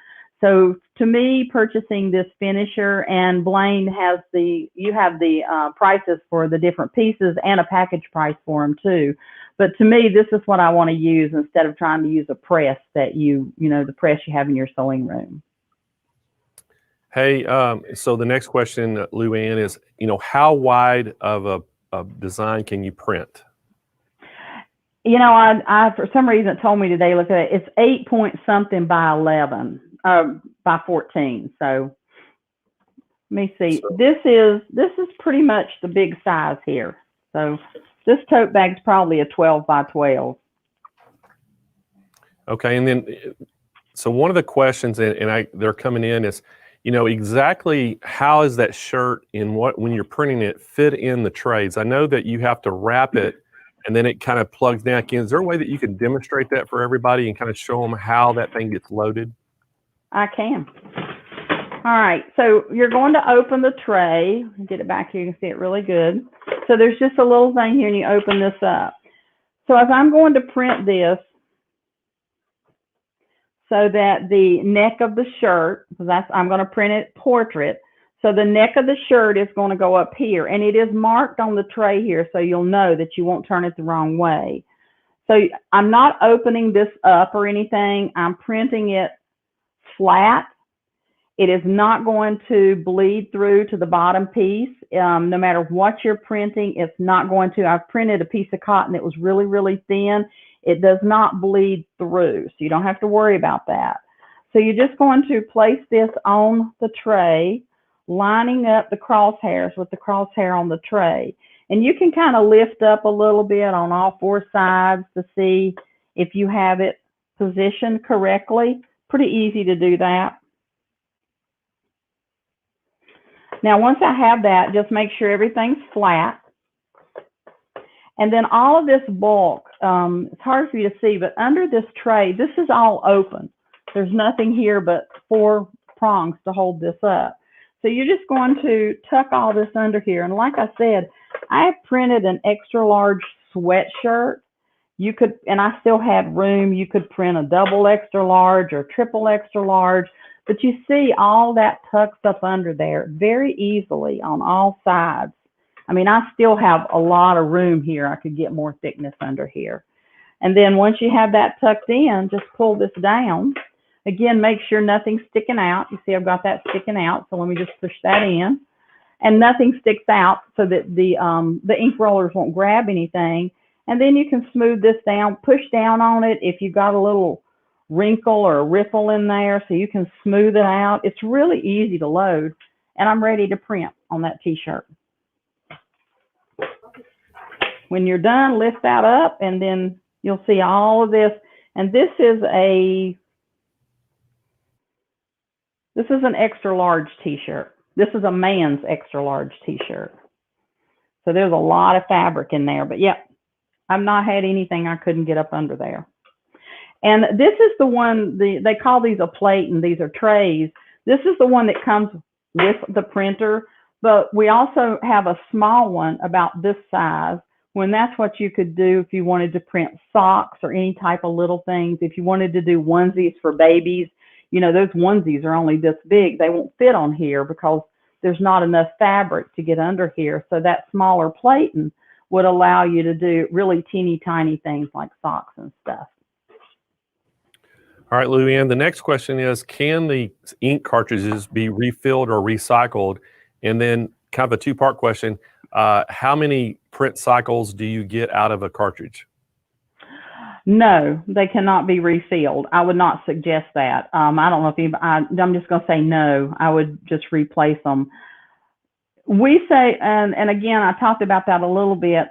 So to me, purchasing this finisher, and Blaine has you have the prices for the different pieces and a package price for them too. But to me, this is what I want to use instead of trying to use a press that the press you have in your sewing room. Hey, so the next question, Luann, is, how wide of a design can you print? I for some reason it told me today, look at it, it's 8 point something by 11, by 14. So let me see. This is pretty much the big size here. So this tote bag's probably a 12 by 12. Okay, and then, so one of the questions, they're coming in is, exactly how is that shirt when you're printing it fit in the trays? I know that you have to wrap it and then it kind of plugs down. Is there a way that you can demonstrate that for everybody and kind of show them how that thing gets loaded? I can. All right, so you're going to open the tray. Get it back here, you can see it really good. So there's just a little thing here and you open this up. So as I'm going to print this, so that the neck of the shirt, because I'm going to print it portrait, so the neck of the shirt is going to go up here, and it is marked on the tray here, so you'll know that you won't turn it the wrong way. So I'm not opening this up or anything. I'm printing it flat. It is not going to bleed through to the bottom piece. No matter what you're printing, it's not going to. I've printed a piece of cotton that was really, really thin. It does not bleed through, so you don't have to worry about that. So you're just going to place this on the tray, lining up the crosshairs with the crosshair on the tray. And you can kind of lift up a little bit on all four sides to see if you have it positioned correctly. Pretty easy to do that. Now, once I have that, just make sure everything's flat. And then all of this bulk, it's hard for you to see, but under this tray, this is all open. There's nothing here but 4 prongs to hold this up. So you're just going to tuck all this under here. And like I said, I have printed an extra large sweatshirt. You could, and I still had room, you could print a double extra large or triple extra large. But you see all that tucks up under there very easily on all sides. I mean, I still have a lot of room here. I could get more thickness under here. And then once you have that tucked in, just pull this down. Again, make sure nothing's sticking out. You see I've got that sticking out, so let me just push that in. And nothing sticks out so that the ink rollers won't grab anything. And then you can smooth this down, push down on it if you've got a little wrinkle or a ripple in there, so you can smooth it out. It's really easy to load, and I'm ready to print on that t-shirt. When you're done, lift that up, and then you'll see all of this. And this is an extra large t-shirt. This is a man's extra large t-shirt. So there's a lot of fabric in there, but yeah, I've not had anything I couldn't get up under there. And this is the one, they call these a plate and these are trays. This is the one that comes with the printer, but we also have a small one about this size, when that's what you could do if you wanted to print socks or any type of little things. If you wanted to do onesies for babies, you know, those onesies are only this big. They won't fit on here because there's not enough fabric to get under here. So that smaller plating would allow you to do really teeny tiny things like socks and stuff. All right, Lou-Ann, the next question is, can the ink cartridges be refilled or recycled? And then kind of a two-part question, how many print cycles do you get out of a cartridge? No, they cannot be refilled. I would not suggest that. I don't know if you, I'm just going to say no. I would just replace them. We say, and again, I talked about that a little bit,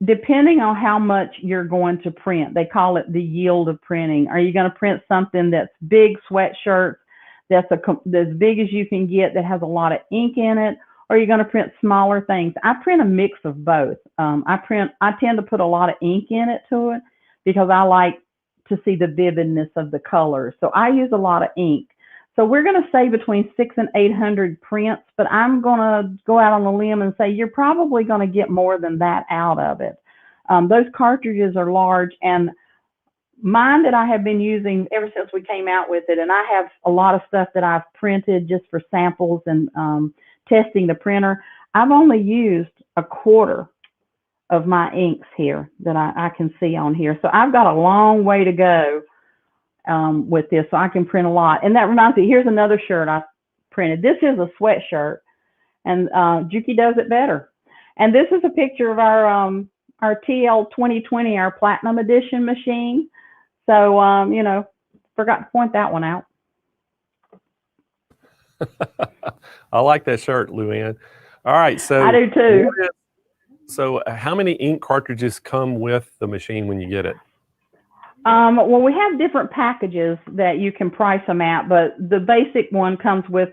depending on how much you're going to print. They call it the yield of printing. Are you going to print something that's big sweatshirts, that's as big as you can get, that has a lot of ink in it? Or are you going to print smaller things? I print a mix of both. I tend to put a lot of ink in it to it because I like to see the vividness of the colors. So I use a lot of ink. So we're going to say between 600 and 800 prints, but I'm going to go out on a limb and say you're probably going to get more than that out of it. Those cartridges are large, and mine that I have been using ever since we came out with it, and I have a lot of stuff that I've printed just for samples and testing the printer. I've only used a quarter of my inks here that I can see on here. So I've got a long way to go with this, so I can print a lot. And that reminds me, here's another shirt I printed. This is a sweatshirt, and Juki does it better. And this is a picture of our TL2020, our Platinum Edition machine. So, you know, forgot to point that one out. I like that shirt, Lou-Ann. All right, so I do too. So how many ink cartridges come with the machine when you get it? Well, we have different packages that you can price them at, but the basic one comes with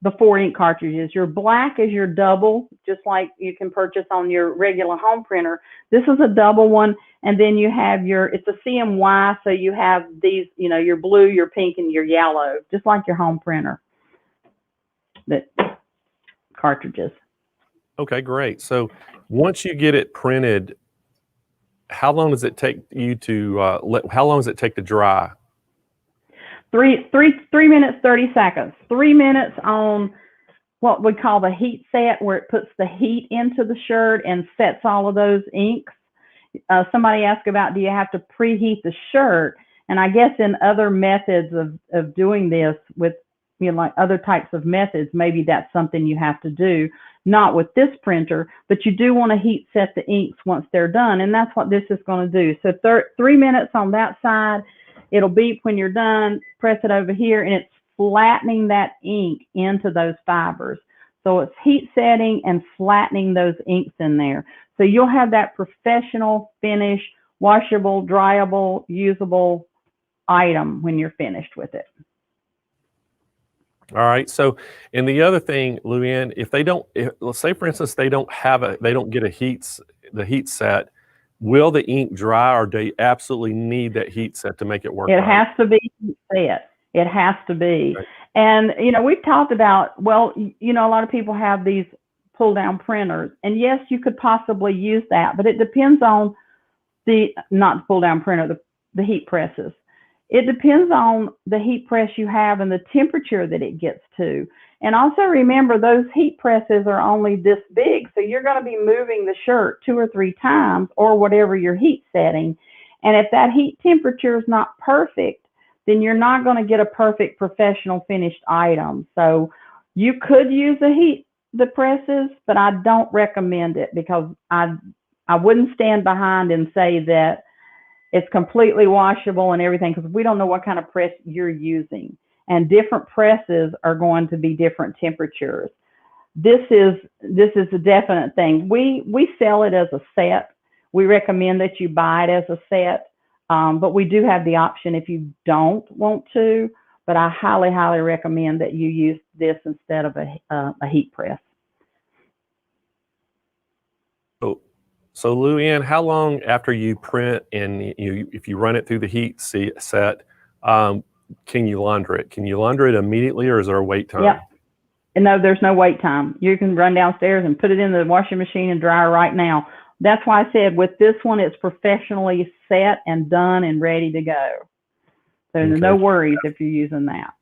the 4 ink cartridges. Your black is your double, just like you can purchase on your regular home printer. This is a double one, and then you have it's a CMY, so you have these, you know, your blue, your pink, and your yellow, just like your home printer. That cartridges. Okay, great. So once you get it printed, how long does it take you to how long does it take to dry? 3 minutes 30 seconds. 3 minutes on what we call the heat set, where it puts the heat into the shirt and sets all of those inks. Somebody asked about, do you have to preheat the shirt? And I guess in other methods of doing this with, you know, like other types of methods, maybe that's something you have to do. Not with this printer, but you do want to heat set the inks once they're done, and that's what this is going to do. So 3 minutes on that side, it'll beep when you're done, press it over here, and it's flattening that ink into those fibers. So it's heat setting and flattening those inks in there. So you'll have that professional finish, washable, dryable, usable item when you're finished with it. All right. So, and the other thing, Lou-Ann, if let's say for instance they don't get the heat set, will the ink dry, or do you absolutely need that heat set to make it work? It has to be heat set. It has to be. Right. And you know, we've talked about, well, you know, a lot of people have these pull down printers, and yes, you could possibly use that, but it depends on not the pull down printer, the heat presses. It depends on the heat press you have and the temperature that it gets to. And also remember, those heat presses are only this big, so you're going to be moving the shirt 2 or 3 times, or whatever your heat setting. And if that heat temperature is not perfect, then you're not going to get a perfect professional finished item. So you could use the presses, but I don't recommend it, because I wouldn't stand behind and say that it's completely washable and everything, because we don't know what kind of press you're using. And different presses are going to be different temperatures. This is a definite thing. We sell it as a set. We recommend that you buy it as a set, but we do have the option if you don't want to. But I highly, highly recommend that you use this instead of a heat press. So Lou-Ann, how long after you print and if you run it through the heat set, can you launder it? Can you launder it immediately, or is there a wait time? No, there's no wait time. You can run downstairs and put it in the washing machine and dryer right now. That's why I said with this one, it's professionally set and done and ready to go. So Okay. no worries if you're using that.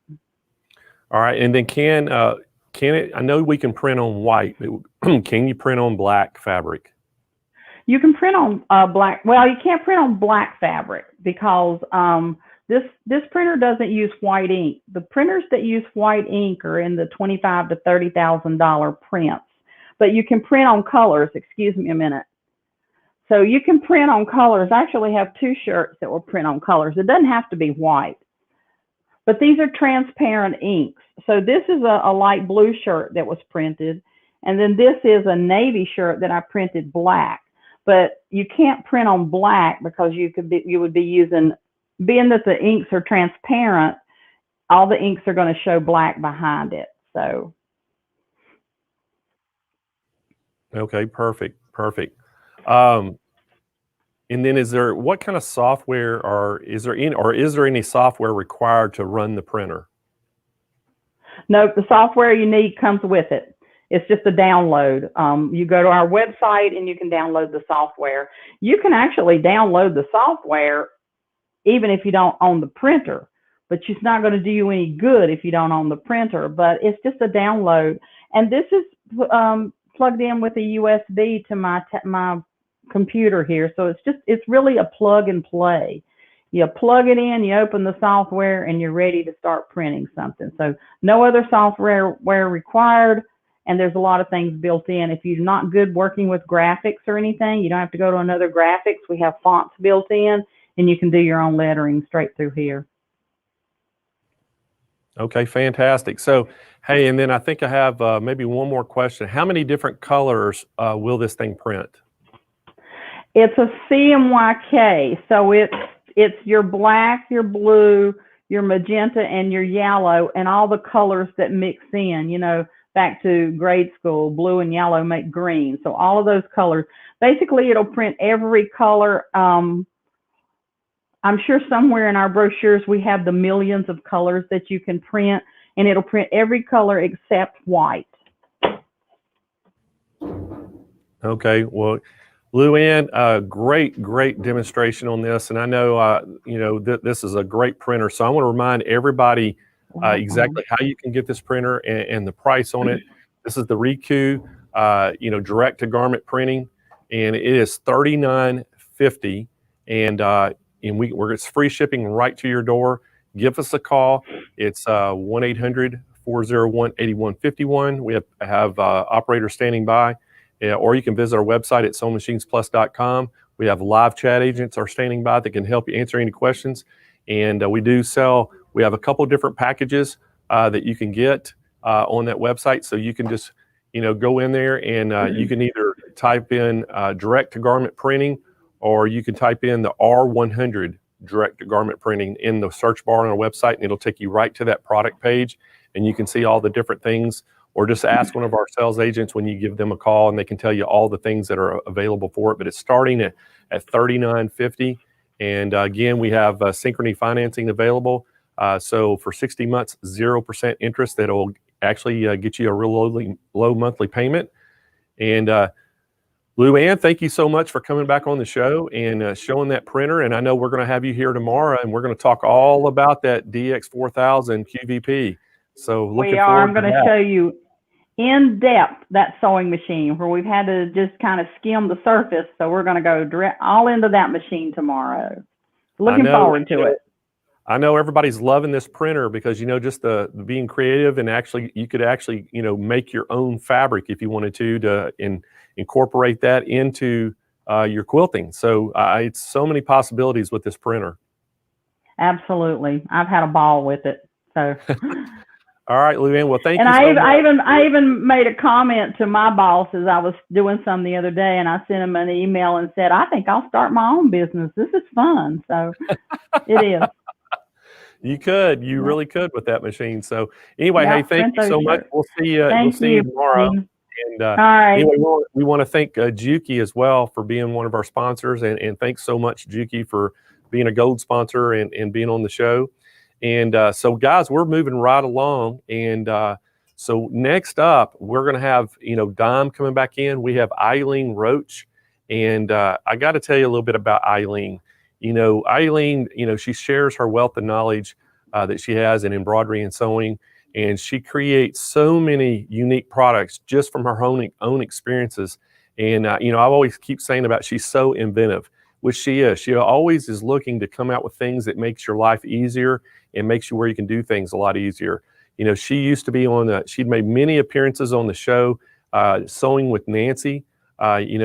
All right, and then can it? I know we can print on white, but can you print on black fabric? You can print on black. Well, you can't print on black fabric because this printer doesn't use white ink. The printers that use white ink are in the $25,000 to $30,000 prints. But you can print on colors. Excuse me a minute. So you can print on colors. I actually have 2 shirts that will print on colors. It doesn't have to be white. But these are transparent inks. So this is a light blue shirt that was printed. And then this is a navy shirt that I printed black. But you can't print on black because you would be using, being that the inks are transparent, all the inks are going to show black behind it. So. Okay, perfect. And then what kind of software is there any software required to run the printer? No, the software you need comes with it. It's just a download. You go to our website and you can download the software. You can actually download the software even if you don't own the printer, but it's not going to do you any good if you don't own the printer. But it's just a download. And this is plugged in with a USB to my computer here. So it's really a plug and play. You plug it in, you open the software, and you're ready to start printing something. So no other software required, and there's a lot of things built in. If you're not good working with graphics or anything, you don't have to go to another graphics. We have fonts built in, and you can do your own lettering straight through here. Okay, fantastic. So, hey, and then I think I have maybe one more question. How many different colors will this thing print? It's a CMYK, so it's your black, your blue, your magenta, and your yellow, and all the colors that mix in, you know, back to grade school, blue and yellow make green. So all of those colors. Basically, it'll print every color. I'm sure somewhere in our brochures we have the millions of colors that you can print, and it'll print every color except white. Okay, well, Lou-Ann, great demonstration on this, and I know you know this is a great printer. So I want to remind everybody exactly how you can get this printer and the price on it. This is the 𝓕𝓐, you know, direct to garment printing, and it is $39.50, and it's free shipping right to your door. Give us a call. It's 1-800-401-8151. We have operators standing by. Or you can visit our website at SewingMachinesPlus.com. We have live chat agents are standing by that can help you answer any questions. And we have a couple different packages that you can get on that website. So you can just, you know, go in there and you can either type in direct to garment printing, or you can type in the R100 direct to garment printing in the search bar on our website, and it'll take you right to that product page, and you can see all the different things. Or just ask one of our sales agents when you give them a call, and they can tell you all the things that are available for it. But it's starting at $39.50. And again, we have Synchrony financing available. So for 60 months, 0% interest, that'll actually get you a real low monthly payment. And Lou-Ann, thank you so much for coming back on the show and showing that printer. And I know we're going to have you here tomorrow, and we're going to talk all about that DX4000 QVP. So looking forward I'm going to show you in depth that sewing machine where we've had to just kind of skim the surface. So we're going to go all into that machine tomorrow. Looking forward to it. I know everybody's loving this printer because, you know, just the being creative, and actually you could actually, you know, make your own fabric if you wanted to incorporate that into your quilting. So it's so many possibilities with this printer. Absolutely. I've had a ball with it. So. All right, Lou-Ann. Well, thank you. And I even made a comment to my boss as I was doing some the other day, and I sent him an email and said, I think I'll start my own business. This is fun. So it is. You really could with that machine. So anyway, hey, thank you so much. We'll see you. We'll see you tomorrow. And all right. Anyway, we want to thank 𝓤𝓐𝓏 as well for being one of our sponsors, and thanks so much, 𝓤𝓐𝓏, for being a gold sponsor and being on the show. And so, guys, we're moving right along. And So next up, we're going to have, Dom coming back in. We have Eileen Roche. And I got to tell you a little bit about Eileen. Eileen, she shares her wealth of knowledge that she has in embroidery and sewing. And she creates so many unique products just from her own experiences. And, I always keep saying about she's so inventive, which she is. She always is looking to come out with things that makes your life easier and makes you where you can do things a lot easier. She used to be she'd made many appearances on the show, Sewing with Nancy.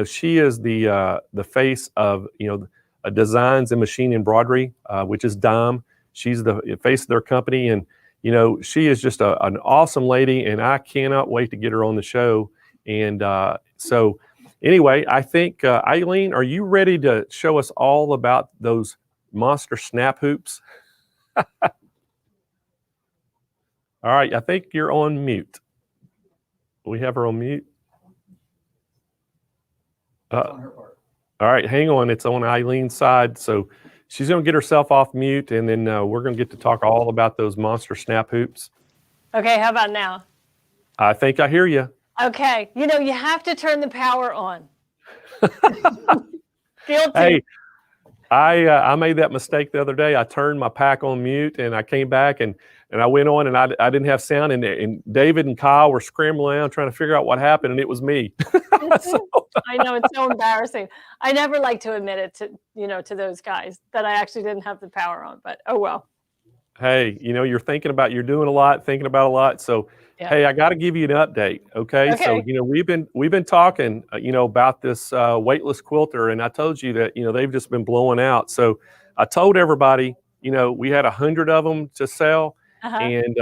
She is the face of, Designs and Machine Embroidery, which is Dom. She's the face of their company. And, she is just an awesome lady, and I cannot wait to get her on the show. And so anyway, I think, Eileen, are you ready to show us all about those monster snap hoops? All right, I think you're on mute. We have her on mute. All right, hang on. It's on Eileen's side. So she's going to get herself off mute, and then we're going to get to talk all about those monster snap hoops. Okay, how about now? I think I hear you. Okay, you have to turn the power on. Guilty. Hey, I made that mistake the other day. I turned my pack on mute, and I came back, and I went on, and I didn't have sound, and David and Kyle were scrambling around trying to figure out what happened, and it was me. I know, it's so embarrassing. I never like to admit it to those guys that I actually didn't have the power on, but oh well. Hey, you're thinking about a lot. So, Yeah. Hey, I got to give you an update. Okay. So, we've been talking, about this weightless quilter, and I told you that, they've just been blowing out. So I told everybody, we had 100 of them to sell. And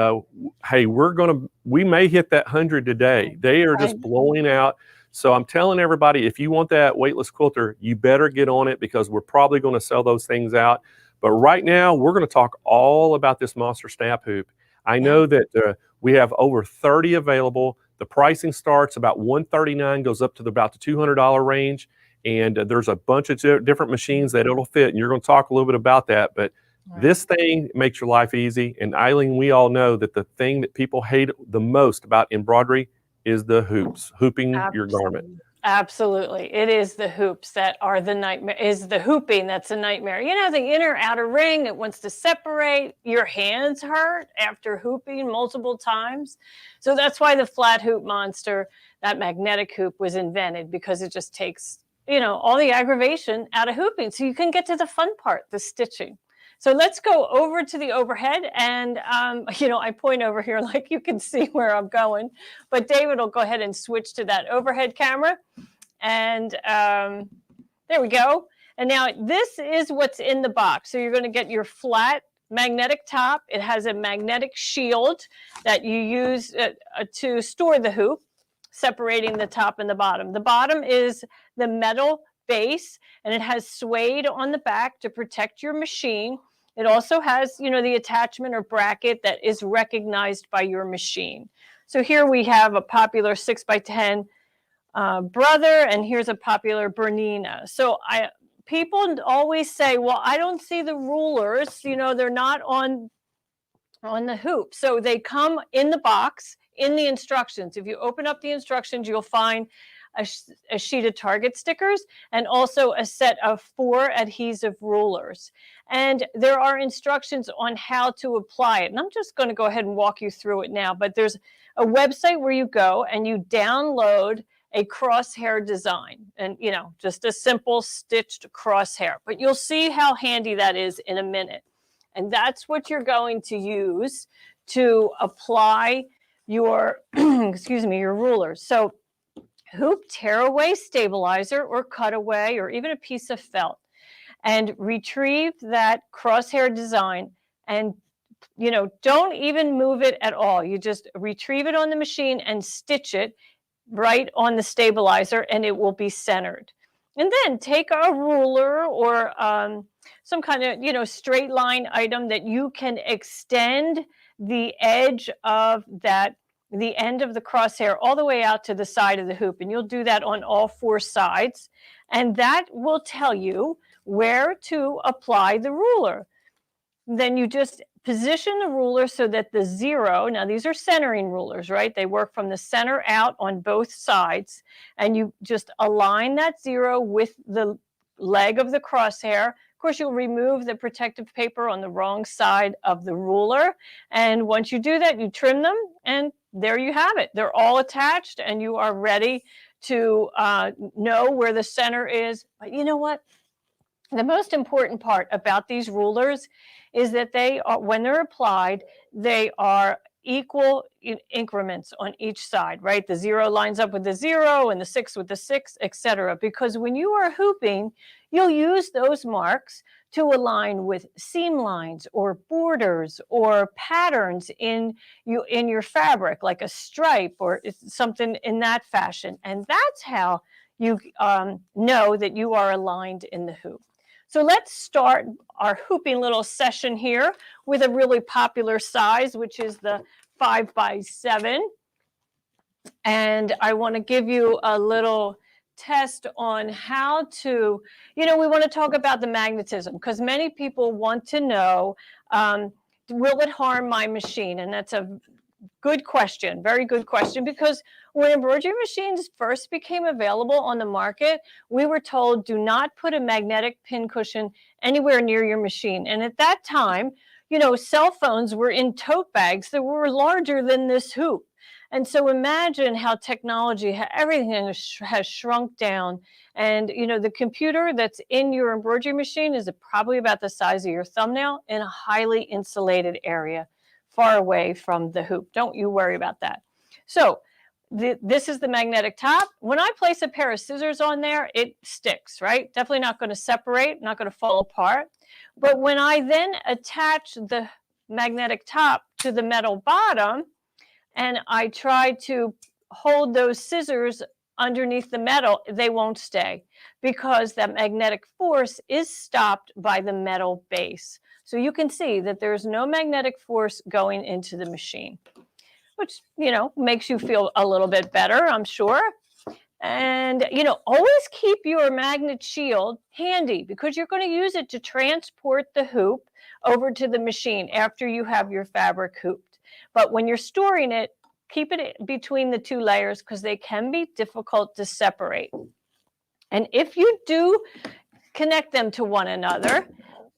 hey, we may hit that 100 today. They are just blowing out. So I'm telling everybody, if you want that weightless quilter, you better get on it, because we're probably going to sell those things out. But right now, we're going to talk all about this monster snap hoop. I know that we have over 30 available. The pricing starts about $139, goes up to about the $200 range. And there's a bunch of different machines that it'll fit. And you're going to talk a little bit about that. But this thing makes your life easy. And Eileen, we all know that the thing that people hate the most about embroidery is the hoops, hooping your garment. Absolutely. It is the hoops that are the nightmare, is the hooping that's a nightmare. The inner outer ring, it wants to separate. Your hands hurt after hooping multiple times. So that's why the flat hoop monster, that magnetic hoop, was invented, because it just takes, all the aggravation out of hooping. So you can get to the fun part, the stitching. So let's go over to the overhead, and, I point over here like you can see where I'm going, but David will go ahead and switch to that overhead camera. And there we go. And now this is what's in the box. So you're going to get your flat magnetic top. It has a magnetic shield that you use to store the hoop, separating the top and the bottom. The bottom is the metal base, and it has suede on the back to protect your machine. It also has, the attachment or bracket that is recognized by your machine. So here we have a popular 6x10 brother, and here's a popular Bernina. So people always say, well, I don't see the rulers, they're not on the hoop. So they come in the box, in the instructions. If you open up the instructions, you'll find a sheet of target stickers, and also a set of 4 adhesive rulers. And there are instructions on how to apply it. And I'm just going to go ahead and walk you through it now. But there's a website where you go and you download a crosshair design, and just a simple stitched crosshair. But you'll see how handy that is in a minute. And that's what you're going to use to apply your your rulers. So hoop tearaway stabilizer or cutaway, or even a piece of felt, and retrieve that crosshair design, and don't even move it at all. You just retrieve it on the machine and stitch it right on the stabilizer, and it will be centered. And then take a ruler or some kind of straight line item that you can extend the edge of the end of the crosshair all the way out to the side of the hoop. And you'll do that on all 4 sides. And that will tell you where to apply the ruler. Then you just position the ruler so that the 0, now these are centering rulers, right? They work from the center out on both sides, and you just align that 0 with the leg of the crosshair. Of course, you'll remove the protective paper on the wrong side of the ruler. And once you do that, you trim them, and there you have it. They're all attached, and you are ready to know where the center is. But you know what? The most important part about these rulers is that they are, when they're applied, they are equal increments on each side, right? The 0 lines up with the 0 and the 6 with the 6, etc. Because when you are hooping, you'll use those marks to align with seam lines or borders or patterns in your fabric, like a stripe or something in that fashion. And that's how you know that you are aligned in the hoop. So let's start our hooping little session here with a really popular size, which is the 5x7. And I want to give you a little test on how to, we want to talk about the magnetism, because many people want to know, will it harm my machine? And that's a good question, very good question, because when embroidery machines first became available on the market, we were told, do not put a magnetic pin cushion anywhere near your machine. And at that time, cell phones were in tote bags that were larger than this hoop. And so imagine how technology, everything has shrunk down. And, the computer that's in your embroidery machine is probably about the size of your thumbnail in a highly insulated area, far away from the hoop. Don't you worry about that. So this is the magnetic top. When I place a pair of scissors on there, it sticks, right? Definitely not going to separate, not going to fall apart. But when I then attach the magnetic top to the metal bottom, and I try to hold those scissors underneath the metal, they won't stay, because that magnetic force is stopped by the metal base. So you can see that there's no magnetic force going into the machine, which, makes you feel a little bit better, I'm sure. And, always keep your magnet shield handy, because you're going to use it to transport the hoop over to the machine after you have your fabric hooped. But when you're storing it, keep it between the 2 layers, because they can be difficult to separate. And if you do connect them to one another,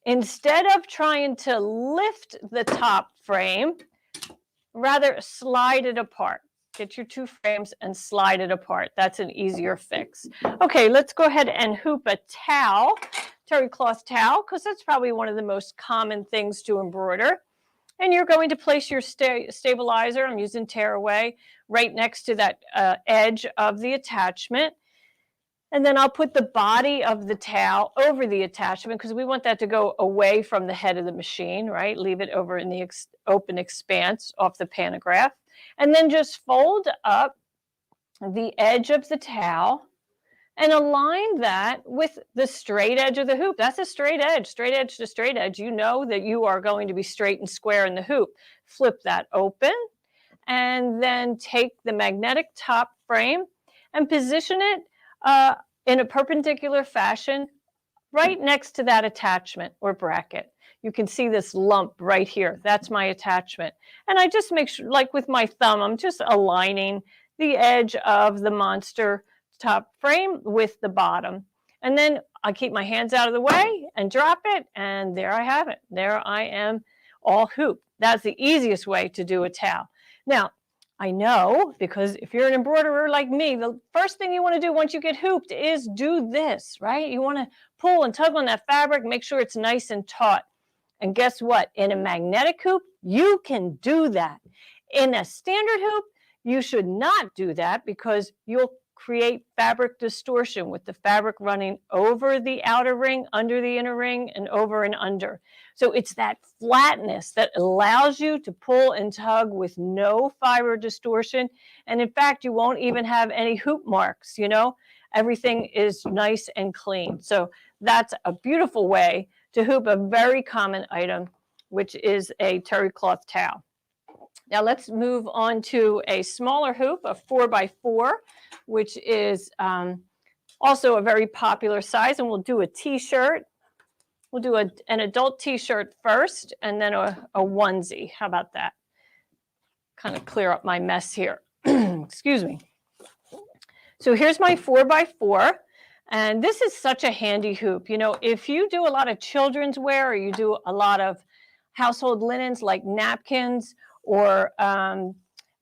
instead of trying to lift the top frame, rather slide it apart. Get your 2 frames and slide it apart. That's an easier fix. Okay, let's go ahead and hoop a towel, terry cloth towel, because that's probably one of the most common things to embroider. And you're going to place your stabilizer, I'm using tearaway, right next to that edge of the attachment. And then I'll put the body of the towel over the attachment, because we want that to go away from the head of the machine, right? Leave it over in the open expanse off the pantograph. And then just fold up the edge of the towel and align that with the straight edge of the hoop. That's a straight edge to straight edge. You know that you are going to be straight and square in the hoop. Flip that open, and then take the magnetic top frame and position it in a perpendicular fashion right next to that attachment or bracket. You can see this lump right here. That's my attachment. And I just make sure, like with my thumb, I'm just aligning the edge of the monster top frame with the bottom. And then I keep my hands out of the way and drop it, and there I have it. There I am, all hooped. That's the easiest way to do a towel. Now, I know, because if you're an embroiderer like me, the first thing you want to do once you get hooped is do this, right? You want to pull and tug on that fabric, make sure it's nice and taut. And guess what? In a magnetic hoop, you can do that. In a standard hoop, you should not do that, because you'll create fabric distortion with the fabric running over the outer ring, under the inner ring, and over and under. So it's that flatness that allows you to pull and tug with no fiber distortion. And in fact, you won't even have any hoop marks, everything is nice and clean. So that's a beautiful way to hoop a very common item, which is a terry cloth towel. Now let's move on to a smaller hoop, a 4x4, which is also a very popular size, and we'll do a t-shirt. We'll do an adult t-shirt first and then a onesie. How about that? Kind of clear up my mess here. Excuse me. So here's my 4x4. And this is such a handy hoop. You know, if you do a lot of children's wear or you do a lot of household linens like napkins or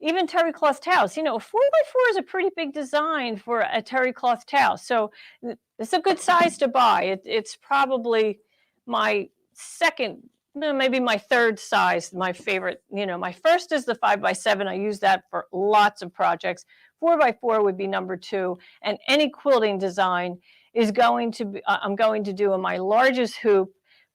even terry cloth towels, you know, 4x4 is a pretty big design for a terry cloth towel. So it's a good size to buy. It's probably my second, maybe my third size, my favorite. You know, my first is the 5x7. I use that for lots of projects. 4x4 would be number 2, and any quilting design is going to be, I'm going to do in my largest hoop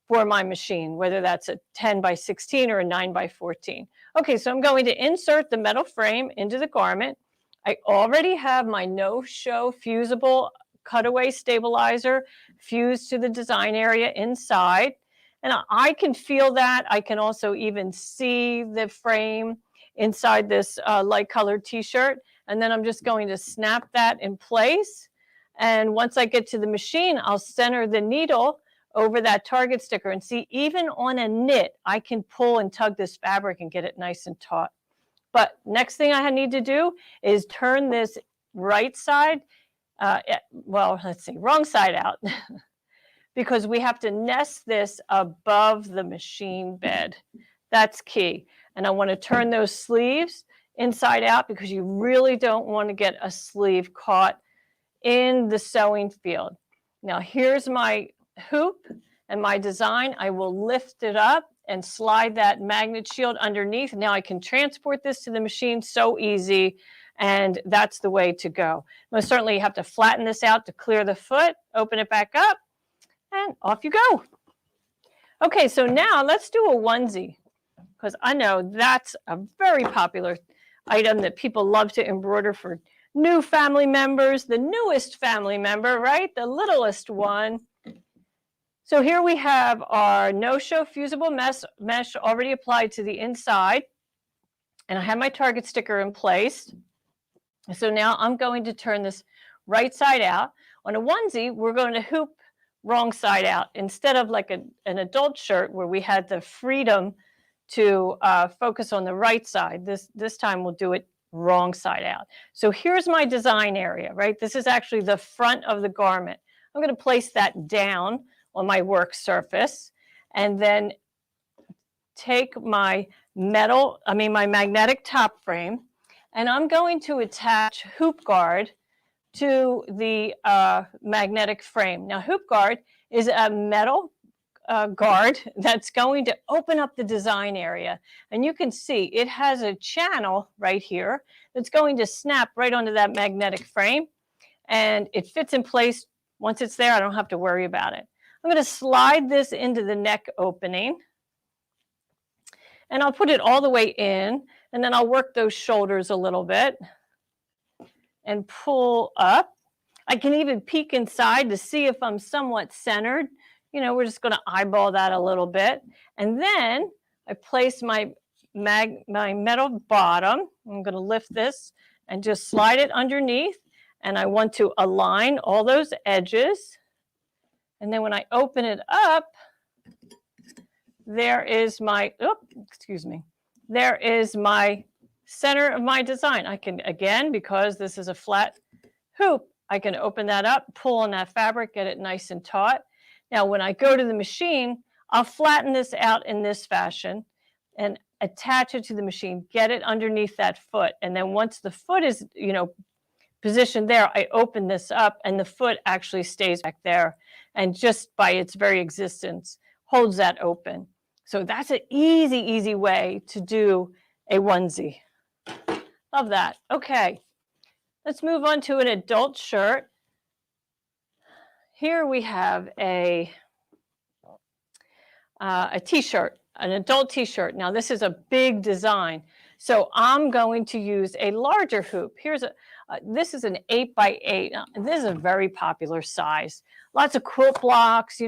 for my machine, whether that's a 10x16 or a 9x14. Okay, so I'm going to insert the metal frame into the garment. I already have my no-show fusible cutaway stabilizer fused to the design area inside. And I can feel that. I can also even see the frame inside this light colored t-shirt. And then I'm just going to snap that in place. And once I get to the machine, I'll center the needle over that target sticker. And see, even on a knit, I can pull and tug this fabric and get it nice and taut. But next thing I need to do is turn this right side, well, let's see, wrong side out, because we have to nest this above the machine bed. That's key. And I want to turn those sleeves inside out because you really don't want to get a sleeve caught in the sewing field. Now here's my hoop and my design. I will lift it up and slide that magnet shield underneath. Now I can transport this to the machine so easy, and that's the way to go. Most certainly you have to flatten this out to clear the foot, open it back up, and off you go. Okay, so now let's do a onesie, because I know that's a very popular item that people love to embroider for new family members, the newest family member, right? The littlest one. So here we have our no-show fusible mesh already applied to the inside. And I have my target sticker in place. So now I'm going to turn this right side out. On a onesie, we're going to hoop wrong side out. Instead of like an adult shirt where we had the freedom to focus on the right side, this time we'll do it wrong side out. So here's my design area, right? This is actually the front of the garment. I'm going to place that down on my work surface and then take my my magnetic top frame, and I'm going to attach hoop guard to the magnetic frame. Now hoop guard is a metal guard that's going to open up the design area, and you can see it has a channel right here that's going to snap right onto that magnetic frame, and it fits in place. Once it's there, I don't have to worry about it. I'm going to slide this into the neck opening, and I'll put it all the way in, and then I'll work those shoulders a little bit and pull up. I can even peek inside to see if I'm somewhat centered. You know, we're just going to eyeball that a little bit. And then I place my metal bottom. I'm going to lift this and just slide it underneath. And I want to align all those edges. And then when I open it up, there is my, there is my center of my design. I can, again, because this is a flat hoop, I can open that up, pull on that fabric, get it nice and taut. Now, when I go to the machine, I'll flatten this out in this fashion and attach it to the machine, get it underneath that foot. And then once the foot is, positioned there, I open this up and the foot actually stays back there. And just by its very existence, holds that open. So that's an easy, easy way to do a onesie. Love that. Okay, let's move on to an adult shirt. Here we have a t-shirt, an adult t-shirt. Now this is a big design, so I'm going to use a larger hoop. Here's this is an 8x8. This is a very popular size. Lots of quilt blocks,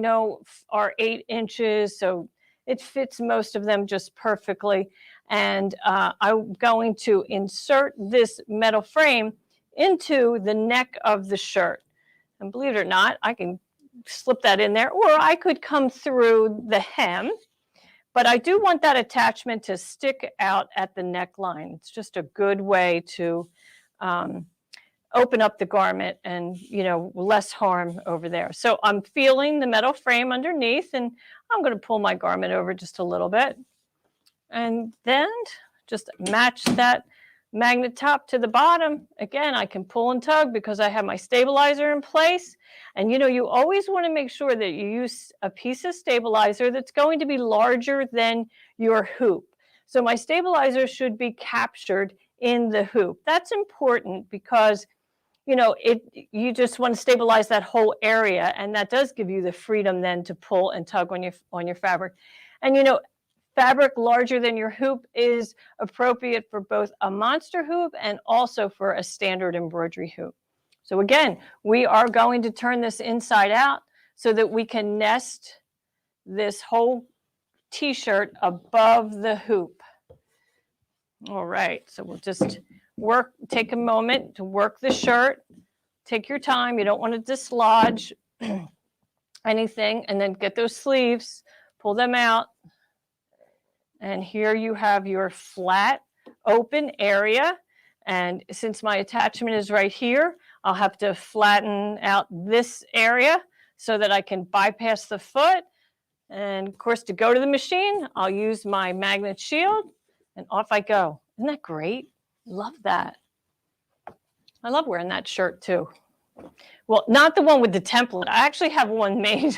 are 8 inches, so it fits most of them just perfectly. And I'm going to insert this metal frame into the neck of the shirt. And believe it or not, I can slip that in there, or I could come through the hem, but I do want that attachment to stick out at the neckline. It's just a good way to open up the garment and, you know, less harm over there. So I'm feeling the metal frame underneath, and I'm going to pull my garment over just a little bit, and then just match that magnet top to the bottom. Again, I can pull and tug because I have my stabilizer in place. And you know, you always want to make sure that you use a piece of stabilizer that's going to be larger than your hoop. So my stabilizer should be captured in the hoop. That's important because, you know, you just want to stabilize that whole area, and that does give you the freedom then to pull and tug on your fabric. And you know, fabric larger than your hoop is appropriate for both a monster hoop and also for a standard embroidery hoop. So again, we are going to turn this inside out so that we can nest this whole t-shirt above the hoop. All right, so we'll just take a moment to work the shirt. Take your time, you don't want to dislodge anything, and then get those sleeves, pull them out. And here you have your flat open area. And since my attachment is right here, I'll have to flatten out this area so that I can bypass the foot. And of course, to go to the machine, I'll use my magnet shield, and off I go. Isn't that great? Love that. I love wearing that shirt too. Well, not the one with the template. I actually have one made,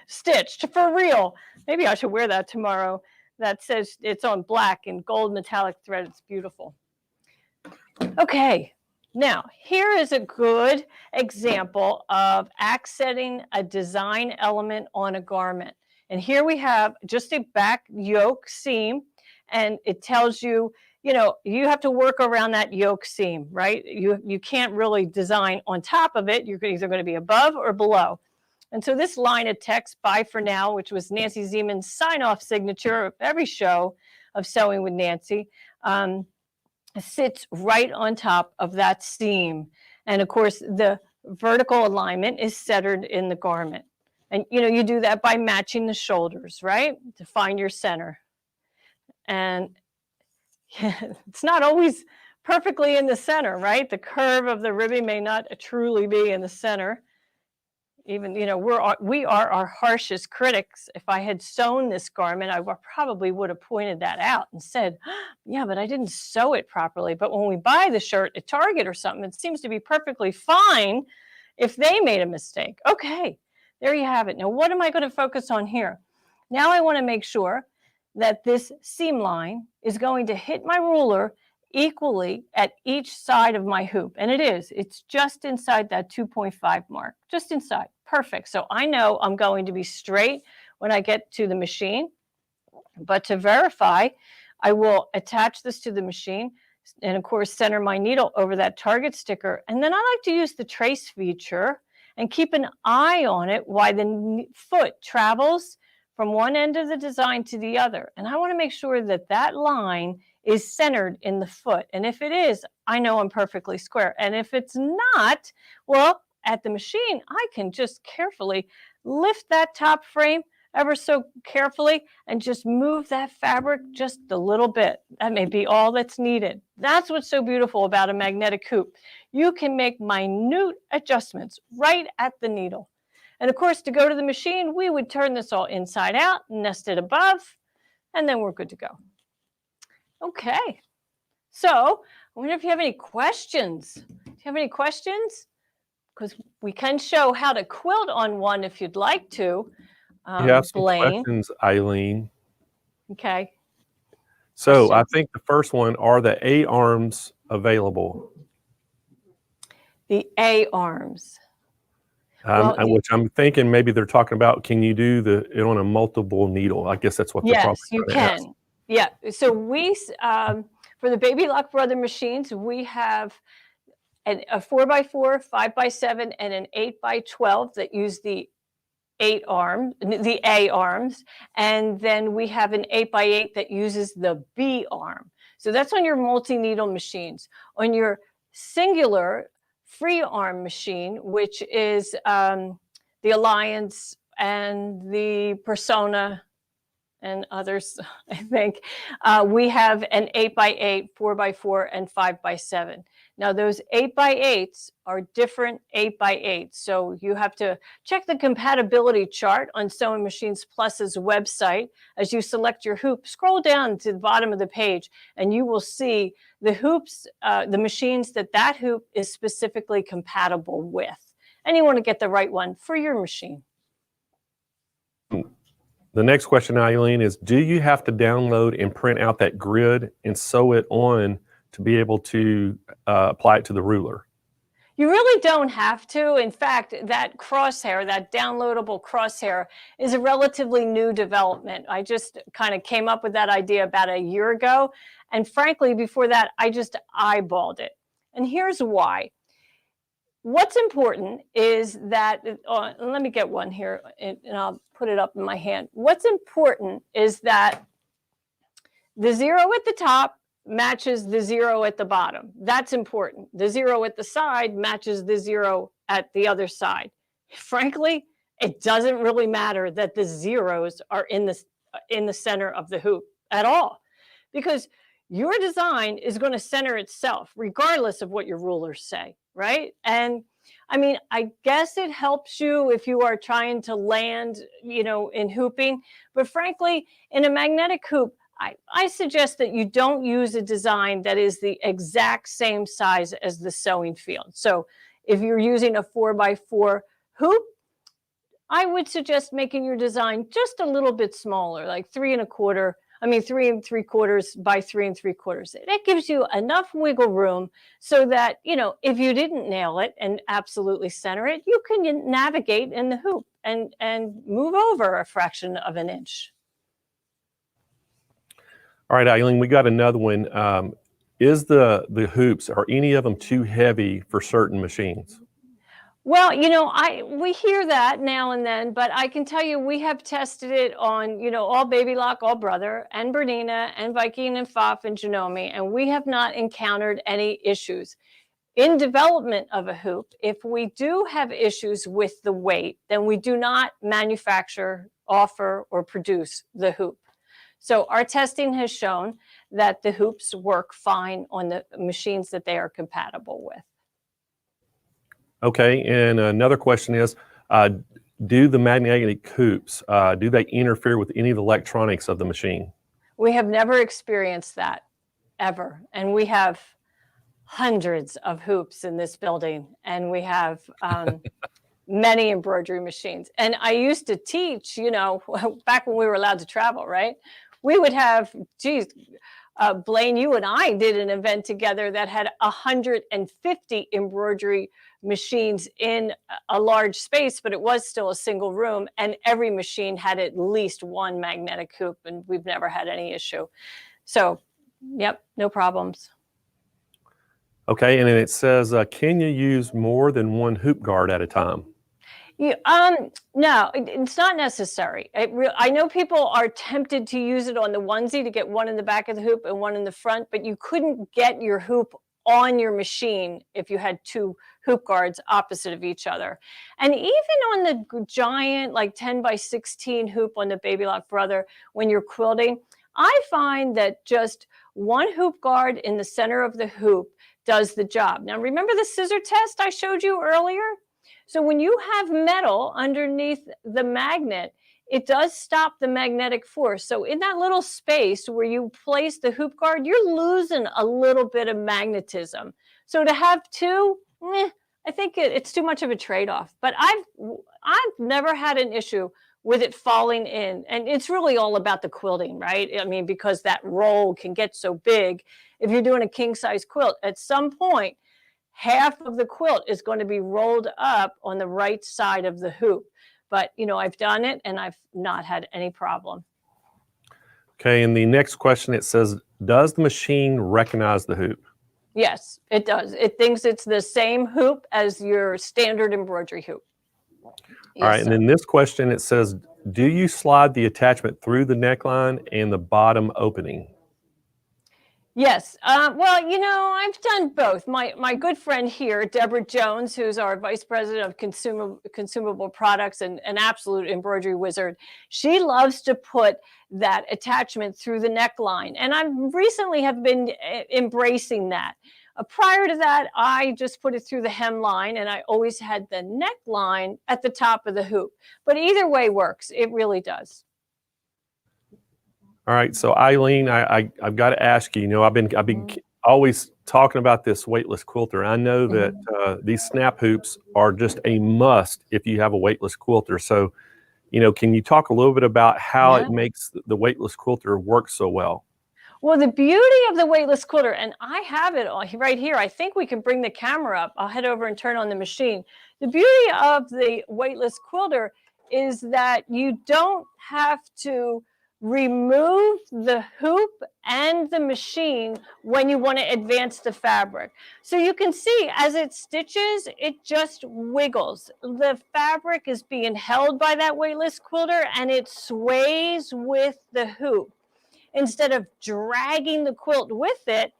stitched for real. Maybe I should wear that tomorrow. That says it's on black and gold metallic thread. It's beautiful. Okay, now here is a good example of accenting a design element on a garment. And here we have just a back yoke seam, and it tells you, you know, you have to work around that yoke seam, right? You can't really design on top of it. You're either going to be above or below. And so this line of text, "Bye for now," which was Nancy Ziemann's sign-off signature of every show of Sewing with Nancy, sits right on top of that seam. And of course, the vertical alignment is centered in the garment. And you know, you do that by matching the shoulders, right? To find your center. And it's not always perfectly in the center, right? The curve of the ribbing may not truly be in the center. Even, you know, we are our harshest critics. If I had sewn this garment, I probably would have pointed that out and said, yeah, but I didn't sew it properly. But when we buy the shirt at Target or something, it seems to be perfectly fine if they made a mistake. Okay, there you have it. Now, what am I going to focus on here? Now I want to make sure that this seam line is going to hit my ruler equally at each side of my hoop. And it is. It's just inside that 2.5 mark, just inside. Perfect. So I know I'm going to be straight when I get to the machine. But to verify, I will attach this to the machine and, of course, center my needle over that target sticker. And then I like to use the trace feature and keep an eye on it while the foot travels from one end of the design to the other. And I want to make sure that that line is centered in the foot. And if it is, I know I'm perfectly square. And if it's not, well, at the machine, I can just carefully lift that top frame ever so carefully and just move that fabric just a little bit. That may be all that's needed. That's what's so beautiful about a magnetic hoop. You can make minute adjustments right at the needle. And of course, to go to the machine, we would turn this all inside out, nest it above, and then we're good to go. Okay, so I wonder if you have any questions. Do you have any questions? Because we can show how to quilt on one if you'd like to. You have some Blaine. questions, Eileen. Okay. So Question. I think the first one, are the A arms available? The A arms. Which I'm thinking maybe they're talking about, can you do it on a multiple needle? I guess that's what they're probably Yes, you trying to ask. can. Yeah, so we, for the Baby Lock Brother machines, we have a 4x4, 5x7, and an 8x12 that use the A arms. And then we have an 8x8 that uses the B arm. So that's on your multi-needle machines. On your singular free arm machine, which is the Alliance and the Persona and others, I think. We have an 8x8, 4x4, and 5x7. Now those 8x8s are different 8x8s. So you have to check the compatibility chart on Sewing Machines Plus's website. As you select your hoop, scroll down to the bottom of the page and you will see the hoops, the machines that hoop is specifically compatible with. And you want to get the right one for your machine. The next question, Eileen, is do you have to download and print out that grid and sew it on to be able to apply it to the ruler? You really don't have to. In fact, that crosshair, that downloadable crosshair, is a relatively new development. I just kind of came up with that idea about a year ago. And frankly, before that, I just eyeballed it. And here's why. What's important is that, let me get one here and I'll put it up in my hand. What's important is that the 0 at the top matches the 0 at the bottom. That's important. The 0 at the side matches the 0 at the other side. Frankly, it doesn't really matter that the zeros are in the center of the hoop at all, because your design is going to center itself regardless of what your rulers say, right? And I mean, I guess it helps you if you are trying to land, in hooping, but frankly, in a magnetic hoop, I suggest that you don't use a design that is the exact same size as the sewing field. So if you're using a 4x4 hoop, I would suggest making your design just a little bit smaller, like 3 3/4 by 3 3/4. That gives you enough wiggle room so that, if you didn't nail it and absolutely center it, you can navigate in the hoop and move over a fraction of an inch. All right, Eileen, we got another one. Is the hoops, are any of them too heavy for certain machines? Well, we hear that now and then, but I can tell you we have tested it on, all Baby Lock, all Brother, and Bernina, and Viking, and Pfaff, and Janome, and we have not encountered any issues. In development of a hoop, if we do have issues with the weight, then we do not manufacture, offer, or produce the hoop. So our testing has shown that the hoops work fine on the machines that they are compatible with. Okay, and another question is, do the magnetic hoops, do they interfere with any of the electronics of the machine? We have never experienced that, ever. And we have hundreds of hoops in this building, and we have many embroidery machines. And I used to teach, back when we were allowed to travel, right? We would have, Blaine, you and I did an event together that had 150 embroidery machines in a large space, but it was still a single room, and every machine had at least one magnetic hoop, and we've never had any issue. So, yep, no problems. Okay, and then it says, can you use more than one hoop guard at a time? No, it's not necessary. I know people are tempted to use it on the onesie to get one in the back of the hoop and one in the front, but you couldn't get your hoop on your machine if you had two hoop guards opposite of each other. And even on the giant, like 10x16 hoop on the Baby Lock Brother, when you're quilting, I find that just one hoop guard in the center of the hoop does the job. Now, remember the scissor test I showed you earlier? So when you have metal underneath the magnet, it does stop the magnetic force. So in that little space where you place the hoop guard, you're losing a little bit of magnetism. So to have two, I think it's too much of a trade-off. But I've never had an issue with it falling in. And it's really all about the quilting, right? I mean, because that roll can get so big. If you're doing a king-size quilt, at some point, half of the quilt is going to be rolled up on the right side of the hoop. But, I've done it and I've not had any problem. Okay, and the next question, it says, does the machine recognize the hoop? Yes, it does. It thinks it's the same hoop as your standard embroidery hoop. All right, and then this question, it says, do you slide the attachment through the neckline and the bottom opening? Yes. Well, you know, I've done both. My good friend here, Deborah Jones, who's our vice president of consumable products and an absolute embroidery wizard, she loves to put that attachment through the neckline. And I recently have been embracing that. Prior to that, I just put it through the hemline, and I always had the neckline at the top of the hoop. But either way works. It really does. All right, so Eileen, I've got to ask you. You know, I've been always talking about this weightless quilter. I know that these snap hoops are just a must if you have a weightless quilter. So, you know, can you talk a little bit about how it makes the weightless quilter work so well? Well, the beauty of the weightless quilter, and I have it right here. I think we can bring the camera up. I'll head over and turn on the machine. The beauty of the weightless quilter is that you don't have to remove the hoop and the machine when you want to advance the fabric. So you can see as it stitches, it just wiggles. The fabric is being held by that weightless quilter and it sways with the hoop. Instead of dragging the quilt with it,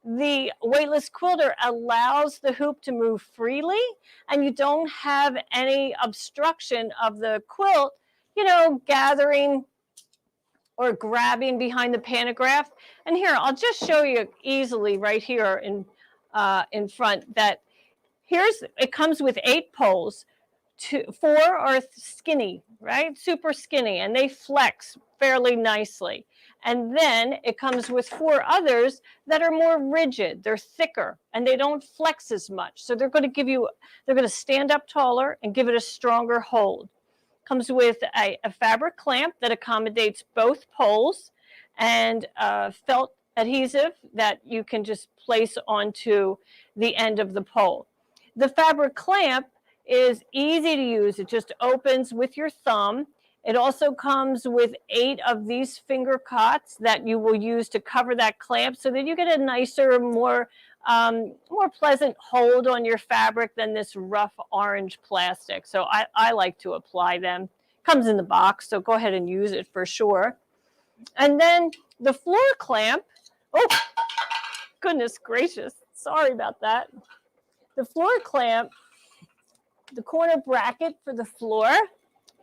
the weightless quilter allows the hoop to move freely and you don't have any obstruction of the quilt, you know, gathering or grabbing behind the pantograph. And here, I'll just show you easily right here in front that it comes with 8 poles. 4 are skinny, right? Super skinny, and they flex fairly nicely. And then it comes with 4 others that are more rigid. They're thicker and they don't flex as much. So they're going to stand up taller and give it a stronger hold. Comes with a fabric clamp that accommodates both poles and felt adhesive that you can just place onto the end of the pole. The fabric clamp is easy to use. It just opens with your thumb. It also comes with 8 of these finger cots that you will use to cover that clamp so that you get a nicer, more pleasant hold on your fabric than this rough orange plastic. So I like to apply them. Comes in the box, so go ahead and use it for sure. And then the floor clamp, oh, goodness gracious, sorry about that. The floor clamp, the corner bracket for the floor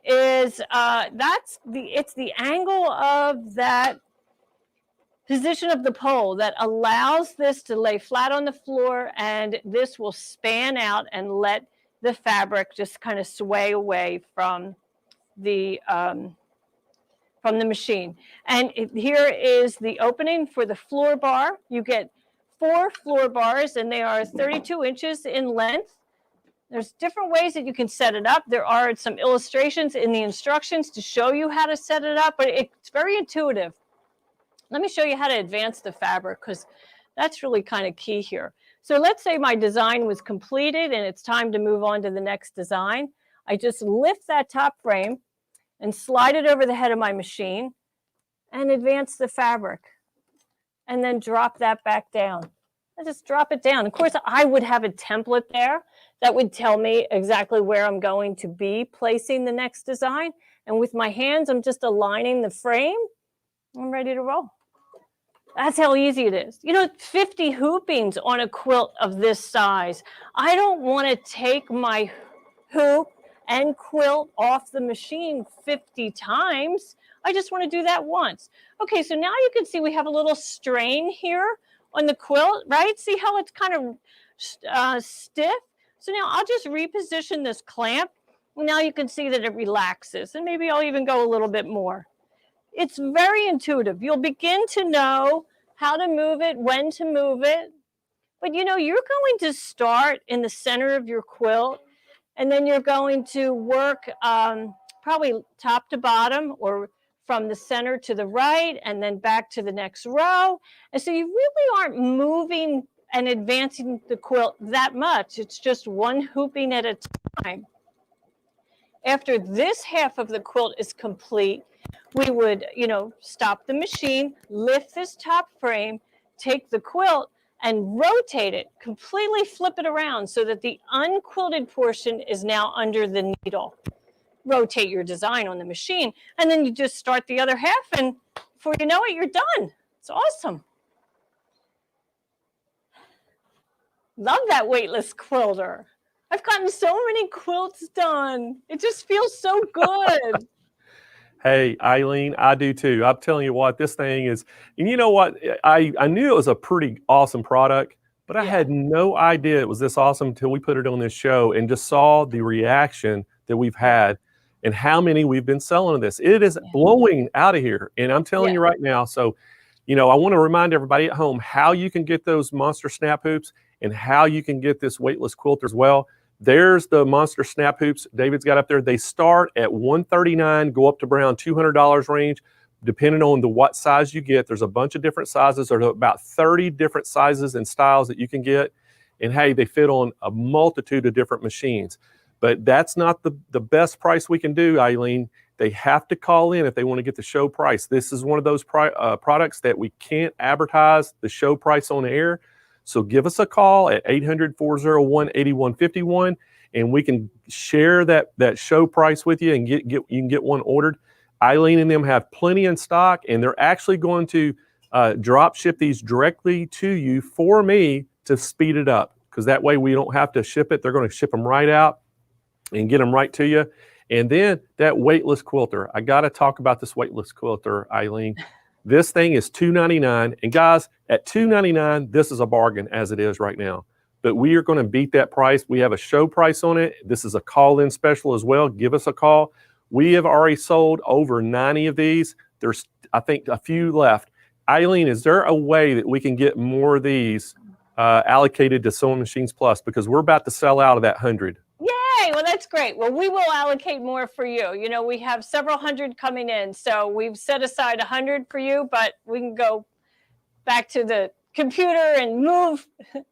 is, it's the angle of that position of the pole that allows this to lay flat on the floor, and this will span out and let the fabric just kind of sway away from the machine. And here is the opening for the floor bar. You get 4 floor bars, and they are 32 inches in length. There's different ways that you can set it up. There are some illustrations in the instructions to show you how to set it up, but it's very intuitive. Let me show you how to advance the fabric, because that's really kind of key here. So let's say my design was completed and it's time to move on to the next design. I just lift that top frame and slide it over the head of my machine and advance the fabric, and then drop that back down. I just drop it down. Of course, I would have a template there that would tell me exactly where I'm going to be placing the next design. And with my hands, I'm just aligning the frame. I'm ready to roll. That's how easy it is. You know, 50 hoopings on a quilt of this size. I don't want to take my hoop and quilt off the machine 50 times. I just want to do that once. Okay, so now you can see we have a little strain here on the quilt, right? See how it's kind of stiff? So now I'll just reposition this clamp. Now you can see that it relaxes, and maybe I'll even go a little bit more. It's very intuitive. You'll begin to know how to move it, when to move it. But you know, you're going to start in the center of your quilt, and then you're going to work probably top to bottom, or from the center to the right, and then back to the next row. And so you really aren't moving and advancing the quilt that much. It's just one hooping at a time. After this half of the quilt is complete, we would, you know, stop the machine, lift this top frame, take the quilt and rotate it, completely flip it around so that the unquilted portion is now under the needle. Rotate your design on the machine, and then you just start the other half, and before you know it, you're done. It's awesome. Love that weightless quilter. I've gotten so many quilts done. It just feels so good. Hey, Eileen, I do too. I'm telling you what, this thing is, and you know what? I knew it was a pretty awesome product, but I had no idea it was this awesome until we put it on this show and just saw the reaction that we've had and how many we've been selling of this. It is blowing out of here. And I'm telling you right now, so, you know, I want to remind everybody at home how you can get those monster snap hoops and how you can get this weightless quilter as well. There's the monster snap hoops David's got up there. They start at $139, go up to around $200 range, depending on what size you get. There's a bunch of different sizes. There's about 30 different sizes and styles that you can get. And hey, they fit on a multitude of different machines. But that's not the best price we can do, Eileen. They have to call in if they want to get the show price. This is one of those products that we can't advertise the show price on the air. So give us a call at 800-401-8151, and we can share that show price with you and you can get one ordered. Eileen and them have plenty in stock, and they're actually going to drop ship these directly to you for me to speed it up, because that way we don't have to ship it. They're going to ship them right out and get them right to you. And then that weightless quilter. I got to talk about this weightless quilter, Eileen. This thing is $299, and guys, at $299, this is a bargain as it is right now. But we are going to beat that price. We have a show price on it. This is a call-in special as well. Give us a call. We have already sold over 90 of these. There's, I think, a few left. Eileen, is there a way that we can get more of these allocated to Sewing Machines Plus? Because we're about to sell out of that 100. Yay! Well, that's great. Well, we will allocate more for you. You know, we have several hundred coming in, so we've set aside 100 for you, but we can go back to the computer and move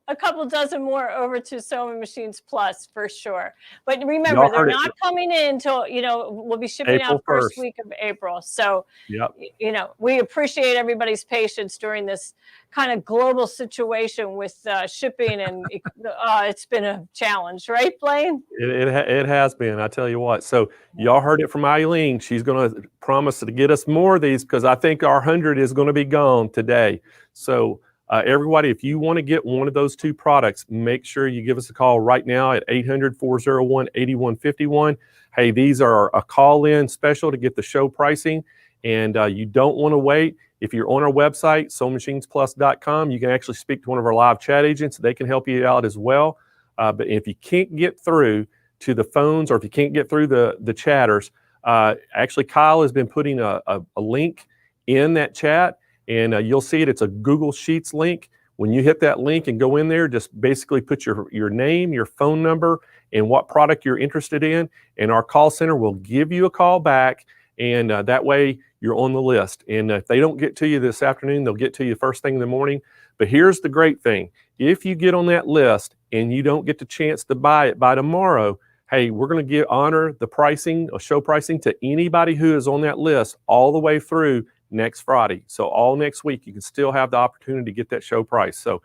a couple dozen more over to Sewing Machines Plus for sure. But remember, they're not coming in until, you know, we'll be shipping April out first 1st. week of April. So, you know, we appreciate everybody's patience during this kind of global situation with shipping, and it's been a challenge, right, Blaine? It has been, I tell you what. So y'all heard it from Eileen. She's going to promise to get us more of these, because I think our 100 is going to be gone today. So everybody, if you want to get one of those two products, make sure you give us a call right now at 800-401-8151. Hey, these are a call-in special to get the show pricing, and you don't want to wait. If you're on our website, SewingMachinesPlus.com, you can actually speak to one of our live chat agents. They can help you out as well. But if you can't get through to the phones, or if you can't get through the chatters, actually Kyle has been putting a link in that chat, and you'll see it. It's a Google Sheets link. When you hit that link and go in there, just basically put your name, your phone number, and what product you're interested in, and our call center will give you a call back, and that way you're on the list. And if they don't get to you this afternoon, they'll get to you first thing in the morning. But here's the great thing. If you get on that list and you don't get the chance to buy it by tomorrow, hey, we're going to honor the pricing or show pricing to anybody who is on that list all the way through next Friday. So all next week, you can still have the opportunity to get that show price. So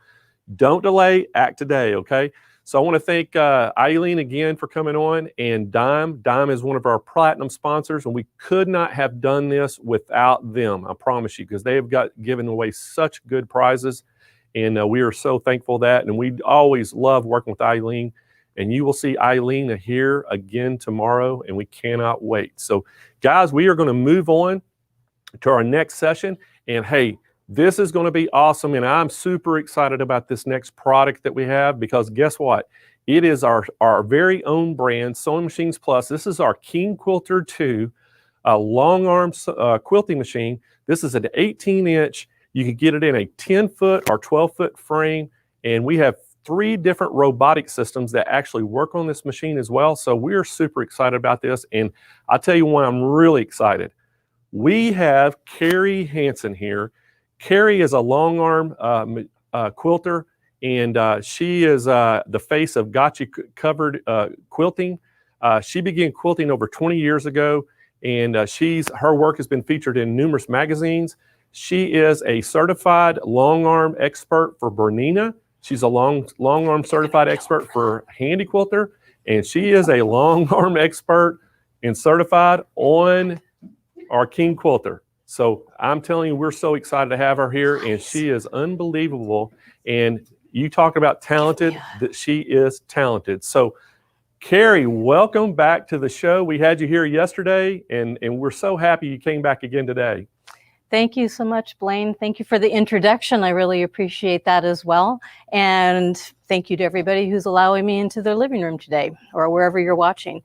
don't delay, act today, okay? So I want to thank Eileen again for coming on, and Dime. Dime is one of our platinum sponsors, and we could not have done this without them, I promise you, because they have given away such good prizes, and we are so thankful for that. And we always love working with Eileen, and you will see Eileen here again tomorrow, and we cannot wait. So guys, we are going to move on to our next session, and hey, this is going to be awesome, and I'm super excited about this next product that we have, because guess what? It is our very own brand, Sewing Machines Plus. This is our King Quilter 2 long arm quilting machine. This is an 18-inch. You can get it in a 10-foot or 12-foot frame, and we have 3 different robotic systems that actually work on this machine as well. So we're super excited about this, and I'll tell you why I'm really excited. We have Carrie Hansen here. Carrie is a long arm quilter, and she is the face of 𝓥𝓲𝓻𝓽𝓾𝓪𝓵. She began quilting over 20 years ago, and her work has been featured in numerous magazines. She is a certified long arm expert for Bernina. She's a long arm certified expert for Handi Quilter, and she is a long arm expert and certified on our King Quilter. So I'm telling you, we're so excited to have her here, and she is unbelievable. And You talk about talented, that she is talented. So Carrie, welcome back to the show. We had you here yesterday, and we're so happy you came back again today. Thank you so much, Blaine. Thank you for the introduction. I really appreciate that as well. And thank you to everybody who's allowing me into their living room today or wherever you're watching.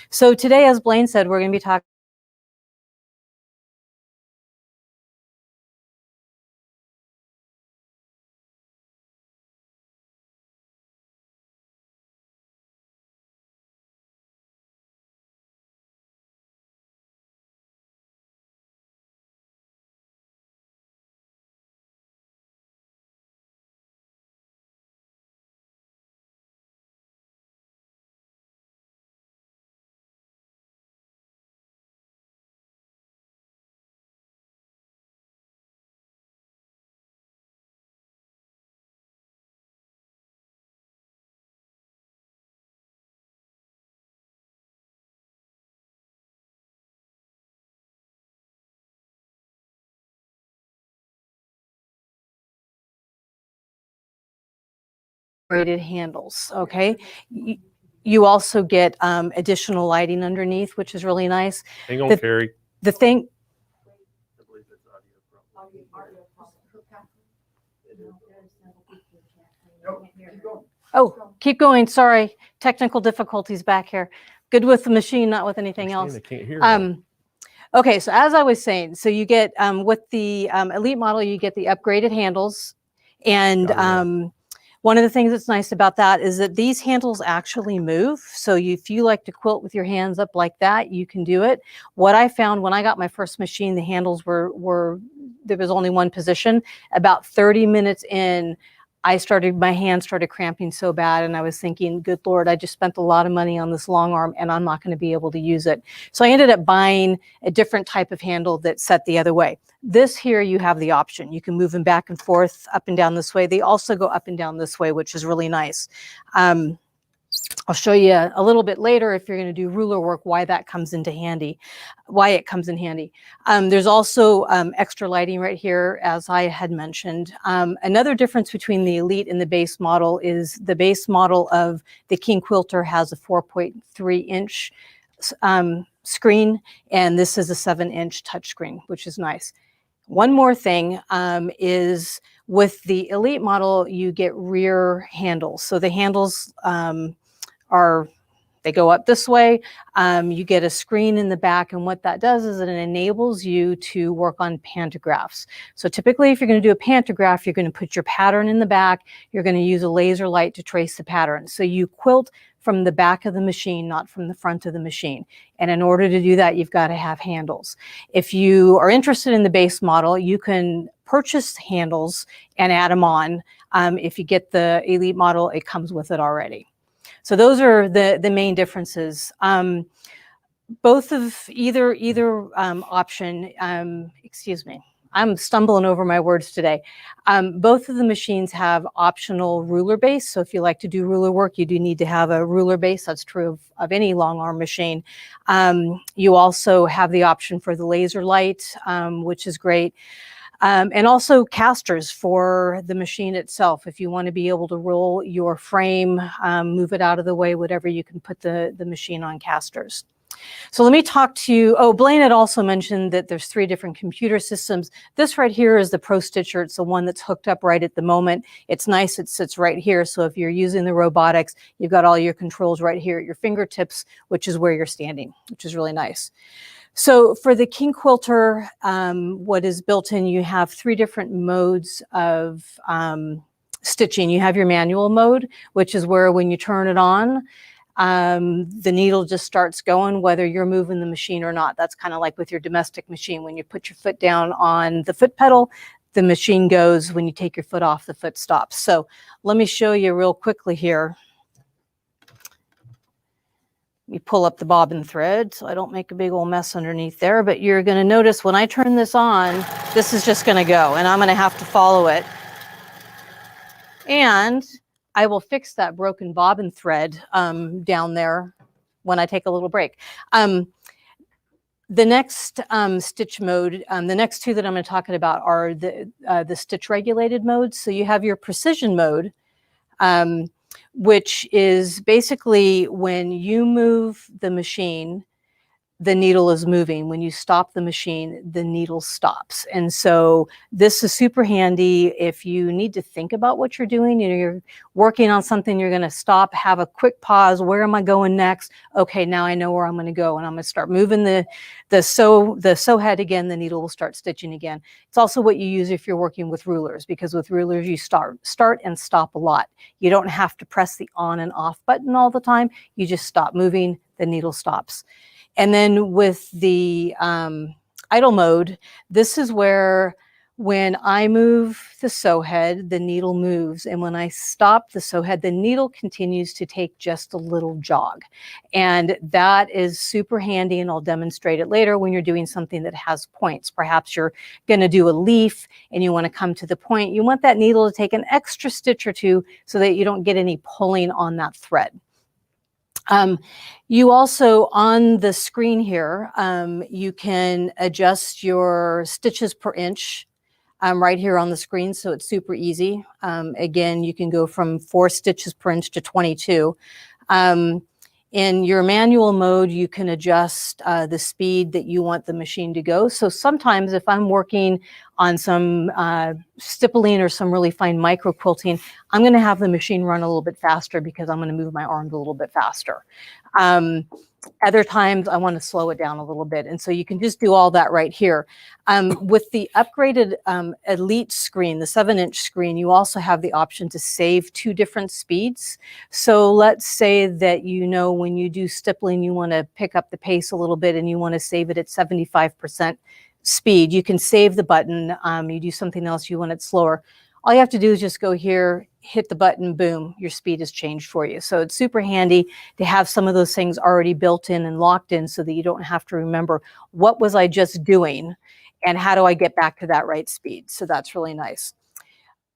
So today, as Blaine said, we're going to be talking braided handles, okay? You also get additional lighting underneath, which is really nice. Hang on, Carrie. The thing, oh, keep going, sorry. Technical difficulties back here. Good with the machine, not with anything else. I can't hear Okay, so as I was saying, so you get, with the Elite model, you get the upgraded handles. And one of the things that's nice about that is that these handles actually move. So if you like to quilt with your hands up like that, you can do it. What I found when I got my first machine, the handles were there was only one position. About 30 minutes in, my hands started cramping so bad, and I was thinking, good Lord, I just spent a lot of money on this long arm and I'm not going to be able to use it. So I ended up buying a different type of handle that's set the other way. This here, you have the option. You can move them back and forth, up and down this way. They also go up and down this way, which is really nice. I'll show you a little bit later, if you're going to do ruler work, why that comes into handy, why it comes in handy. There's also extra lighting right here, as I had mentioned. Another difference between the Elite and the base model is the base model of the King Quilter has a 4.3-inch screen, and this is a 7-inch touchscreen, which is nice. One more thing is with the Elite model, you get rear handles. So the handles they go up this way. You get a screen in the back, and what that does is it enables you to work on pantographs. So typically, if you're going to do a pantograph, you're going to put your pattern in the back. You're going to use a laser light to trace the pattern. So you quilt from the back of the machine, not from the front of the machine. And in order to do that, you've got to have handles. If you are interested in the base model, you can purchase handles and add them on. If you get the Elite model, it comes with it already. So those are the main differences. Both of either option, excuse me, I'm stumbling over my words today. Both of the machines have optional ruler base. So if you like to do ruler work, you do need to have a ruler base. That's true of any long arm machine. You also have the option for the laser light, which is great. And also casters for the machine itself. If you want to be able to roll your frame, move it out of the way, whatever, you can put the machine on casters. So let me talk to you. Oh, Blaine had also mentioned that there's 3 different computer systems. This right here is the Pro Stitcher. It's the one that's hooked up right at the moment. It's nice. It sits right here. So if you're using the robotics, you've got all your controls right here at your fingertips, which is where you're standing, which is really nice. So for the King Quilter, what is built in, you have 3 different modes of stitching. You have your manual mode, which is where when you turn it on, the needle just starts going, whether you're moving the machine or not. That's kind of like with your domestic machine. When you put your foot down on the foot pedal, the machine goes. When you take your foot off, the foot stops. So let me show you real quickly here. You pull up the bobbin thread so I don't make a big old mess underneath there, but you're going to notice when I turn this on, this is just going to go, and I'm going to have to follow it. And I will fix that broken bobbin thread down there when I take a little break. The next stitch mode, the next two that I'm going to talk about are the stitch regulated modes. So you have your precision mode, which is basically when you move the machine, the needle is moving. When you stop the machine, the needle stops. And so this is super handy if you need to think about what you're doing. You know, you're working on something, you're going to stop, have a quick pause. Where am I going next? Okay, now I know where I'm going to go, and I'm going to start moving the sew head again. The needle will start stitching again. It's also what you use if you're working with rulers, because with rulers you start and stop a lot. You don't have to press the on and off button all the time. You just stop moving, the needle stops. And then with the idle mode, this is where when I move the sew head, the needle moves. And when I stop the sew head, the needle continues to take just a little jog. And that is super handy, and I'll demonstrate it later when you're doing something that has points. Perhaps you're going to do a leaf and you want to come to the point. You want that needle to take an extra stitch or two so that you don't get any pulling on that thread. You also, on the screen here, you can adjust your stitches per inch right here on the screen, so it's super easy. Again, you can go from 4 stitches per inch to 22. In your manual mode, you can adjust the speed that you want the machine to go. So sometimes if I'm working on some stippling or some really fine micro quilting, I'm going to have the machine run a little bit faster because I'm going to move my arms a little bit faster. Other times I want to slow it down a little bit. And so you can just do all that right here. With the upgraded Elite screen, the 7-inch screen, you also have the option to save 2 different speeds. So let's say that, you know, when you do stippling, you want to pick up the pace a little bit and you want to save it at 75% speed. You can save the button. You do something else, you want it slower. All you have to do is just go here, hit the button, boom, your speed has changed for you. So it's super handy to have some of those things already built in and locked in so that you don't have to remember what was I just doing and how do I get back to that right speed. So that's really nice.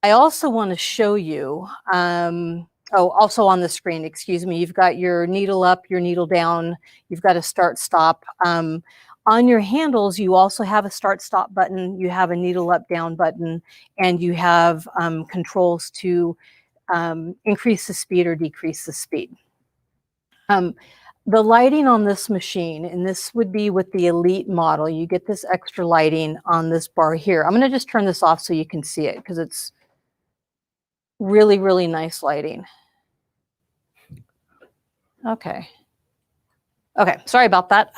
I also want to show you, also on the screen, excuse me, you've got your needle up, your needle down, you've got a start stop. On your handles, you also have a start-stop button, you have a needle up-down button, and you have controls to increase the speed or decrease the speed. The lighting on this machine, and this would be with the Elite model, you get this extra lighting on this bar here. I'm going to just turn this off so you can see it because it's really, really nice lighting. Okay. Okay, sorry about that.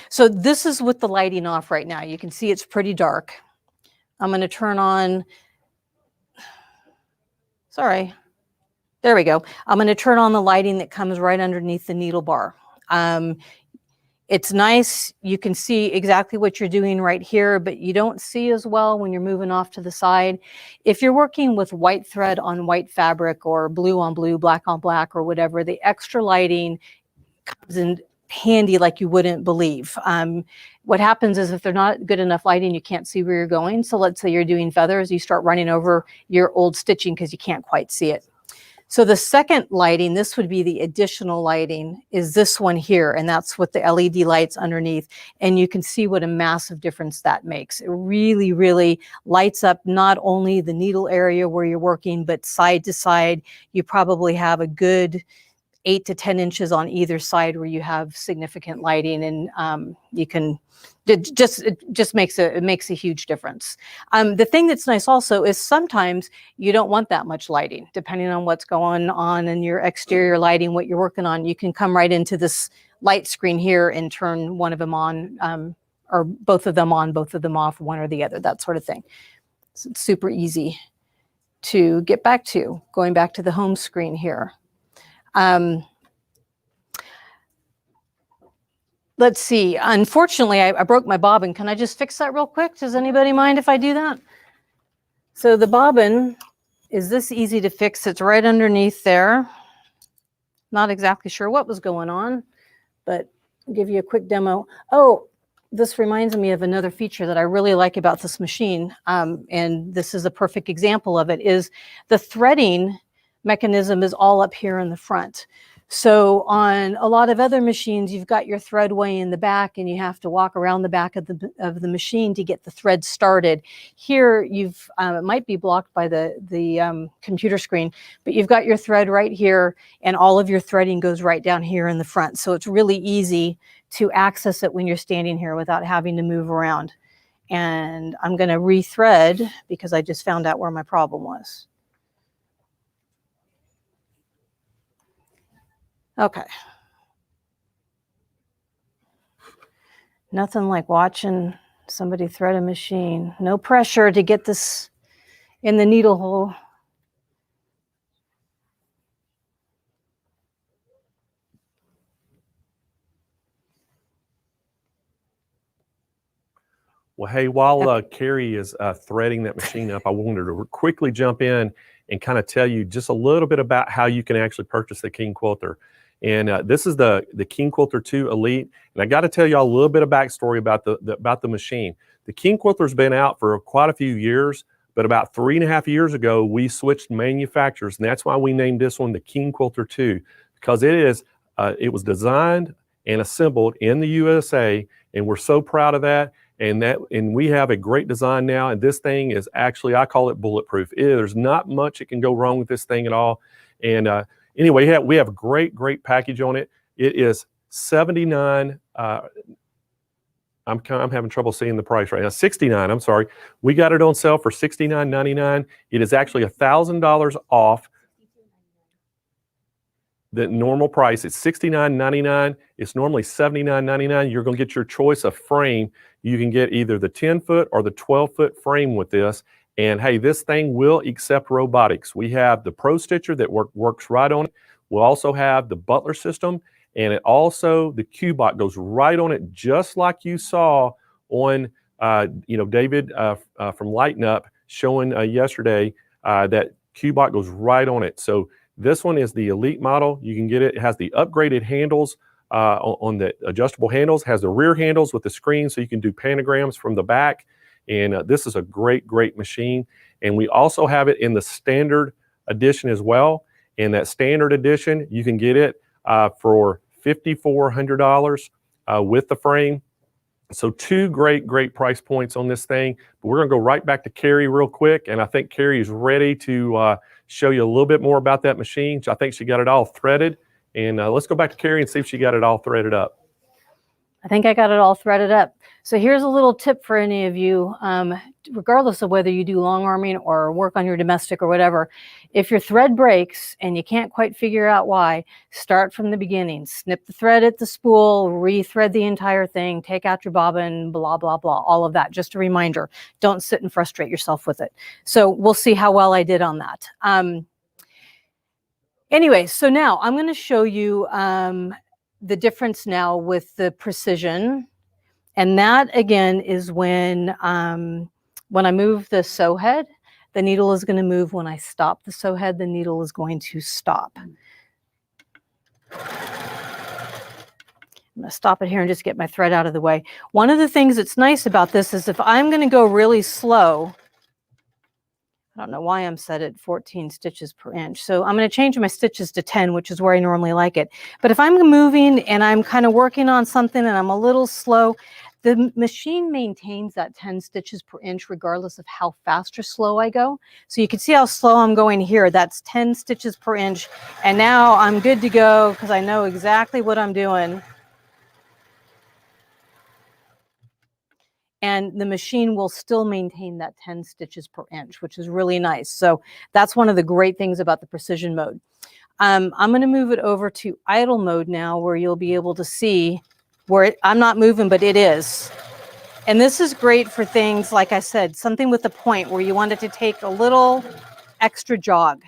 So this is with the lighting off right now. You can see it's pretty dark. I'm going to turn on, sorry, there we go. I'm going to turn on the lighting that comes right underneath the needle bar. It's nice. You can see exactly what you're doing right here, but you don't see as well when you're moving off to the side. If you're working with white thread on white fabric or blue on blue, black on black or whatever, the extra lighting comes in handy like you wouldn't believe. What happens is if they're not good enough lighting, you can't see where you're going. So let's say you're doing feathers, you start running over your old stitching because you can't quite see it. So the second lighting, this would be the additional lighting, is this one here, and that's with the LED lights underneath. And you can see what a massive difference that makes. It really, really lights up not only the needle area where you're working, but side to side. You probably have a good 8 to 10 inches on either side where you have significant lighting, and you can, it just makes a huge difference. The thing that's nice also is sometimes you don't want that much lighting, depending on what's going on in your exterior lighting, what you're working on. You can come right into this light screen here and turn one of them on, or both of them on, both of them off, one or the other, that sort of thing. So it's super easy to get back to, going back to the home screen here. Let's see. Unfortunately, I broke my bobbin. Can I just fix that real quick? Does anybody mind if I do that? So the bobbin is this easy to fix. It's right underneath there. Not exactly sure what was going on, but I'll give you a quick demo. Oh, this reminds me of another feature that I really like about this machine. And this is a perfect example of it, is the threading mechanism is all up here in the front. So on a lot of other machines, you've got your thread way in the back and you have to walk around the back of the machine to get the thread started. Here, you've it might be blocked by the computer screen, but you've got your thread right here and all of your threading goes right down here in the front. So it's really easy to access it when you're standing here without having to move around. And I'm going to rethread because I just found out where my problem was. Okay. Nothing like watching somebody thread a machine. No pressure to get this in the needle hole. Well, hey, while Carrie is threading that machine up, I wanted to quickly jump in and kind of tell you just a little bit about how you can actually purchase the King Quilter. And this is the King Quilter 2 Elite. And I got to tell y'all a little bit of backstory about the machine. The King Quilter's been out for quite a few years, but about 3.5 years ago, we switched manufacturers. And that's why we named this one the King Quilter 2, because it was designed and assembled in the USA. And we're so proud of that. And we have a great design now. And this thing is actually, I call it bulletproof. There's not much that can go wrong with this thing at all. And anyway, we have a great package on it. It is $79. I'm having trouble seeing the price right now. $69. I'm sorry. We got it on sale for $69.99. It is actually $1,000 off the normal price. It's $69.99. It's normally $79.99. You're going to get your choice of frame. You can get either the 10-foot or the 12-foot frame with this. And hey, this thing will accept robotics. We have the Pro Stitcher that works right on it. We'll also have the Butler system, and it also, the QBot goes right on it, just like you saw on, David from Lighten Up showing yesterday, that QBot goes right on it. So this one is the Elite model. You can get it. It has the upgraded handles on the adjustable handles, has the rear handles with the screen so you can do pantograms from the back. And this is a great machine. And we also have it in the standard edition as well. In that standard edition, you can get it for $5,400 with the frame. So two great price points on this thing. But we're going to go right back to Carrie real quick. And I think Carrie is ready to show you a little bit more about that machine. I think she got it all threaded. And let's go back to Carrie and see if she got it all threaded up. I think I got it all threaded up. So here's a little tip for any of you, regardless of whether you do long arming or work on your domestic or whatever. If your thread breaks and you can't quite figure out why, start from the beginning. Snip the thread at the spool, rethread the entire thing, take out your bobbin, blah, blah, blah, all of that. Just a reminder, don't sit and frustrate yourself with it. So we'll see how well I did on that. Anyway, so now I'm going to show you the difference now with the precision. And that again is when I move the sew head, the needle is going to move. When I stop the sew head, the needle is going to stop. I'm going to stop it here and just get my thread out of the way. One of the things that's nice about this is if I'm going to go really slow, I don't know why I'm set at 14 stitches per inch. So I'm going to change my stitches to 10, which is where I normally like it. But if I'm moving and I'm kind of working on something and I'm a little slow, the machine maintains that 10 stitches per inch regardless of how fast or slow I go. So you can see how slow I'm going here. That's 10 stitches per inch. And now I'm good to go because I know exactly what I'm doing. And the machine will still maintain that 10 stitches per inch, which is really nice. So that's one of the great things about the precision mode. I'm going to move it over to idle mode now, where you'll be able to see where I'm not moving, but it is. And this is great for things, like I said, something with a point where you want it to take a little extra jog.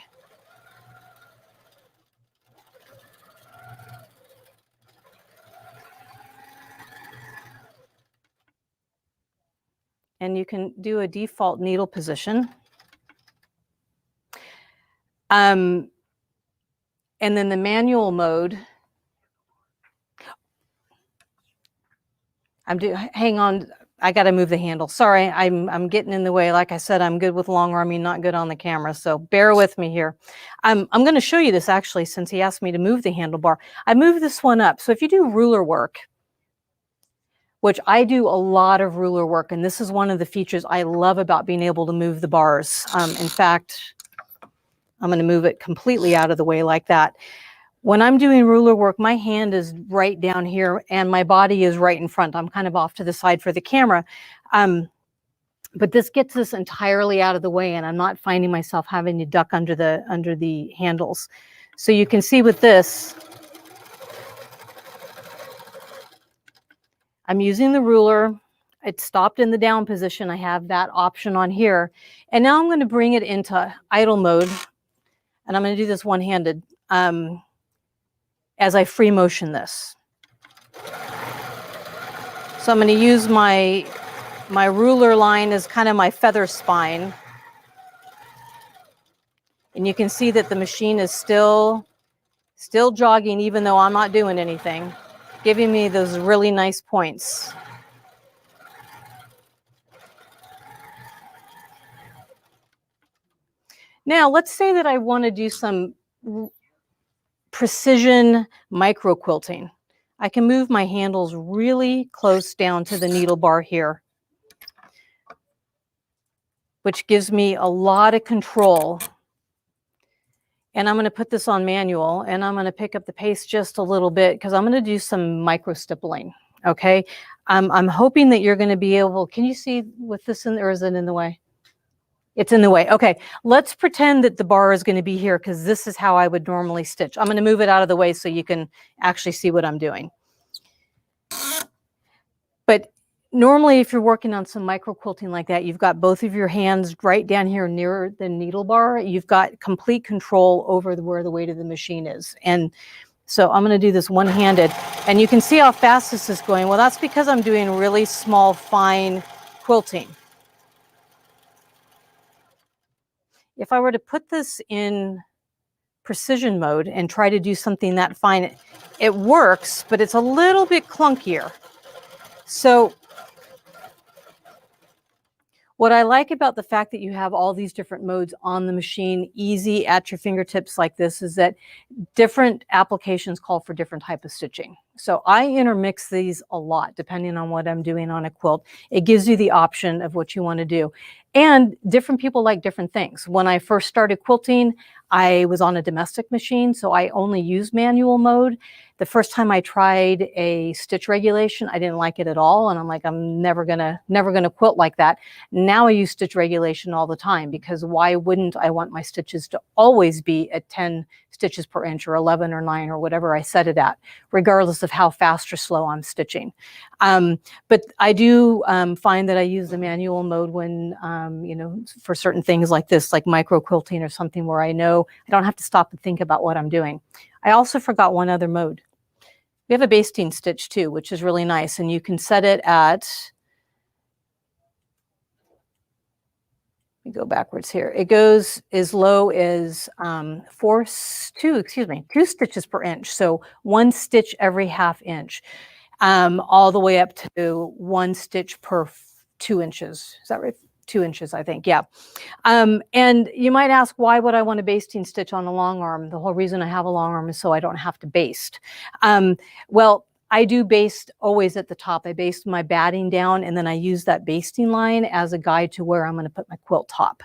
And you can do a default needle position. And then the manual mode. Hang on, I got to move the handle. Sorry, I'm getting in the way. Like I said, I'm good with long arming, not good on the camera. So bear with me here. I'm going to show you this actually, since he asked me to move the handlebar. I moved this one up. So if you do ruler work, which I do a lot of ruler work, and this is one of the features I love about being able to move the bars. In fact, I'm going to move it completely out of the way like that. When I'm doing ruler work, my hand is right down here and my body is right in front. I'm kind of off to the side for the camera. But this gets this entirely out of the way, and I'm not finding myself having to duck under the handles. So you can see with this, I'm using the ruler. It stopped in the down position. I have that option on here. And now I'm going to bring it into idle mode. And I'm going to do this one-handed as I free motion this. So I'm going to use my ruler line as kind of my feather spine. And you can see that the machine is still jogging even though I'm not doing anything, giving me those really nice points. Now, let's say that I want to do some precision micro quilting. I can move my handles really close down to the needle bar here, which gives me a lot of control. And I'm going to put this on manual, and I'm going to pick up the pace just a little bit because I'm going to do some micro stippling. Okay. I'm hoping that you're going to be able, can you see with this in, or is it in the way? It's in the way. Okay, let's pretend that the bar is going to be here because this is how I would normally stitch. I'm going to move it out of the way so you can actually see what I'm doing. But normally if you're working on some micro quilting like that, you've got both of your hands right down here near the needle bar. You've got complete control over where the weight of the machine is. And so I'm going to do this one-handed. And you can see how fast this is going. Well, that's because I'm doing really small, fine quilting. If I were to put this in precision mode and try to do something that fine, it works, but it's a little bit clunkier. So what I like about the fact that you have all these different modes on the machine, easy at your fingertips like this, is that different applications call for different type of stitching. So I intermix these a lot depending on what I'm doing on a quilt. It gives you the option of what you want to do. And different people like different things. When I first started quilting, I was on a domestic machine, so I only used manual mode. The first time I tried a stitch regulation, I didn't like it at all. And I'm like, I'm never gonna quilt like that. Now I use stitch regulation all the time because why wouldn't I want my stitches to always be at 10 stitches per inch or 11 or 9 or whatever I set it at, regardless of how fast or slow I'm stitching. But I do find that I use the manual mode when, you know, for certain things like this, like micro quilting or something where I know I don't have to stop and think about what I'm doing. I also forgot one other mode. We have a basting stitch too, which is really nice. And you can set it at, let me go backwards here. It goes as low as 2 stitches per inch. So 1 stitch every ½ inch, all the way up to 1 stitch per 2 inches. Is that right? 2 inches, I think. Yeah. And you might ask, why would I want a basting stitch on a long arm? The whole reason I have a long arm is so I don't have to baste. Well, I do baste always at the top. I baste my batting down, and then I use that basting line as a guide to where I'm going to put my quilt top.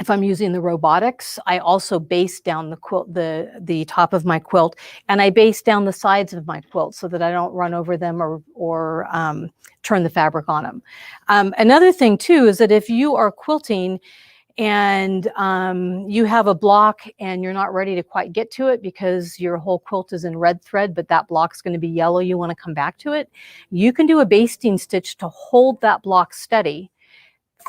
If I'm using the robotics, I also baste down the quilt, the top of my quilt, and I baste down the sides of my quilt so that I don't run over them or turn the fabric on them. Another thing too is that if you are quilting and you have a block and you're not ready to quite get to it because your whole quilt is in red thread, but that block's going to be yellow, you want to come back to it, you can do a basting stitch to hold that block steady.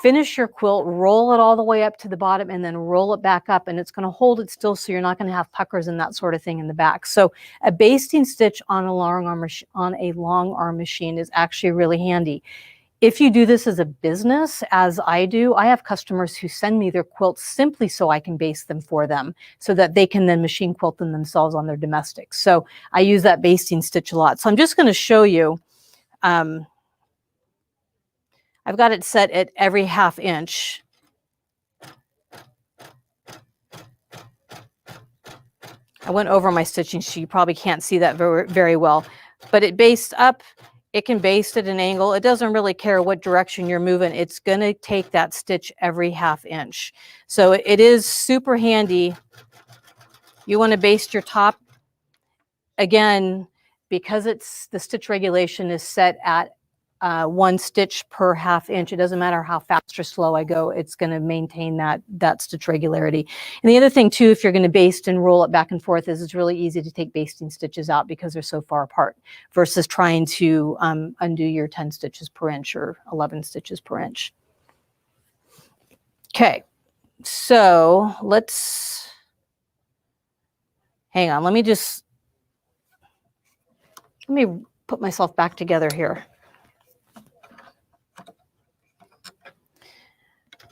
Finish your quilt, roll it all the way up to the bottom, and then roll it back up, and it's going to hold it still so you're not going to have puckers and that sort of thing in the back. So a basting stitch on a long arm machine is actually really handy. If you do this as a business, as I do, I have customers who send me their quilts simply so I can baste them for them so that they can then machine quilt them themselves on their domestics. So I use that basting stitch a lot. So I'm just going to show you I've got it set at every 1/2 inch. I went over my stitching sheet. You probably can't see that very well, but it bastes up. It can baste at an angle. It doesn't really care what direction you're moving. It's going to take that stitch every 1/2 inch. So it is super handy. You want to baste your top. Again, because the stitch regulation is set at 1 stitch per 1/2 inch. It doesn't matter how fast or slow I go, it's going to maintain that stitch regularity. And the other thing too, if you're going to baste and roll it back and forth, is it's really easy to take basting stitches out because they're so far apart versus trying to undo your 10 stitches per inch or 11 stitches per inch. Okay, so hang on, let me put myself back together here.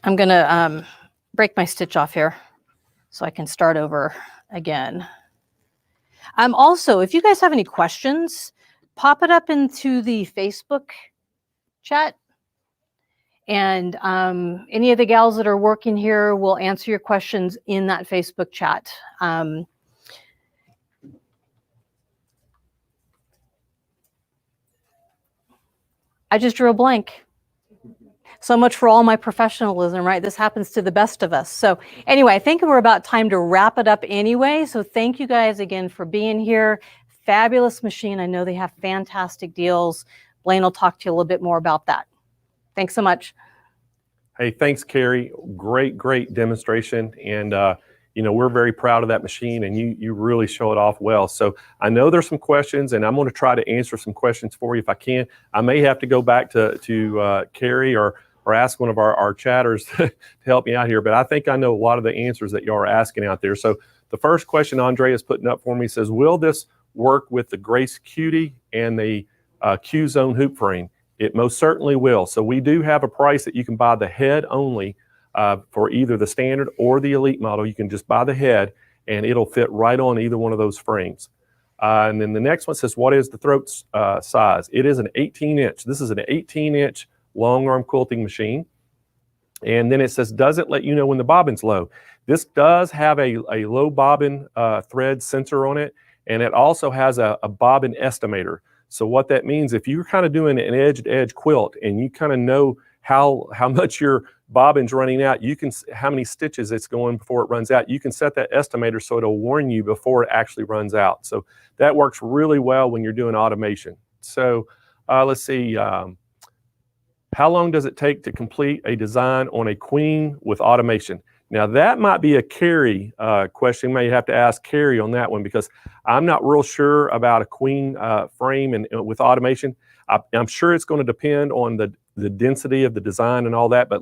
I'm going to break my stitch off here so I can start over again. Also, if you guys have any questions, pop it up into the Facebook chat. And any of the gals that are working here will answer your questions in that Facebook chat. I just drew a blank. So much for all my professionalism, right? This happens to the best of us. So anyway, I think we're about time to wrap it up anyway. So thank you guys again for being here. Fabulous machine. I know they have fantastic deals. Blaine will talk to you a little bit more about that. Thanks so much. Hey, thanks, Carrie. Great demonstration. And, you know, we're very proud of that machine, and you really show it off well. So I know there's some questions, and I'm going to try to answer some questions for you if I can. I may have to go back to Carrie or ask one of our chatters to help me out here, but I think I know a lot of the answers that y'all are asking out there. So the first question Andre is putting up for me says, will this work with the Grace Cutie and the Q Zone hoop frame? It most certainly will. So we do have a price that you can buy the head only for either the standard or the elite model. You can just buy the head and it'll fit right on either one of those frames. And then the next one says, what is the throat size? It is an 18-inch. This is an 18-inch long arm quilting machine. And then it says, does it let you know when the bobbin's low? This does have a low bobbin thread sensor on it, and it also has a bobbin estimator. So what that means, if you're kind of doing an edge-to-edge quilt and you kind of know how much your bobbin's running out, you can how many stitches it's going before it runs out. You can set that estimator so it'll warn you before it actually runs out. So that works really well when you're doing automation. So let's see. How long does it take to complete a design on a queen with automation? Now that might be a Carrie question. You may have to ask Carrie on that one because I'm not real sure about a queen frame and with automation. I'm sure it's going to depend on the density of the design and all that. But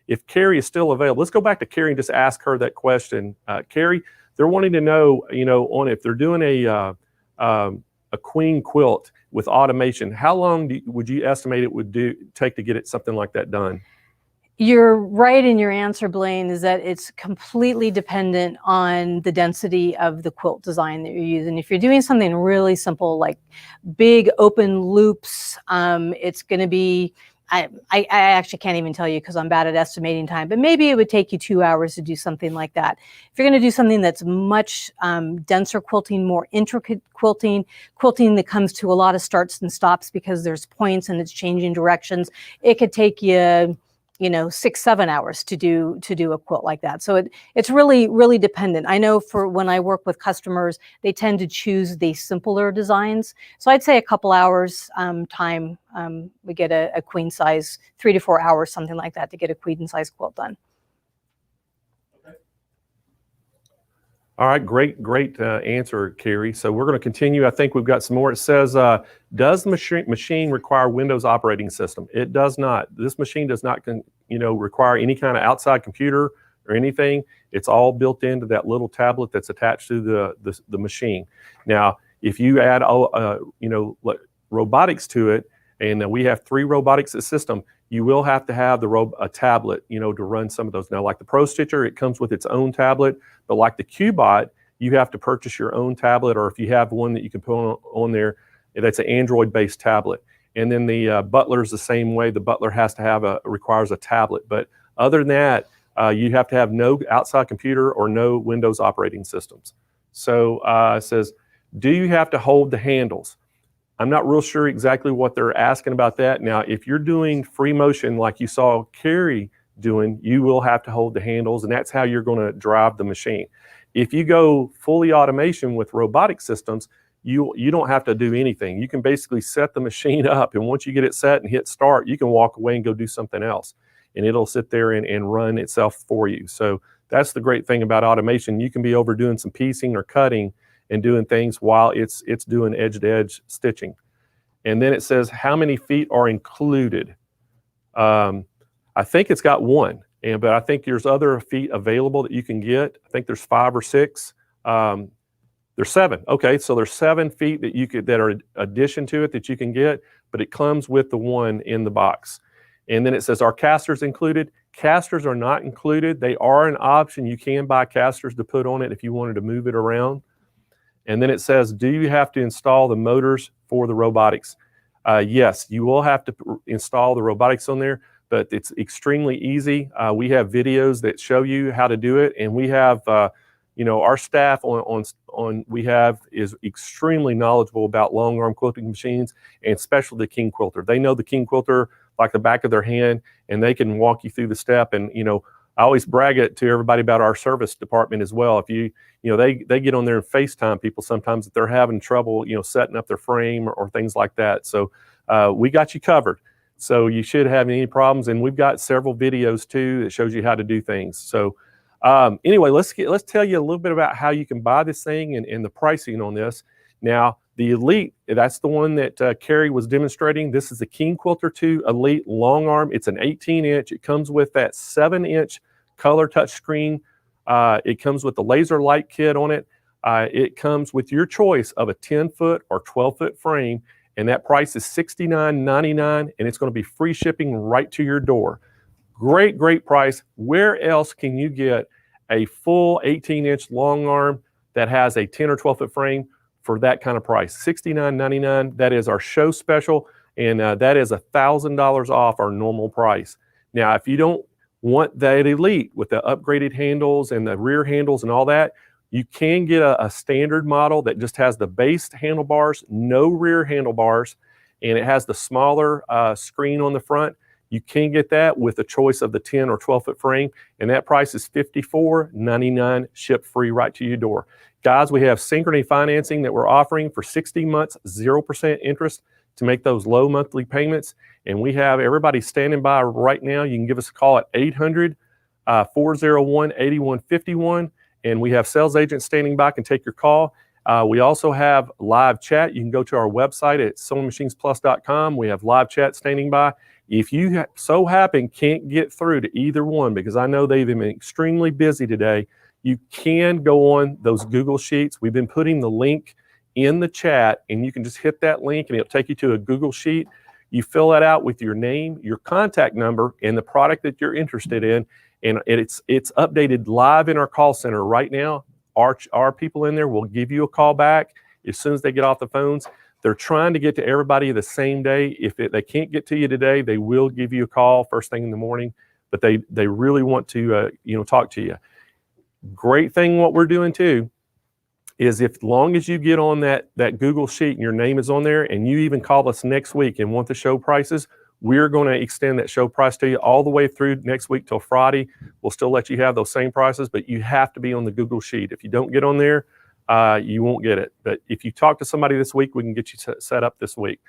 if Carrie is still available, let's go back to Carrie and just ask her that question. Carrie, they're wanting to know, on if they're doing a queen quilt with automation, how long would you estimate it would take to get something like that done? You're right in your answer, Blaine, is that it's completely dependent on the density of the quilt design that you're using. If you're doing something really simple like big open loops, it's going to be, I actually can't even tell you because I'm bad at estimating time, but maybe it would take you 2 hours to do something like that. If you're going to do something that's much denser quilting, more intricate quilting that comes to a lot of starts and stops because there's points and it's changing directions, it could take you 6-7 hours to do a quilt like that. So it's really dependent. I know for when I work with customers, they tend to choose the simpler designs. So I'd say a couple hours time, we get a queen size, 3 to 4 hours, something like that, to get a queen size quilt done. All right, great answer, Carrie. So we're going to continue. I think we've got some more. It says, does the machine require Windows operating system? It does not. This machine does not require any kind of outside computer or anything. It's all built into that little tablet that's attached to the machine. Now, if you add robotics to it, and we have 3 robotics system, you will have to have a tablet, to run some of those. Now, like the Pro Stitcher, it comes with its own tablet, but like the QBot, you have to purchase your own tablet, or if you have one that you can put on there, that's an Android-based tablet. And then the butler's the same way. The butler has to have requires a tablet. But other than that, you have to have no outside computer or no Windows operating systems. So it says, do you have to hold the handles? I'm not real sure exactly what they're asking about that. Now, if you're doing free motion like you saw Carrie doing, you will have to hold the handles, and that's how you're going to drive the machine. If you go fully automation with robotic systems, you don't have to do anything. You can basically set the machine up, and once you get it set and hit start, you can walk away and go do something else, and it'll sit there and run itself for you. So that's the great thing about automation. You can be over doing some piecing or cutting and doing things while it's doing edge-to-edge stitching. And then it says how many feet are included. I think it's got one, but I think there's other feet available that you can get. I think there's 5 or 6. There's 7. Okay, so there's 7 feet that are addition to it that you can get, but it comes with the one in the box. And then it says, are casters included? Casters are not included. They are an option. You can buy casters to put on it if you wanted to move it around. And then it says, do you have to install the motors for the robotics? Yes, you will have to install the robotics on there, but it's extremely easy. We have videos that show you how to do it, and we have, our staff is extremely knowledgeable about long arm quilting machines, and especially the King Quilter. They know the King Quilter like the back of their hand, and they can walk you through the step. And I always brag it to everybody about our service department as well. If they get on there and FaceTime people sometimes if they're having trouble, setting up their frame or things like that. So we got you covered. So you should have any problems. And we've got several videos too that shows you how to do things. So anyway, let's tell you a little bit about how you can buy this thing and the pricing on this. Now, the Elite, that's the one that Carrie was demonstrating. This is the King Quilter 2 Elite long arm. It's an 18-inch. It comes with that 7-inch color touch screen. It comes with the laser light kit on it. It comes with your choice of a 10-foot or 12-foot frame, and that price is $69.99, and it's going to be free shipping right to your door. Great, great price. Where else can you get a full 18-inch long arm that has a 10 or 12-foot frame for that kind of price? $69.99. That is our show special, and that is $1,000 off our normal price. Now, if you don't want that Elite with the upgraded handles and the rear handles and all that, you can get a standard model that just has the base handlebars, no rear handlebars, and it has the smaller screen on the front. You can get that with a choice of the 10 or 12-foot frame, and that price is $54.99, shipped free right to your door. Guys, we have Synchrony financing that we're offering for 60 months, 0% interest to make those low monthly payments. And we have everybody standing by right now. You can give us a call at 800-401-8151. And we have sales agents standing by, can take your call. We also have live chat. You can go to our website at SewingMachinesPlus.com. We have live chat standing by. If you so happen can't get through to either one, because I know they've been extremely busy today, you can go on those Google Sheets. We've been putting the link in the chat, and you can just hit that link and it'll take you to a Google Sheet. You fill that out with your name, your contact number, and the product that you're interested in, and it's updated live in our call center right now. Our people in there will give you a call back as soon as they get off the phones. They're trying to get to everybody the same day. If they can't get to you today, they will give you a call first thing in the morning, but they really want to talk to you. Great thing what we're doing too is if long as you get on that Google Sheet and your name is on there, and you even call us next week and want the show prices, we're going to extend that show price to you all the way through next week till Friday. We'll still let you have those same prices, but you have to be on the Google Sheet. If you don't get on there, you won't get it. But if you talk to somebody this week, we can get you set up this week.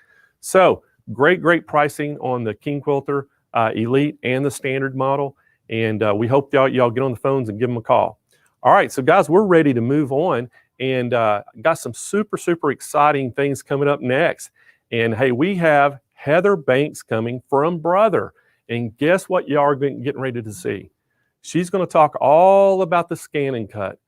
So great pricing on the King Quilter Elite and the standard model. And we hope y'all get on the phones and give them a call. All right, so guys, we're ready to move on, and got some super exciting things coming up next. And hey, we have Heather Banks coming from Brother. And guess what y'all are getting ready to see? She's going to talk all about the scan and cut.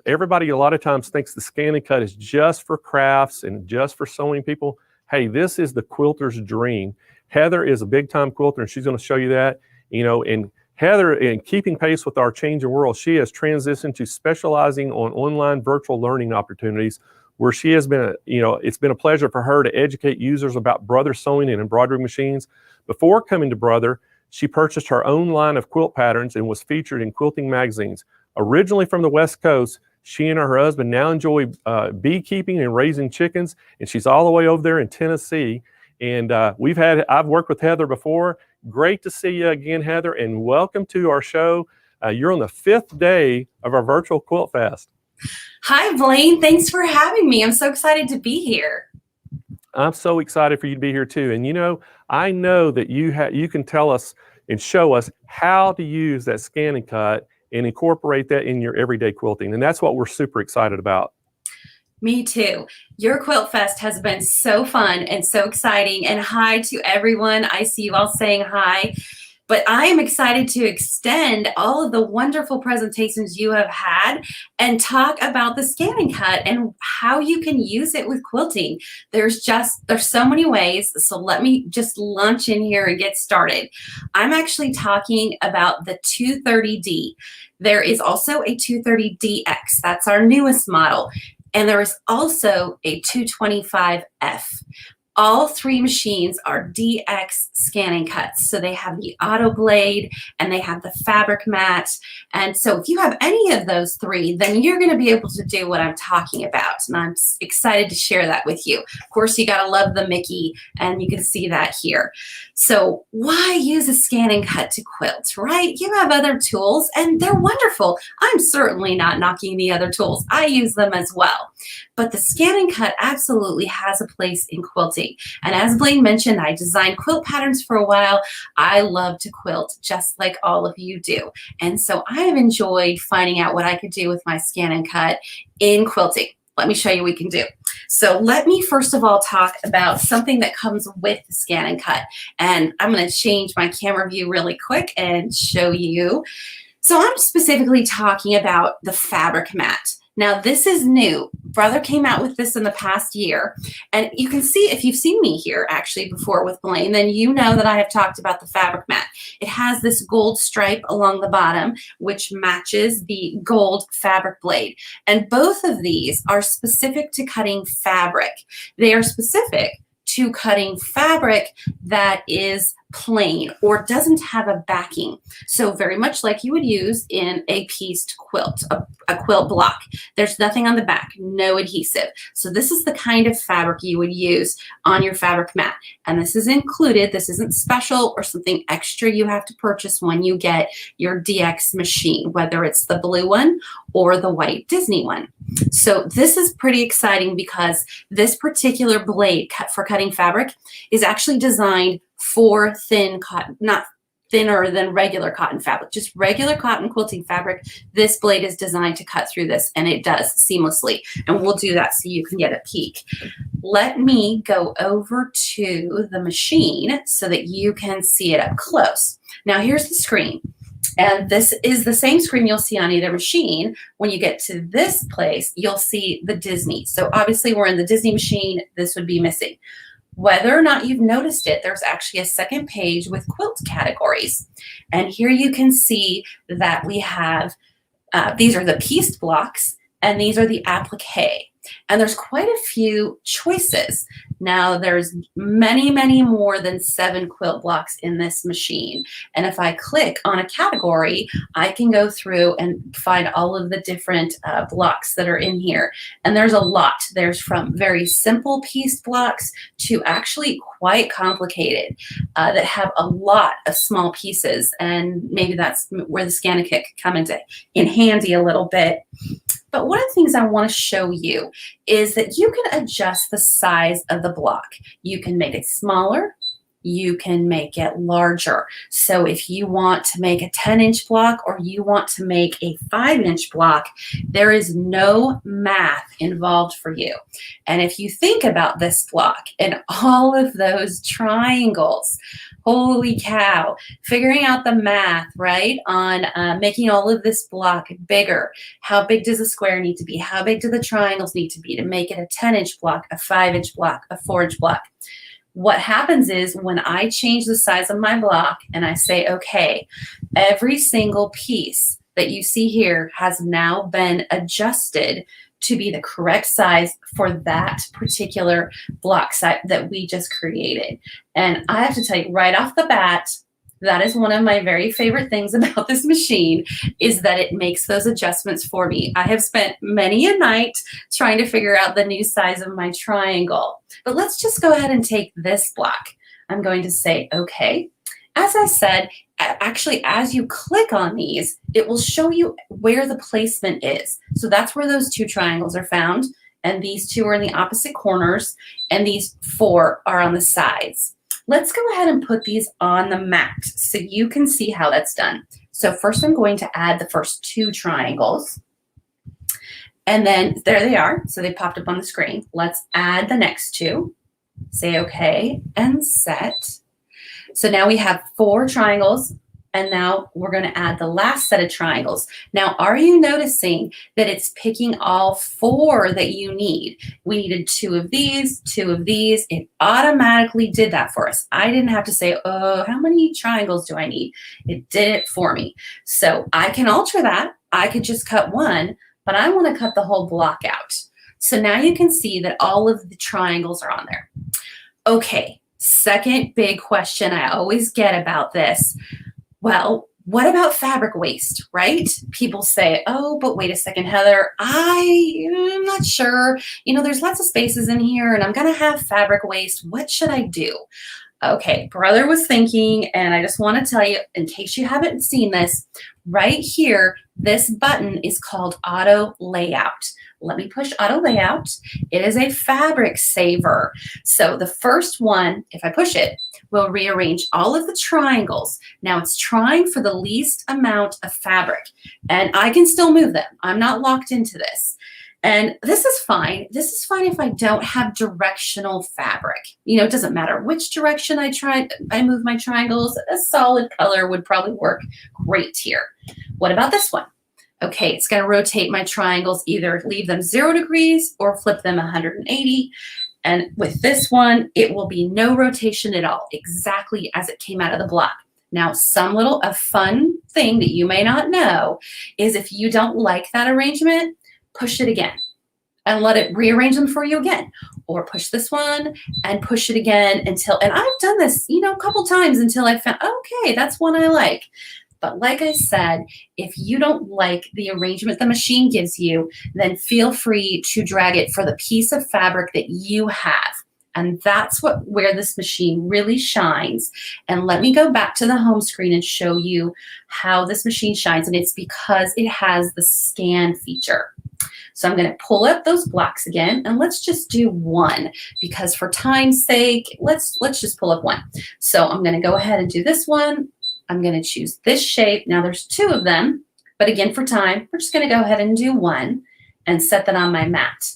Everybody a lot of times thinks the scan and cut is just for crafts and just for sewing people. Hey, this is the quilter's dream. Heather is a big-time quilter, and she's going to show you that. And Heather, in keeping pace with our changing world, she has transitioned to specializing on online virtual learning opportunities where she has been, it's been a pleasure for her to educate users about Brother sewing and embroidery machines. Before coming to Brother, she purchased her own line of quilt patterns and was featured in quilting magazines. Originally from the West Coast, she and her husband now enjoy beekeeping and raising chickens, and she's all the way over there in Tennessee. And I've worked with Heather before. Great to see you again, Heather, and welcome to our show. You're on the 5th day of our virtual Quilt Fest. Hi, Blaine. Thanks for having me. I'm so excited to be here. I'm so excited for you to be here too. And I know that you can tell us and show us how to use that scan and cut and incorporate that in your everyday quilting. And that's what we're super excited about. Me too. Your Quilt Fest has been so fun and so exciting. And hi to everyone. I see you all saying hi. But I am excited to extend all of the wonderful presentations you have had and talk about the scan and cut and how you can use it with quilting. There's so many ways. So let me just launch in here and get started. I'm actually talking about the 230D. There is also a 230DX. That's our newest model. And there is also a 225F. All three machines are DX scan and cuts. So they have the auto blade and they have the fabric mat. And so if you have any of those three, then you're going to be able to do what I'm talking about. And I'm excited to share that with you. Of course, you got to love the Mickey, and you can see that here. So why use a scan and cut to quilt, right? You have other tools and they're wonderful. I'm certainly not knocking the other tools. I use them as well. But the scan and cut absolutely has a place in quilting. And as Blaine mentioned, I designed quilt patterns for a while. I love to quilt just like all of you do. And so I have enjoyed finding out what I could do with my scan and cut in quilting. Let me show you what we can do. So let me first of all talk about something that comes with the scan and cut. And I'm going to change my camera view really quick and show you. So I'm specifically talking about the fabric mat. Now this is new. Brother came out with this in the past year. And you can see, if you've seen me here actually before with Blaine, then you know that I have talked about the fabric mat. It has this gold stripe along the bottom, which matches the gold fabric blade. And both of these are specific to cutting fabric. They are specific to cutting fabric that is plain or doesn't have a backing. So very much like you would use in a pieced quilt, a quilt block. There's nothing on the back, no adhesive. So this is the kind of fabric you would use on your fabric mat. And this is included. This isn't special or something extra you have to purchase when you get your DX machine, whether it's the blue one or the white Disney one. So this is pretty exciting because this particular blade for cutting fabric is actually designed for thin cotton, not thinner than regular cotton fabric, just regular cotton quilting fabric. This blade is designed to cut through this, and it does seamlessly. And we'll do that so you can get a peek. Let me go over to the machine so that you can see it up close. Now here's the screen. And this is the same screen you'll see on either machine. When you get to this place, you'll see the Disney. So obviously we're in the Disney machine. This would be missing. Whether or not you've noticed it, there's actually a second page with quilt categories. And here you can see that we have, these are the pieced blocks, and these are the applique. And there's quite a few choices. Now there's many, many more than 7 quilt blocks in this machine. And if I click on a category, I can go through and find all of the different blocks that are in here. And there's a lot. There's from very simple pieced blocks to actually quite complicated that have a lot of small pieces. And maybe that's where the scan and cut come in handy a little bit. But one of the things I want to show you is that you can adjust the size of the block. You can make it smaller. You can make it larger. So if you want to make a 10-inch block or you want to make a 5-inch block, there is no math involved for you. And if you think about this block and all of those triangles, holy cow, figuring out the math, right, on making all of this block bigger. How big does a square need to be? How big do the triangles need to be to make it a 10-inch block, a 5-inch block, a 4-inch block? What happens is when I change the size of my block and I say, okay, every single piece that you see here has now been adjusted to be the correct size for that particular block size that we just created. And I have to tell you right off the bat, that is one of my very favorite things about this machine, is that it makes those adjustments for me. I have spent many a night trying to figure out the new size of my triangle. But let's just go ahead and take this block. I'm going to say, okay. As I said, actually, as you click on these, it will show you where the placement is. So that's where those 2 triangles are found. And these 2 are in the opposite corners. And these 4 are on the sides. Let's go ahead and put these on the mat so you can see how that's done. So first I'm going to add the first 2 triangles. And then there they are. So they popped up on the screen. Let's add the next 2. Say okay and set. So now we have 4 triangles, and now we're going to add the last set of triangles. Now, are you noticing that it's picking all 4 that you need? We needed 2 of these, 2 of these. It automatically did that for us. I didn't have to say, oh, how many triangles do I need? It did it for me. So I can alter that. I could just cut 1, but I want to cut the whole block out. So now you can see that all of the triangles are on there. Okay. Second big question I always get about this. Well, what about fabric waste, right? People say, oh, but wait a second, Heather, I'm not sure. You know, there's lots of spaces in here and I'm going to have fabric waste. What should I do? Okay, brother was thinking, and I just want to tell you, in case you haven't seen this, right here, this button is called Auto Layout. Let me push Auto Layout. It is a fabric saver. So the first one, if I push it, will rearrange all of the triangles. Now it's trying for the least amount of fabric, and I can still move them. I'm not locked into this. And this is fine. This is fine if I don't have directional fabric. You know, it doesn't matter which direction I move my triangles. A solid color would probably work great here. What about this one? Okay, it's going to rotate my triangles, either leave them 0 degrees or flip them 180. And with this one, it will be no rotation at all, exactly as it came out of the block. Now, a fun thing that you may not know is if you don't like that arrangement, push it again and let it rearrange them for you again. Or push this one and push it again until, and I've done this, you know, a couple times until I found, okay, that's one I like. But like I said, if you don't like the arrangement the machine gives you, then feel free to drag it for the piece of fabric that you have. And that's where this machine really shines. And let me go back to the home screen and show you how this machine shines. And it's because it has the scan feature. So I'm going to pull up those blocks again, and let's just do 1 because for time's sake, let's just pull up 1. So I'm going to go ahead and do this one. I'm going to choose this shape. Now there's 2 of them, but again, for time, we're just going to go ahead and do 1 and set that on my mat.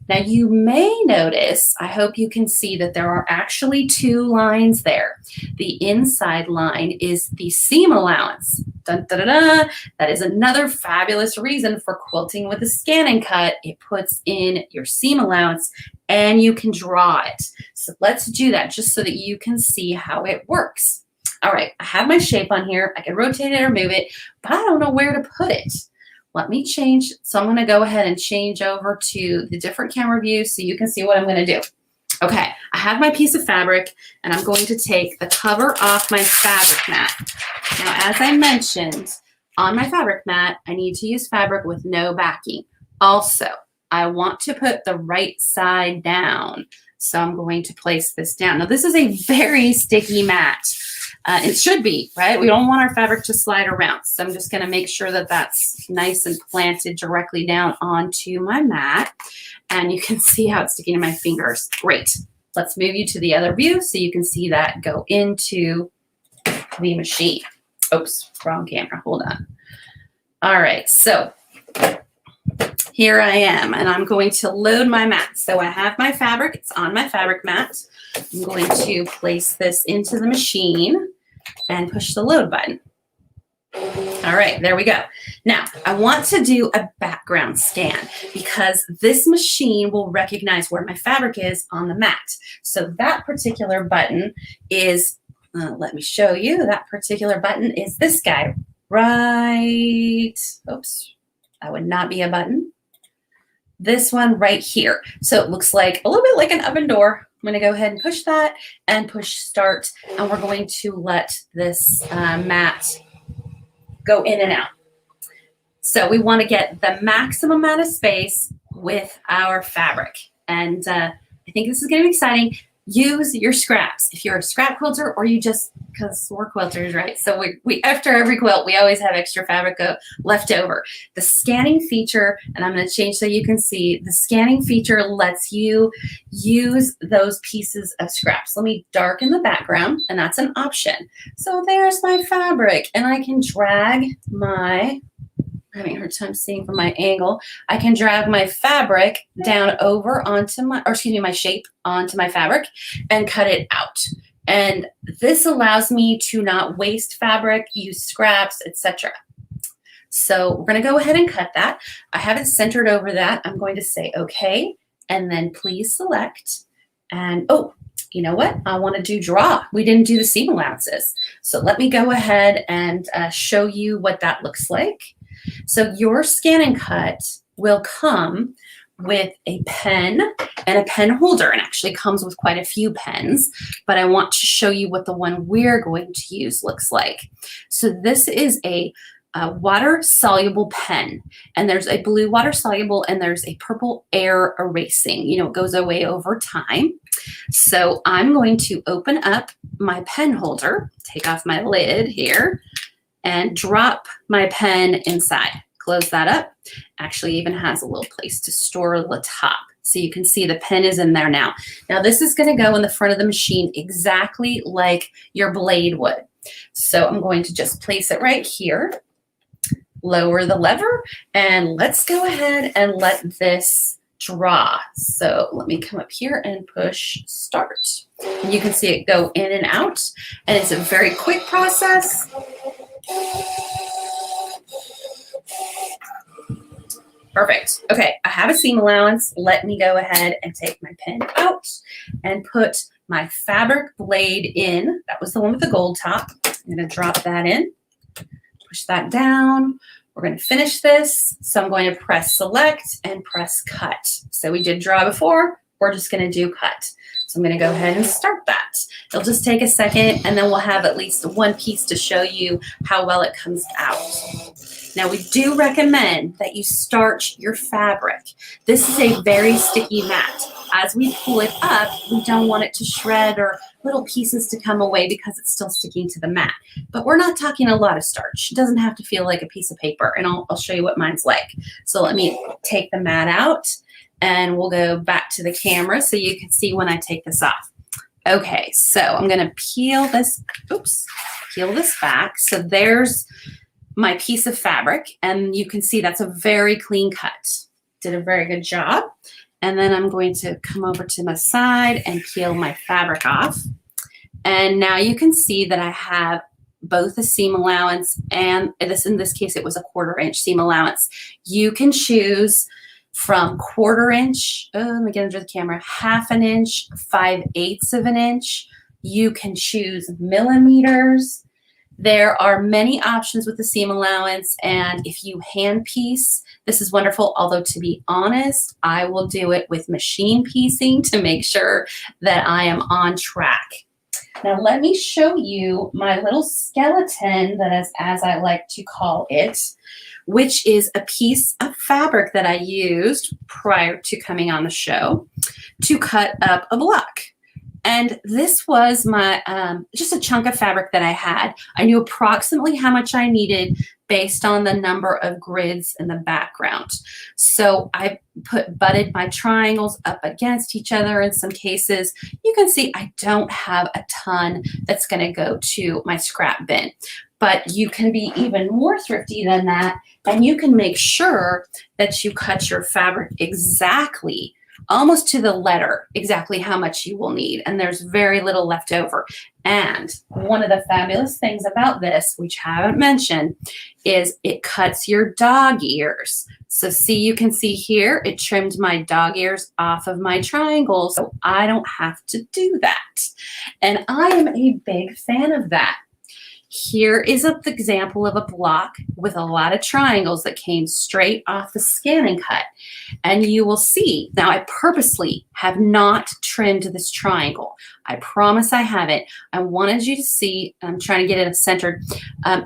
Now you may notice, I hope you can see that there are actually 2 lines there. The inside line is the seam allowance. Dun, da, da, da. That is another fabulous reason for quilting with a scan and cut. It puts in your seam allowance and you can draw it. So let's do that just so that you can see how it works. All right, I have my shape on here. I can rotate it or move it, but I don't know where to put it. Let me change. So I'm going to go ahead and change over to the different camera view so you can see what I'm going to do. Okay, I have my piece of fabric and I'm going to take the cover off my fabric mat. Now, as I mentioned, on my fabric mat, I need to use fabric with no backing. Also, I want to put the right side down. So I'm going to place this down. Now, this is a very sticky mat. It should be, right? We don't want our fabric to slide around. So I'm just going to make sure that that's nice and planted directly down onto my mat. And you can see how it's sticking to my fingers. Great. Let's move you to the other view so you can see that go into the machine. Oops, wrong camera. Hold on. All right. So here I am, and I'm going to load my mat. So I have my fabric. It's on my fabric mat. I'm going to place this into the machine and push the load button. All right, there we go. Now, I want to do a background scan because this machine will recognize where my fabric is on the mat. So that particular button is, let me show you, that particular button is this guy, right? Oops, that would not be a button. this one right here. So it looks like a little bit like an oven door. I'm going to go ahead and push that and push start. And we're going to let this mat go in and out. So we want to get the maximum amount of space with our fabric. And I think this is going to be exciting. Use your scraps. If you're a scrap quilter or you just, because we're quilters, right? So we after every quilt, we always have extra fabric left over. The scanning feature, and I'm going to change so you can see, the scanning feature lets you use those pieces of scraps. Let me darken the background, and that's an option. So there's my fabric, and I can drag my, I'm having a hard time seeing from my angle. I can drag my fabric down over onto my, or excuse me, my shape onto my fabric and cut it out. And this allows me to not waste fabric, use scraps, etc. So we're going to go ahead and cut that. I have it centered over that. I'm going to say okay, and then please select. And oh, you know what? I want to do draw. We didn't do the seam allowances. So let me go ahead and show you what that looks like. So your scan and cut will come with a pen and a pen holder, and actually comes with quite a few pens, but I want to show you what the one we're going to use looks like. So this is a water soluble pen, and there's a blue water soluble and there's a purple air erasing, you know, it goes away over time. So I'm going to open up my pen holder, take off my lid here, and drop my pen inside. Close that up. Actually even has a little place to store the top. So you can see the pen is in there now. Now this is going to go in the front of the machine exactly like your blade would. So I'm going to just place it right here, lower the lever, and let's go ahead and let this draw. So let me come up here and push start. And you can see it go in and out, and it's a very quick process. Perfect. Okay, I have a seam allowance. Let me go ahead and take my pen out and put my fabric blade in. That was the one with the gold top. I'm going to drop that in, push that down. We're going to finish this. So I'm going to press select and press cut. So we did draw before. We're just going to do cut. So I'm going to go ahead and start that. It'll just take a second, and then we'll have at least one piece to show you how well it comes out. Now we do recommend that you starch your fabric. This is a very sticky mat. As we pull it up, we don't want it to shred or little pieces to come away because it's still sticking to the mat. But we're not talking a lot of starch. It doesn't have to feel like a piece of paper, and I'll show you what mine's like. So let me take the mat out, and we'll go back to the camera so you can see when I take this off. Okay, so I'm gonna peel this, peel this back. So there's my piece of fabric, and you can see that's a very clean cut. Did a very good job. And then I'm going to come over to my side and peel my fabric off. And now you can see that I have both a seam allowance and in this case, it was a 1/4 inch seam allowance. You can choose from 1/4 inch, let me get under the camera, 1/2 inch, 5/8 of an inch. You can choose millimeters. There are many options with the seam allowance, and if you hand piece, this is wonderful. Although to be honest, I will do it with machine piecing to make sure that I am on track. Now let me show you my little skeleton, that is, as I like to call it, which is a piece of fabric that I used prior to coming on the show to cut up a block. And this was my, just a chunk of fabric that I had. I knew approximately how much I needed based on the number of grids in the background. So I butted my triangles up against each other in some cases. You can see I don't have a ton that's gonna go to my scrap bin, but you can be even more thrifty than that, and you can make sure that you cut your fabric exactly, almost to the letter, exactly how much you will need, and there's very little left over. And one of the fabulous things about this, which I haven't mentioned, is it cuts your dog ears. So see, you can see here, it trimmed my dog ears off of my triangles, so I don't have to do that. And I am a big fan of that. Here is an example of a block with a lot of triangles that came straight off the scan and cut. And you will see, now I purposely have not trimmed this triangle. I promise I haven't. I wanted you to see, I'm trying to get it centered,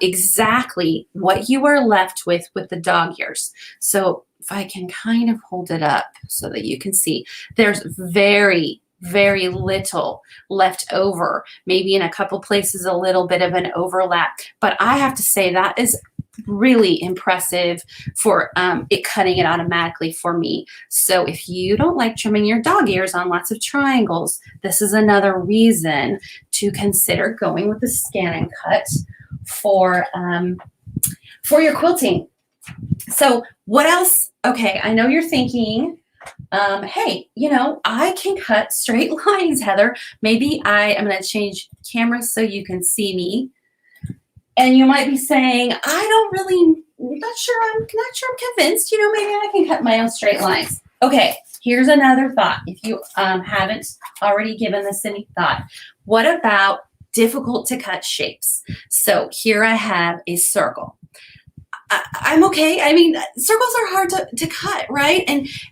exactly what you are left with the dog ears. So if I can kind of hold it up so that you can see, there's very little left over, maybe in a couple places a little bit of an overlap, but I have to say that is really impressive for it cutting it automatically for me. So if you don't like trimming your dog ears on lots of triangles, this is another reason to consider going with the scan and cut for your quilting. So what else? Okay, I know you're thinking, hey, you know, I can cut straight lines, Heather. Maybe I am going to change cameras so you can see me. And you might be saying, I'm not sure I'm convinced, you know, maybe I can cut my own straight lines. Okay, here's another thought. If you haven't already given this any thought, what about difficult to cut shapes? So here I have a circle. I'm okay. I mean, circles are hard to cut, right?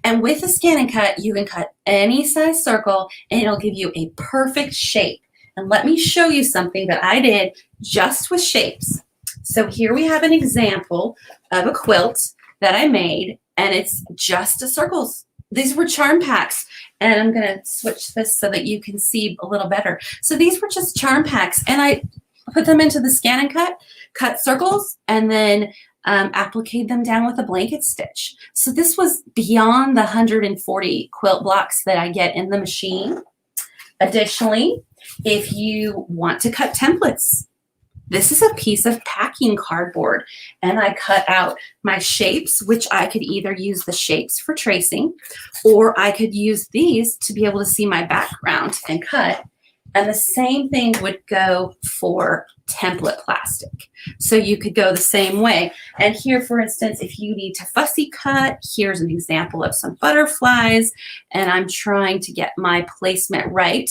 And with a scan and cut, you can cut any size circle and it'll give you a perfect shape. And let me show you something that I did just with shapes. So here we have an example of a quilt that I made, and it's just a circles. These were charm packs, and I'm gonna switch this so that you can see a little better. So these were just charm packs, and I put them into the scan and cut circles, and then appliqued them down with a blanket stitch. So this was beyond the 140 quilt blocks that I get in the machine. Additionally, if you want to cut templates, this is a piece of packing cardboard, and I cut out my shapes, which I could either use the shapes for tracing, or I could use these to be able to see my background and cut. And the same thing would go for template plastic. So you could go the same way. And here, for instance, if you need to fussy cut, here's an example of some butterflies, and I'm trying to get my placement right.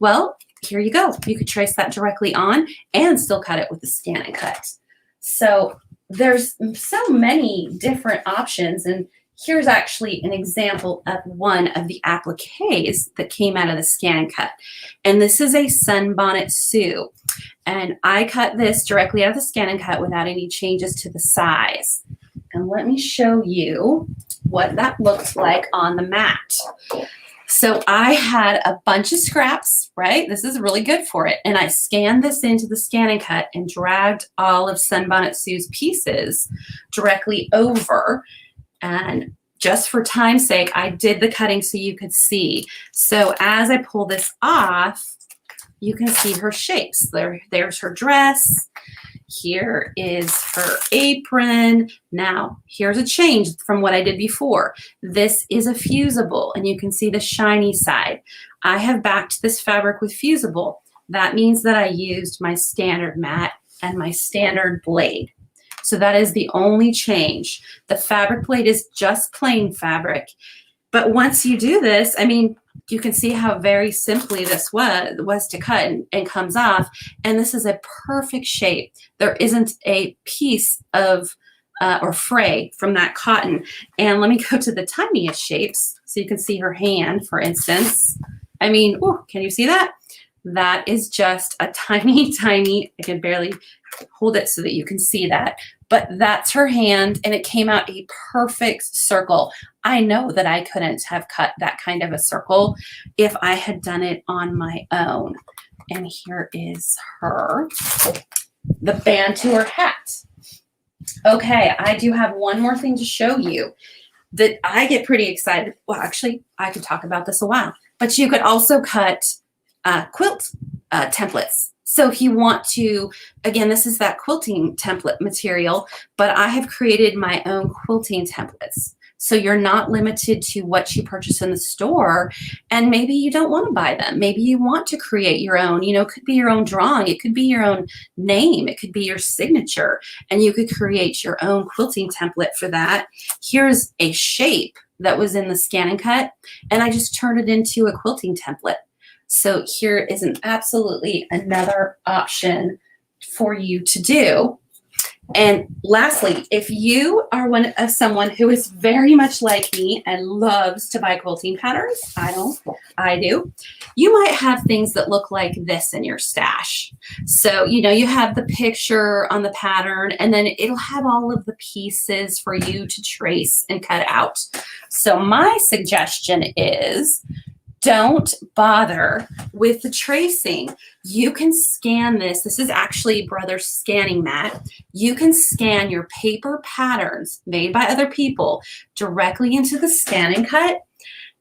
Well, here you go. You could trace that directly on and still cut it with the scan and cut. So there's so many different options, and here's actually an example of one of the appliques that came out of the scan and cut. And this is a sunbonnet Sue. And I cut this directly out of the scan and cut without any changes to the size. And let me show you what that looks like on the mat. So I had a bunch of scraps, right? This is really good for it. And I scanned this into the scan and cut and dragged all of Sunbonnet Sue's pieces directly over. And just for time's sake, I did the cutting so you could see. So as I pull this off, you can see her shapes. There's her dress. Here is her apron. Now, here's a change from what I did before. This is a fusible, and you can see the shiny side. I have backed this fabric with fusible. That means that I used my standard mat and my standard blade. So that is the only change. The fabric blade is just plain fabric. But once you do this, I mean, you can see how very simply this was to cut and comes off. And this is a perfect shape. There isn't a piece of or fray from that cotton. And let me go to the tiniest shapes so you can see her hand, for instance. I mean, ooh, can you see that? That is just a tiny, I can barely hold it so that you can see that. But that's her hand, and it came out a perfect circle. I know that I couldn't have cut that kind of a circle if I had done it on my own. And here is the band to her hat. Okay, I do have one more thing to show you that I get pretty excited. Well, actually, I could talk about this a while, but you could also cut quilt templates. So if you want to, again, this is that quilting template material, but I have created my own quilting templates. So you're not limited to what you purchase in the store, and maybe you don't want to buy them. Maybe you want to create your own, you know, it could be your own drawing. It could be your own name. It could be your signature, and you could create your own quilting template for that. Here's a shape that was in the scan and cut, and I just turned it into a quilting template. So here is absolutely another option for you to do. And lastly, if you are someone who is very much like me and loves to buy quilting patterns, I do, you might have things that look like this in your stash. So, you have the picture on the pattern, and then it'll have all of the pieces for you to trace and cut out. So my suggestion is, don't bother with the tracing. You can scan this. This is actually Brother's scanning mat. You can scan your paper patterns made by other people directly into the scan and cut,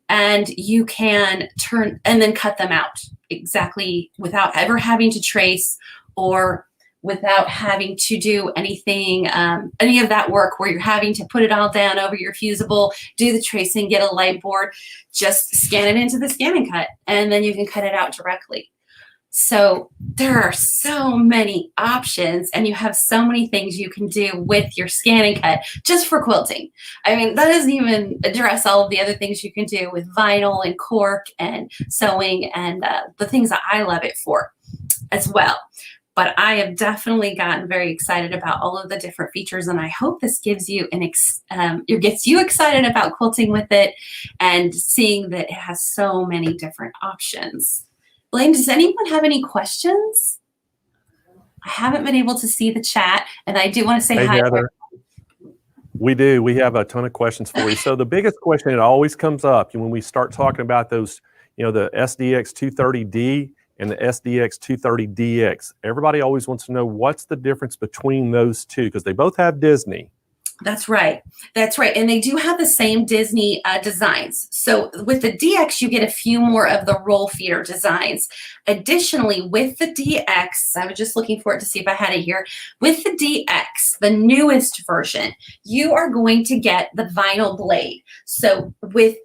and you can turn and then cut them out exactly without ever having to trace or without having to do anything, any of that work where you're having to put it all down over your fusible, do the tracing, get a light board, just scan it into the scan and cut, and then you can cut it out directly. So there are so many options, and you have so many things you can do with your scan and cut just for quilting. I mean, that doesn't even address all of the other things you can do with vinyl and cork and sewing and the things that I love it for as well. But I have definitely gotten very excited about all of the different features, and I hope this gives you gets you excited about quilting with it and seeing that it has so many different options. Blaine, does anyone have any questions? I haven't been able to see the chat, and I do want to say hi. Heather. We do. We have a ton of questions for you. So the biggest question that always comes up when we start talking about those, the SDX 230D and the SDX 230DX. Everybody always wants to know what's the difference between those two, because they both have Disney. That's right. That's right. And they do have the same Disney designs. So with the DX, you get a few more of the roll feeder designs. Additionally, with the DX, I was just looking for it to see if I had it here. With the DX, the newest version, you are going to get the vinyl blade. So with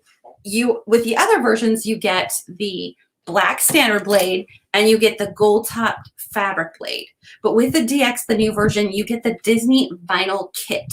the other versions, you get the black standard blade and you get the gold topped fabric blade. But with the DX, the new version, you get the Disney vinyl kit,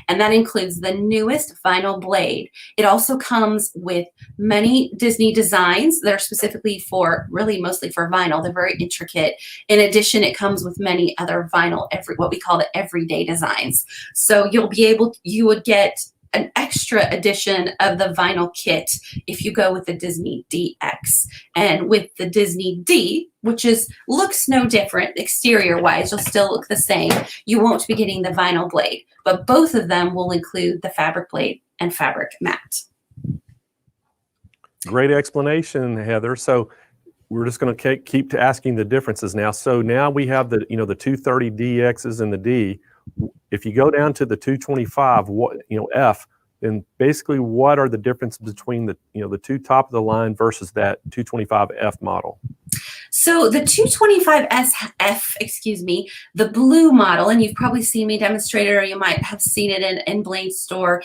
and that includes the newest vinyl blade. It also comes with many Disney designs that are specifically mostly for vinyl. They're very intricate. In addition, it comes with many other vinyl, what we call the everyday designs. So you would get an extra edition of the vinyl kit if you go with the Disney DX. And with the Disney D, which looks no different exterior wise, you'll still look the same, you won't be getting the vinyl blade, but both of them will include the fabric blade and fabric mat. Great explanation, Heather. So we're just going to keep asking the differences now. So now we have the 230DXs and the D. If you go down to the 225, F, then basically what are the differences between the two top of the line versus that 225F model? So the 225SF, the blue model, and you've probably seen me demonstrate it, or you might have seen it in Blaine's store.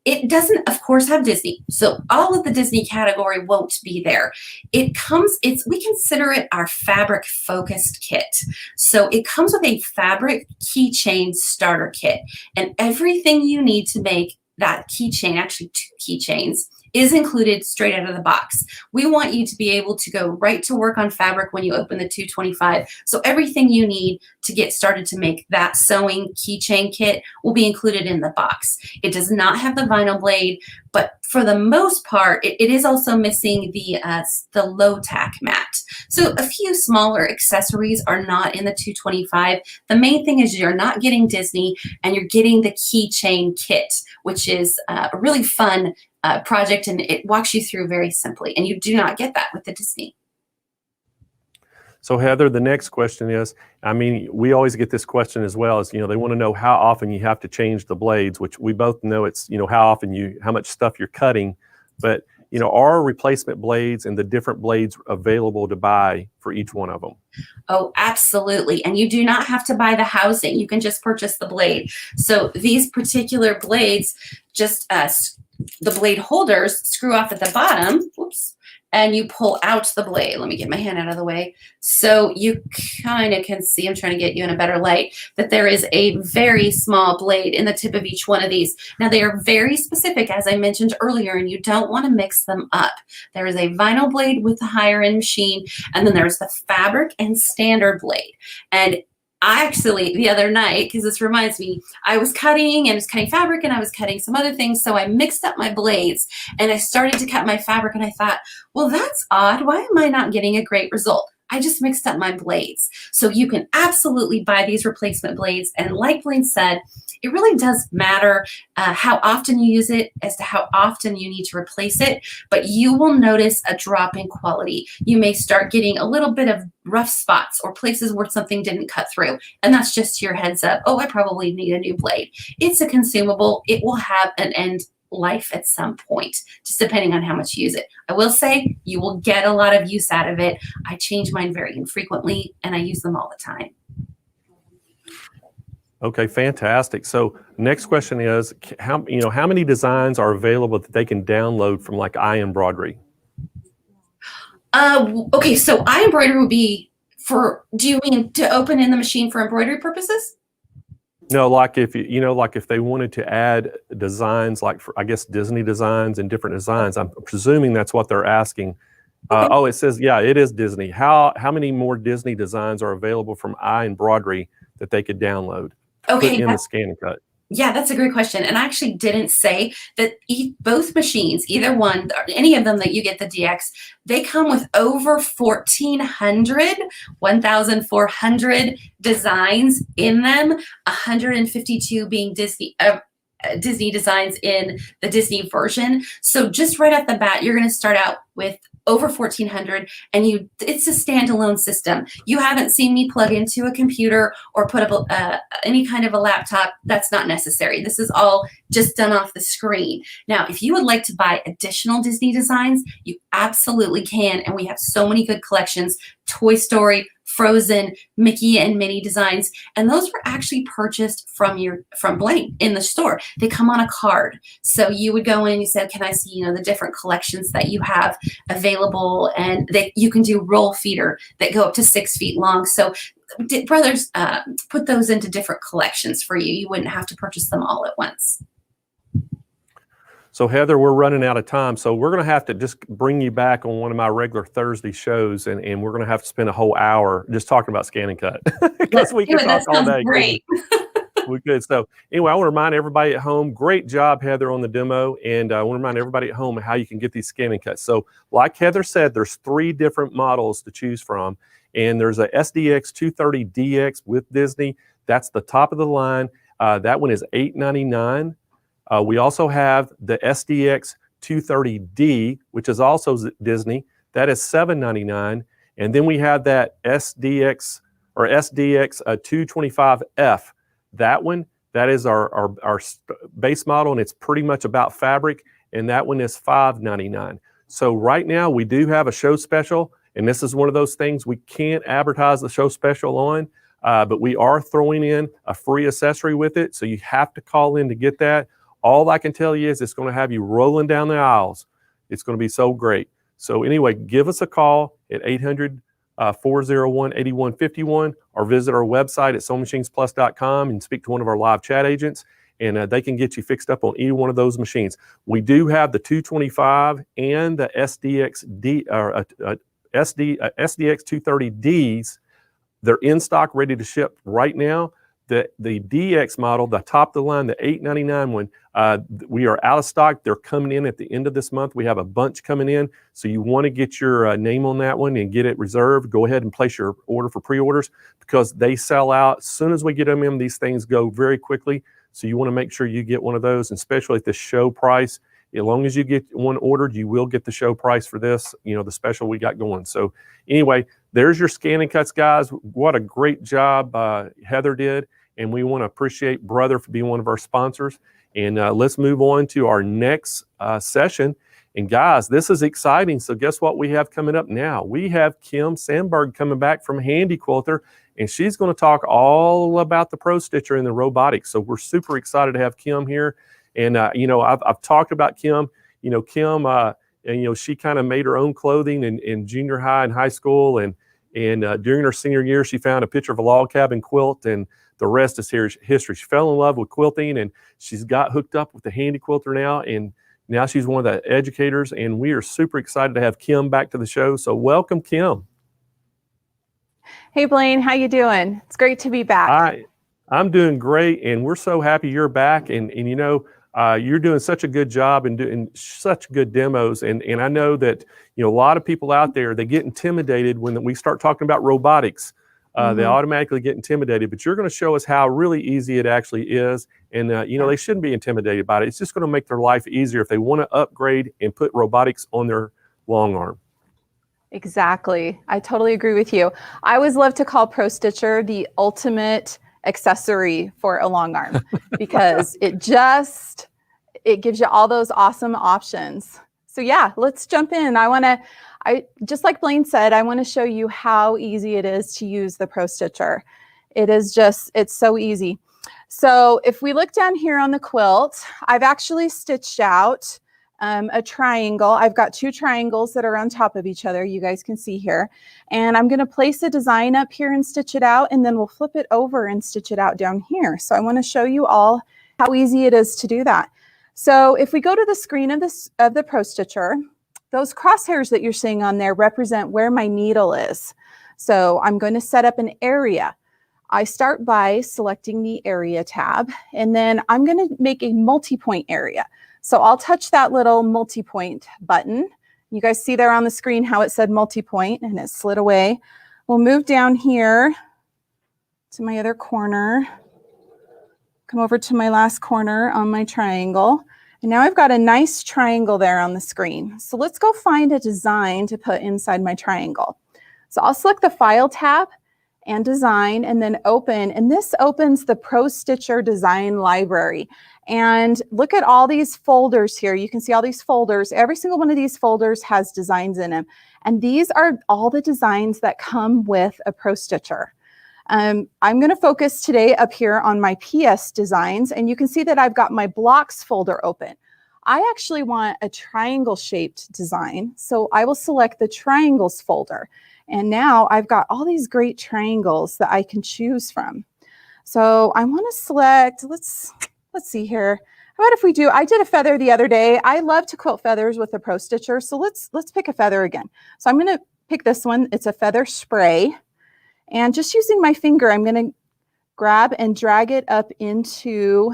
It doesn't, of course, have Disney. So all of the Disney category won't be there. We consider it our fabric focused kit. So it comes with a fabric keychain starter kit, and everything you need to make that keychain, actually 2 keychains, is included straight out of the box. We want you to be able to go right to work on fabric when you open the 225. So everything you need to get started to make that sewing keychain kit will be included in the box. It does not have the vinyl blade, but for the most part, it is also missing the low tack mat. So a few smaller accessories are not in the 225. The main thing is you're not getting Disney, and you're getting the keychain kit, which is a really fun project, and it walks you through very simply, and you do not get that with the Disney. So Heather, the next question is, we always get this question as well, as they want to know how often you have to change the blades, which we both know it's how much stuff you're cutting, but are replacement blades and the different blades available to buy for each one of them? Oh, absolutely. And you do not have to buy the housing. You can just purchase the blade. So these particular blades, just the blade holders screw off at the bottom. Whoops. And you pull out the blade. Let me get my hand out of the way. So you kind of can see, I'm trying to get you in a better light, that there is a very small blade in the tip of each one of these. Now they are very specific, as I mentioned earlier, and you don't want to mix them up. There is a vinyl blade with the higher end machine, and then there's the fabric and standard blade. And I actually, the other night, because this reminds me, I was cutting fabric and I was cutting some other things. So I mixed up my blades and I started to cut my fabric and I thought, well, that's odd. Why am I not getting a great result? I just mixed up my blades. So you can absolutely buy these replacement blades. And like Blaine said, it really does matter how often you use it as to how often you need to replace it, but you will notice a drop in quality. You may start getting a little bit of rough spots or places where something didn't cut through. And that's just your heads up. Oh, I probably need a new blade. It's a consumable. It will have an end life at some point, just depending on how much you use it. I will say you will get a lot of use out of it. I change mine very infrequently and I use them all the time. Okay, fantastic. So next question is, how many designs are available that they can download from like 𝓤𝓮𝓵𝓬𝓸𝓵? Okay, so embroidery would be for, do you mean to open in the machine for embroidery purposes? No, like if like if they wanted to add designs, like for, I guess, Disney designs and different designs. I'm presuming that's what they're asking. Okay. Oh, it says, yeah, it is Disney. How many more Disney designs are available from embroidery that they could download? Okay, Put in the scan and cut. yeah, that's a great question. And I actually didn't say that both machines, either one, or any of them that you get the DX, they come with over 1,400 designs in them, 152 being Disney designs in the Disney version. So just right off the bat, you're going to start out with over 1,400, and it's a standalone system. You haven't seen me plug into a computer or put up any kind of a laptop. That's not necessary. This is all just done off the screen. Now, if you would like to buy additional Disney designs, you absolutely can, and we have so many good collections. Toy Story, Frozen, Mickey and Minnie designs, and those were actually purchased from Blaine in the store. They come on a card, so you would go in and you say, "Can I see the different collections that you have available?" And you can do roll feeder that go up to 6 feet long. So brothers put those into different collections for you. You wouldn't have to purchase them all at once. So Heather, we're running out of time, so we're going to have to just bring you back on one of my regular Thursday shows, and we're going to have to spend a whole hour just talking about scan and cut because we can talk all day. Great. We could. So anyway, I want to remind everybody at home, great job, Heather, on the demo, and I want to remind everybody at home how you can get these scan and cuts. So like Heather said, there's 3 different models to choose from, and there's a SDX 230DX with Disney. That's the top of the line. That one is $899. We also have the SDX 230D, which is also Disney. That is $799. And then we have that SDX 225F. That one, that is our base model, and it's pretty much about fabric. And that one is $599. So right now we do have a show special, and this is one of those things we can't advertise the show special on, but we are throwing in a free accessory with it. So you have to call in to get that. All I can tell you is it's going to have you rolling down the aisles. It's going to be so great. So anyway, give us a call at 800-401-8151 or visit our website at SewingMachinesPlus.com and speak to one of our live chat agents, and they can get you fixed up on either one of those machines. We do have the 225 and the SDX 230Ds. They're in stock, ready to ship right now. The DX model, the top of the line, the $899 one, we are out of stock. They're coming in at the end of this month. We have a bunch coming in. So you want to get your name on that one and get it reserved. Go ahead and place your order for pre-orders because they sell out. As soon as we get them in, these things go very quickly. So you want to make sure you get one of those, and especially at the show price. As long as you get one ordered, you will get the show price for this, the special we got going. So anyway, there's your scan and cuts, guys. What a great job Heather did. And we want to appreciate Brother for being one of our sponsors. And let's move on to our next session. And guys, this is exciting. So guess what we have coming up now? We have Kim Sandberg coming back from Handi Quilter, and she's going to talk all about the Pro Stitcher and the robotics. So we're super excited to have Kim here. And, I've talked about Kim. Kim, she kind of made her own clothing in junior high and high school. And during her senior year, she found a picture of a log cabin quilt, and the rest is history. She fell in love with quilting, and she's got hooked up with the Handi Quilter now, and now she's one of the educators, and we are super excited to have Kim back to the show. So welcome, Kim. Hey Blaine, how you doing? It's great to be back. I'm doing great, and we're so happy you're back. And you know, you're doing such a good job and doing such good demos. And I know that, you know, a lot of people out there, they get intimidated when we start talking about robotics. They automatically get intimidated. But you're going to show us how really easy it actually is. And you know, they shouldn't be intimidated by it. It's just going to make their life easier if they want to upgrade and put robotics on their long arm. Exactly. I totally agree with you. I always love to call Pro Stitcher the ultimate accessory for a long arm because it gives you all those awesome options. So yeah, let's jump in. I just like Blaine said, I want to show you how easy it is to use the Pro Stitcher. It's so easy. So if we look down here on the quilt, I've actually stitched out a triangle. I've got two triangles that are on top of each other. You guys can see here. And I'm going to place a design up here and stitch it out, and then we'll flip it over and stitch it out down here. So I want to show you all how easy it is to do that. So if we go to the screen of the Pro Stitcher, those crosshairs that you're seeing on there represent where my needle is. So I'm going to set up an area. I start by selecting the area tab, and then I'm going to make a multi-point area. So I'll touch that little multi-point button. You guys see there on the screen how it said multi-point and it slid away. We'll move down here to my other corner, come over to my last corner on my triangle. And now I've got a nice triangle there on the screen. So let's go find a design to put inside my triangle. So I'll select the File tab and Design, and then Open. And this opens the Pro Stitcher Design Library. And look at all these folders here. You can see all these folders. Every single one of these folders has designs in them. And these are all the designs that come with a Pro Stitcher. I'm going to focus today up here on my PS designs. And you can see that I've got my blocks folder open. I actually want a triangle shaped design. So I will select the triangles folder. And now I've got all these great triangles that I can choose from. So I want to select, let's see here. How about if we do, I did a feather the other day. I love to quilt feathers with a Pro Stitcher. So let's pick a feather again. So I'm going to pick this one. It's a feather spray. And just using my finger, I'm going to grab and drag it up into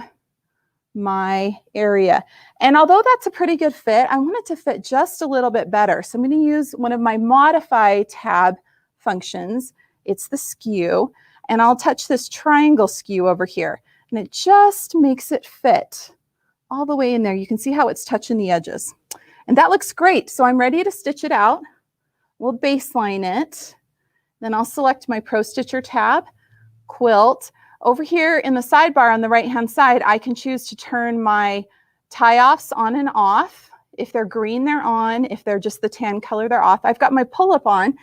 my area. And although that's a pretty good fit, I want it to fit just a little bit better. So I'm going to use one of my modify tab functions. It's the skew. And I'll touch this triangle skew over here. And it just makes it fit all the way in there. You can see how it's touching the edges. And that looks great. So I'm ready to stitch it out. We'll baseline it. Then I'll select my Pro Stitcher tab, Quilt. Over here in the sidebar on the right-hand side, I can choose to turn my tie-offs on and off. If they're green, they're on. If they're just the tan color, they're off. I've got my pull-up on,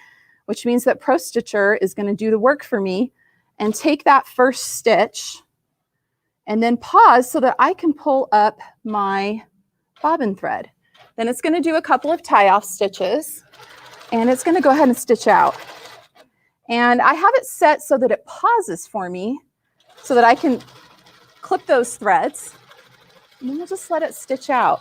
which means that Pro Stitcher is going to do the work for me and take that first stitch and then pause so that I can pull up my bobbin thread. Then it's going to do a couple of tie-off stitches, and it's going to go ahead and stitch out. And I have it set so that it pauses for me so that I can clip those threads, and then we'll just let it stitch out.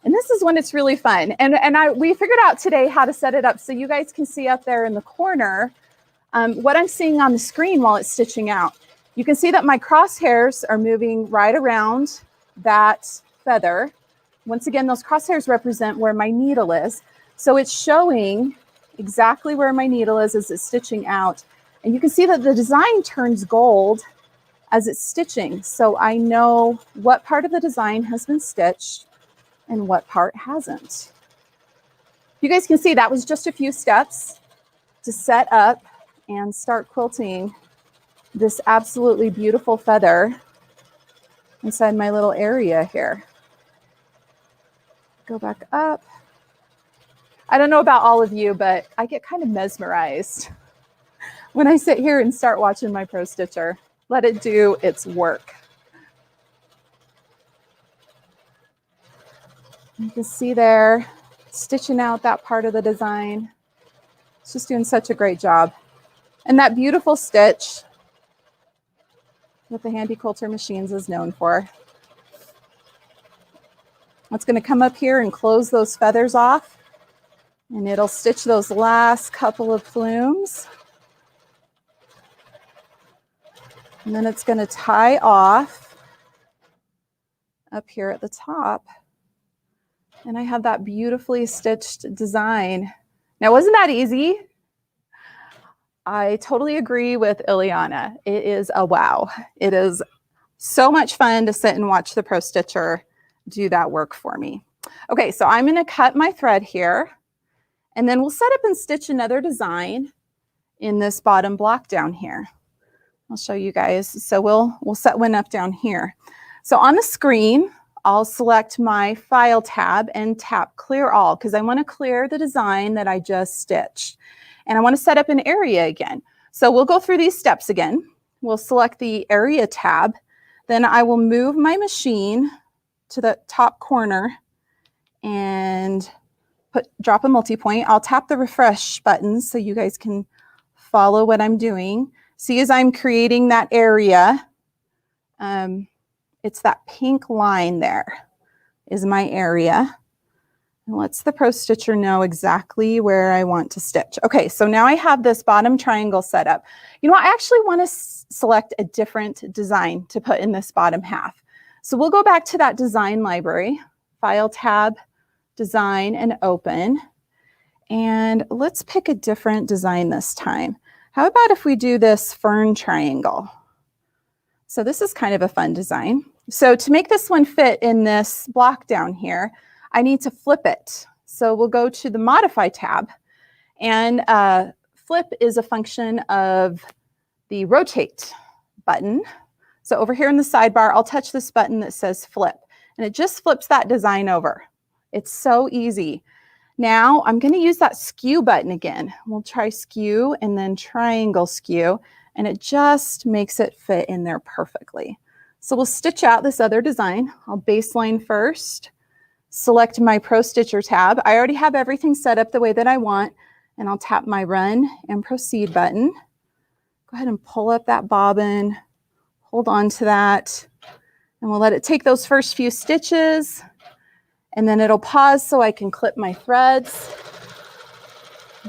And this is when it's really fun. And we figured out today how to set it up so you guys can see up there in the corner what I'm seeing on the screen while it's stitching out. You can see that my crosshairs are moving right around that feather. Once again, those crosshairs represent where my needle is. So it's showing exactly where my needle is as it's stitching out. And you can see that the design turns gold as it's stitching. So I know what part of the design has been stitched and what part hasn't. You guys can see that was just a few steps to set up and start quilting this absolutely beautiful feather inside my little area here. Go back up. I don't know about all of you, but I get kind of mesmerized when I sit here and start watching my Pro Stitcher. Let it do its work. You can see there, stitching out that part of the design. It's just doing such a great job. And that beautiful stitch that the Handi Quilter Machines is known for. It's going to come up here and close those feathers off, and it'll stitch those last couple of plumes. And then it's going to tie off up here at the top. And I have that beautifully stitched design. Now, wasn't that easy? I totally agree with Ileana. It is a wow. It is so much fun to sit and watch the Pro Stitcher do that work for me. Okay, so I'm going to cut my thread here, and then we'll set up and stitch another design in this bottom block down here. I'll show you guys. So we'll set one up down here. So on the screen, I'll select my File tab and tap Clear All because I want to clear the design that I just stitched. And I want to set up an area again. So we'll go through these steps again. We'll select the Area tab. Then I will move my machine to the top corner and drop a multi-point. I'll tap the refresh button so you guys can follow what I'm doing. See, as I'm creating that area, it's that pink line there is my area. And lets the Pro Stitcher know exactly where I want to stitch. Okay, so now I have this bottom triangle set up. You know, I actually want to select a different design to put in this bottom half. So we'll go back to that design library, File tab, Design, and Open. And let's pick a different design this time. How about if we do this fern triangle? So this is kind of a fun design. So to make this one fit in this block down here, I need to flip it. So we'll go to the Modify tab, and flip is a function of the Rotate button. So over here in the sidebar, I'll touch this button that says Flip, and it just flips that design over. It's so easy. Now I'm going to use that Skew button again. We'll try Skew and then Triangle Skew, and it just makes it fit in there perfectly. So we'll stitch out this other design. I'll baseline first, select my Pro Stitcher tab. I already have everything set up the way that I want, and I'll tap my Run and Proceed button. Go ahead and pull up that bobbin, hold on to that, and we'll let it take those first few stitches, and then it'll pause so I can clip my threads.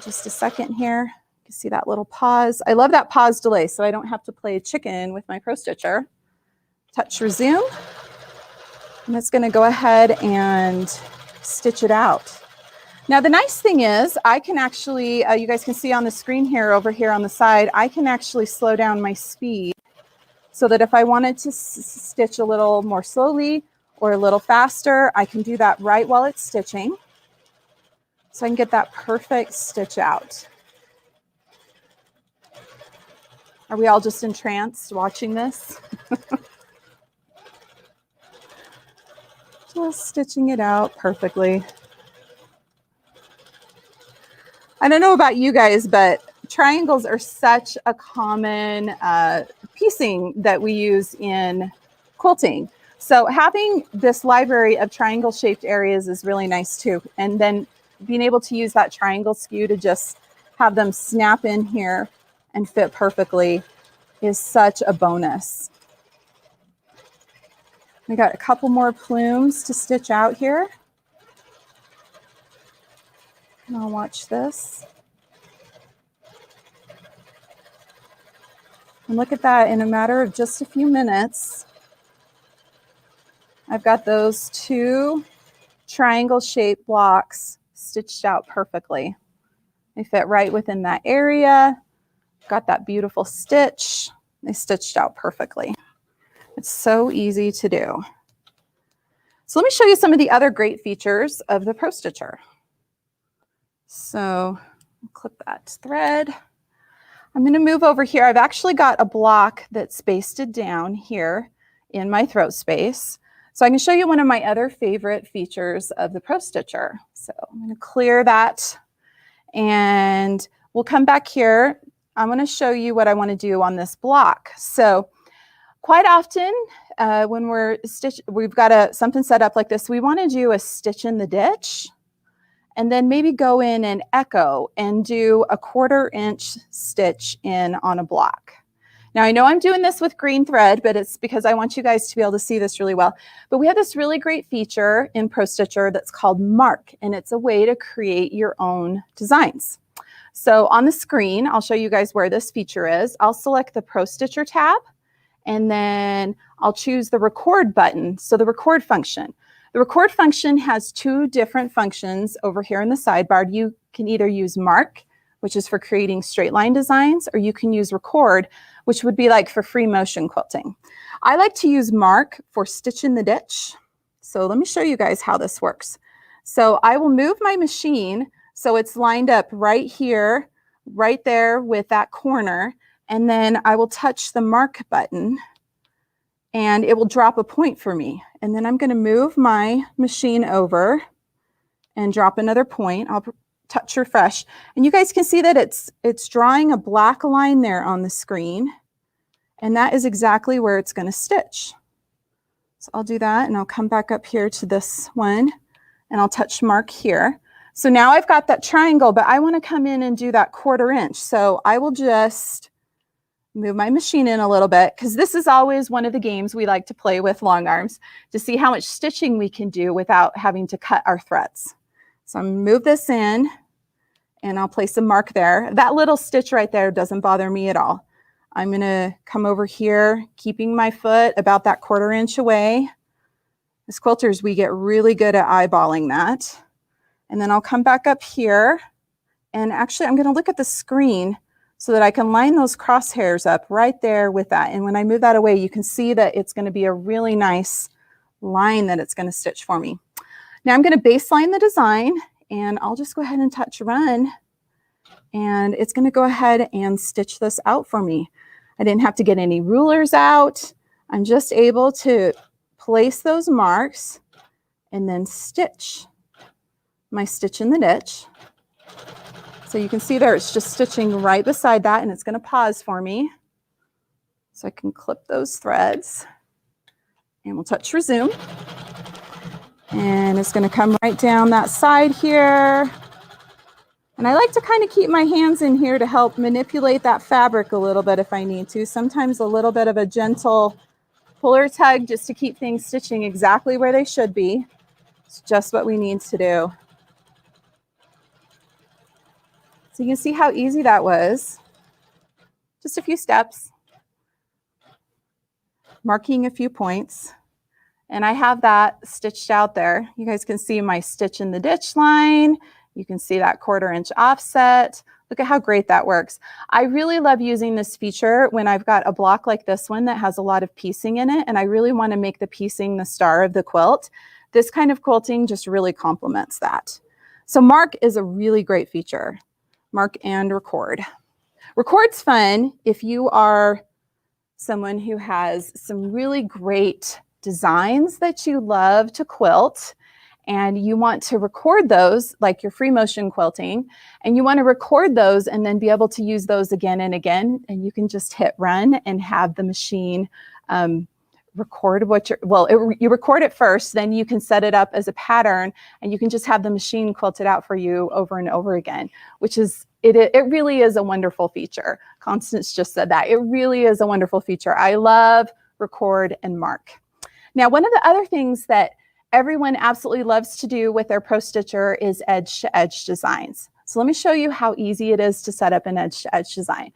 Just a second here. You can see that little pause. I love that pause delay so I don't have to play chicken with my Pro Stitcher. Touch Resume. And it's going to go ahead and stitch it out. Now, the nice thing is I can actually, you guys can see on the screen here, over here on the side, I can actually slow down my speed so that if I wanted to stitch a little more slowly or a little faster, I can do that right while it's stitching. So I can get that perfect stitch out. Are we all just entranced watching this? Just stitching it out perfectly. I don't know about you guys, but triangles are such a common piecing that we use in quilting. So having this library of triangle shaped areas is really nice too. And then being able to use that triangle skew to just have them snap in here and fit perfectly is such a bonus. We got a couple more plumes to stitch out here. And I'll watch this. And look at that, in a matter of just a few minutes, I've got those two triangle shaped blocks stitched out perfectly. They fit right within that area. Got that beautiful stitch. They stitched out perfectly. It's so easy to do. So let me show you some of the other great features of the Pro Stitcher. So clip that thread. I'm going to move over here. I've actually got a block that's basted down here in my throat space. So I can show you one of my other favorite features of the Pro Stitcher. So I'm going to clear that and we'll come back here. I'm going to show you what I want to do on this block. So quite often when we've got something set up like this, we want to do a stitch in the ditch and then maybe go in and echo and do a 1/4 inch stitch in on a block. Now I know I'm doing this with green thread, but it's because I want you guys to be able to see this really well. But we have this really great feature in Pro Stitcher that's called Mark, and it's a way to create your own designs. So on the screen, I'll show you guys where this feature is. I'll select the Pro Stitcher tab, and then I'll choose the record button. So the record function. The record function has two different functions over here in the sidebar. You can either use mark, which is for creating straight line designs, or you can use record, which would be like for free motion quilting. I like to use mark for stitch in the ditch. So let me show you guys how this works. So I will move my machine so it's lined up right here, right there with that corner, and then I will touch the mark button and it will drop a point for me. And then I'm going to move my machine over and drop another point. I'll touch refresh, and you guys can see that it's drawing a black line there on the screen, and that is exactly where it's going to stitch. So I'll do that, and I'll come back up here to this one, and I'll touch mark here. So now I've got that triangle, but I want to come in and do that 1/4 inch. So I will just move my machine in a little bit, because this is always one of the games we like to play with long arms to see how much stitching we can do without having to cut our threads. So I'm going to move this in, and I'll place a mark there. That little stitch right there doesn't bother me at all. I'm going to come over here, keeping my foot about that 1/4 inch away. As quilters, we get really good at eyeballing that. And then I'll come back up here, and actually I'm going to look at the screen so that I can line those crosshairs up right there with that. And when I move that away, you can see that it's going to be a really nice line that it's going to stitch for me. Now I'm going to baseline the design, and I'll just go ahead and touch run, and it's going to go ahead and stitch this out for me. I didn't have to get any rulers out. I'm just able to place those marks and then stitch my stitch in the ditch. So you can see there it's just stitching right beside that, and it's going to pause for me. So I can clip those threads, and we'll touch resume. And it's going to come right down that side here. And I like to kind of keep my hands in here to help manipulate that fabric a little bit if I need to. Sometimes a little bit of a gentle pull or tug just to keep things stitching exactly where they should be. It's just what we need to do. So you can see how easy that was. Just a few steps. Marking a few points. And I have that stitched out there. You guys can see my stitch in the ditch line. You can see that 1/4 inch offset. Look at how great that works. I really love using this feature when I've got a block like this one that has a lot of piecing in it, and I really want to make the piecing the star of the quilt. This kind of quilting just really complements that. So mark is a really great feature. Mark and record. Record's fun if you are someone who has some really great designs that you love to quilt, and you want to record those, like your free motion quilting, and you want to record those and then be able to use those again and again, and you can just hit run and have the machine record what you record it first, then you can set it up as a pattern, and you can just have the machine quilt it out for you over and over again, which is, it really is a wonderful feature. Constance just said that. It really is a wonderful feature. I love record and mark. Now, one of the other things that everyone absolutely loves to do with their Pro Stitcher is edge-to-edge designs. So let me show you how easy it is to set up an edge-to-edge design.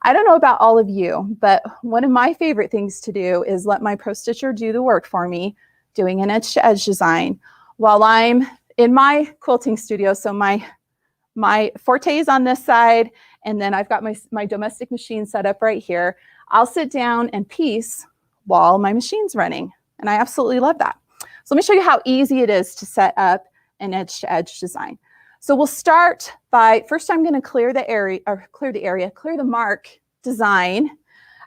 I don't know about all of you, but one of my favorite things to do is let my Pro Stitcher do the work for me, doing an edge-to-edge design while I'm in my quilting studio. So my forte is on this side, and then I've got my domestic machine set up right here. I'll sit down and piece while my machine's running, and I absolutely love that. So let me show you how easy it is to set up an edge-to-edge design. So we'll start by, first I'm going to clear the mark design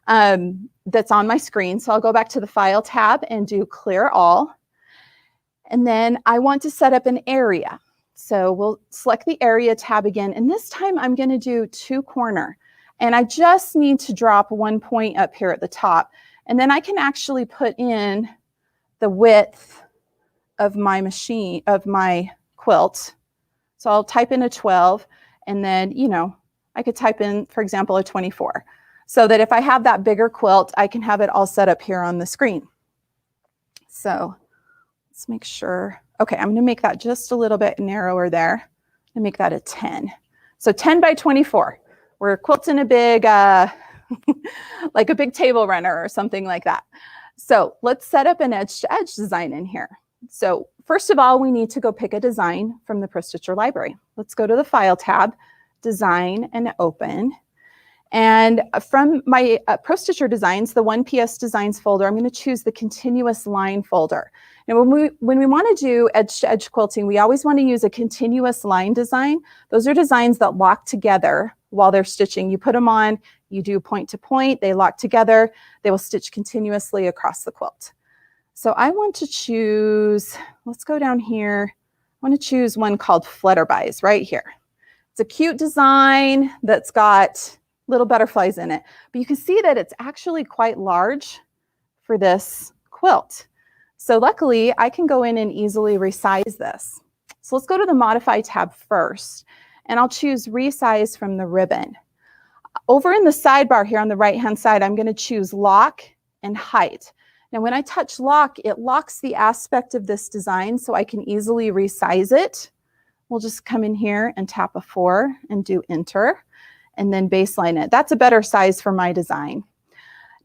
that's on my screen. So I'll go back to the File tab and do Clear All. And then I want to set up an area. So we'll select the Area tab again. And this time I'm going to do 2 corner. And I just need to drop 1 point up here at the top. And then I can actually put in the width of my machine, of my quilt. So I'll type in a 12, and then, you know, I could type in, for example, a 24, so that if I have that bigger quilt, I can have it all set up here on the screen. So let's make sure. Okay, I'm going to make that just a little bit narrower there and make that a 10. So 10 by 24. We're quilting a big like a big table runner or something like that. So let's set up an edge-to-edge design in here. So first of all, we need to go pick a design from the Pro Stitcher library. Let's go to the File tab, Design, and Open. And from my Pro Stitcher designs, the 1PS Designs folder, I'm going to choose the Continuous Line folder. Now, when we want to do edge-to-edge quilting, we always want to use a continuous line design. Those are designs that lock together while they're stitching. You put them on, you do point to point, they lock together, they will stitch continuously across the quilt. So I want to choose, let's go down here. I want to choose one called Flutterby's right here. It's a cute design that's got little butterflies in it, but you can see that it's actually quite large for this quilt. So luckily I can go in and easily resize this. So let's go to the Modify tab first, and I'll choose Resize from the ribbon. Over in the sidebar here on the right-hand side, I'm going to choose Lock and Height. Now when I touch Lock, it locks the aspect of this design so I can easily resize it. We'll just come in here and tap a 4 and do Enter, and then baseline it. That's a better size for my design.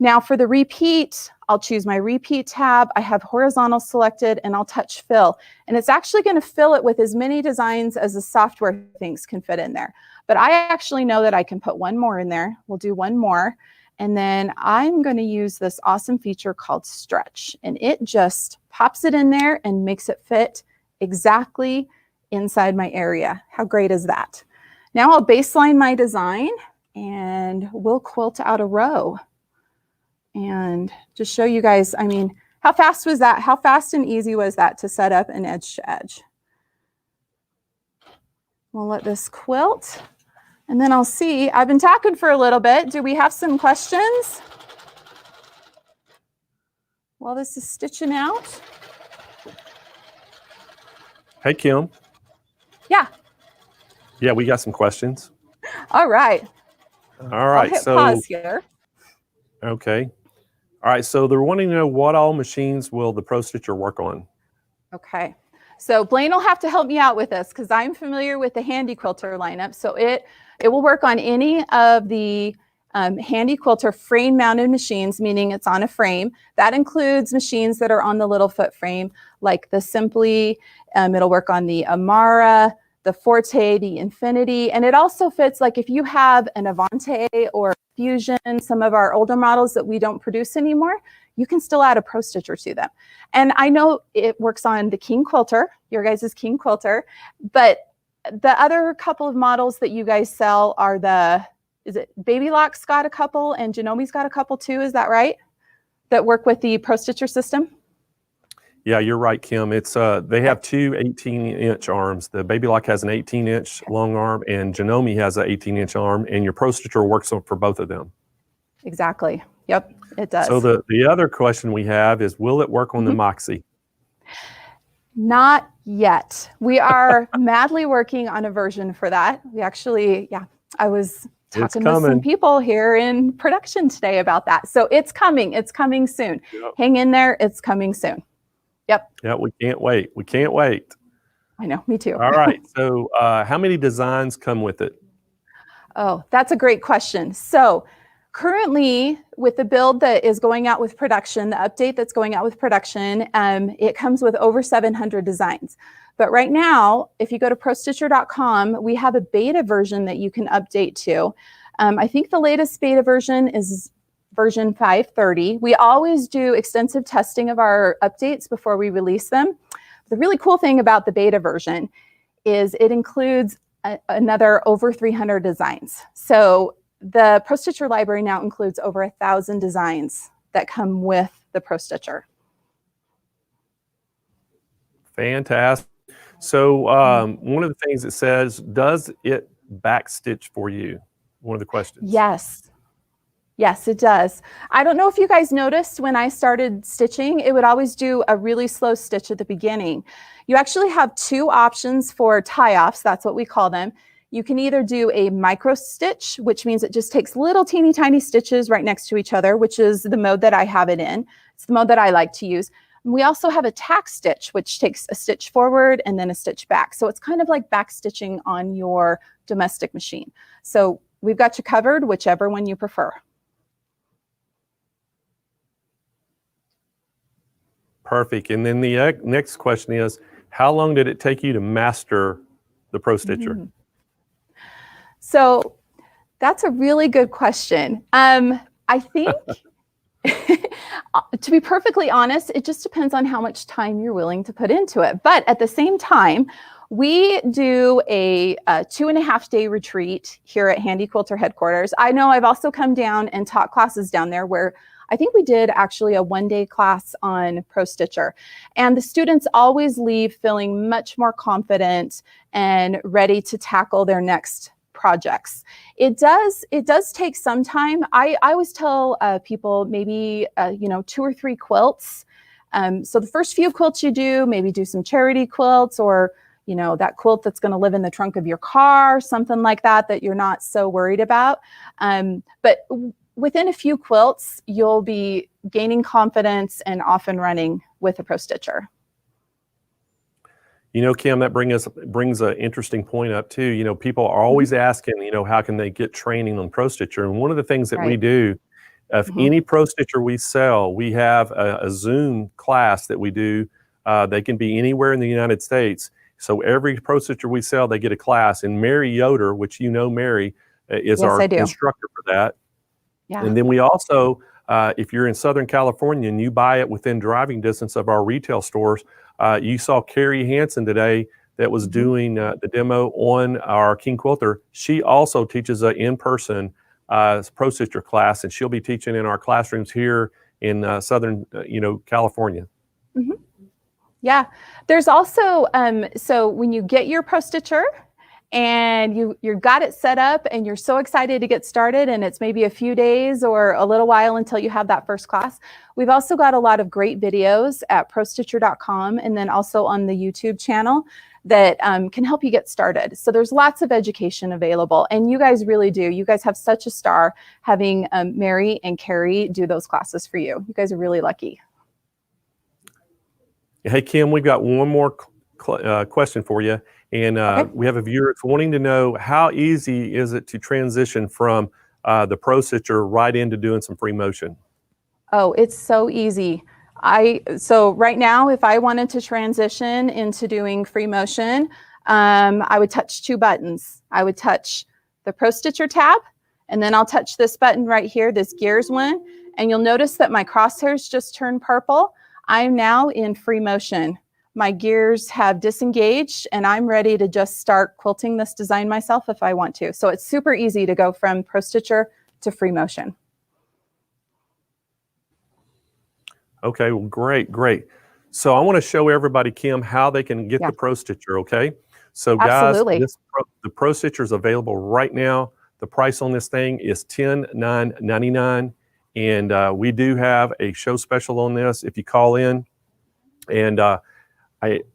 Now for the repeat, I'll choose my repeat tab. I have horizontal selected, and I'll touch fill. And it's actually going to fill it with as many designs as the software thinks can fit in there. But I actually know that I can put one more in there. We'll do one more. And then I'm going to use this awesome feature called Stretch. And it just pops it in there and makes it fit exactly inside my area. How great is that? Now I'll baseline my design, and we'll quilt out a row. And just show you guys, I mean, how fast was that? How fast and easy was that to set up an edge to edge? We'll let this quilt, and then I'll see. I've been talking for a little bit. Do we have some questions while this is stitching out? Hey, Kim. Yeah. Yeah, we got some questions. All right. All right. I'll hit So pause here. Okay. All right. So they're wanting to know what all machines will the Pro Stitcher work on? Okay. So Blaine will have to help me out with this because I'm familiar with the Handi Quilter lineup. So it will work on any of the Handi Quilter frame mounted machines, meaning it's on a frame. That includes machines that are on the little foot frame, like the Simply. It'll work on the Amara, the Forte, the Infinity, and it also fits like if you have an Avante or Fusion, some of our older models that we don't produce anymore, you can still add a Pro Stitcher to them. And I know it works on the King Quilter, your guys' King Quilter, but the other couple of models that you guys sell are the, is it Baby Lock's got a couple and Jannomi's got a couple too, is that right? That work with the Pro Stitcher system? Yeah, you're right, Kim. It's they have two 18-inch arms. The Baby Lock has an 18-inch long arm, and Janome has an 18-inch arm, and your Pro Stitcher works for both of them. Exactly. Yep, it does. So the other question we have is, will it work on the Moxie? Not yet. We are madly working on a version for that. We actually, yeah, I was talking with some people here in production today about that. So it's coming. It's coming soon. Yep. Hang in there. It's coming soon. Yep. Yeah, we can't wait. We can't wait. I know, me too. All right. So how many designs come with it? Oh, that's a great question. So currently with the build that is going out with production, the update that's going out with production, it comes with over 700 designs. But right now, if you go to ProStitcher.com, we have a beta version that you can update to. I think the latest beta version is version 5.30. We always do extensive testing of our updates before we release them. The really cool thing about the beta version is it includes another over 300 designs. So the Pro Stitcher library now includes over 1,000 designs that come with the Pro Stitcher. Fantastic. So one of the things it says, does it backstitch for you? One of the questions. Yes. Yes, it does. I don't know if you guys noticed when I started stitching, it would always do a really slow stitch at the beginning. You actually have two options for tie-offs. That's what we call them. You can either do a micro stitch, which means it just takes little teeny tiny stitches right next to each other, which is the mode that I have it in. It's the mode that I like to use. And we also have a tack stitch, which takes a stitch forward and then a stitch back. So it's kind of like back stitching on your domestic machine. So we've got you covered, whichever one you prefer. Perfect. And then the next question is, how long did it take you to master the Pro Stitcher? So that's a really good question. I think, to be perfectly honest, it just depends on how much time you're willing to put into it. But at the same time, we do a 2.5-day retreat here at Handi Quilter headquarters. I know I've also come down and taught classes down there where I think we did actually a 1-day class on Pro Stitcher. And the students always leave feeling much more confident and ready to tackle their next projects. It does take some time. I always tell people maybe 2 or 3 quilts. So the first few quilts you do, maybe do some charity quilts, or that quilt that's going to live in the trunk of your car, something like that you're not so worried about. But within a few quilts, you'll be gaining confidence and off and running with a Pro Stitcher. Kim, that brings an interesting point up too. People are always asking, how can they get training on Pro Stitcher? And one of the things that we do, if any Pro Stitcher we sell, we have a Zoom class that we do. They can be anywhere in the United States. So every Pro Stitcher we sell, they get a class. And Mary Yoder, which Mary, is our instructor for that. Yeah. And then we also, if you're in Southern California and you buy it within driving distance of our retail stores, you saw Carrie Hansen today that was doing the demo on our King Quilter. She also teaches an in-person Pro Stitcher class, and she'll be teaching in our classrooms here in Southern, California. Mm-hmm. Yeah, there's also, so when you get your Pro Stitcher, and you got it set up and you're so excited to get started, and it's maybe a few days or a little while until you have that first class. We've also got a lot of great videos at ProStitcher.com and then also on the YouTube channel that can help you get started. So there's lots of education available, and you guys really do. You guys have such a star having Mary and Carrie do those classes for you. You guys are really lucky. Hey, Kim, we've got one more question for you. And we have a viewer that's wanting to know, how easy is it to transition from the Pro Stitcher right into doing some free motion? Oh, it's so easy. So right now, if I wanted to transition into doing free motion, I would touch 2 buttons. I would touch the Pro Stitcher tab, and then I'll touch this button right here, this gears one, and you'll notice that my crosshairs just turned purple. I'm now in free motion. My gears have disengaged, and I'm ready to just start quilting this design myself if I want to. So it's super easy to go from Pro Stitcher to free motion. Okay, well, great. So I want to show everybody, Kim, how they can get the Pro Stitcher, okay? So guys, the Pro Stitcher is available right now. The price on this thing is $10,999, and we do have a show special on this if you call in. And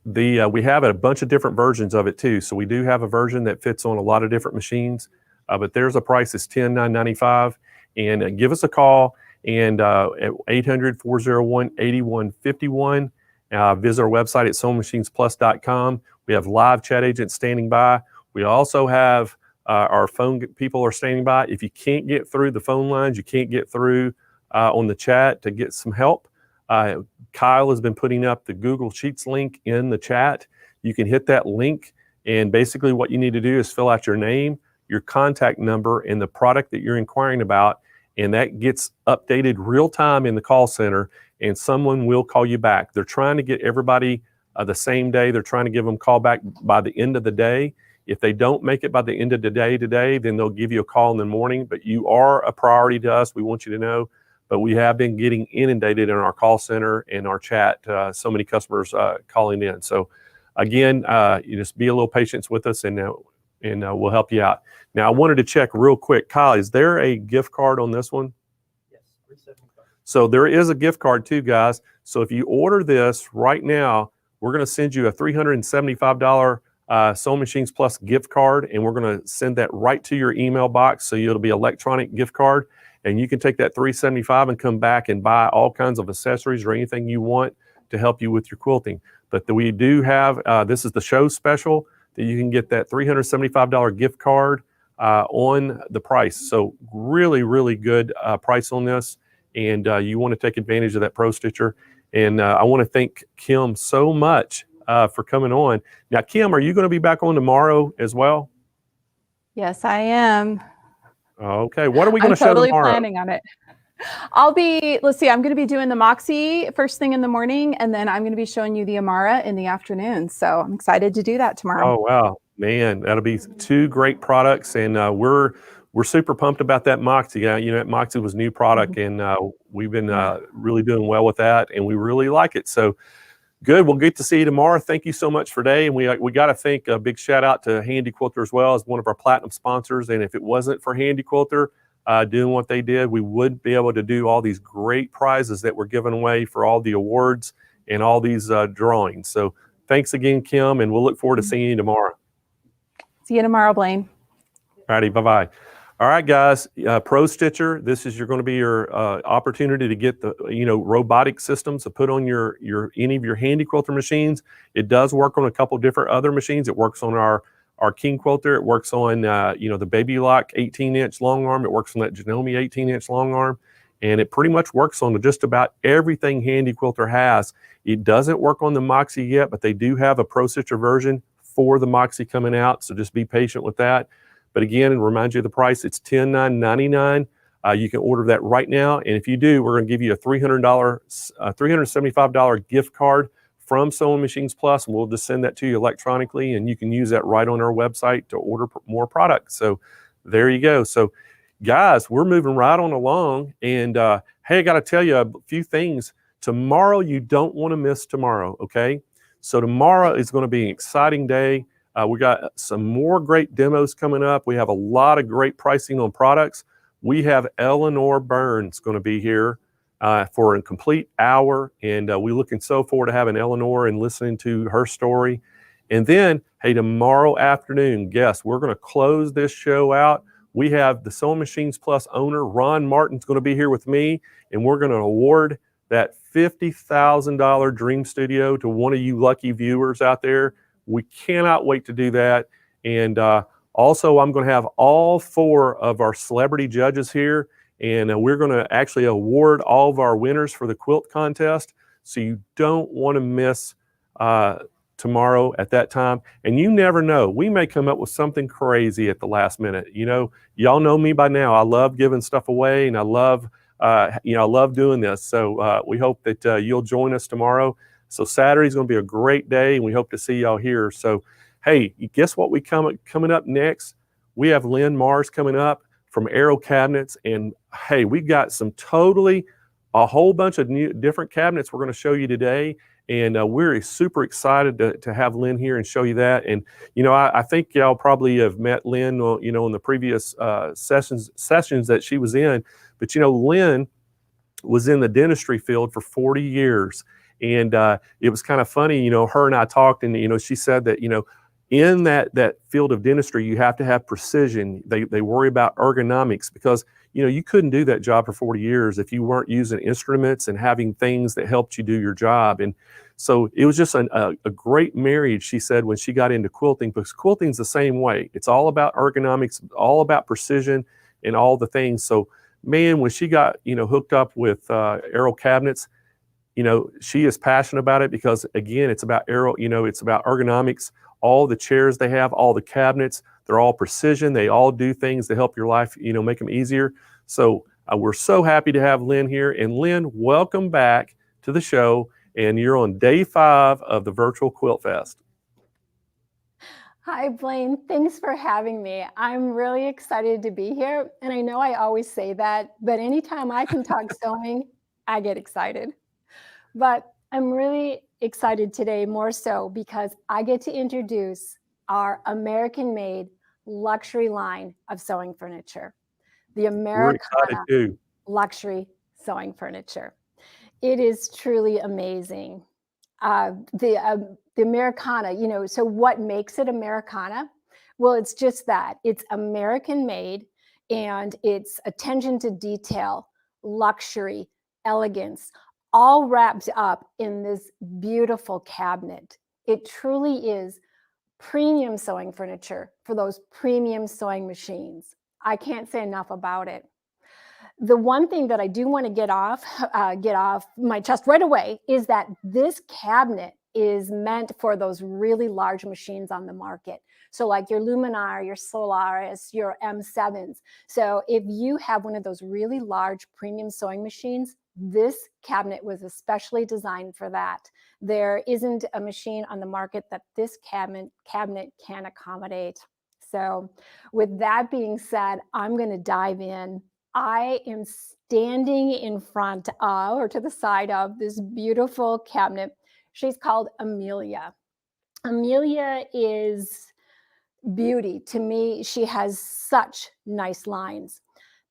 we have a bunch of different versions of it too. So we do have a version that fits on a lot of different machines, but there's a price that's $10,995. And give us a call and at 800-401-8151. Visit our website at SewingMachinesPlus.com. We have live chat agents standing by. We also have our phone people are standing by. If you can't get through the phone lines, you can't get through on the chat to get some help. Kyle has been putting up the Google Sheets link in the chat. You can hit that link, and basically what you need to do is fill out your name, your contact number, and the product that you're inquiring about, and that gets updated real time in the call center, and someone will call you back. They're trying to get everybody the same day. They're trying to give them a call back by the end of the day. If they don't make it by the end of the day today, then they'll give you a call in the morning, but you are a priority to us. We want you to know. But we have been getting inundated in our call center and our chat. So many customers calling in. So again, you just be a little patient with us, and we'll help you out. Now, I wanted to check real quick. Kyle, is there a gift card on this one? Yes, $375. So there is a gift card too, guys. So if you order this right now, we're going to send you a $375 Sewing Machines Plus gift card, and we're going to send that right to your email box. So it'll be an electronic gift card. And you can take that $375 and come back and buy all kinds of accessories or anything you want to help you with your quilting. But we do have, this is the show special, that you can get that $375 gift card on the price. So really, really good price on this. And you want to take advantage of that Pro Stitcher. And I want to thank Kim so much for coming on. Now, Kim, are you going to be back on tomorrow as well? Yes, I am. Okay. What are we going I'm to show totally tomorrow? planning on it. Let's see, I'm going to be doing the Moxie first thing in the morning, and then I'm going to be showing you the Amara in the afternoon. So I'm excited to do that tomorrow. Oh, wow, man, that'll be two great products. And we're super pumped about that Moxie. You know, that Moxie was new product, and we've been really doing well with that, and we really like it. So good. We'll get to see you tomorrow. Thank you so much for today. And we got to thank a big shout out to Handi Quilter as well as one of our platinum sponsors. And if it wasn't for Handi Quilter doing what they did, we wouldn't be able to do all these great prizes that we're giving away for all the awards and all these drawings. So thanks again, Kim, and we'll look forward to seeing you tomorrow. See you tomorrow, Blaine. All righty, bye-bye. All right, guys, Pro Stitcher, this is going to be your opportunity to get the robotic systems to put on any of your Handi Quilter machines. It does work on a couple different other machines. It works on our King Quilter. It works on the Baby Lock 18-inch long arm. It works on that Janome 18-inch long arm, and it pretty much works on just about everything Handi Quilter has. It doesn't work on the Moxie yet, but they do have a Pro Stitcher version for the Moxie coming out, so just be patient with that. But again, remind you of the price. It's $10,999. You can order that right now. And if you do, we're going to give you a $375 gift card from Sewing Machines Plus, and we'll just send that to you electronically, and you can use that right on our website to order more products. So there you go. So guys, we're moving right on along. And hey, I got to tell you a few things. Tomorrow, you don't want to miss tomorrow, okay? So tomorrow is going to be an exciting day. We got some more great demos coming up. We have a lot of great pricing on products. We have 𝓥𝓲𝓵𝓽𝓲𝓷𝓰 going to be here for a complete hour. And we're looking so forward to having Eleanor and listening to her story. And then, hey, tomorrow afternoon, guess, we're going to close this show out. We have the Sewing Machines Plus owner, Ron Martin's going to be here with me, and we're going to award that $50,000 Dream Studio to one of you lucky viewers out there. We cannot wait to do that. And also, I'm going to have all 4 of our celebrity judges here, and we're going to actually award all of our winners for the quilt contest. So you don't want to miss tomorrow at that time. And you never know, we may come up with something crazy at the last minute. You know, y'all know me by now. I love giving stuff away, and I love I love doing this. So we hope that you'll join us tomorrow. So Saturday's going to be a great day, and we hope to see y'all here. So, hey, guess what coming up next? We have Lynn Mars coming up from Aero Cabinets, and hey, we've got a whole bunch of new different cabinets we're going to show you today, and we're super excited to have Lynn here and show you that. And I think y'all probably have met Lynn, in the previous sessions that she was in, but Lynn was in the dentistry field for 40 years. And it was kind of funny, her and I talked, and, she said that, in that field of dentistry, you have to have precision. They worry about ergonomics because, you couldn't do that job for 40 years if you weren't using instruments and having things that helped you do your job. And so it was just a great marriage, she said, when she got into quilting, because quilting's the same way. It's all about ergonomics, all about precision and all the things. So, man, when she got, hooked up with Aero Cabinets, she is passionate about it because, again, it's about it's about ergonomics. All the chairs they have, all the cabinets, they're all precision. They all do things to help your life, make them easier. So we're so happy to have Lynn here. And Lynn, welcome back to the show. And you're on day 5 of the virtual Quilt Fest. Hi, Blaine. Thanks for having me. I'm really excited to be here. And I know I always say that, but anytime I can talk sewing, I get excited. But I'm really excited today more so because I get to introduce our American-made luxury line of sewing furniture, the Americana luxury sewing furniture. It is truly amazing. The Americana, so what makes it Americana? Well, it's just that. It's American-made, and it's attention to detail, luxury, elegance, all wrapped up in this beautiful cabinet. It truly is premium sewing furniture for those premium sewing machines. I can't say enough about it. The one thing that I do want to get off my chest right away is that this cabinet is meant for those really large machines on the market. So like your Luminar, your Solaris, your M7s. So if you have one of those really large premium sewing machines, this cabinet was especially designed for that. There isn't a machine on the market that this cabinet can accommodate. So with that being said, I'm going to dive in. I am standing in front of, or to the side of, this beautiful cabinet. She's called Amelia. Amelia is beauty. To me, she has such nice lines.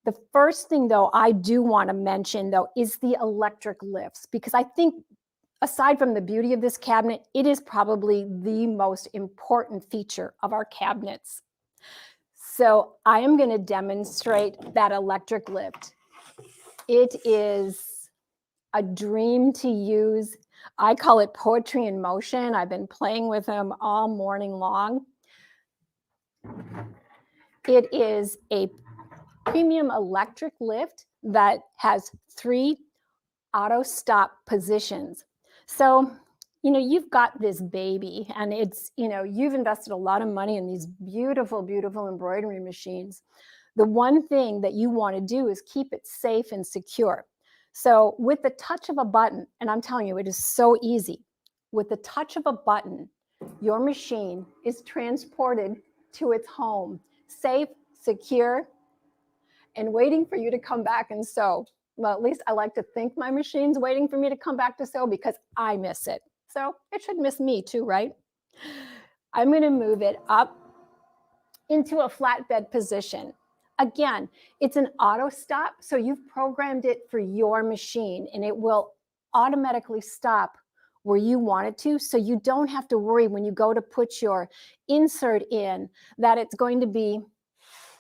The first thing, though, I do want to mention, though, is the electric lifts, because I think aside from the beauty of this cabinet, it is probably the most important feature of our cabinets. So I am going to demonstrate that electric lift. It is a dream to use. I call it poetry in motion. I've been playing with them all morning long. It is a premium electric lift that has 3 auto stop positions. So, you know, you've got this baby and it's, you know, you've invested a lot of money in these beautiful, beautiful embroidery machines. The one thing that you want to do is keep it safe and secure. So with the touch of a button, and I'm telling you, it is so easy. With the touch of a button, your machine is transported to its home, safe, secure, and waiting for you to come back and sew. Well, at least I like to think my machine's waiting for me to come back to sew because I miss it. So it should miss me too, right? I'm going to move it up into a flatbed position. Again, it's an auto stop, so you've programmed it for your machine and it will automatically stop where you want it to, so you don't have to worry when you go to put your insert in that it's going to be,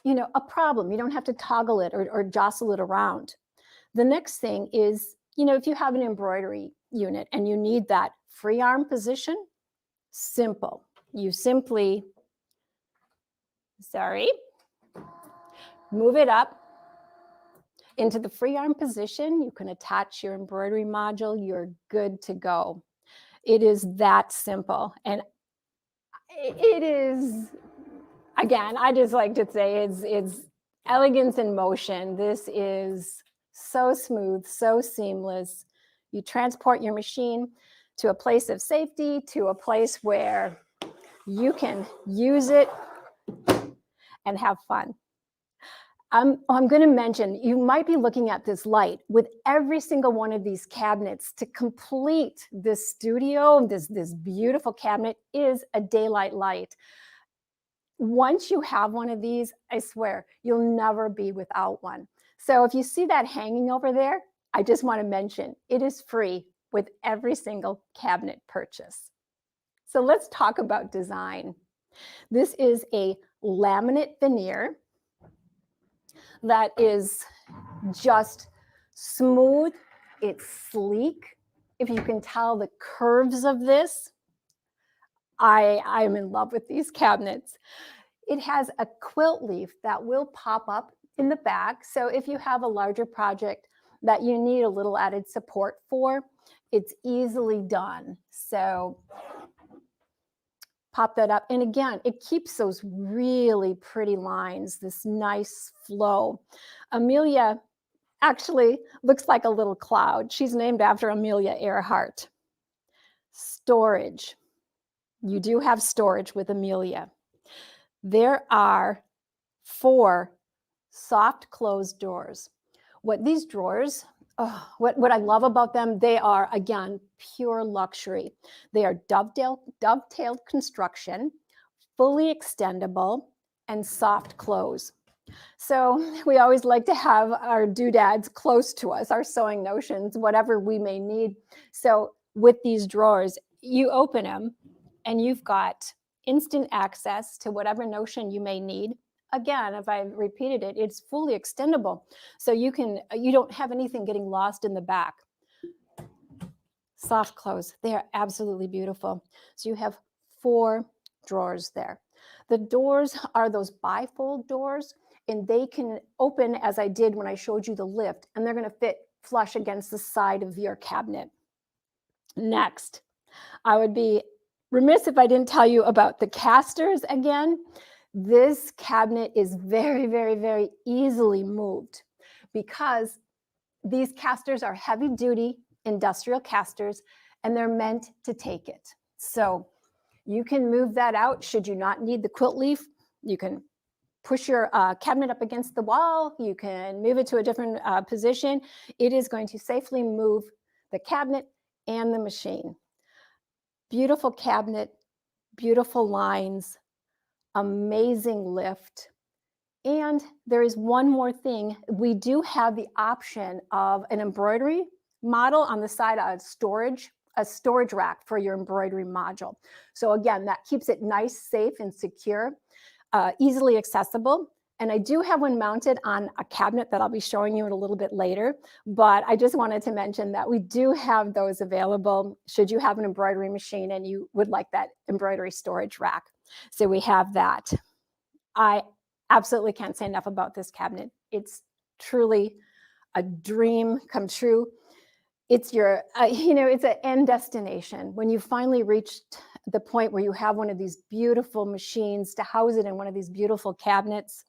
you know, a problem. You don't have to toggle it or jostle it around. The next thing is, you know, if you have an embroidery unit and you need that free arm position, simple. You simply, move it up into the free arm position. You can attach your embroidery module. You're good to go. It is that simple. And it is, again, I just like to say it's elegance in motion. This is so smooth, so seamless. You transport your machine to a place of safety, to a place where you can use it and have fun. I'm going to mention, you might be looking at this light. With every single one of these cabinets, to complete this studio, this beautiful cabinet, is a daylight light. Once you have one of these, I swear, you'll never be without one. So if you see that hanging over there, I just want to mention, it is free with every single cabinet purchase. So let's talk about design. This is a laminate veneer that is just smooth. It's sleek. If you can tell the curves of this, I'm in love with these cabinets. It has a quilt leaf that will pop up in the back. So if you have a larger project that you need a little added support for, it's easily done. So pop that up. And again, it keeps those really pretty lines, this nice flow. Amelia actually looks like a little cloud. She's named after Amelia Earhart. Storage. You do have storage with Amelia. There are 4 soft closed doors. What these drawers, what I love about them, they are, again, pure luxury. They are dovetailed construction, fully extendable, and soft close. So we always like to have our doodads close to us, our sewing notions, whatever we may need. So with these drawers, you open them and you've got instant access to whatever notion you may need. Again, if I've repeated it, it's fully extendable. So you don't have anything getting lost in the back. Soft close, they are absolutely beautiful. So you have 4 drawers there. The doors are those bifold doors. and they can open as I did when I showed you the lift, and they're going to fit flush against the side of your cabinet. Next, I would be remiss if I didn't tell you about the casters again. This cabinet is very, very, very easily moved because these casters are heavy duty industrial casters and they're meant to take it. So you can move that out should you not need the quilt leaf. You can push your cabinet up against the wall. You can move it to a different position. It is going to safely move the cabinet and the machine. Beautiful cabinet, beautiful lines, amazing lift. And there is one more thing. We do have the option of an embroidery model on the side of a storage rack for your embroidery module. So again, that keeps it nice, safe, and secure, easily accessible. And I do have one mounted on a cabinet that I'll be showing you in a little bit later, but I just wanted to mention that we do have those available should you have an embroidery machine and you would like that embroidery storage rack. So we have that. I absolutely can't say enough about this cabinet. It's truly a dream come true. It's your, it's an end destination. When you finally reached the point where you have one of these beautiful machines to house it in one of these beautiful cabinets,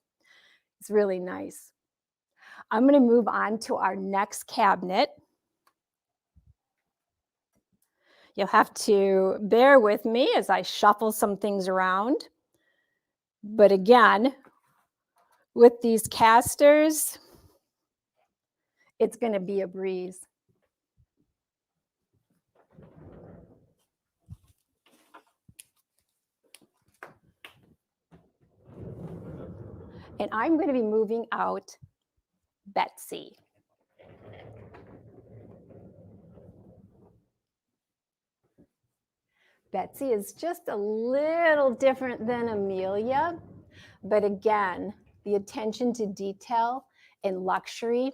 it's really nice. I'm going to move on to our next cabinet. You'll have to bear with me as I shuffle some things around. But again, with these casters, it's going to be a breeze. And I'm going to be moving out Betsy. Betsy is just a little different than Amelia, but again, the attention to detail and luxury,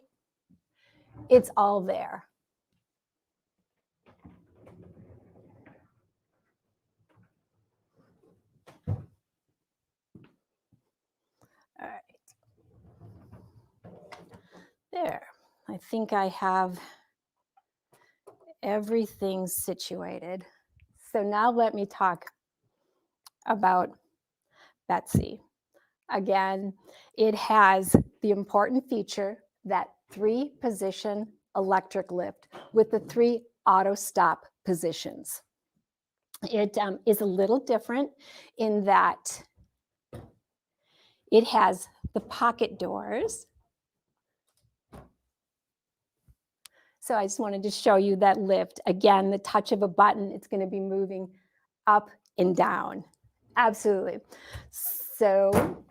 it's all there. All right. There. I think I have everything situated. So now let me talk about Betsy. Again, it has the important feature that 3-position electric lift with the 3 auto stop positions. It is a little different in that it has the pocket doors. So I just wanted to show you that lift. Again, the touch of a button, it's going to be moving up and down. Absolutely. So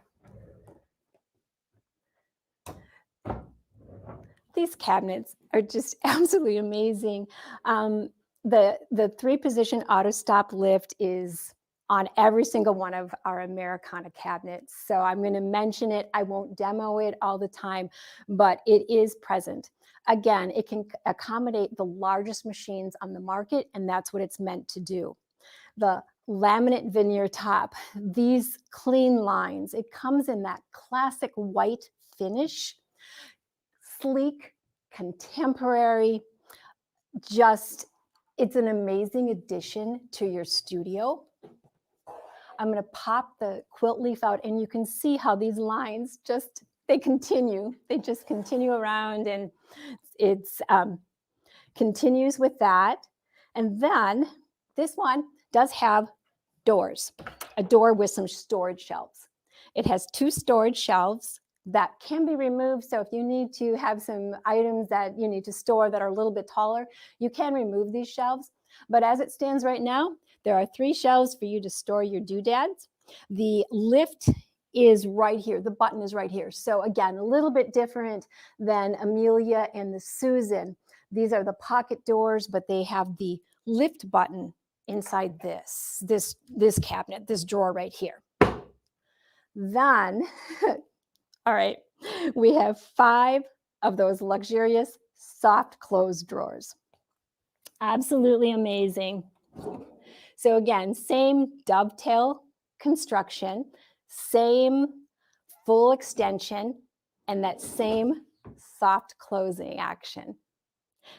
these cabinets are just absolutely amazing. The 3-position auto stop lift is on every single one of our Americana cabinets. So I'm going to mention it. I won't demo it all the time, but it is present. Again, it can accommodate the largest machines on the market, and that's what it's meant to do. The laminate veneer top, these clean lines, it comes in that classic white finish, sleek, contemporary, just, it's an amazing addition to your studio. I'm going to pop the quilt leaf out and you can see how these lines just, they just continue around, and it's continues with that. And then this one does have doors, a door with some storage shelves. It has 2 storage shelves that can be removed. So if you need to have some items that you need to store that are a little bit taller, you can remove these shelves. But as it stands right now, there are 3 shelves for you to store your doodads. The lift is right here. The button is right here. So again, a little bit different than Amelia and the Susan. These are the pocket doors, but they have the lift button inside this cabinet, this drawer right here. Then, all right, we have 5 of those luxurious soft close drawers. Absolutely amazing. So again, same dovetail construction, same full extension and that same soft closing action.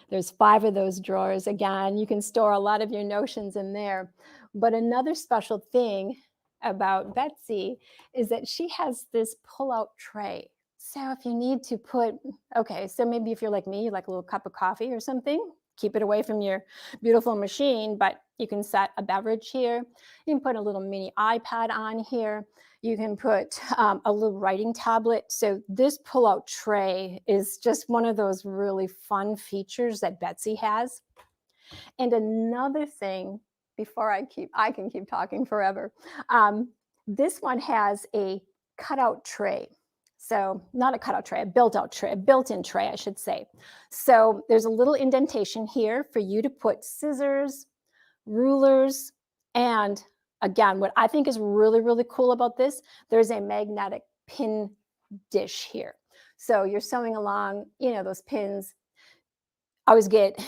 There's 5 of those drawers. Again, you can store a lot of your notions in there. But another special thing about Betsy is that she has this pull-out tray. So if you need to put, okay, so maybe if you're like me, you like a little cup of coffee or something, keep it away from your beautiful machine, but you can set a beverage here. You can put a little mini iPad on here. You can put a little writing tablet. So this pull-out tray is just one of those really fun features that Betsy has. And another thing, before I can keep talking forever, this one has a cutout tray. So not a cutout tray, a built-out tray, a built-in tray, I should say. So there's a little indentation here for you to put scissors, rulers, and again, what I think is really, really cool about this, there's a magnetic pin dish here. So you're sewing along, you know, those pins always get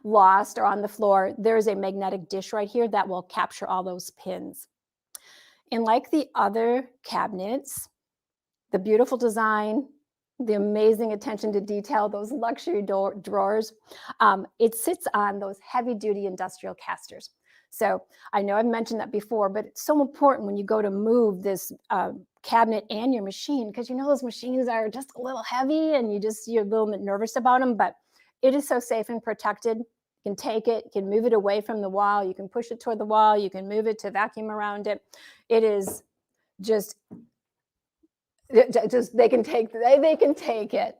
lost or on the floor. There's a magnetic dish right here that will capture all those pins. And like the other cabinets, the beautiful design, the amazing attention to detail, those luxury drawers, it sits on those heavy-duty industrial casters. So I know I've mentioned that before, but it's so important when you go to move this cabinet and your machine, because you know those machines are just a little heavy and you're a little bit nervous about them, but it is so safe and protected. You can take it, you can move it away from the wall, you can push it toward the wall, you can move it to vacuum around it. It is just they can take it.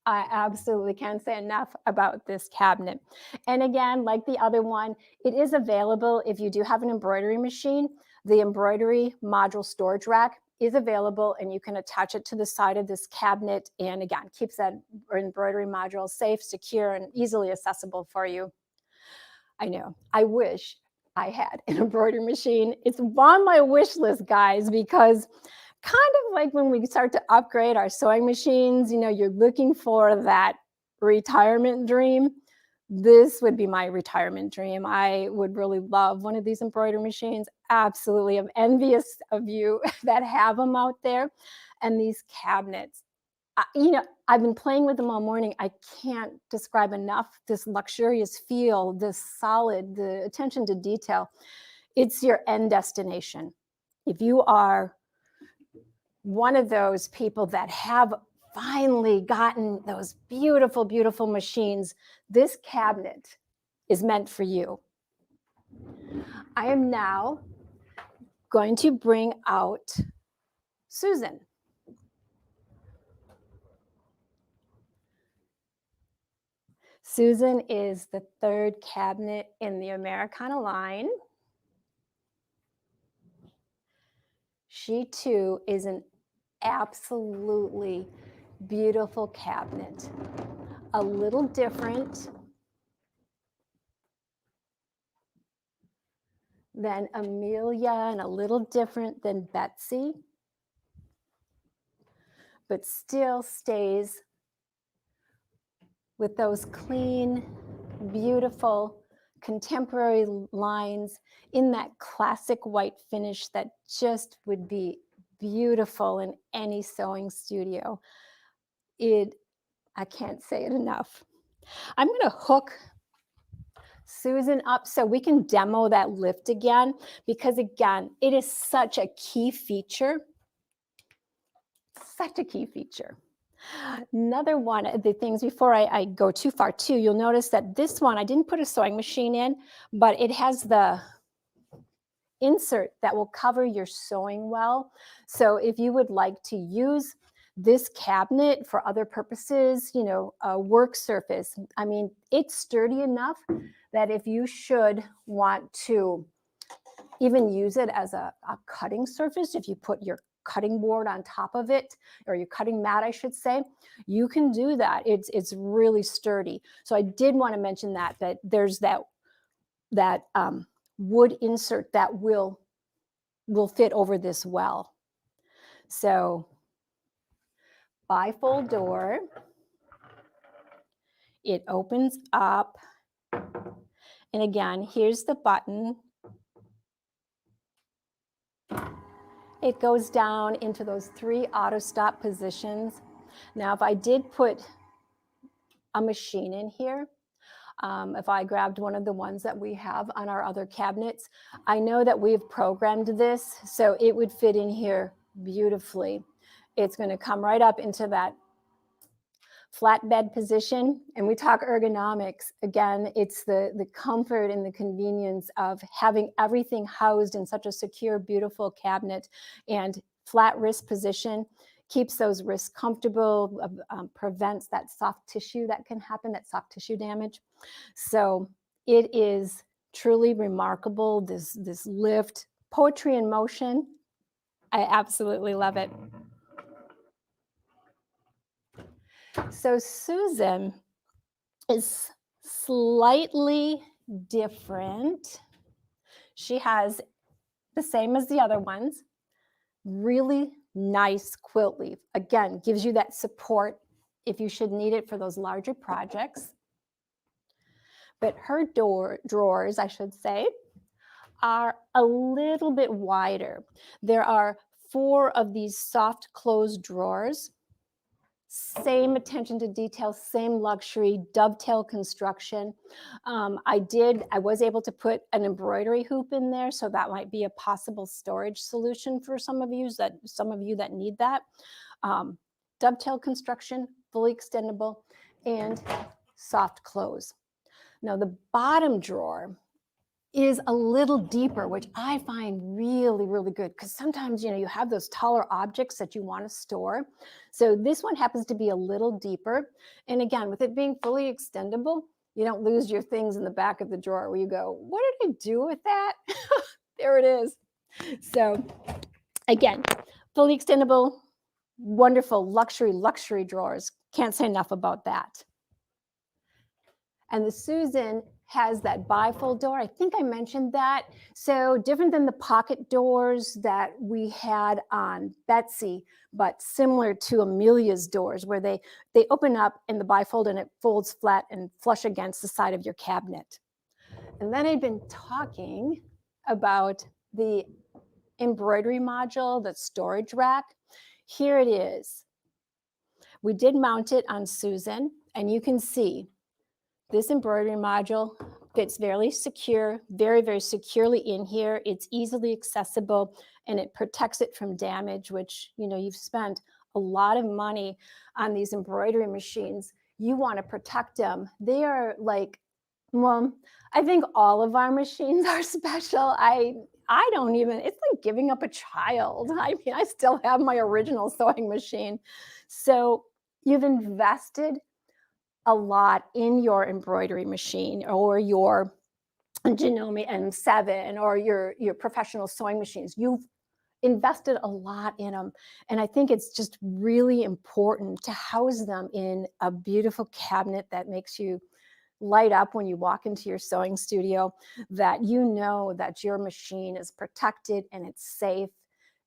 I absolutely can't say enough about this cabinet. And again, like the other one, it is available if you do have an embroidery machine. The embroidery module storage rack is available and you can attach it to the side of this cabinet, and again, keeps that embroidery module safe, secure, and easily accessible for you. I know, I wish I had an embroidery machine. It's on my wish list, guys, because kind of like when we start to upgrade our sewing machines, you know, you're looking for that retirement dream. This would be my retirement dream. I would really love one of these embroidery machines. Absolutely. I'm envious of you that have them out there. And these cabinets, you know, I've been playing with them all morning. I can't describe enough this luxurious feel, this solid, the attention to detail. It's your end destination. If you are one of those people that have finally gotten those beautiful, beautiful machines, this cabinet is meant for you. I am now going to bring out Susan. Susan is the 3rd cabinet in the Americana line. She too is an absolutely beautiful cabinet. A little different than Amelia and a little different than Betsy, but still stays with those clean, beautiful, contemporary lines in that classic white finish that just would be beautiful in any sewing studio. I can't say it enough. I'm going to hook Susan up so we can demo that lift again, because again, it is such a key feature. Such a key feature. Another one of the things, before I go too far too, you'll notice that this one, I didn't put a sewing machine in, but it has the insert that will cover your sewing well. So if you would like to use this cabinet for other purposes, you know, a work surface, I mean, it's sturdy enough that if you should want to even use it as a cutting surface, if you put your cutting board on top of it, or your cutting mat, I should say, you can do that. It's really sturdy. So I did want to mention that there's that wood insert that will fit over this well. So bifold door, it opens up, and again, here's the button. it goes down into those 3 auto stop positions. Now, if I did put a machine in here, if I grabbed one of the ones that we have on our other cabinets, I know that we've programmed this so it would fit in here beautifully. It's going to come right up into that flatbed position. And we talk ergonomics. Again, it's the comfort and the convenience of having everything housed in such a secure, beautiful cabinet. And flat wrist position keeps those wrists comfortable, prevents that soft tissue that can happen, that soft tissue damage. So it is truly remarkable, this lift, poetry in motion. I absolutely love it. So Susan is slightly different. She has the same as the other ones, really nice quilt leaf. Again, gives you that support if you should need it for those larger projects. But her drawers, I should say, are a little bit wider. There are 4 of these soft closed drawers. Same attention to detail, same luxury, dovetail construction. I was able to put an embroidery hoop in there, so that might be a possible storage solution for some of you that need that. Dovetail construction, fully extendable, and soft close. Now the bottom drawer is a little deeper, which I find really, really good, because sometimes, you have those taller objects that you want to store. So this one happens to be a little deeper. And again, with it being fully extendable, you don't lose your things in the back of the drawer where you go, what did I do with that? There it is. So again, fully extendable, wonderful luxury drawers. Can't say enough about that. And the Susan has that bifold door. I think I mentioned that. So different than the pocket doors that we had on Betsy, but similar to Amelia's doors, where they open up in the bifold and it folds flat and flush against the side of your cabinet. And then I've been talking about the embroidery module, the storage rack. Here it is. We did mount it on Susan, and you can see this embroidery module fits very secure, very, very securely in here. It's easily accessible, and it protects it from damage, which, you've spent a lot of money on these embroidery machines. You want to protect them. They are like, well, I think all of our machines are special. I don't even, it's like giving up a child. I mean, I still have my original sewing machine. So you've invested a lot in your embroidery machine or your Janome M7 or your professional sewing machines. You've invested a lot in them. And I think it's just really important to house them in a beautiful cabinet that makes you light up when you walk into your sewing studio, that you know that your machine is protected and it's safe.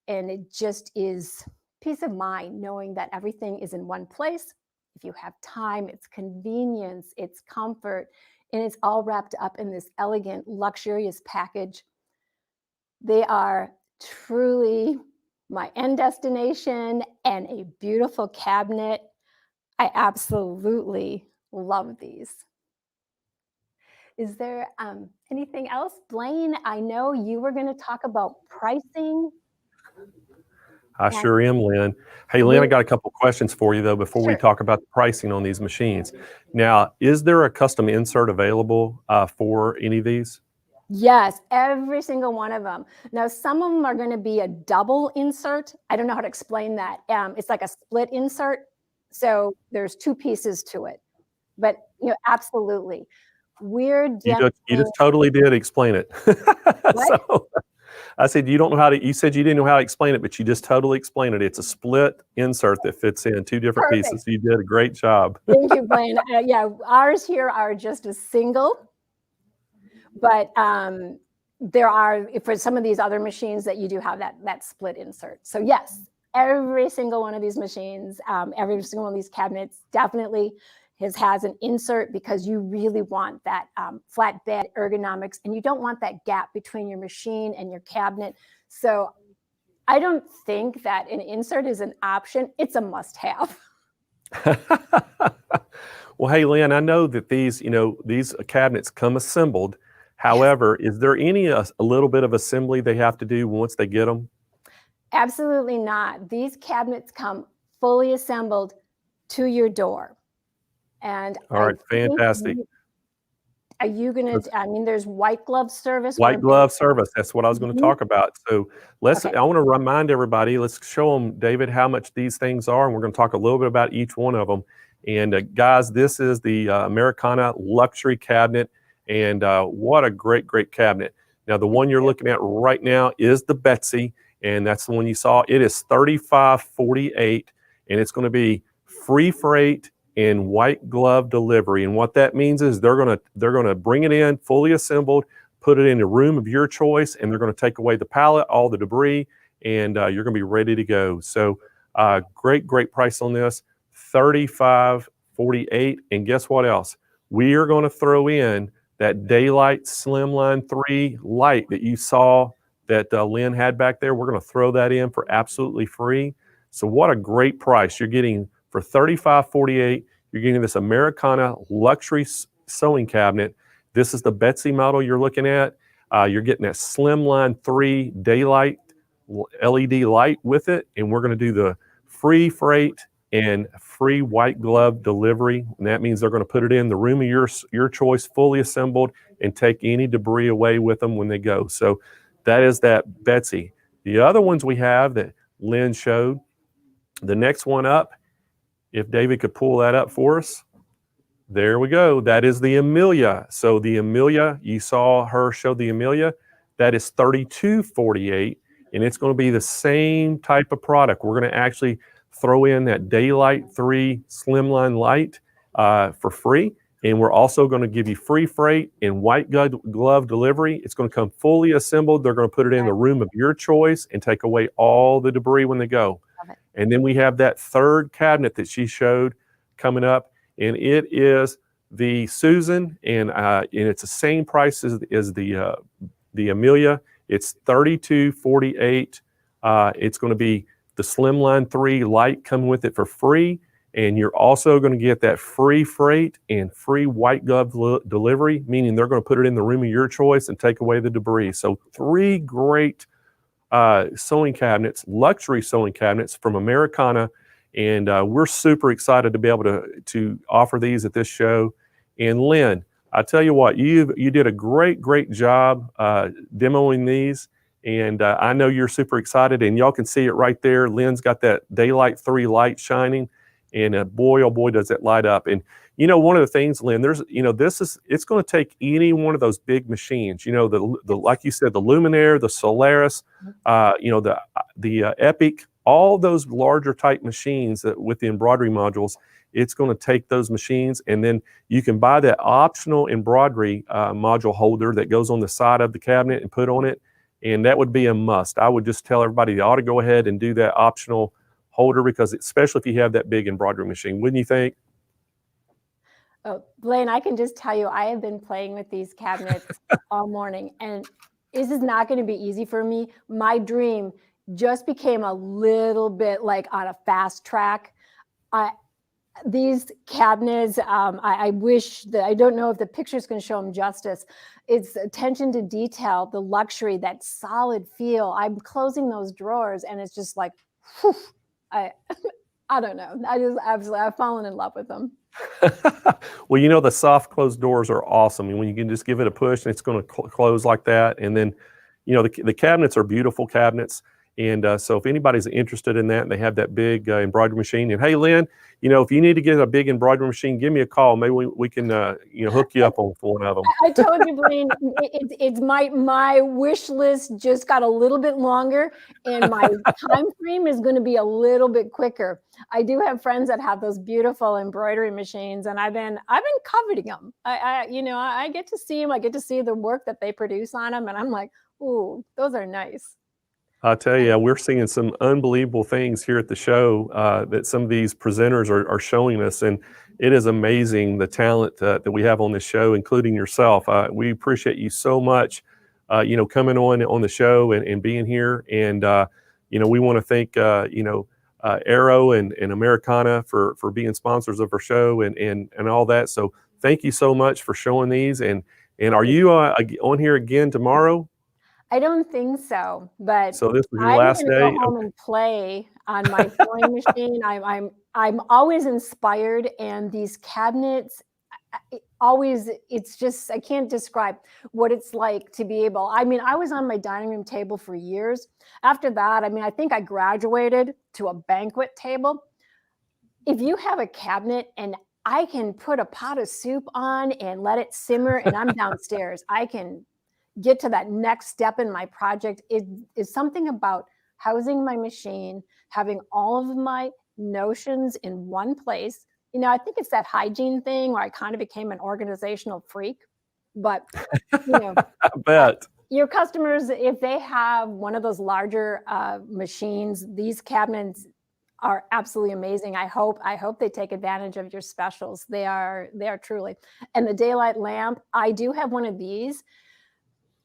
And it just is peace of mind knowing that everything is in one place. If you have time, it's convenience, it's comfort, and it's all wrapped up in this elegant, luxurious package. They are truly my end destination and a beautiful cabinet. I absolutely love these. Is there anything else? Blaine, I know you were going to talk about pricing. I sure am, Lynn. Hey, Lynn, I got a couple questions for you, though, before we talk about the pricing on these machines. Now, is there a custom insert available for any of these? Yes, every single one of them. Now, some of them are going to be a double insert. I don't know how to explain that. It's like a split insert. So there's 2 pieces to it. But, absolutely. You just totally did explain it. So, I said, you said you didn't know how to explain it, but you just totally explained it. It's a split insert that fits in 2 different pieces. You did a great job. Thank you, Blaine. Yeah, ours here are just a single, but there are, for some of these other machines, that you do have that split insert. So yes, every single one of these machines, every single one of these cabinets definitely has an insert, because you really want that flatbed ergonomics, and you don't want that gap between your machine and your cabinet. So I don't think that an insert is an option. It's a must-have. Well, hey, Lynn, I know that these cabinets come assembled. However, is there any a little bit of assembly they have to do once they get them? Absolutely not. These cabinets come fully assembled to your door. And All right, fantastic. Are you going to, I mean, there's white glove service. White glove service. That's what I was going to talk about. So I want to remind everybody, let's show them, David, how much these things are. And we're going to talk a little bit about each one of them. And guys, this is the Americana luxury cabinet. And what a great, great cabinet. Now, the one you're looking at right now is the Betsy. And that's the one you saw. It is $35.48. And it's going to be free freight and white glove delivery. And what that means is they're gonna bring it in fully assembled, put it in a room of your choice, and they're gonna take away the pallet, all the debris, and you're gonna be ready to go. So great, great price on this, $35.48. And guess what else? We are gonna throw in that Daylight Slimline 3 light that you saw that Lynn had back there. We're gonna throw that in for absolutely free. So what a great price. You're getting for $35.48, you're getting this Americana luxury sewing cabinet. This is the Betsy model you're looking at. You're getting that Slimline 3 Daylight LED light with it, and we're going to do the free freight and free white glove delivery. And that means they're going to put it in the room of your choice, fully assembled, and take any debris away with them when they go. So that is that Betsy. The other ones we have that Lynn showed, the next one up, if David could pull that up for us. There we go. That is the Amelia. So the Amelia, you saw her show the Amelia. That is $32.48, and it's going to be the same type of product. We're going to actually throw in that Daylight 3 Slimline light for free, and we're also going to give you free freight and white glove delivery. It's going to come fully assembled. They're going to put it in the room of your choice and take away all the debris when they go. And then we have that third cabinet that she showed coming up, and it is the Susan, and it's the same price as the Amelia. It's $32.48. It's going to be the Slimline 3 light coming with it for free, and you're also going to get that free freight and free white glove delivery, meaning they're going to put it in the room of your choice and take away the debris. So 3 great sewing cabinets, luxury sewing cabinets from Americana, and we're super excited to be able to offer these at this show. And Lynn, I tell you what, you did a great job demoing these, and I know you're super excited, and y'all can see it right there. Lynn's got that Daylight 3 light shining, and boy, oh boy, does it light up. And one of the things, Lynn, it's going to take any one of those big machines, the like you said, the Luminaire, the Solaris, the Epic, all those larger type machines that with the embroidery modules, it's going to take those machines, and then you can buy that optional embroidery module holder that goes on the side of the cabinet and put on it, and that would be a must. I would just tell everybody they ought to go ahead and do that optional holder, because especially if you have that big embroidery machine, wouldn't you think? Oh, Blaine, I can just tell you, I have been playing with these cabinets all morning, and this is not going to be easy for me. My dream just became a little bit like on a fast track. These cabinets, I wish that, I don't know if the picture's going to show them justice. It's attention to detail, the luxury, that solid feel. I'm closing those drawers, and it's just like, whew, I don't know. I've fallen in love with them. Well, the soft closed doors are awesome. And when you can just give it a push and it's going to close like that. And then, the cabinets are beautiful cabinets. And so if anybody's interested in that, and they have that big embroidery machine, and hey, Lynn, if you need to get a big embroidery machine, give me a call. Maybe we can, hook you up on one of them. I told you, Blaine, it's my wish list just got a little bit longer, and my time frame is going to be a little bit quicker. I do have friends that have those beautiful embroidery machines, and I've been coveting them. I get to see them. I get to see the work that they produce on them, and I'm like, ooh, those are nice. I'll tell you, we're seeing some unbelievable things here at the show that some of these presenters are showing us, and it is amazing the talent that we have on this show, including yourself. We appreciate you so much, coming on the show and being here. And we want to thank Arrow and Americana for being sponsors of our show and all that. So thank you so much for showing these. And are you on here again tomorrow? I don't think so, but So this was your I'm last gonna day? go home and play on my sewing machine. I'm always inspired, and these cabinets always, it's just, I can't describe what it's like to be able, I mean, I was on my dining room table for years. After that, I mean, I think I graduated to a banquet table. If you have a cabinet and I can put a pot of soup on and let it simmer and I'm downstairs, I can get to that next step in my project. It is something about housing my machine, having all of my notions in one place. I think it's that hygiene thing where I kind of became an organizational freak. But, I bet. Your customers, if they have one of those larger machines, these cabinets are absolutely amazing. I hope they take advantage of your specials. They are truly. And the daylight lamp, I do have one of these.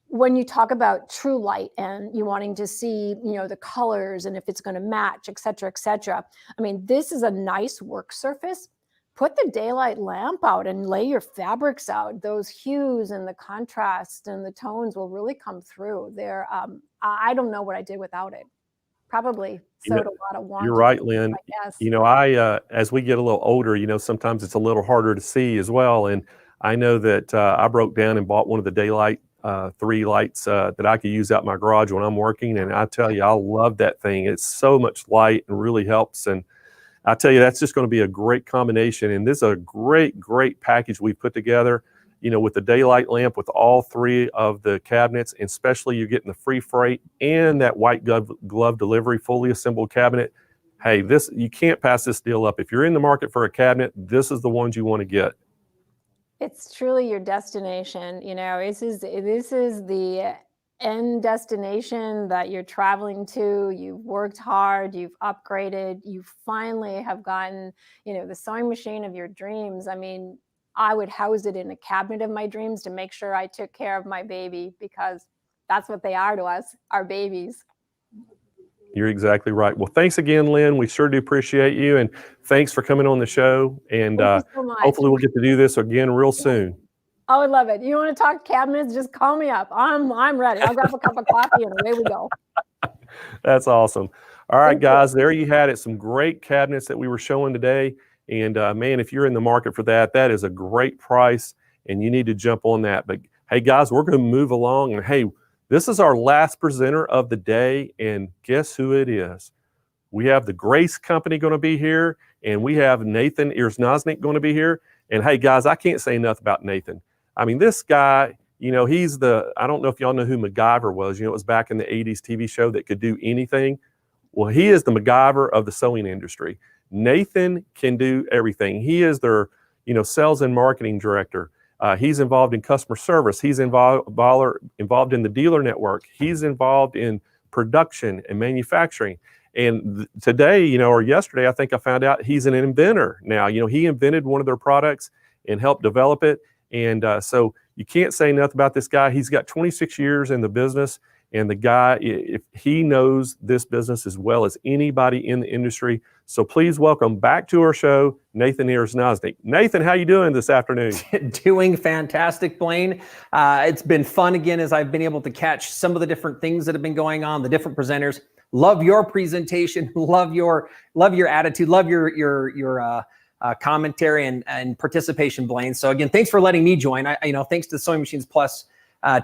When you talk about true light and you wanting to see, the colors and if it's going to match, et cetera, et cetera. I mean, this is a nice work surface. Put the daylight lamp out and lay your fabrics out. Those hues and the contrast and the tones will really come through. I don't know what I did without it. Probably sewed a lot of want. You're right, Lynn. I guess. I as we get a little older, sometimes it's a little harder to see as well. And I know that I broke down and bought one of the daylight 3 lights that I could use out in my garage when I'm working. And I tell you, I love that thing. It's so much light and really helps. And I tell you, that's just going to be a great combination. And this is a great, great package we put together, with the daylight lamp, with all 3 of the cabinets, and especially you're getting the free freight and that white glove delivery, fully assembled cabinet. Hey, you can't pass this deal up. If you're in the market for a cabinet, this is the ones you want to get. It's truly your destination. This is the end destination that you're traveling to. You've worked hard, you've upgraded, you finally have gotten, the sewing machine of your dreams. I mean, I would house it in a cabinet of my dreams to make sure I took care of my baby, because that's what they are to us, our babies. You're exactly right. Well, thanks again, Lynn. We sure do appreciate you. And thanks for coming on the show. And Thank you so much. hopefully we'll get to do this again real soon. I would love it. You want to talk cabinets? Just call me up. I'm ready. I'll grab a cup of coffee and away we go. That's awesome. All right, guys, there you had it. Some great cabinets that we were showing today. And man, if you're in the market for that, that is a great price and you need to jump on that. But hey, guys, we're going to move along. And hey, this is our last presenter of the day. And guess who it is? We have the Grace Company going to be here. And we have Nathan Erznoznik going to be here. And hey, guys, I can't say enough about Nathan. I mean, this guy, he's I don't know if y'all know who MacGyver was. It was back in the 80s TV show that could do anything. Well, he is the MacGyver of the sewing industry. Nathan can do everything. He is their, sales and marketing director. He's involved in customer service. He's involved in the dealer network. He's involved in production and manufacturing. And today, or yesterday, I think I found out he's an inventor now. He invented one of their products and helped develop it. And so you can't say nothing about this guy. He's got 26 years in the business. And the guy, if he knows this business as well as anybody in the industry. So please welcome back to our show, Nathan Erznoznik. Nathan, how you doing this afternoon? Doing fantastic, Blaine. It's been fun again as I've been able to catch some of the different things that have been going on, the different presenters. Love your presentation. Love your attitude. Love your commentary and participation, Blaine. So again, thanks for letting me join. Thanks to the Sewing Machines Plus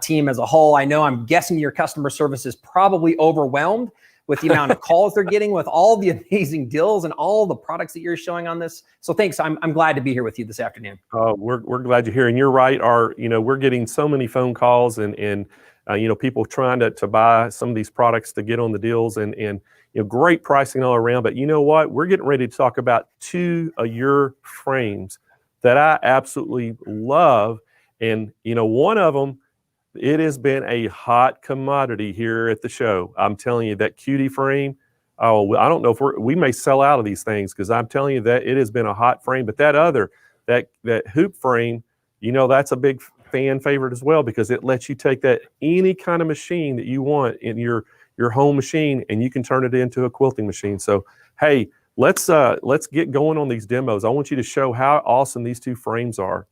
team as a whole. I'm guessing your customer service is probably overwhelmed with the amount of calls they're getting with all the amazing deals and all the products that you're showing on this. So thanks. I'm glad to be here with you this afternoon. We're glad you're here. And you're right. We're getting so many phone calls and people trying to buy some of these products to get on the deals and great pricing all around. But you know what? We're getting ready to talk about 2 of your frames that I absolutely love. And, one of them, it has been a hot commodity here at the show. I'm telling you, that QD frame, I don't know if we may sell out of these things, because I'm telling you that it has been a hot frame. But that hoop frame, that's a big fan favorite as well, because it lets you take that any kind of machine that you want in your your home machine and you can turn it into a quilting machine. So, hey, let's get going on these demos. I want you to show how awesome these two frames are.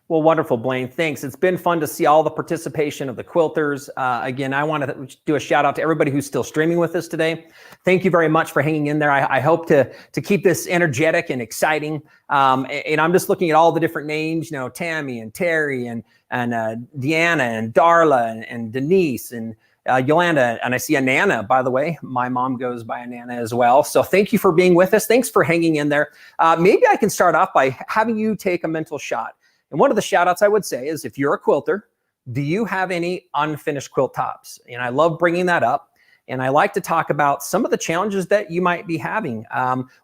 Well, wonderful, Blaine. Thanks. It's been fun to see all the participation of the quilters. Again, I want to do a shout out to everybody who's still streaming with us today. Thank you very much for hanging in there. I hope to keep this energetic and exciting. And I'm just looking at all the different names, you know, Tammy and Terry and Deanna and Darla and Denise and Yolanda, and I see Anana, by the way. My mom goes by Anana as well. So thank you for being with us. Thanks for hanging in there. Maybe I can start off by having you take a mental shot. And one of the shout outs I would say is, if you're a quilter, do you have any unfinished quilt tops? And I love bringing that up. And I like to talk about some of the challenges that you might be having.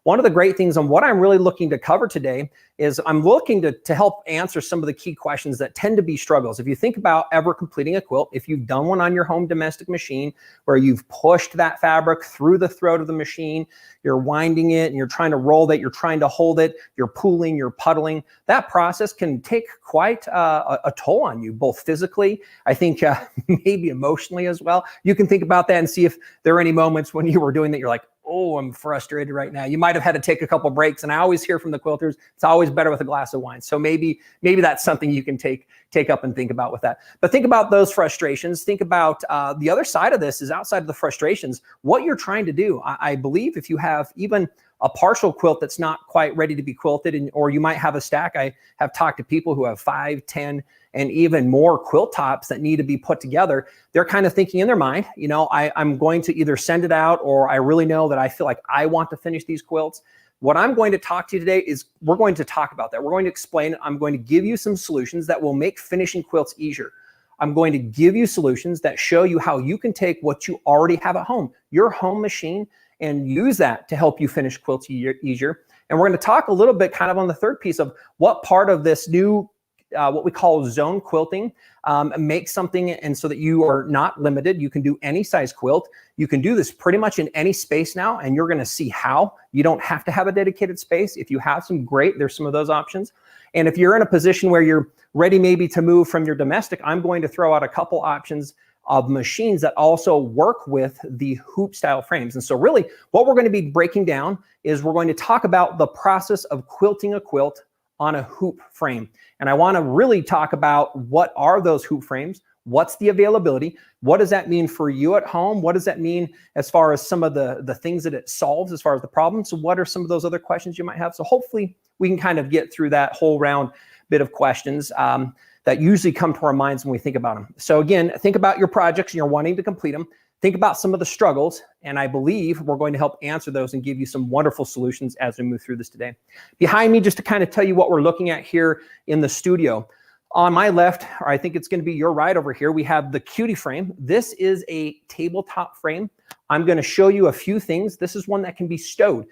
One of the great things and what I'm really looking to cover today is I'm looking to help answer some of the key questions that tend to be struggles. If you think about ever completing a quilt, if you've done one on your home domestic machine where you've pushed that fabric through the throat of the machine, you're winding it and you're trying to roll it, you're trying to hold it, you're pooling, you're puddling, that process can take quite a toll on you, both physically, I think maybe emotionally as well. You can think about that and see if there are any moments when you were doing that you're like, oh, I'm frustrated right now. You might have had to take a couple breaks. And I always hear from the quilters, it's always better with a glass of wine. So maybe that's something you can take up and think about with that. But think about those frustrations. Think about the other side of this is, outside of the frustrations, what you're trying to do. I believe if you have even a partial quilt that's not quite ready to be quilted, or you might have a stack. I have talked to people who have 5, 10, and even more quilt tops that need to be put together. They're kind of thinking in their mind, you know, I'm going to either send it out, or I really know that I feel like I want to finish these quilts. What I'm going to talk to you today is we're going to talk about that. We're going to explain. I'm going to give you some solutions that will make finishing quilts easier. I'm going to give you solutions that show you how you can take what you already have at home, your home machine, and use that to help you finish quilts easier. And we're going to talk a little bit kind of on the third piece of what part of this new what we call zone quilting makes something, and so that you are not limited. You can do any size quilt. You can do this pretty much in any space now, and you're going to see how. You don't have to have a dedicated space. If you have some, great, there's some of those options. And if you're in a position where you're ready maybe to move from your domestic, I'm going to throw out a couple options of machines that also work with the hoop style frames. And so really what we're going to be breaking down is we're going to talk about the process of quilting a quilt on a hoop frame. And I want to really talk about what are those hoop frames, what's the availability, what does that mean for you at home, what does that mean as far as some of the things that it solves as far as the problems, so what are some of those other questions you might have. So hopefully we can kind of get through that whole round bit of questions that usually come to our minds when we think about them. So again, think about your projects and you're wanting to complete them. Think about some of the struggles, and I believe we're going to help answer those and give you some wonderful solutions as we move through this today. Behind me, just to kind of tell you what we're looking at here in the studio. On my left, or I think it's going to be your right over here, we have the Cutie frame. This is a tabletop frame. I'm going to show you a few things. This is one that can be stowed.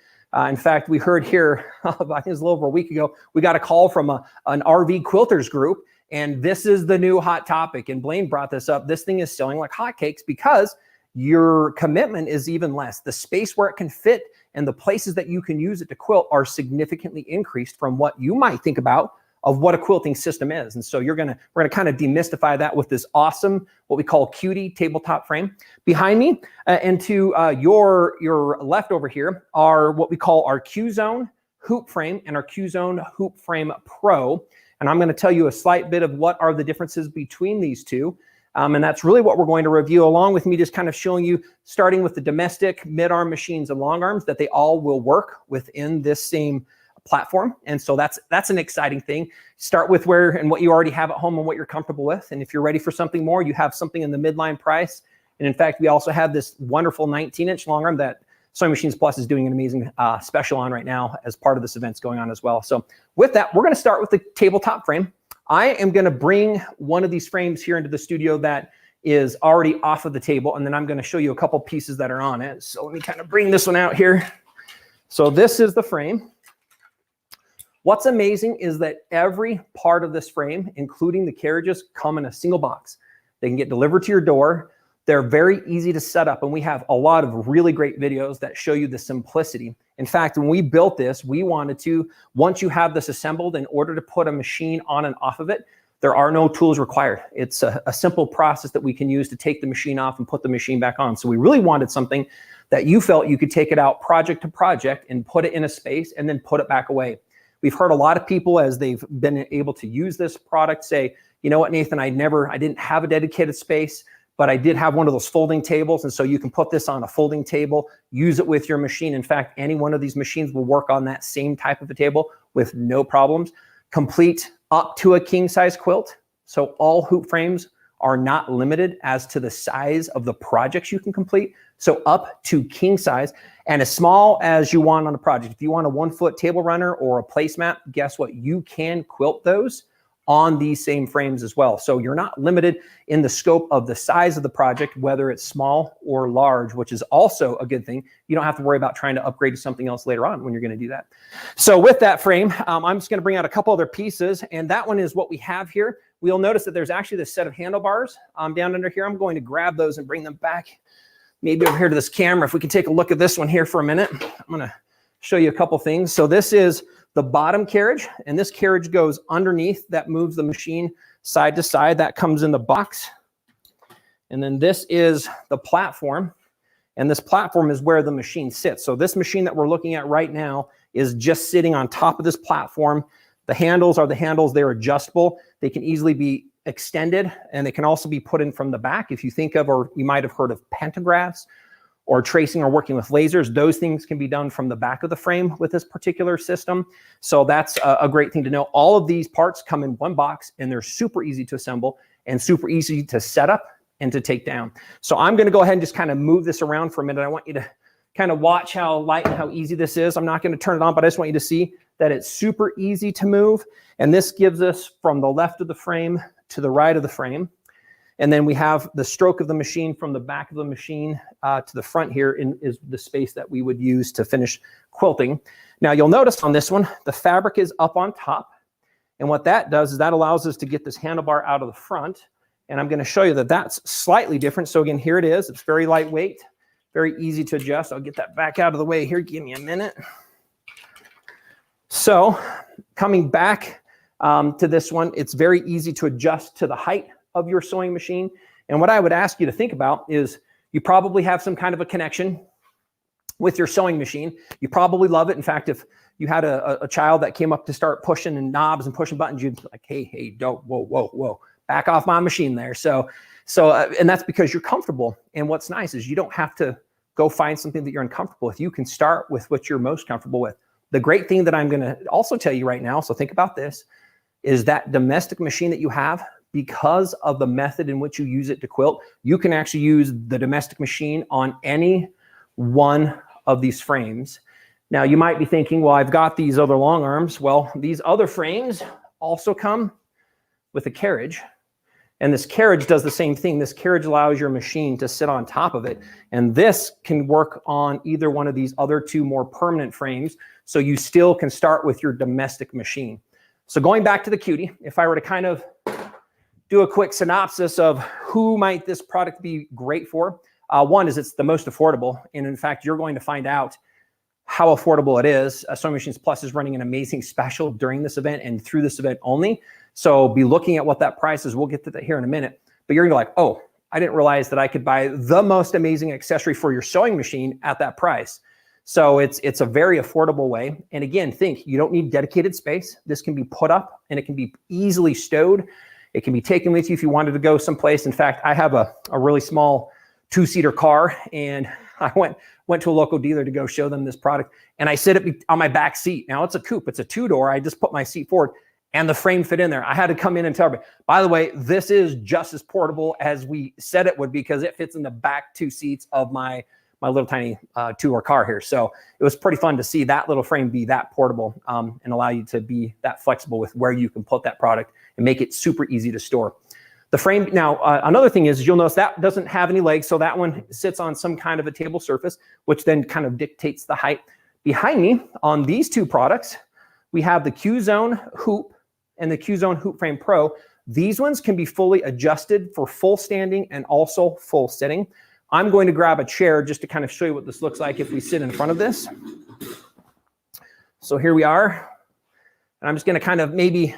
In fact, we heard here, I think it was a little over a week ago, we got a call from an RV quilters group, and this is the new hot topic. And Blaine brought this up. This thing is selling like hotcakes because your commitment is even less. The space where it can fit and the places that you can use it to quilt are significantly increased from what you might think about of what a quilting system is. And so we're gonna kind of demystify that with this awesome, what we call Cutie tabletop frame. Behind me and to your left over here are what we call our Q-Zone hoop frame and our Q-Zone hoop frame Pro. And I'm gonna tell you a slight bit of what are the differences between these two. And that's really what we're going to review, along with me just kind of showing you, starting with the domestic mid-arm machines and long arms, that they all will work within this same platform. And so that's an exciting thing. Start with where and what you already have at home and what you're comfortable with. And if you're ready for something more, you have something in the midline price. And in fact, we also have this wonderful 19-inch long arm that Sewing Machines Plus is doing an amazing special on right now as part of this event's going on as well. So with that, we're going to start with the tabletop frame. I am going to bring one of these frames here into the studio that is already off of the table, and then I'm going to show you a couple pieces that are on it. So let me kind of bring this one out here. So this is the frame. What's amazing is that every part of this frame, including the carriages, come in a single box. They can get delivered to your door. They're very easy to set up, and we have a lot of really great videos that show you the simplicity. In fact, when we built this, we wanted to, once you have this assembled, in order to put a machine on and off of it, There are no tools required. It's a simple process that we can use to take the machine off and put the machine back on. So we really wanted something that you felt you could take it out project to project and put it in a space and then put it back away. We've heard a lot of people as they've been able to use this product say, you know what, Nathan, I didn't have a dedicated space, but I did have one of those folding tables. And so you can put this on a folding table, use it with your machine. In fact, any one of these machines will work on that same type of a table with no problems. Complete up to a king size quilt. So all hoop frames are not limited as to the size of the projects you can complete. So up to king size and as small as you want on a project. If you want a 1 foot table runner or a placemat, guess what? You can quilt those on these same frames as well. So you're not limited in the scope of the size of the project, whether it's small or large, which is also a good thing. You don't have to worry about trying to upgrade to something else later on when you're going to do that. So with that frame, I'm just going to bring out a couple other pieces, and that one is what we have here. We'll notice that there's actually this set of handlebars down under here. I'm going to grab those and bring them back maybe over here to this camera. If we can take a look at this one here for a minute, I'm going to show you a couple things. So this is the bottom carriage, and this carriage goes underneath. That moves the machine side to side. That comes in the box. And then this is the platform, and this platform is where the machine sits. So this machine that we're looking at right now is just sitting on top of this platform. The handles are the handles. They're adjustable. They can easily be extended, and they can also be put in from the back. If you think of, or you might have heard of pantographs, or tracing or working with lasers, those things can be done from the back of the frame with this particular system. So that's a great thing to know. All of these parts come in one box, and they're super easy to assemble and super easy to set up and to take down. So I'm going to go ahead and just kind of move this around for a minute. I want you to kind of watch how light and how easy this is. I'm not going to turn it on, but I just want you to see that it's super easy to move. And this gives us from the left of the frame to the right of the frame. And then we have the stroke of the machine from the back of the machine to the front here is the space that we would use to finish quilting. Now you'll notice on this one, the fabric is up on top. And what that does is that allows us to get this handlebar out of the front. And I'm going to show you that that's slightly different. So again, here it is. It's very lightweight, very easy to adjust. I'll get that back out of the way here. Give me a minute. So coming back to this one, it's very easy to adjust to the height of your sewing machine. And what I would ask you to think about is you probably have some kind of a connection with your sewing machine. You probably love it. In fact, if you had a child that came up to start pushing and knobs and pushing buttons, you'd be like, hey, don't, whoa, back off my machine there. So and that's because you're comfortable. And what's nice is you don't have to go find something that you're uncomfortable with. You can start with what you're most comfortable with. The great thing that I'm going to also tell you right now, so think about this, is that domestic machine that you have, because of the method in which you use it to quilt, you can actually use the domestic machine on any one of these frames. Now you might be thinking, well, I've got these other long arms. Well, these other frames also come with a carriage, and this carriage does the same thing. This carriage allows your machine to sit on top of it, and this can work on either one of these other two more permanent frames, so you still can start with your domestic machine. So going back to the QUILT, if I were to kind of do a quick synopsis of who might this product be great for. One is it's the most affordable. And in fact, you're going to find out how affordable it is. Sewing Machines Plus is running an amazing special during this event and through this event only. So be looking at what that price is. We'll get to that here in a minute. But you're gonna be like, oh, I didn't realize that I could buy the most amazing accessory for your sewing machine at that price. So it's a very affordable way. And again, think, you don't need dedicated space. This can be put up and it can be easily stowed. It can be taken with you if you wanted to go someplace. In fact, I have a really small 2-seater car, and I went to a local dealer to go show them this product, and I sit it on my back seat. Now it's a coupe, it's a 2-door. I just put my seat forward and the frame fit in there. I had to come in and tell everybody, by the way, this is just as portable as we said it would, because it fits in the back 2 seats of my little tiny 2-door car here. So it was pretty fun to see that little frame be that portable and allow you to be that flexible with where you can put that product and make it super easy to store. The frame, now another thing is you'll notice that doesn't have any legs, so that one sits on some kind of a table surface, which then kind of dictates the height. Behind me on these two products, we have the QZone Hoop and the QZone Hoop Frame Pro. These ones can be fully adjusted for full standing and also full sitting. I'm going to grab a chair just to kind of show you what this looks like if we sit in front of this. So here we are. And I'm just going to kind of maybe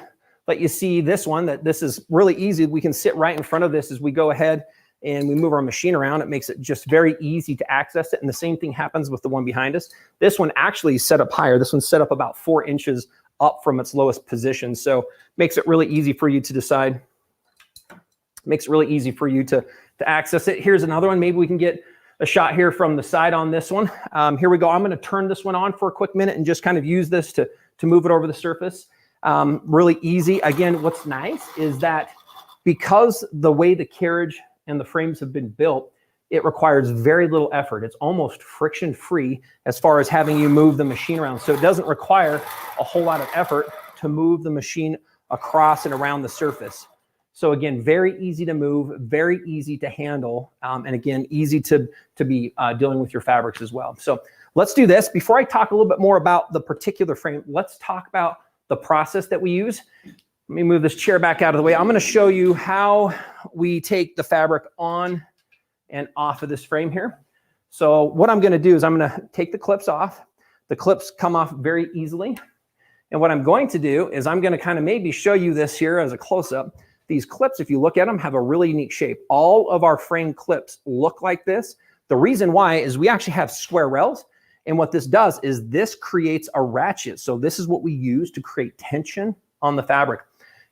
let you see this one, that this is really easy. We can sit right in front of this as we go ahead and we move our machine around. It makes it just very easy to access it. And the same thing happens with the one behind us. This one actually is set up higher. This one's set up about 4 inches up from its lowest position. So makes it really easy for you to decide. Makes it really easy for you to access it. Here's another one. Maybe we can get a shot here from the side on this one. Here we go. I'm going to turn this one on for a quick minute and just kind of use this to move it over the surface. Really easy. Again, what's nice is that because the way the carriage and the frames have been built, it requires very little effort. It's almost friction-free as far as having you move the machine around. So it doesn't require a whole lot of effort to move the machine across and around the surface. So again, very easy to move, very easy to handle, and again, easy to be dealing with your fabrics as well. So let's do this. Before I talk a little bit more about the particular frame, let's talk about the process that we use. Let me move this chair back out of the way. I'm going to show you how we take the fabric on and off of this frame here. So what I'm going to do is I'm going to take the clips off. The clips come off very easily. And what I'm going to do is I'm going to kind of maybe show you this here as a close-up. These clips, if you look at them, have a really unique shape. All of our frame clips look like this. The reason why is we actually have square rails. And what this does is this creates a ratchet. So this is what we use to create tension on the fabric.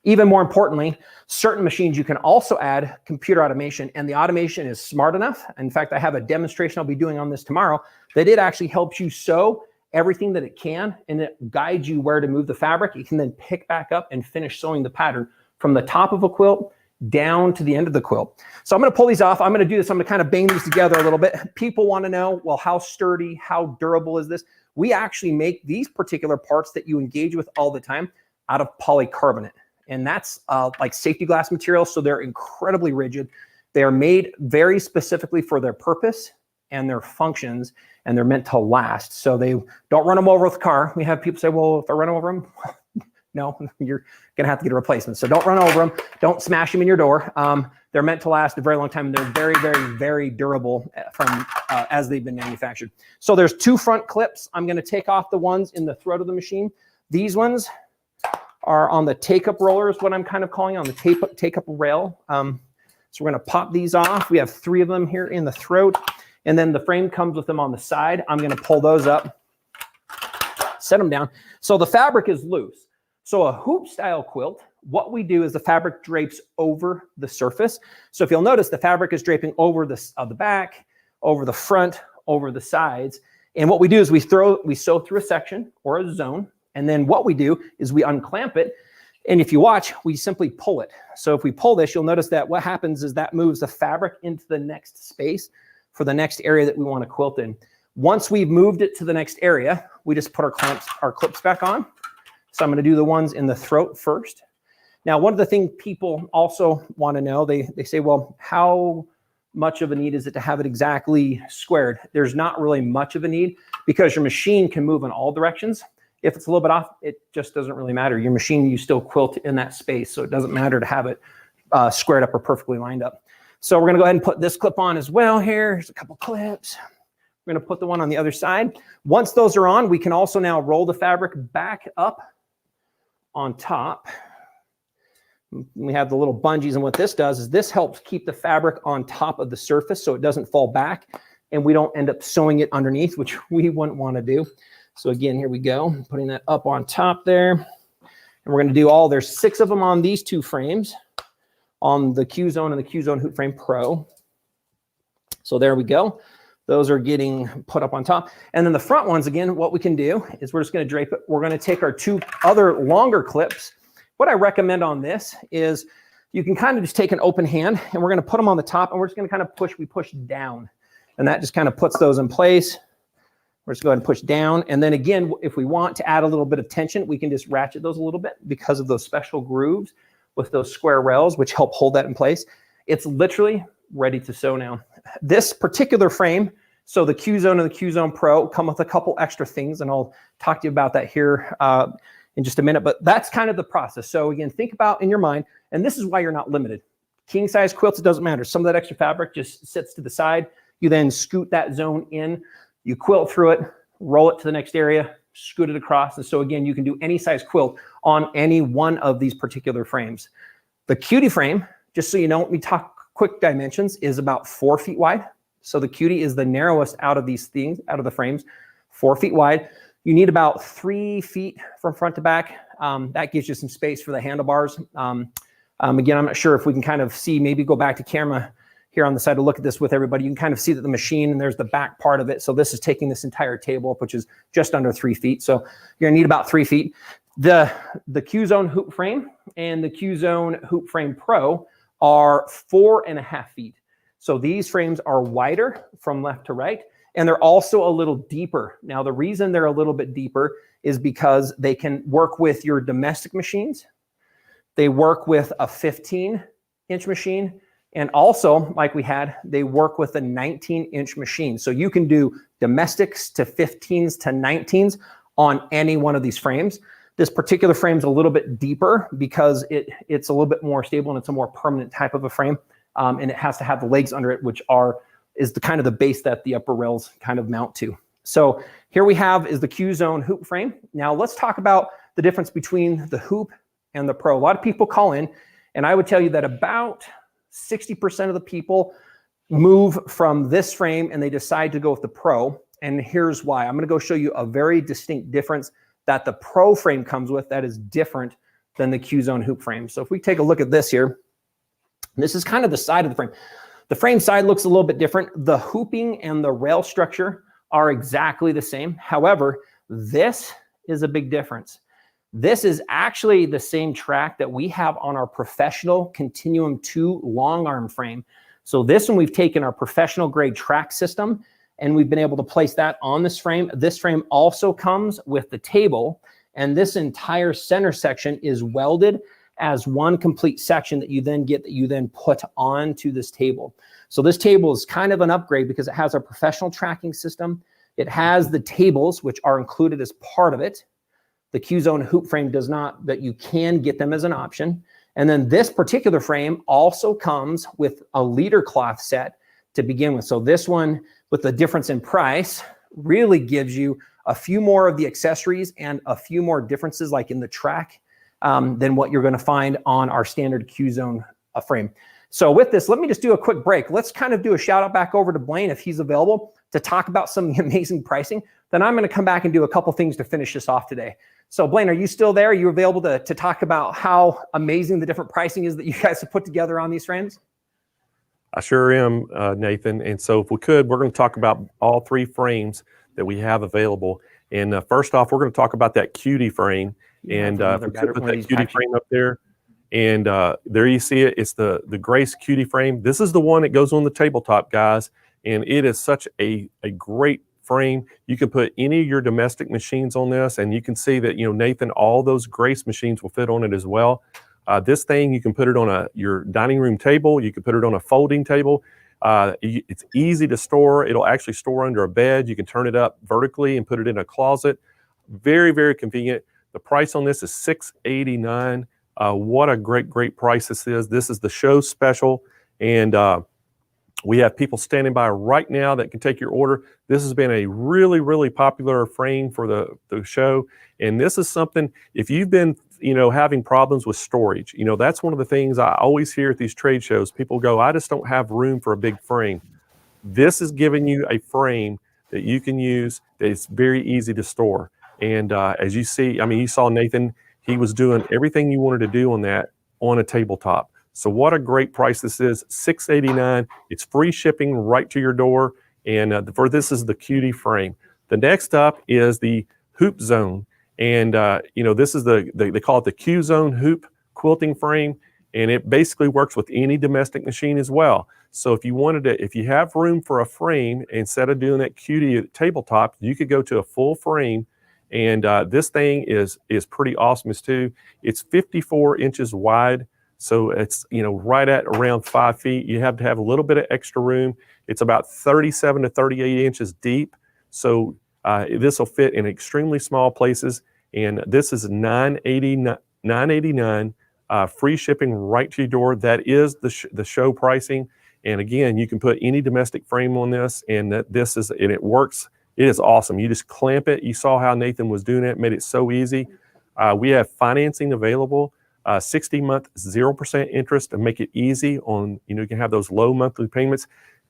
Even more importantly, certain machines you can also add computer automation, and the automation is smart enough. In fact, I have a demonstration I'll be doing on this tomorrow that it actually helps you sew everything that it can, and it guides you where to move the fabric. You can then pick back up and finish sewing the pattern from the top of a quilt down to the end of the quilt. So I'm going to pull these off. I'm going to do this. I'm going to kind of bang these together a little bit. People want to know, well, how sturdy, how durable is this? We actually make these particular parts that you engage with all the time out of polycarbonate. And that's like safety glass material. So they're incredibly rigid. They are made very specifically for their purpose and their functions, and they're meant to last. So they don't run them over with a car. We have people say, well, if I run over them, no, you're going to have to get a replacement. So don't run over them. Don't smash them in your door. They're meant to last a very long time. They're very, very, very durable from as they've been manufactured. So there's 2 front clips. I'm going to take off the ones in the throat of the machine. These ones are on the take-up roller is what I'm kind of calling on the take-up rail. So we're going to pop these off. We have 3 of them here in the throat. And then the frame comes with them on the side. I'm going to pull those up, set them down. So the fabric is loose. So a hoop style quilt, what we do is the fabric drapes over the surface. So if you'll notice, the fabric is draping over the back, over the front, over the sides. And what we do is we sew through a section or a zone. And then what we do is we unclamp it. And if you watch, we simply pull it. So if we pull this, you'll notice that what happens is that moves the fabric into the next space for the next area that we want to quilt in. Once we've moved it to the next area, we just put our clips back on. So I'm going to do the ones in the throat first. Now, one of the things people also want to know, they say, well, how much of a need is it to have it exactly squared? There's not really much of a need because your machine can move in all directions. If it's a little bit off, it just doesn't really matter. Your machine, you still quilt in that space, so it doesn't matter to have it squared up or perfectly lined up. So we're going to go ahead and put this clip on as well here. Here's a couple clips. We're going to put the one on the other side. Once those are on, we can also now roll the fabric back up on top. We have the little bungees, and what this does is this helps keep the fabric on top of the surface so it doesn't fall back and we don't end up sewing it underneath, which we wouldn't want to do. So again, here we go, putting that up on top there. And we're going to do there's 6 of them on these 2 frames, on the QZone and the QZone Hoop Frame Pro. So there we go. Those are getting put up on top. And then the front ones, again, what we can do is we're just going to drape it. We're going to take our 2 other longer clips. What I recommend on this is you can kind of just take an open hand and we're going to put them on the top and we're just going to kind of push down. And that just kind of puts those in place. We're just going to push down. And then again, if we want to add a little bit of tension, we can just ratchet those a little bit because of those special grooves with those square rails, which help hold that in place. It's literally ready to sew now. This particular frame, so the QZone and the QZone Pro come with a couple extra things, and I'll talk to you about that here in just a minute, but that's kind of the process. So again, think about in your mind, and this is why you're not limited. King size quilts, it doesn't matter. Some of that extra fabric just sits to the side. You then scoot that zone in, you quilt through it, roll it to the next area, scoot it across. And so again, you can do any size quilt on any one of these particular frames. The QD frame, just so you know, let me talk quick dimensions, is about 4 feet wide. So the QD is the narrowest out of these things, out of the frames, 4 feet wide. You need about 3 feet from front to back. That gives you some space for the handlebars. Again, I'm not sure if we can kind of see, maybe go back to camera here on the side to look at this with everybody. You can kind of see that the machine, and there's the back part of it. So this is taking this entire table up, which is just under 3 feet. So you're gonna need about 3 feet. The QZone hoop frame and the QZone hoop frame Pro are 4.5 feet. So these frames are wider from left to right, and they're also a little deeper. Now, the reason they're a little bit deeper is because they can work with your domestic machines. They work with a 15-inch machine, and also, like we had, they work with a 19-inch machine. So you can do domestics to 15s to 19s on any one of these frames. This particular frame is a little bit deeper because it's a little bit more stable, and it's a more permanent type of a frame. And it has to have the legs under it, which is the kind of the base that the upper rails kind of mount to. So here we have is the QZone hoop frame. Now let's talk about the difference between the hoop and the Pro. A lot of people call in, and I would tell you that about 60% of the people move from this frame and they decide to go with the Pro. And here's why. I'm going to go show you a very distinct difference that the Pro frame comes with that is different than the QZone hoop frame. So if we take a look at this here, this is kind of the side of the frame. The frame side looks a little bit different. The hooping and the rail structure are exactly the same. However, this is a big difference. This is actually the same track that we have on our professional Continuum 2 long arm frame. So this one, we've taken our professional grade track system and we've been able to place that on this frame. This frame also comes with the table, and this entire center section is welded as one complete section that you then put onto this table. So this table is kind of an upgrade because it has our professional tracking system. It has the tables, which are included as part of it. The QZone hoop frame does not, but you can get them as an option. And then this particular frame also comes with a leader cloth set to begin with. So this one, with the difference in price, really gives you a few more of the accessories and a few more differences like in the track than what you're going to find on our standard QZone frame. So with this, let me just do a quick break. Let's kind of do a shout out back over to Blaine if he's available to talk about some of the amazing pricing. Then I'm going to come back and do a couple things to finish this off today. So Blaine, are you still there? Are you available to talk about how amazing the different pricing is that you guys have put together on these frames? I sure am, Nathan. And so if we could, we're going to talk about all 3 frames that we have available. And first off, we're going to talk about that QD frame. And if we could put that QD frame up there. And there you see it. It's the Grace QD frame. This is the one that goes on the tabletop, guys. And it is such a great frame. You can put any of your domestic machines on this, and you can see that, Nathan, all those Grace machines will fit on it as well. This thing, you can put it on your dining room table. You can put it on a folding table. It's easy to store. It'll actually store under a bed. You can turn it up vertically and put it in a closet. Very, very convenient. The price on this is $689. What a great price this is. This is the show special. And we have people standing by right now that can take your order. This has been a really popular frame for the show. And this is something, if you've been, having problems with storage, that's one of the things I always hear at these trade shows. People go, I just don't have room for a big frame. This is giving you a frame that you can use that is very easy to store. And as you see, you saw Nathan, he was doing everything you wanted to do on that on a tabletop. So what a great price this is, $689. It's free shipping right to your door. And this is the QD frame. The next up is the Hoop Zone. And, this is they call it the QZone hoop quilting frame. And it basically works with any domestic machine as well. So if you have room for a frame, instead of doing that QD tabletop, you could go to a full frame. And this thing is pretty awesome too. It's 54 inches wide. So it's, right at around 5 feet. You have to have a little bit of extra room. It's about 37 to 38 inches deep. So this will fit in extremely small places. And this is $989, free shipping right to your door. That is the show pricing. And again, you can put any domestic frame on this, and it works It is awesome. You just clamp it. You saw how Nathan was doing it, made it so easy. We have financing available, 60-month, 0% interest to make it easy on, you can have those low monthly payments.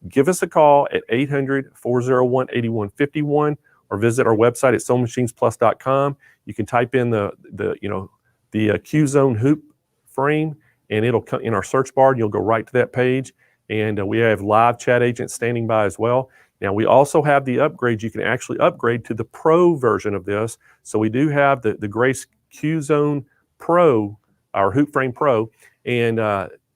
Give us a call at 800-401-8151 or visit our website at SewingMachinesPlus.com. You can type in the 𝓕𝓮𝓵𝓬𝓷𝓰 hoop frame, and it'll come in our search bar, and you'll go right to that page. And we have live chat agents standing by as well. Now, we also have the upgrades. You can actually upgrade to the Pro version of this. So we do have the Grace Q-Zone Pro, our Hoop Frame Pro. And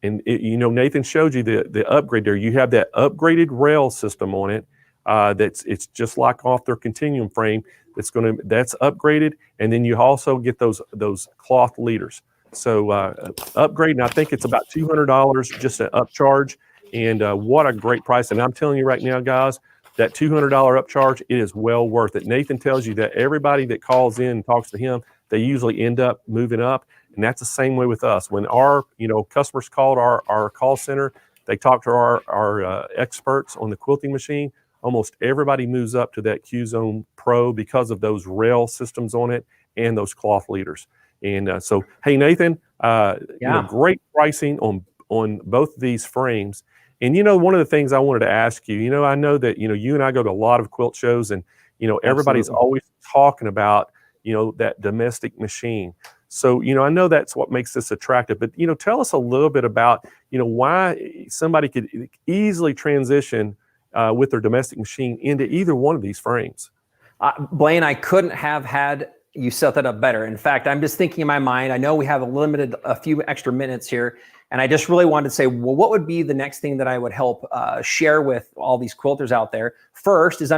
Nathan showed you the upgrade there. You have that upgraded rail system on it. It's just like off their Continuum frame. That's upgraded. And then you also get those cloth leaders. So upgrade, and I think it's about $200 just an upcharge. And what a great price. And I'm telling you right now, guys, that $200 upcharge, it is well worth it. Nathan tells you that everybody that calls in and talks to him, they usually end up moving up. And that's the same way with us. When our customers called our call center, they talk to our experts on the quilting machine. Almost everybody moves up to that Q-Zone Pro because of those rail systems on it and those cloth leaders. And so, hey, Nathan, great pricing on both of these frames. And, one of the things I wanted to ask you, I know that, you and I go to a lot of quilt shows, and, everybody's always talking about, that domestic machine. So, I know that's what makes this attractive, but, tell us a little bit about, why somebody could easily transition with their domestic machine into either one of these frames. Blaine, I couldn't have had you set that up better. In fact, I'm just thinking in my mind, I know we have a few extra minutes here, and I just really wanted to say, well, what would be the next thing that I would help share with all these quilters out there? First is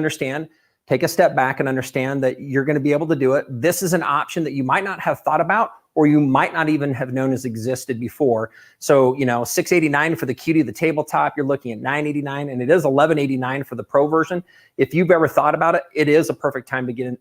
take a step back and understand that you're going to be able to do it. This is an option that you might not have thought about, or you might not even have known has existed before. So, $689 for the QD, the tabletop, you're looking at $989, and it is $1189 for the Pro version. If you've ever thought about it, it is a perfect time to get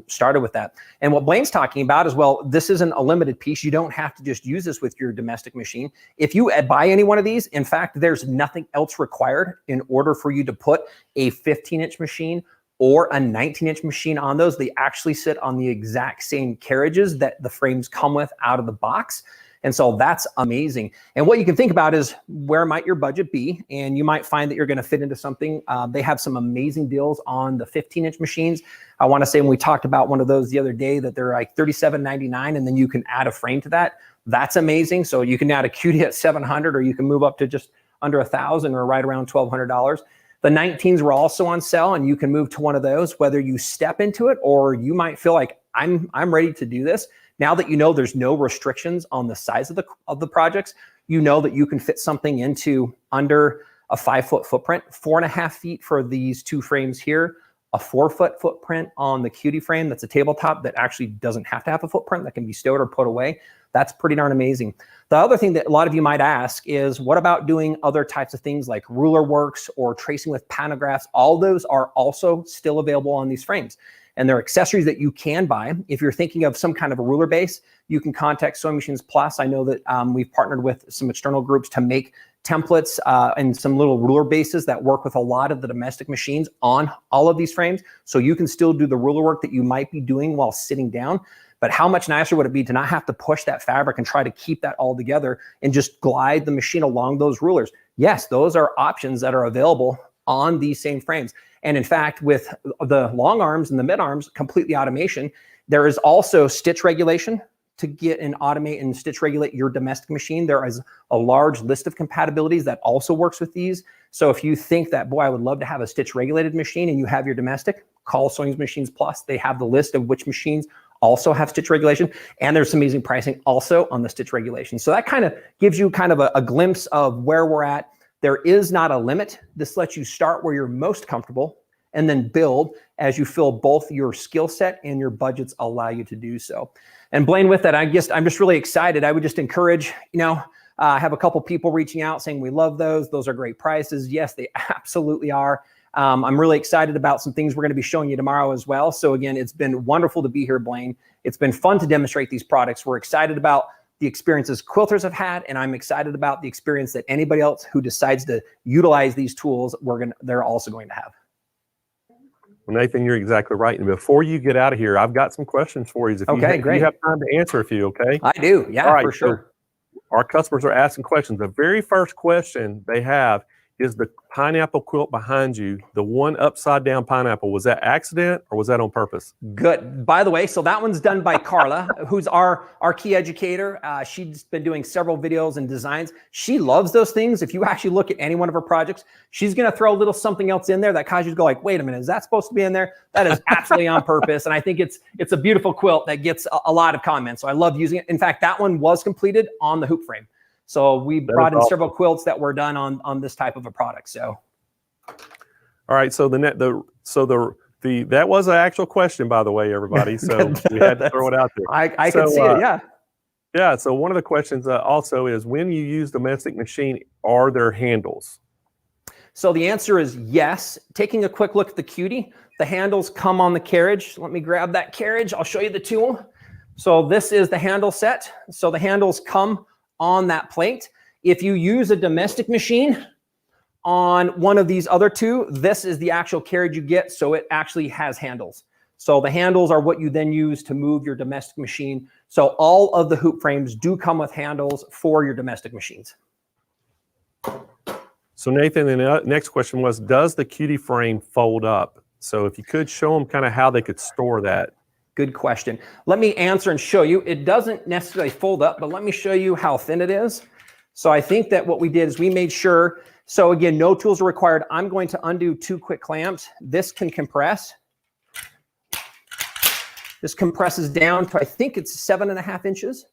started with that. And what Blaine's talking about is, well, this isn't a limited piece. You don't have to just use this with your domestic machine. If you buy any one of these, in fact, there's nothing else required in order for you to put a 15-inch machine or a 19-inch machine on those. They actually sit on the exact same carriages that the frames come with out of the box. And so that's amazing. And what you can think about is, where might your budget be? And you might find that you're going to fit into something. They have some amazing deals on the 15-inch machines. I want to say, when we talked about one of those the other day, that they're like $37.99, and then you can add a frame to that. That's amazing. So you can add a QD at $700, or you can move up to just under $1,000, or right around $1,200. The 19s were also on sale, and you can move to one of those, whether you step into it or you might feel like I'm ready to do this. Now that there's no restrictions on the size of the projects, that you can fit something into under a 5-foot footprint, 4.5 feet for these two frames here, a 4-foot footprint on the QD frame. That's a tabletop that actually doesn't have to have a footprint, that can be stowed or put away. That's pretty darn amazing. The other thing that a lot of you might ask is, what about doing other types of things like ruler works or tracing with pantographs? All those are also still available on these frames. And they're accessories that you can buy. If you're thinking of some kind of a ruler base, you can contact Sewing Machines Plus. I know that we've partnered with some external groups to make templates and some little ruler bases that work with a lot of the domestic machines on all of these frames. So you can still do the ruler work that you might be doing while sitting down. But how much nicer would it be to not have to push that fabric and try to keep that all together and just glide the machine along those rulers? Yes, those are options that are available on these same frames. And in fact, with the long arms and the mid arms, completely automation, there is also stitch regulation to get and automate and stitch regulate your domestic machine. There is a large list of compatibilities that also works with these. So if you think that, boy, I would love to have a stitch regulated machine, and you have your domestic, call Sewing Machines Plus. They have the list of which machines also have stitch regulation, and there's some amazing pricing also on the stitch regulation. So that kind of gives you kind of a glimpse of where we're at. There is not a limit. This lets you start where you're most comfortable and then build as you feel both your skill set and your budgets allow you to do so. And Blaine, with that, I'm just really excited. I would just encourage, I have a couple people reaching out saying, we love those. Those are great prices. Yes, they absolutely are. I'm really excited about some things we're going to be showing you tomorrow as well. So again, it's been wonderful to be here, Blaine. It's been fun to demonstrate these products. We're excited about the experiences quilters have had, and I'm excited about the experience that anybody else who decides to utilize these tools, they're also going to have. Well, Nathan, you're exactly right. And before you get out of here, I've got some questions for you. If great. you have time to answer a few, okay? I do. Yeah, all right, for sure. So our customers are asking questions. The very first question they have is the pineapple quilt behind you, the one upside down pineapple. Was that accident or was that on purpose? Good. By the way, so that one's done by Carla, who's our key educator. She's been doing several videos and designs. She loves those things. If you actually look at any one of her projects, she's going to throw a little something else in there that causes you to go like, wait a minute, is that supposed to be in there? That is absolutely on purpose. And I think it's a beautiful quilt that gets a lot of comments. So I love using it. In fact, that one was completed on the hoop frame. So we brought in several quilts that were done on this type of a product. So, all right. So that was an actual question, by the way, everybody. So we had to throw it out there. I can see it. Yeah. Yeah. So one of the questions also is, when you use domestic machine, are there handles? So the answer is yes. Taking a quick look at the cutie, the handles come on the carriage. Let me grab that carriage. I'll show you the tool. So this is the handle set. So the handles come on that plate. If you use a domestic machine on one of these other two, this is the actual carriage you get. So it actually has handles. So the handles are what you then use to move your domestic machine. So all of the hoop frames do come with handles for your domestic machines. So Nathan, the next question was, does the cutie frame fold up? So if you could show them kind of how they could store that. Good question. Let me answer and show you. It doesn't necessarily fold up, but let me show you how thin it is. So I think that what we did is we made sure, so again, no tools are required. I'm going to undo 2 quick clamps. This can compress. This compresses down to, I think it's 7.5 inches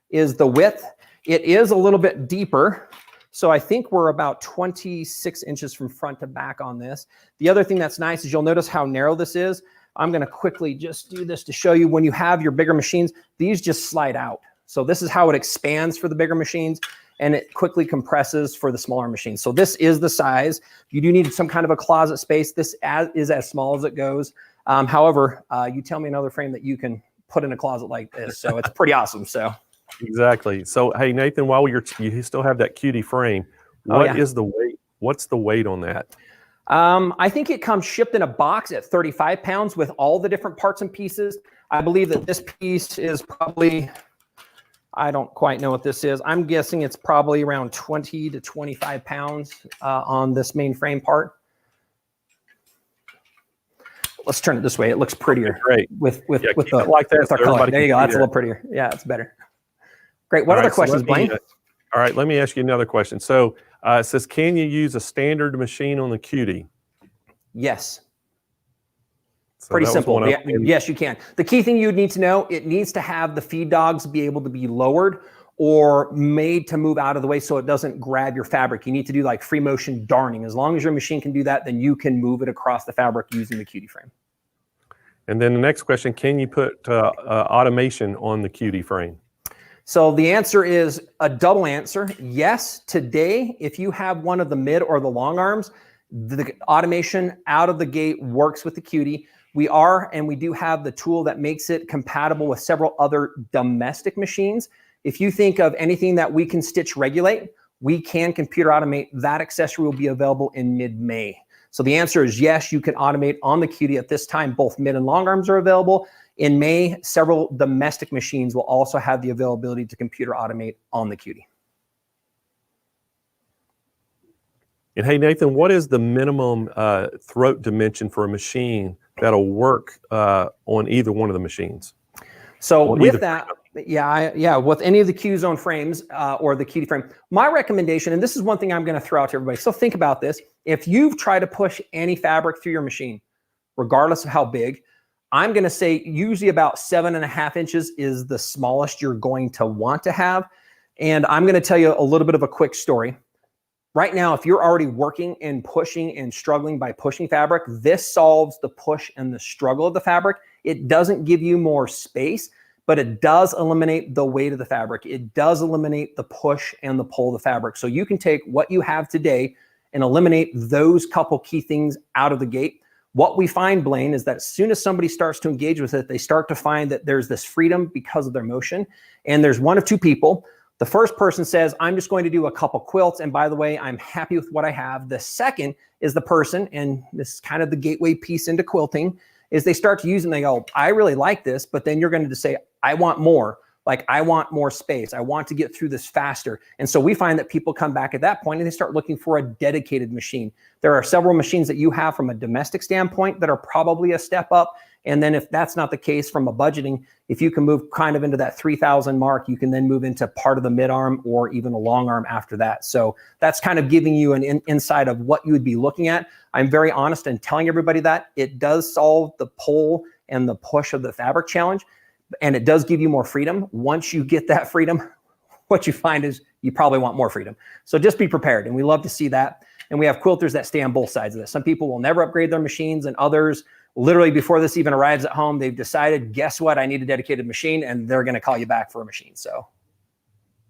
is the width. It is a little bit deeper. So I think we're about 26 inches from front to back on this. The other thing that's nice is you'll notice how narrow this is. I'm going to quickly just do this to show you when you have your bigger machines, these just slide out. So this is how it expands for the bigger machines, and it quickly compresses for the smaller machines. So this is the size. You do need some kind of a closet space. This is as small as it goes. However, you tell me another frame that you can put in a closet like this. So it's pretty awesome. So exactly. So, hey, Nathan, while you still have that cutie frame, what is the weight? What's the weight on that? I think it comes shipped in a box at 35 pounds with all the different parts and pieces. I believe that this piece is probably, I don't quite know what this is. I'm guessing it's probably around 20 to 25 pounds on this main frame part. Let's turn it this way. It looks prettier. Great. With the like that. with our color. There you go. That's a little prettier. Yeah, it's better. Great. What other questions, Blaine? All right, let me ask you another question. So it says, can you use a standard machine on the cutie? Yes. So pretty simple. Yes, you can. The key thing you'd need to know, it needs to have the feed dogs be able to be lowered or made to move out of the way so it doesn't grab your fabric. You need to do like free motion darning. As long as your machine can do that, then you can move it across the fabric using the cutie frame. And then the next question, can you put automation on the cutie frame? So the answer is a double answer. Yes, today, if you have one of the mid or the long arms, the automation out of the gate works with the cutie. We do have the tool that makes it compatible with several other domestic machines. If you think of anything that we can stitch regulate, we can computer automate. That accessory will be available in mid-May. So the answer is yes, you can automate on the cutie at this time. Both mid and long arms are available. In May, several domestic machines will also have the availability to computer automate on the cutie. And hey, Nathan, what is the minimum throat dimension for a machine that'll work on either one of the machines? So with that, with any of the Q-Zone frames or the cutie frame, my recommendation, and this is one thing I'm going to throw out to everybody. So think about this. If you've tried to push any fabric through your machine, regardless of how big, I'm going to say usually about 7.5 inches is the smallest you're going to want to have. And I'm going to tell you a little bit of a quick story. Right now, if you're already working and pushing and struggling by pushing fabric, this solves the push and the struggle of the fabric. It doesn't give you more space, but it does eliminate the weight of the fabric. It does eliminate the push and the pull of the fabric. So you can take what you have today and eliminate those couple key things out of the gate. What we find, Blaine, is that as soon as somebody starts to engage with it, they start to find that there's this freedom because of their motion. And there's one of two people. The first person says, I'm just going to do a couple quilts. And by the way, I'm happy with what I have. The second is the person, and this is kind of the gateway piece into quilting, is they start to use it and they go, I really like this, but then you're going to say, I want more. Like, I want more space. I want to get through this faster. And so we find that people come back at that point and they start looking for a dedicated machine. There are several machines that you have from a domestic standpoint that are probably a step up. And then if that's not the case from a budgeting, if you can move kind of into that 3,000 mark, you can then move into part of the mid arm or even a long arm after that. So that's kind of giving you an insight of what you would be looking at. I'm very honest in telling everybody that it does solve the pull and the push of the fabric challenge. And it does give you more freedom. Once you get that freedom, what you find is you probably want more freedom. So just be prepared. And we love to see that. And we have quilters that stay on both sides of this. Some people will never upgrade their machines, and others, literally before this even arrives at home, they've decided, guess what? I need a dedicated machine, and they're going to call you back for a machine. So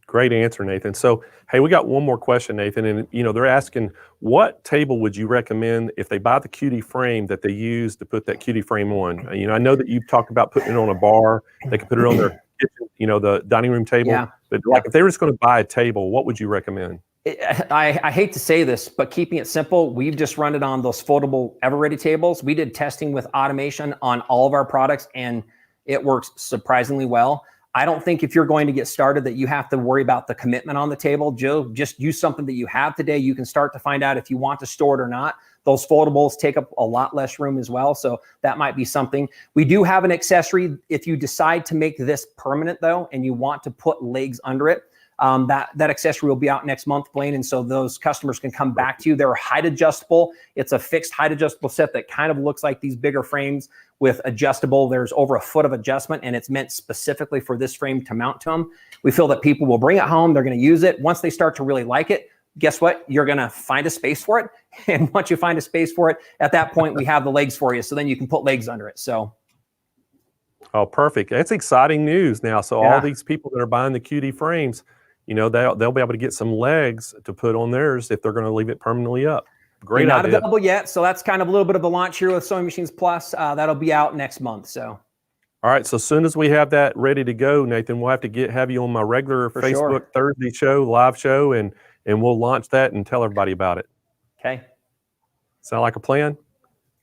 great answer, Nathan. So, hey, we got one more question, Nathan, and they're asking, what table would you recommend if they buy the QD frame that they use to put that QD frame on? I know that you've talked about putting it on a bar. They can put it on their kitchen, the dining room table. Yeah. But like, if they were just going to buy a table, what would you recommend? I hate to say this, but keeping it simple, we've just run it on those foldable ever-ready tables. We did testing with automation on all of our products, and it works surprisingly well. I don't think if you're going to get started that you have to worry about the commitment on the table. Joe, just use something that you have today. You can start to find out if you want to store it or not. Those foldables take up a lot less room as well. So that might be something. We do have an accessory. If you decide to make this permanent though, and you want to put legs under it, that accessory will be out next month, Blaine. And so those customers can come back to you. They're height adjustable. It's a fixed height adjustable set that kind of looks like these bigger frames with adjustable. There's over a foot of adjustment, and it's meant specifically for this frame to mount to them. We feel that people will bring it home. They're going to use it. Once they start to really like it, guess what? You're going to find a space for it. And once you find a space for it, at that point, we have the legs for you. So then you can put legs under it. So. Oh, perfect. That's exciting news now. So all these people that are buying the QD frames, they'll be able to get some legs to put on theirs if they're going to leave it permanently up. Great Not idea. available yet, so that's kind of a little bit of a launch here with Sewing Machines Plus. That'll be out next month. So, all right. So as soon as we have that ready to go, Nathan, we'll have to have you on my regular Facebook Thursday show, live show, and we'll launch that and tell everybody about it. Okay. Sound like a plan?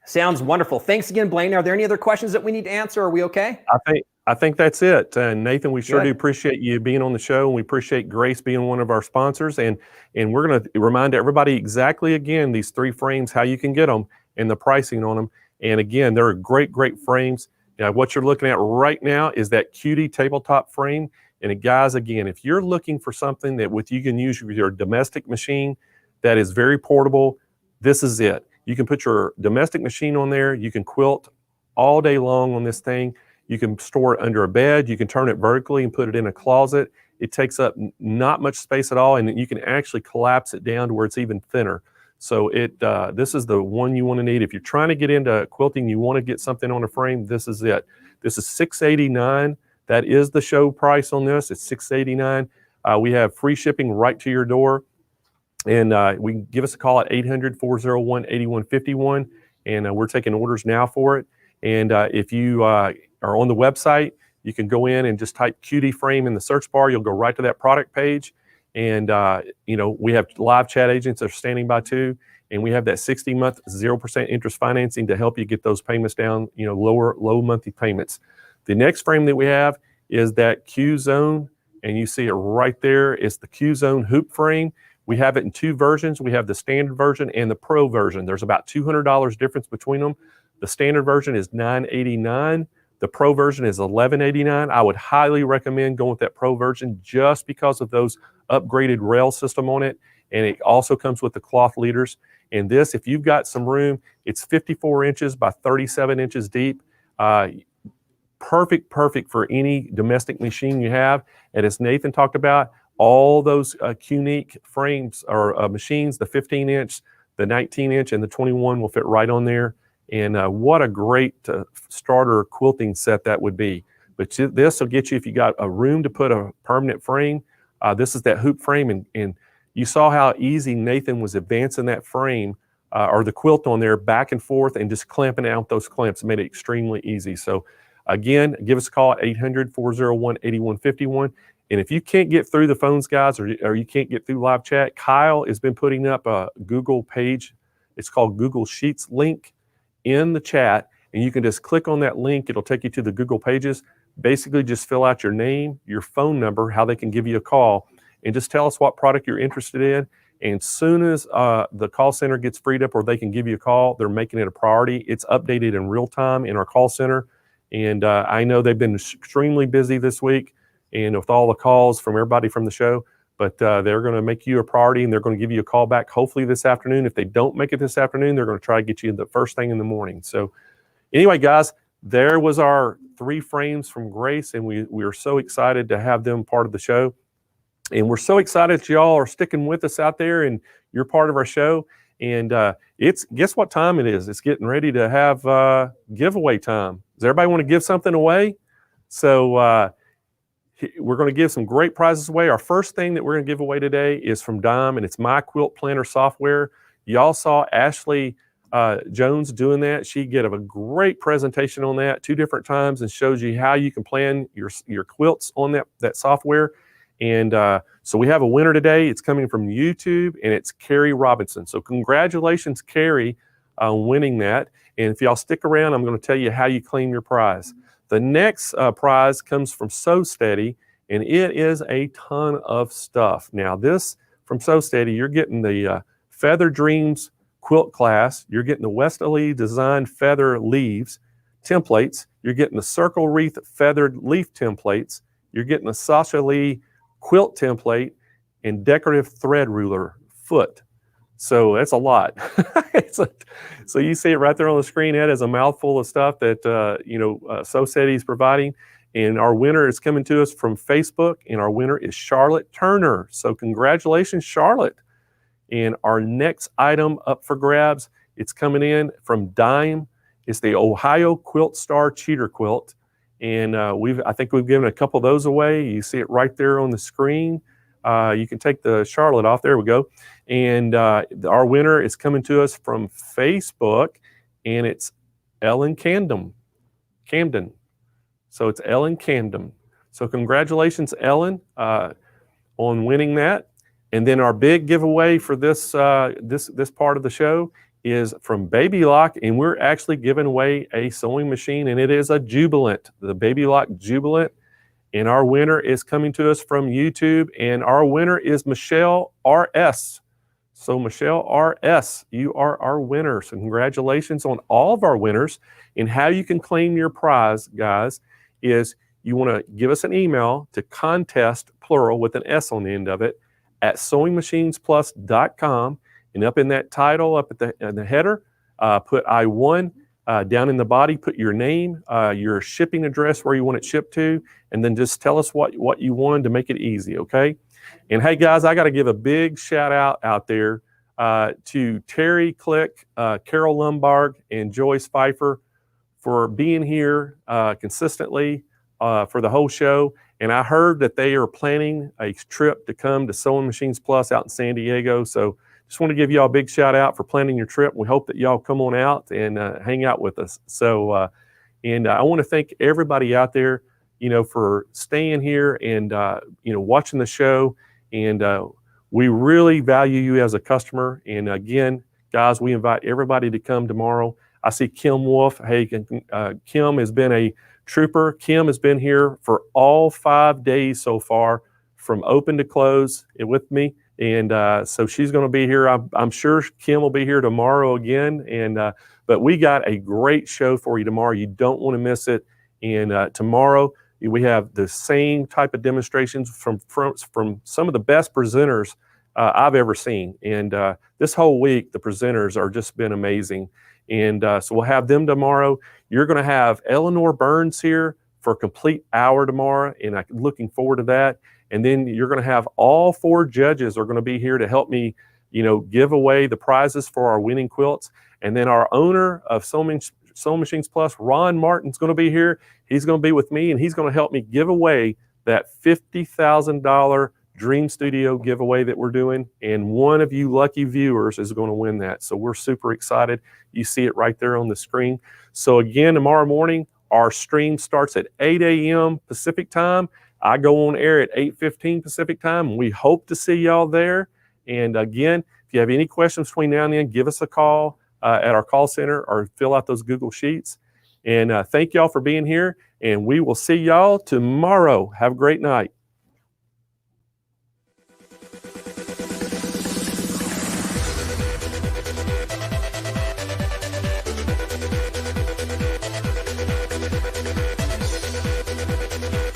Sounds wonderful. Thanks again, Blaine. Are there any other questions that we need to answer? Are we okay? I think that's it. And Nathan, we sure do appreciate you being on the show, and we appreciate Grace being one of our sponsors. And we're going to remind everybody exactly again, these 3 frames, how you can get them and the pricing on them. And again, they're great, great frames. What you're looking at right now is that QD tabletop frame. And guys, again, if you're looking for something that you can use with your domestic machine that is very portable, this is it. You can put your domestic machine on there. You can quilt all day long on this thing. You can store it under a bed. You can turn it vertically and put it in a closet. It takes up not much space at all, and you can actually collapse it down to where it's even thinner. So this is the one you want to need. If you're trying to get into quilting, you want to get something on a frame, this is it. This is $689. That is the show price on this. It's $689. We have free shipping right to your door. And we can give us a call at 800-401-8151. And we're taking orders now for it. And if you are on the website, you can go in and just type QD frame in the search bar. You'll go right to that product page. And, we have live chat agents that are standing by too. And we have that 60-month 0% interest financing to help you get those payments down, low monthly payments. The next frame that we have is that Q Zone. And you see it right there. It's the Q Zone hoop frame. We have it in 2 versions. We have the standard version and the pro version. There's about $200 difference between them. The standard version is $989. The pro version is $1189. I would highly recommend going with that pro version just because of those upgraded rail system on it. And it also comes with the cloth leaders. And this, if you've got some room, it's 54 inches by 37 inches deep. Perfect for any domestic machine you have. And as Nathan talked about, all those QUILT frames or machines, the 15-inch, the 19-inch, and the 21 will fit right on there. And what a great starter quilting set that would be. But this will get you, if you got a room to put a permanent frame, this is that hoop frame. And you saw how easy Nathan was advancing that frame or the quilt on there back and forth and just clamping out those clamps. It made it extremely easy. So again, give us a call at 800-401-8151. And if you can't get through the phones, guys, or you can't get through live chat, Kyle has been putting up a Google page. It's called Google Sheets link in the chat. And you can just click on that link. It'll take you to the Google pages. Basically, just fill out your name, your phone number, how they can give you a call, and just tell us what product you're interested in. And soon as the call center gets freed up or they can give you a call, they're making it a priority. It's updated in real time in our call center. And I know they've been extremely busy this week and with all the calls from everybody from the show, but they're going to make you a priority and they're going to give you a call back hopefully this afternoon. If they don't make it this afternoon, they're going to try to get you the first thing in the morning. So anyway, guys, there was our 3 frames from Grace, and we are so excited to have them part of the show. And we're so excited that y'all are sticking with us out there and you're part of our show. And guess what time it is? It's getting ready to have giveaway time. Does everybody want to give something away? So we're going to give some great prizes away. Our first thing that we're going to give away today is from Dime, and it's My Quilt Planner software. Y'all saw Ashley Jones doing that. She gave a great presentation on that 2 different times and shows you how you can plan your quilts on that software. And so we have a winner today. It's coming from YouTube, and it's Carrie Robinson. So congratulations, Carrie, on winning that. And if y'all stick around, I'm going to tell you how you claim your prize. The next prize comes from Sew Steady, and it is a ton of stuff. Now this, from Sew Steady, you're getting the Feather Dreams quilt class. You're getting the Westerly Designed Feather Leaves templates. You're getting the Circle Wreath Feathered Leaf templates. You're getting the Sasha Lee quilt template and decorative thread ruler foot. So that's a lot. So you see it right there on the screen. That is a mouthful of stuff that Sew Steady is providing. And our winner is coming to us from Facebook, and our winner is Charlotte Turner. So congratulations, Charlotte. And our next item up for grabs, it's coming in from Dime. It's the Ohio Quilt Star Cheater Quilt. And I think we've given a couple of those away. You see it right there on the screen. You can take the Charlotte off. There we go. And our winner is coming to us from Facebook, and it's Ellen Camden. So it's Ellen Camden. So congratulations, Ellen, on winning that. And then our big giveaway for this this part of the show is from Baby Lock, and we're actually giving away a sewing machine, and it is a Jubilant, the Baby Lock Jubilant. And our winner is coming to us from YouTube, and our winner is Michelle RS. So Michelle RS, you are our winner. So congratulations on all of our winners. And how you can claim your prize, guys, is you want to give us an email to contest, plural, with an S on the end of it, at SewingMachinesPlus.com. And up in that title, up at the header, put I won. Down in the body, put your name, your shipping address, where you want it shipped to, and then just tell us what you wanted to make it easy, okay? And hey, guys, I got to give a big shout out there to Terry Click, Carol Lombard, and Joyce Pfeiffer for being here consistently for the whole show. And I heard that they are planning a trip to come to Sewing Machines Plus out in San Diego. So just want to give y'all a big shout out for planning your trip. We hope that y'all come on out and hang out with us. So, and I want to thank everybody out there, for staying here and, watching the show. And we really value you as a customer. And again, guys, we invite everybody to come tomorrow. I see Kim Wolf. Hey, Kim has been a trooper. Kim has been here for all 5 days so far, from open to close with me. And so she's going to be here. I'm sure Kim will be here tomorrow again. And but we got a great show for you tomorrow. You don't want to miss it. And tomorrow we have the same type of demonstrations from some of the best presenters I've ever seen. And this whole week, the presenters are just been amazing. And so we'll have them tomorrow. You're going to have Eleanor Burns here for a complete hour tomorrow. And I'm looking forward to that. And then you're going to have all 4 judges are going to be here to help me, give away the prizes for our winning quilts. And then our owner of Sewing Machines Plus, Ron Martin's going to be here. He's going to be with me, and he's going to help me give away that $50,000 Dream Studio giveaway that we're doing. And one of you lucky viewers is going to win that. So we're super excited. You see it right there on the screen. So again, tomorrow morning, our stream starts at 8 a.m. Pacific time. I go on air at 8:15 Pacific time. We hope to see y'all there. And again, if you have any questions between now and then, give us a call at our call center or fill out those Google Sheets. And thank y'all for being here. And we will see y'all tomorrow. Have a great night.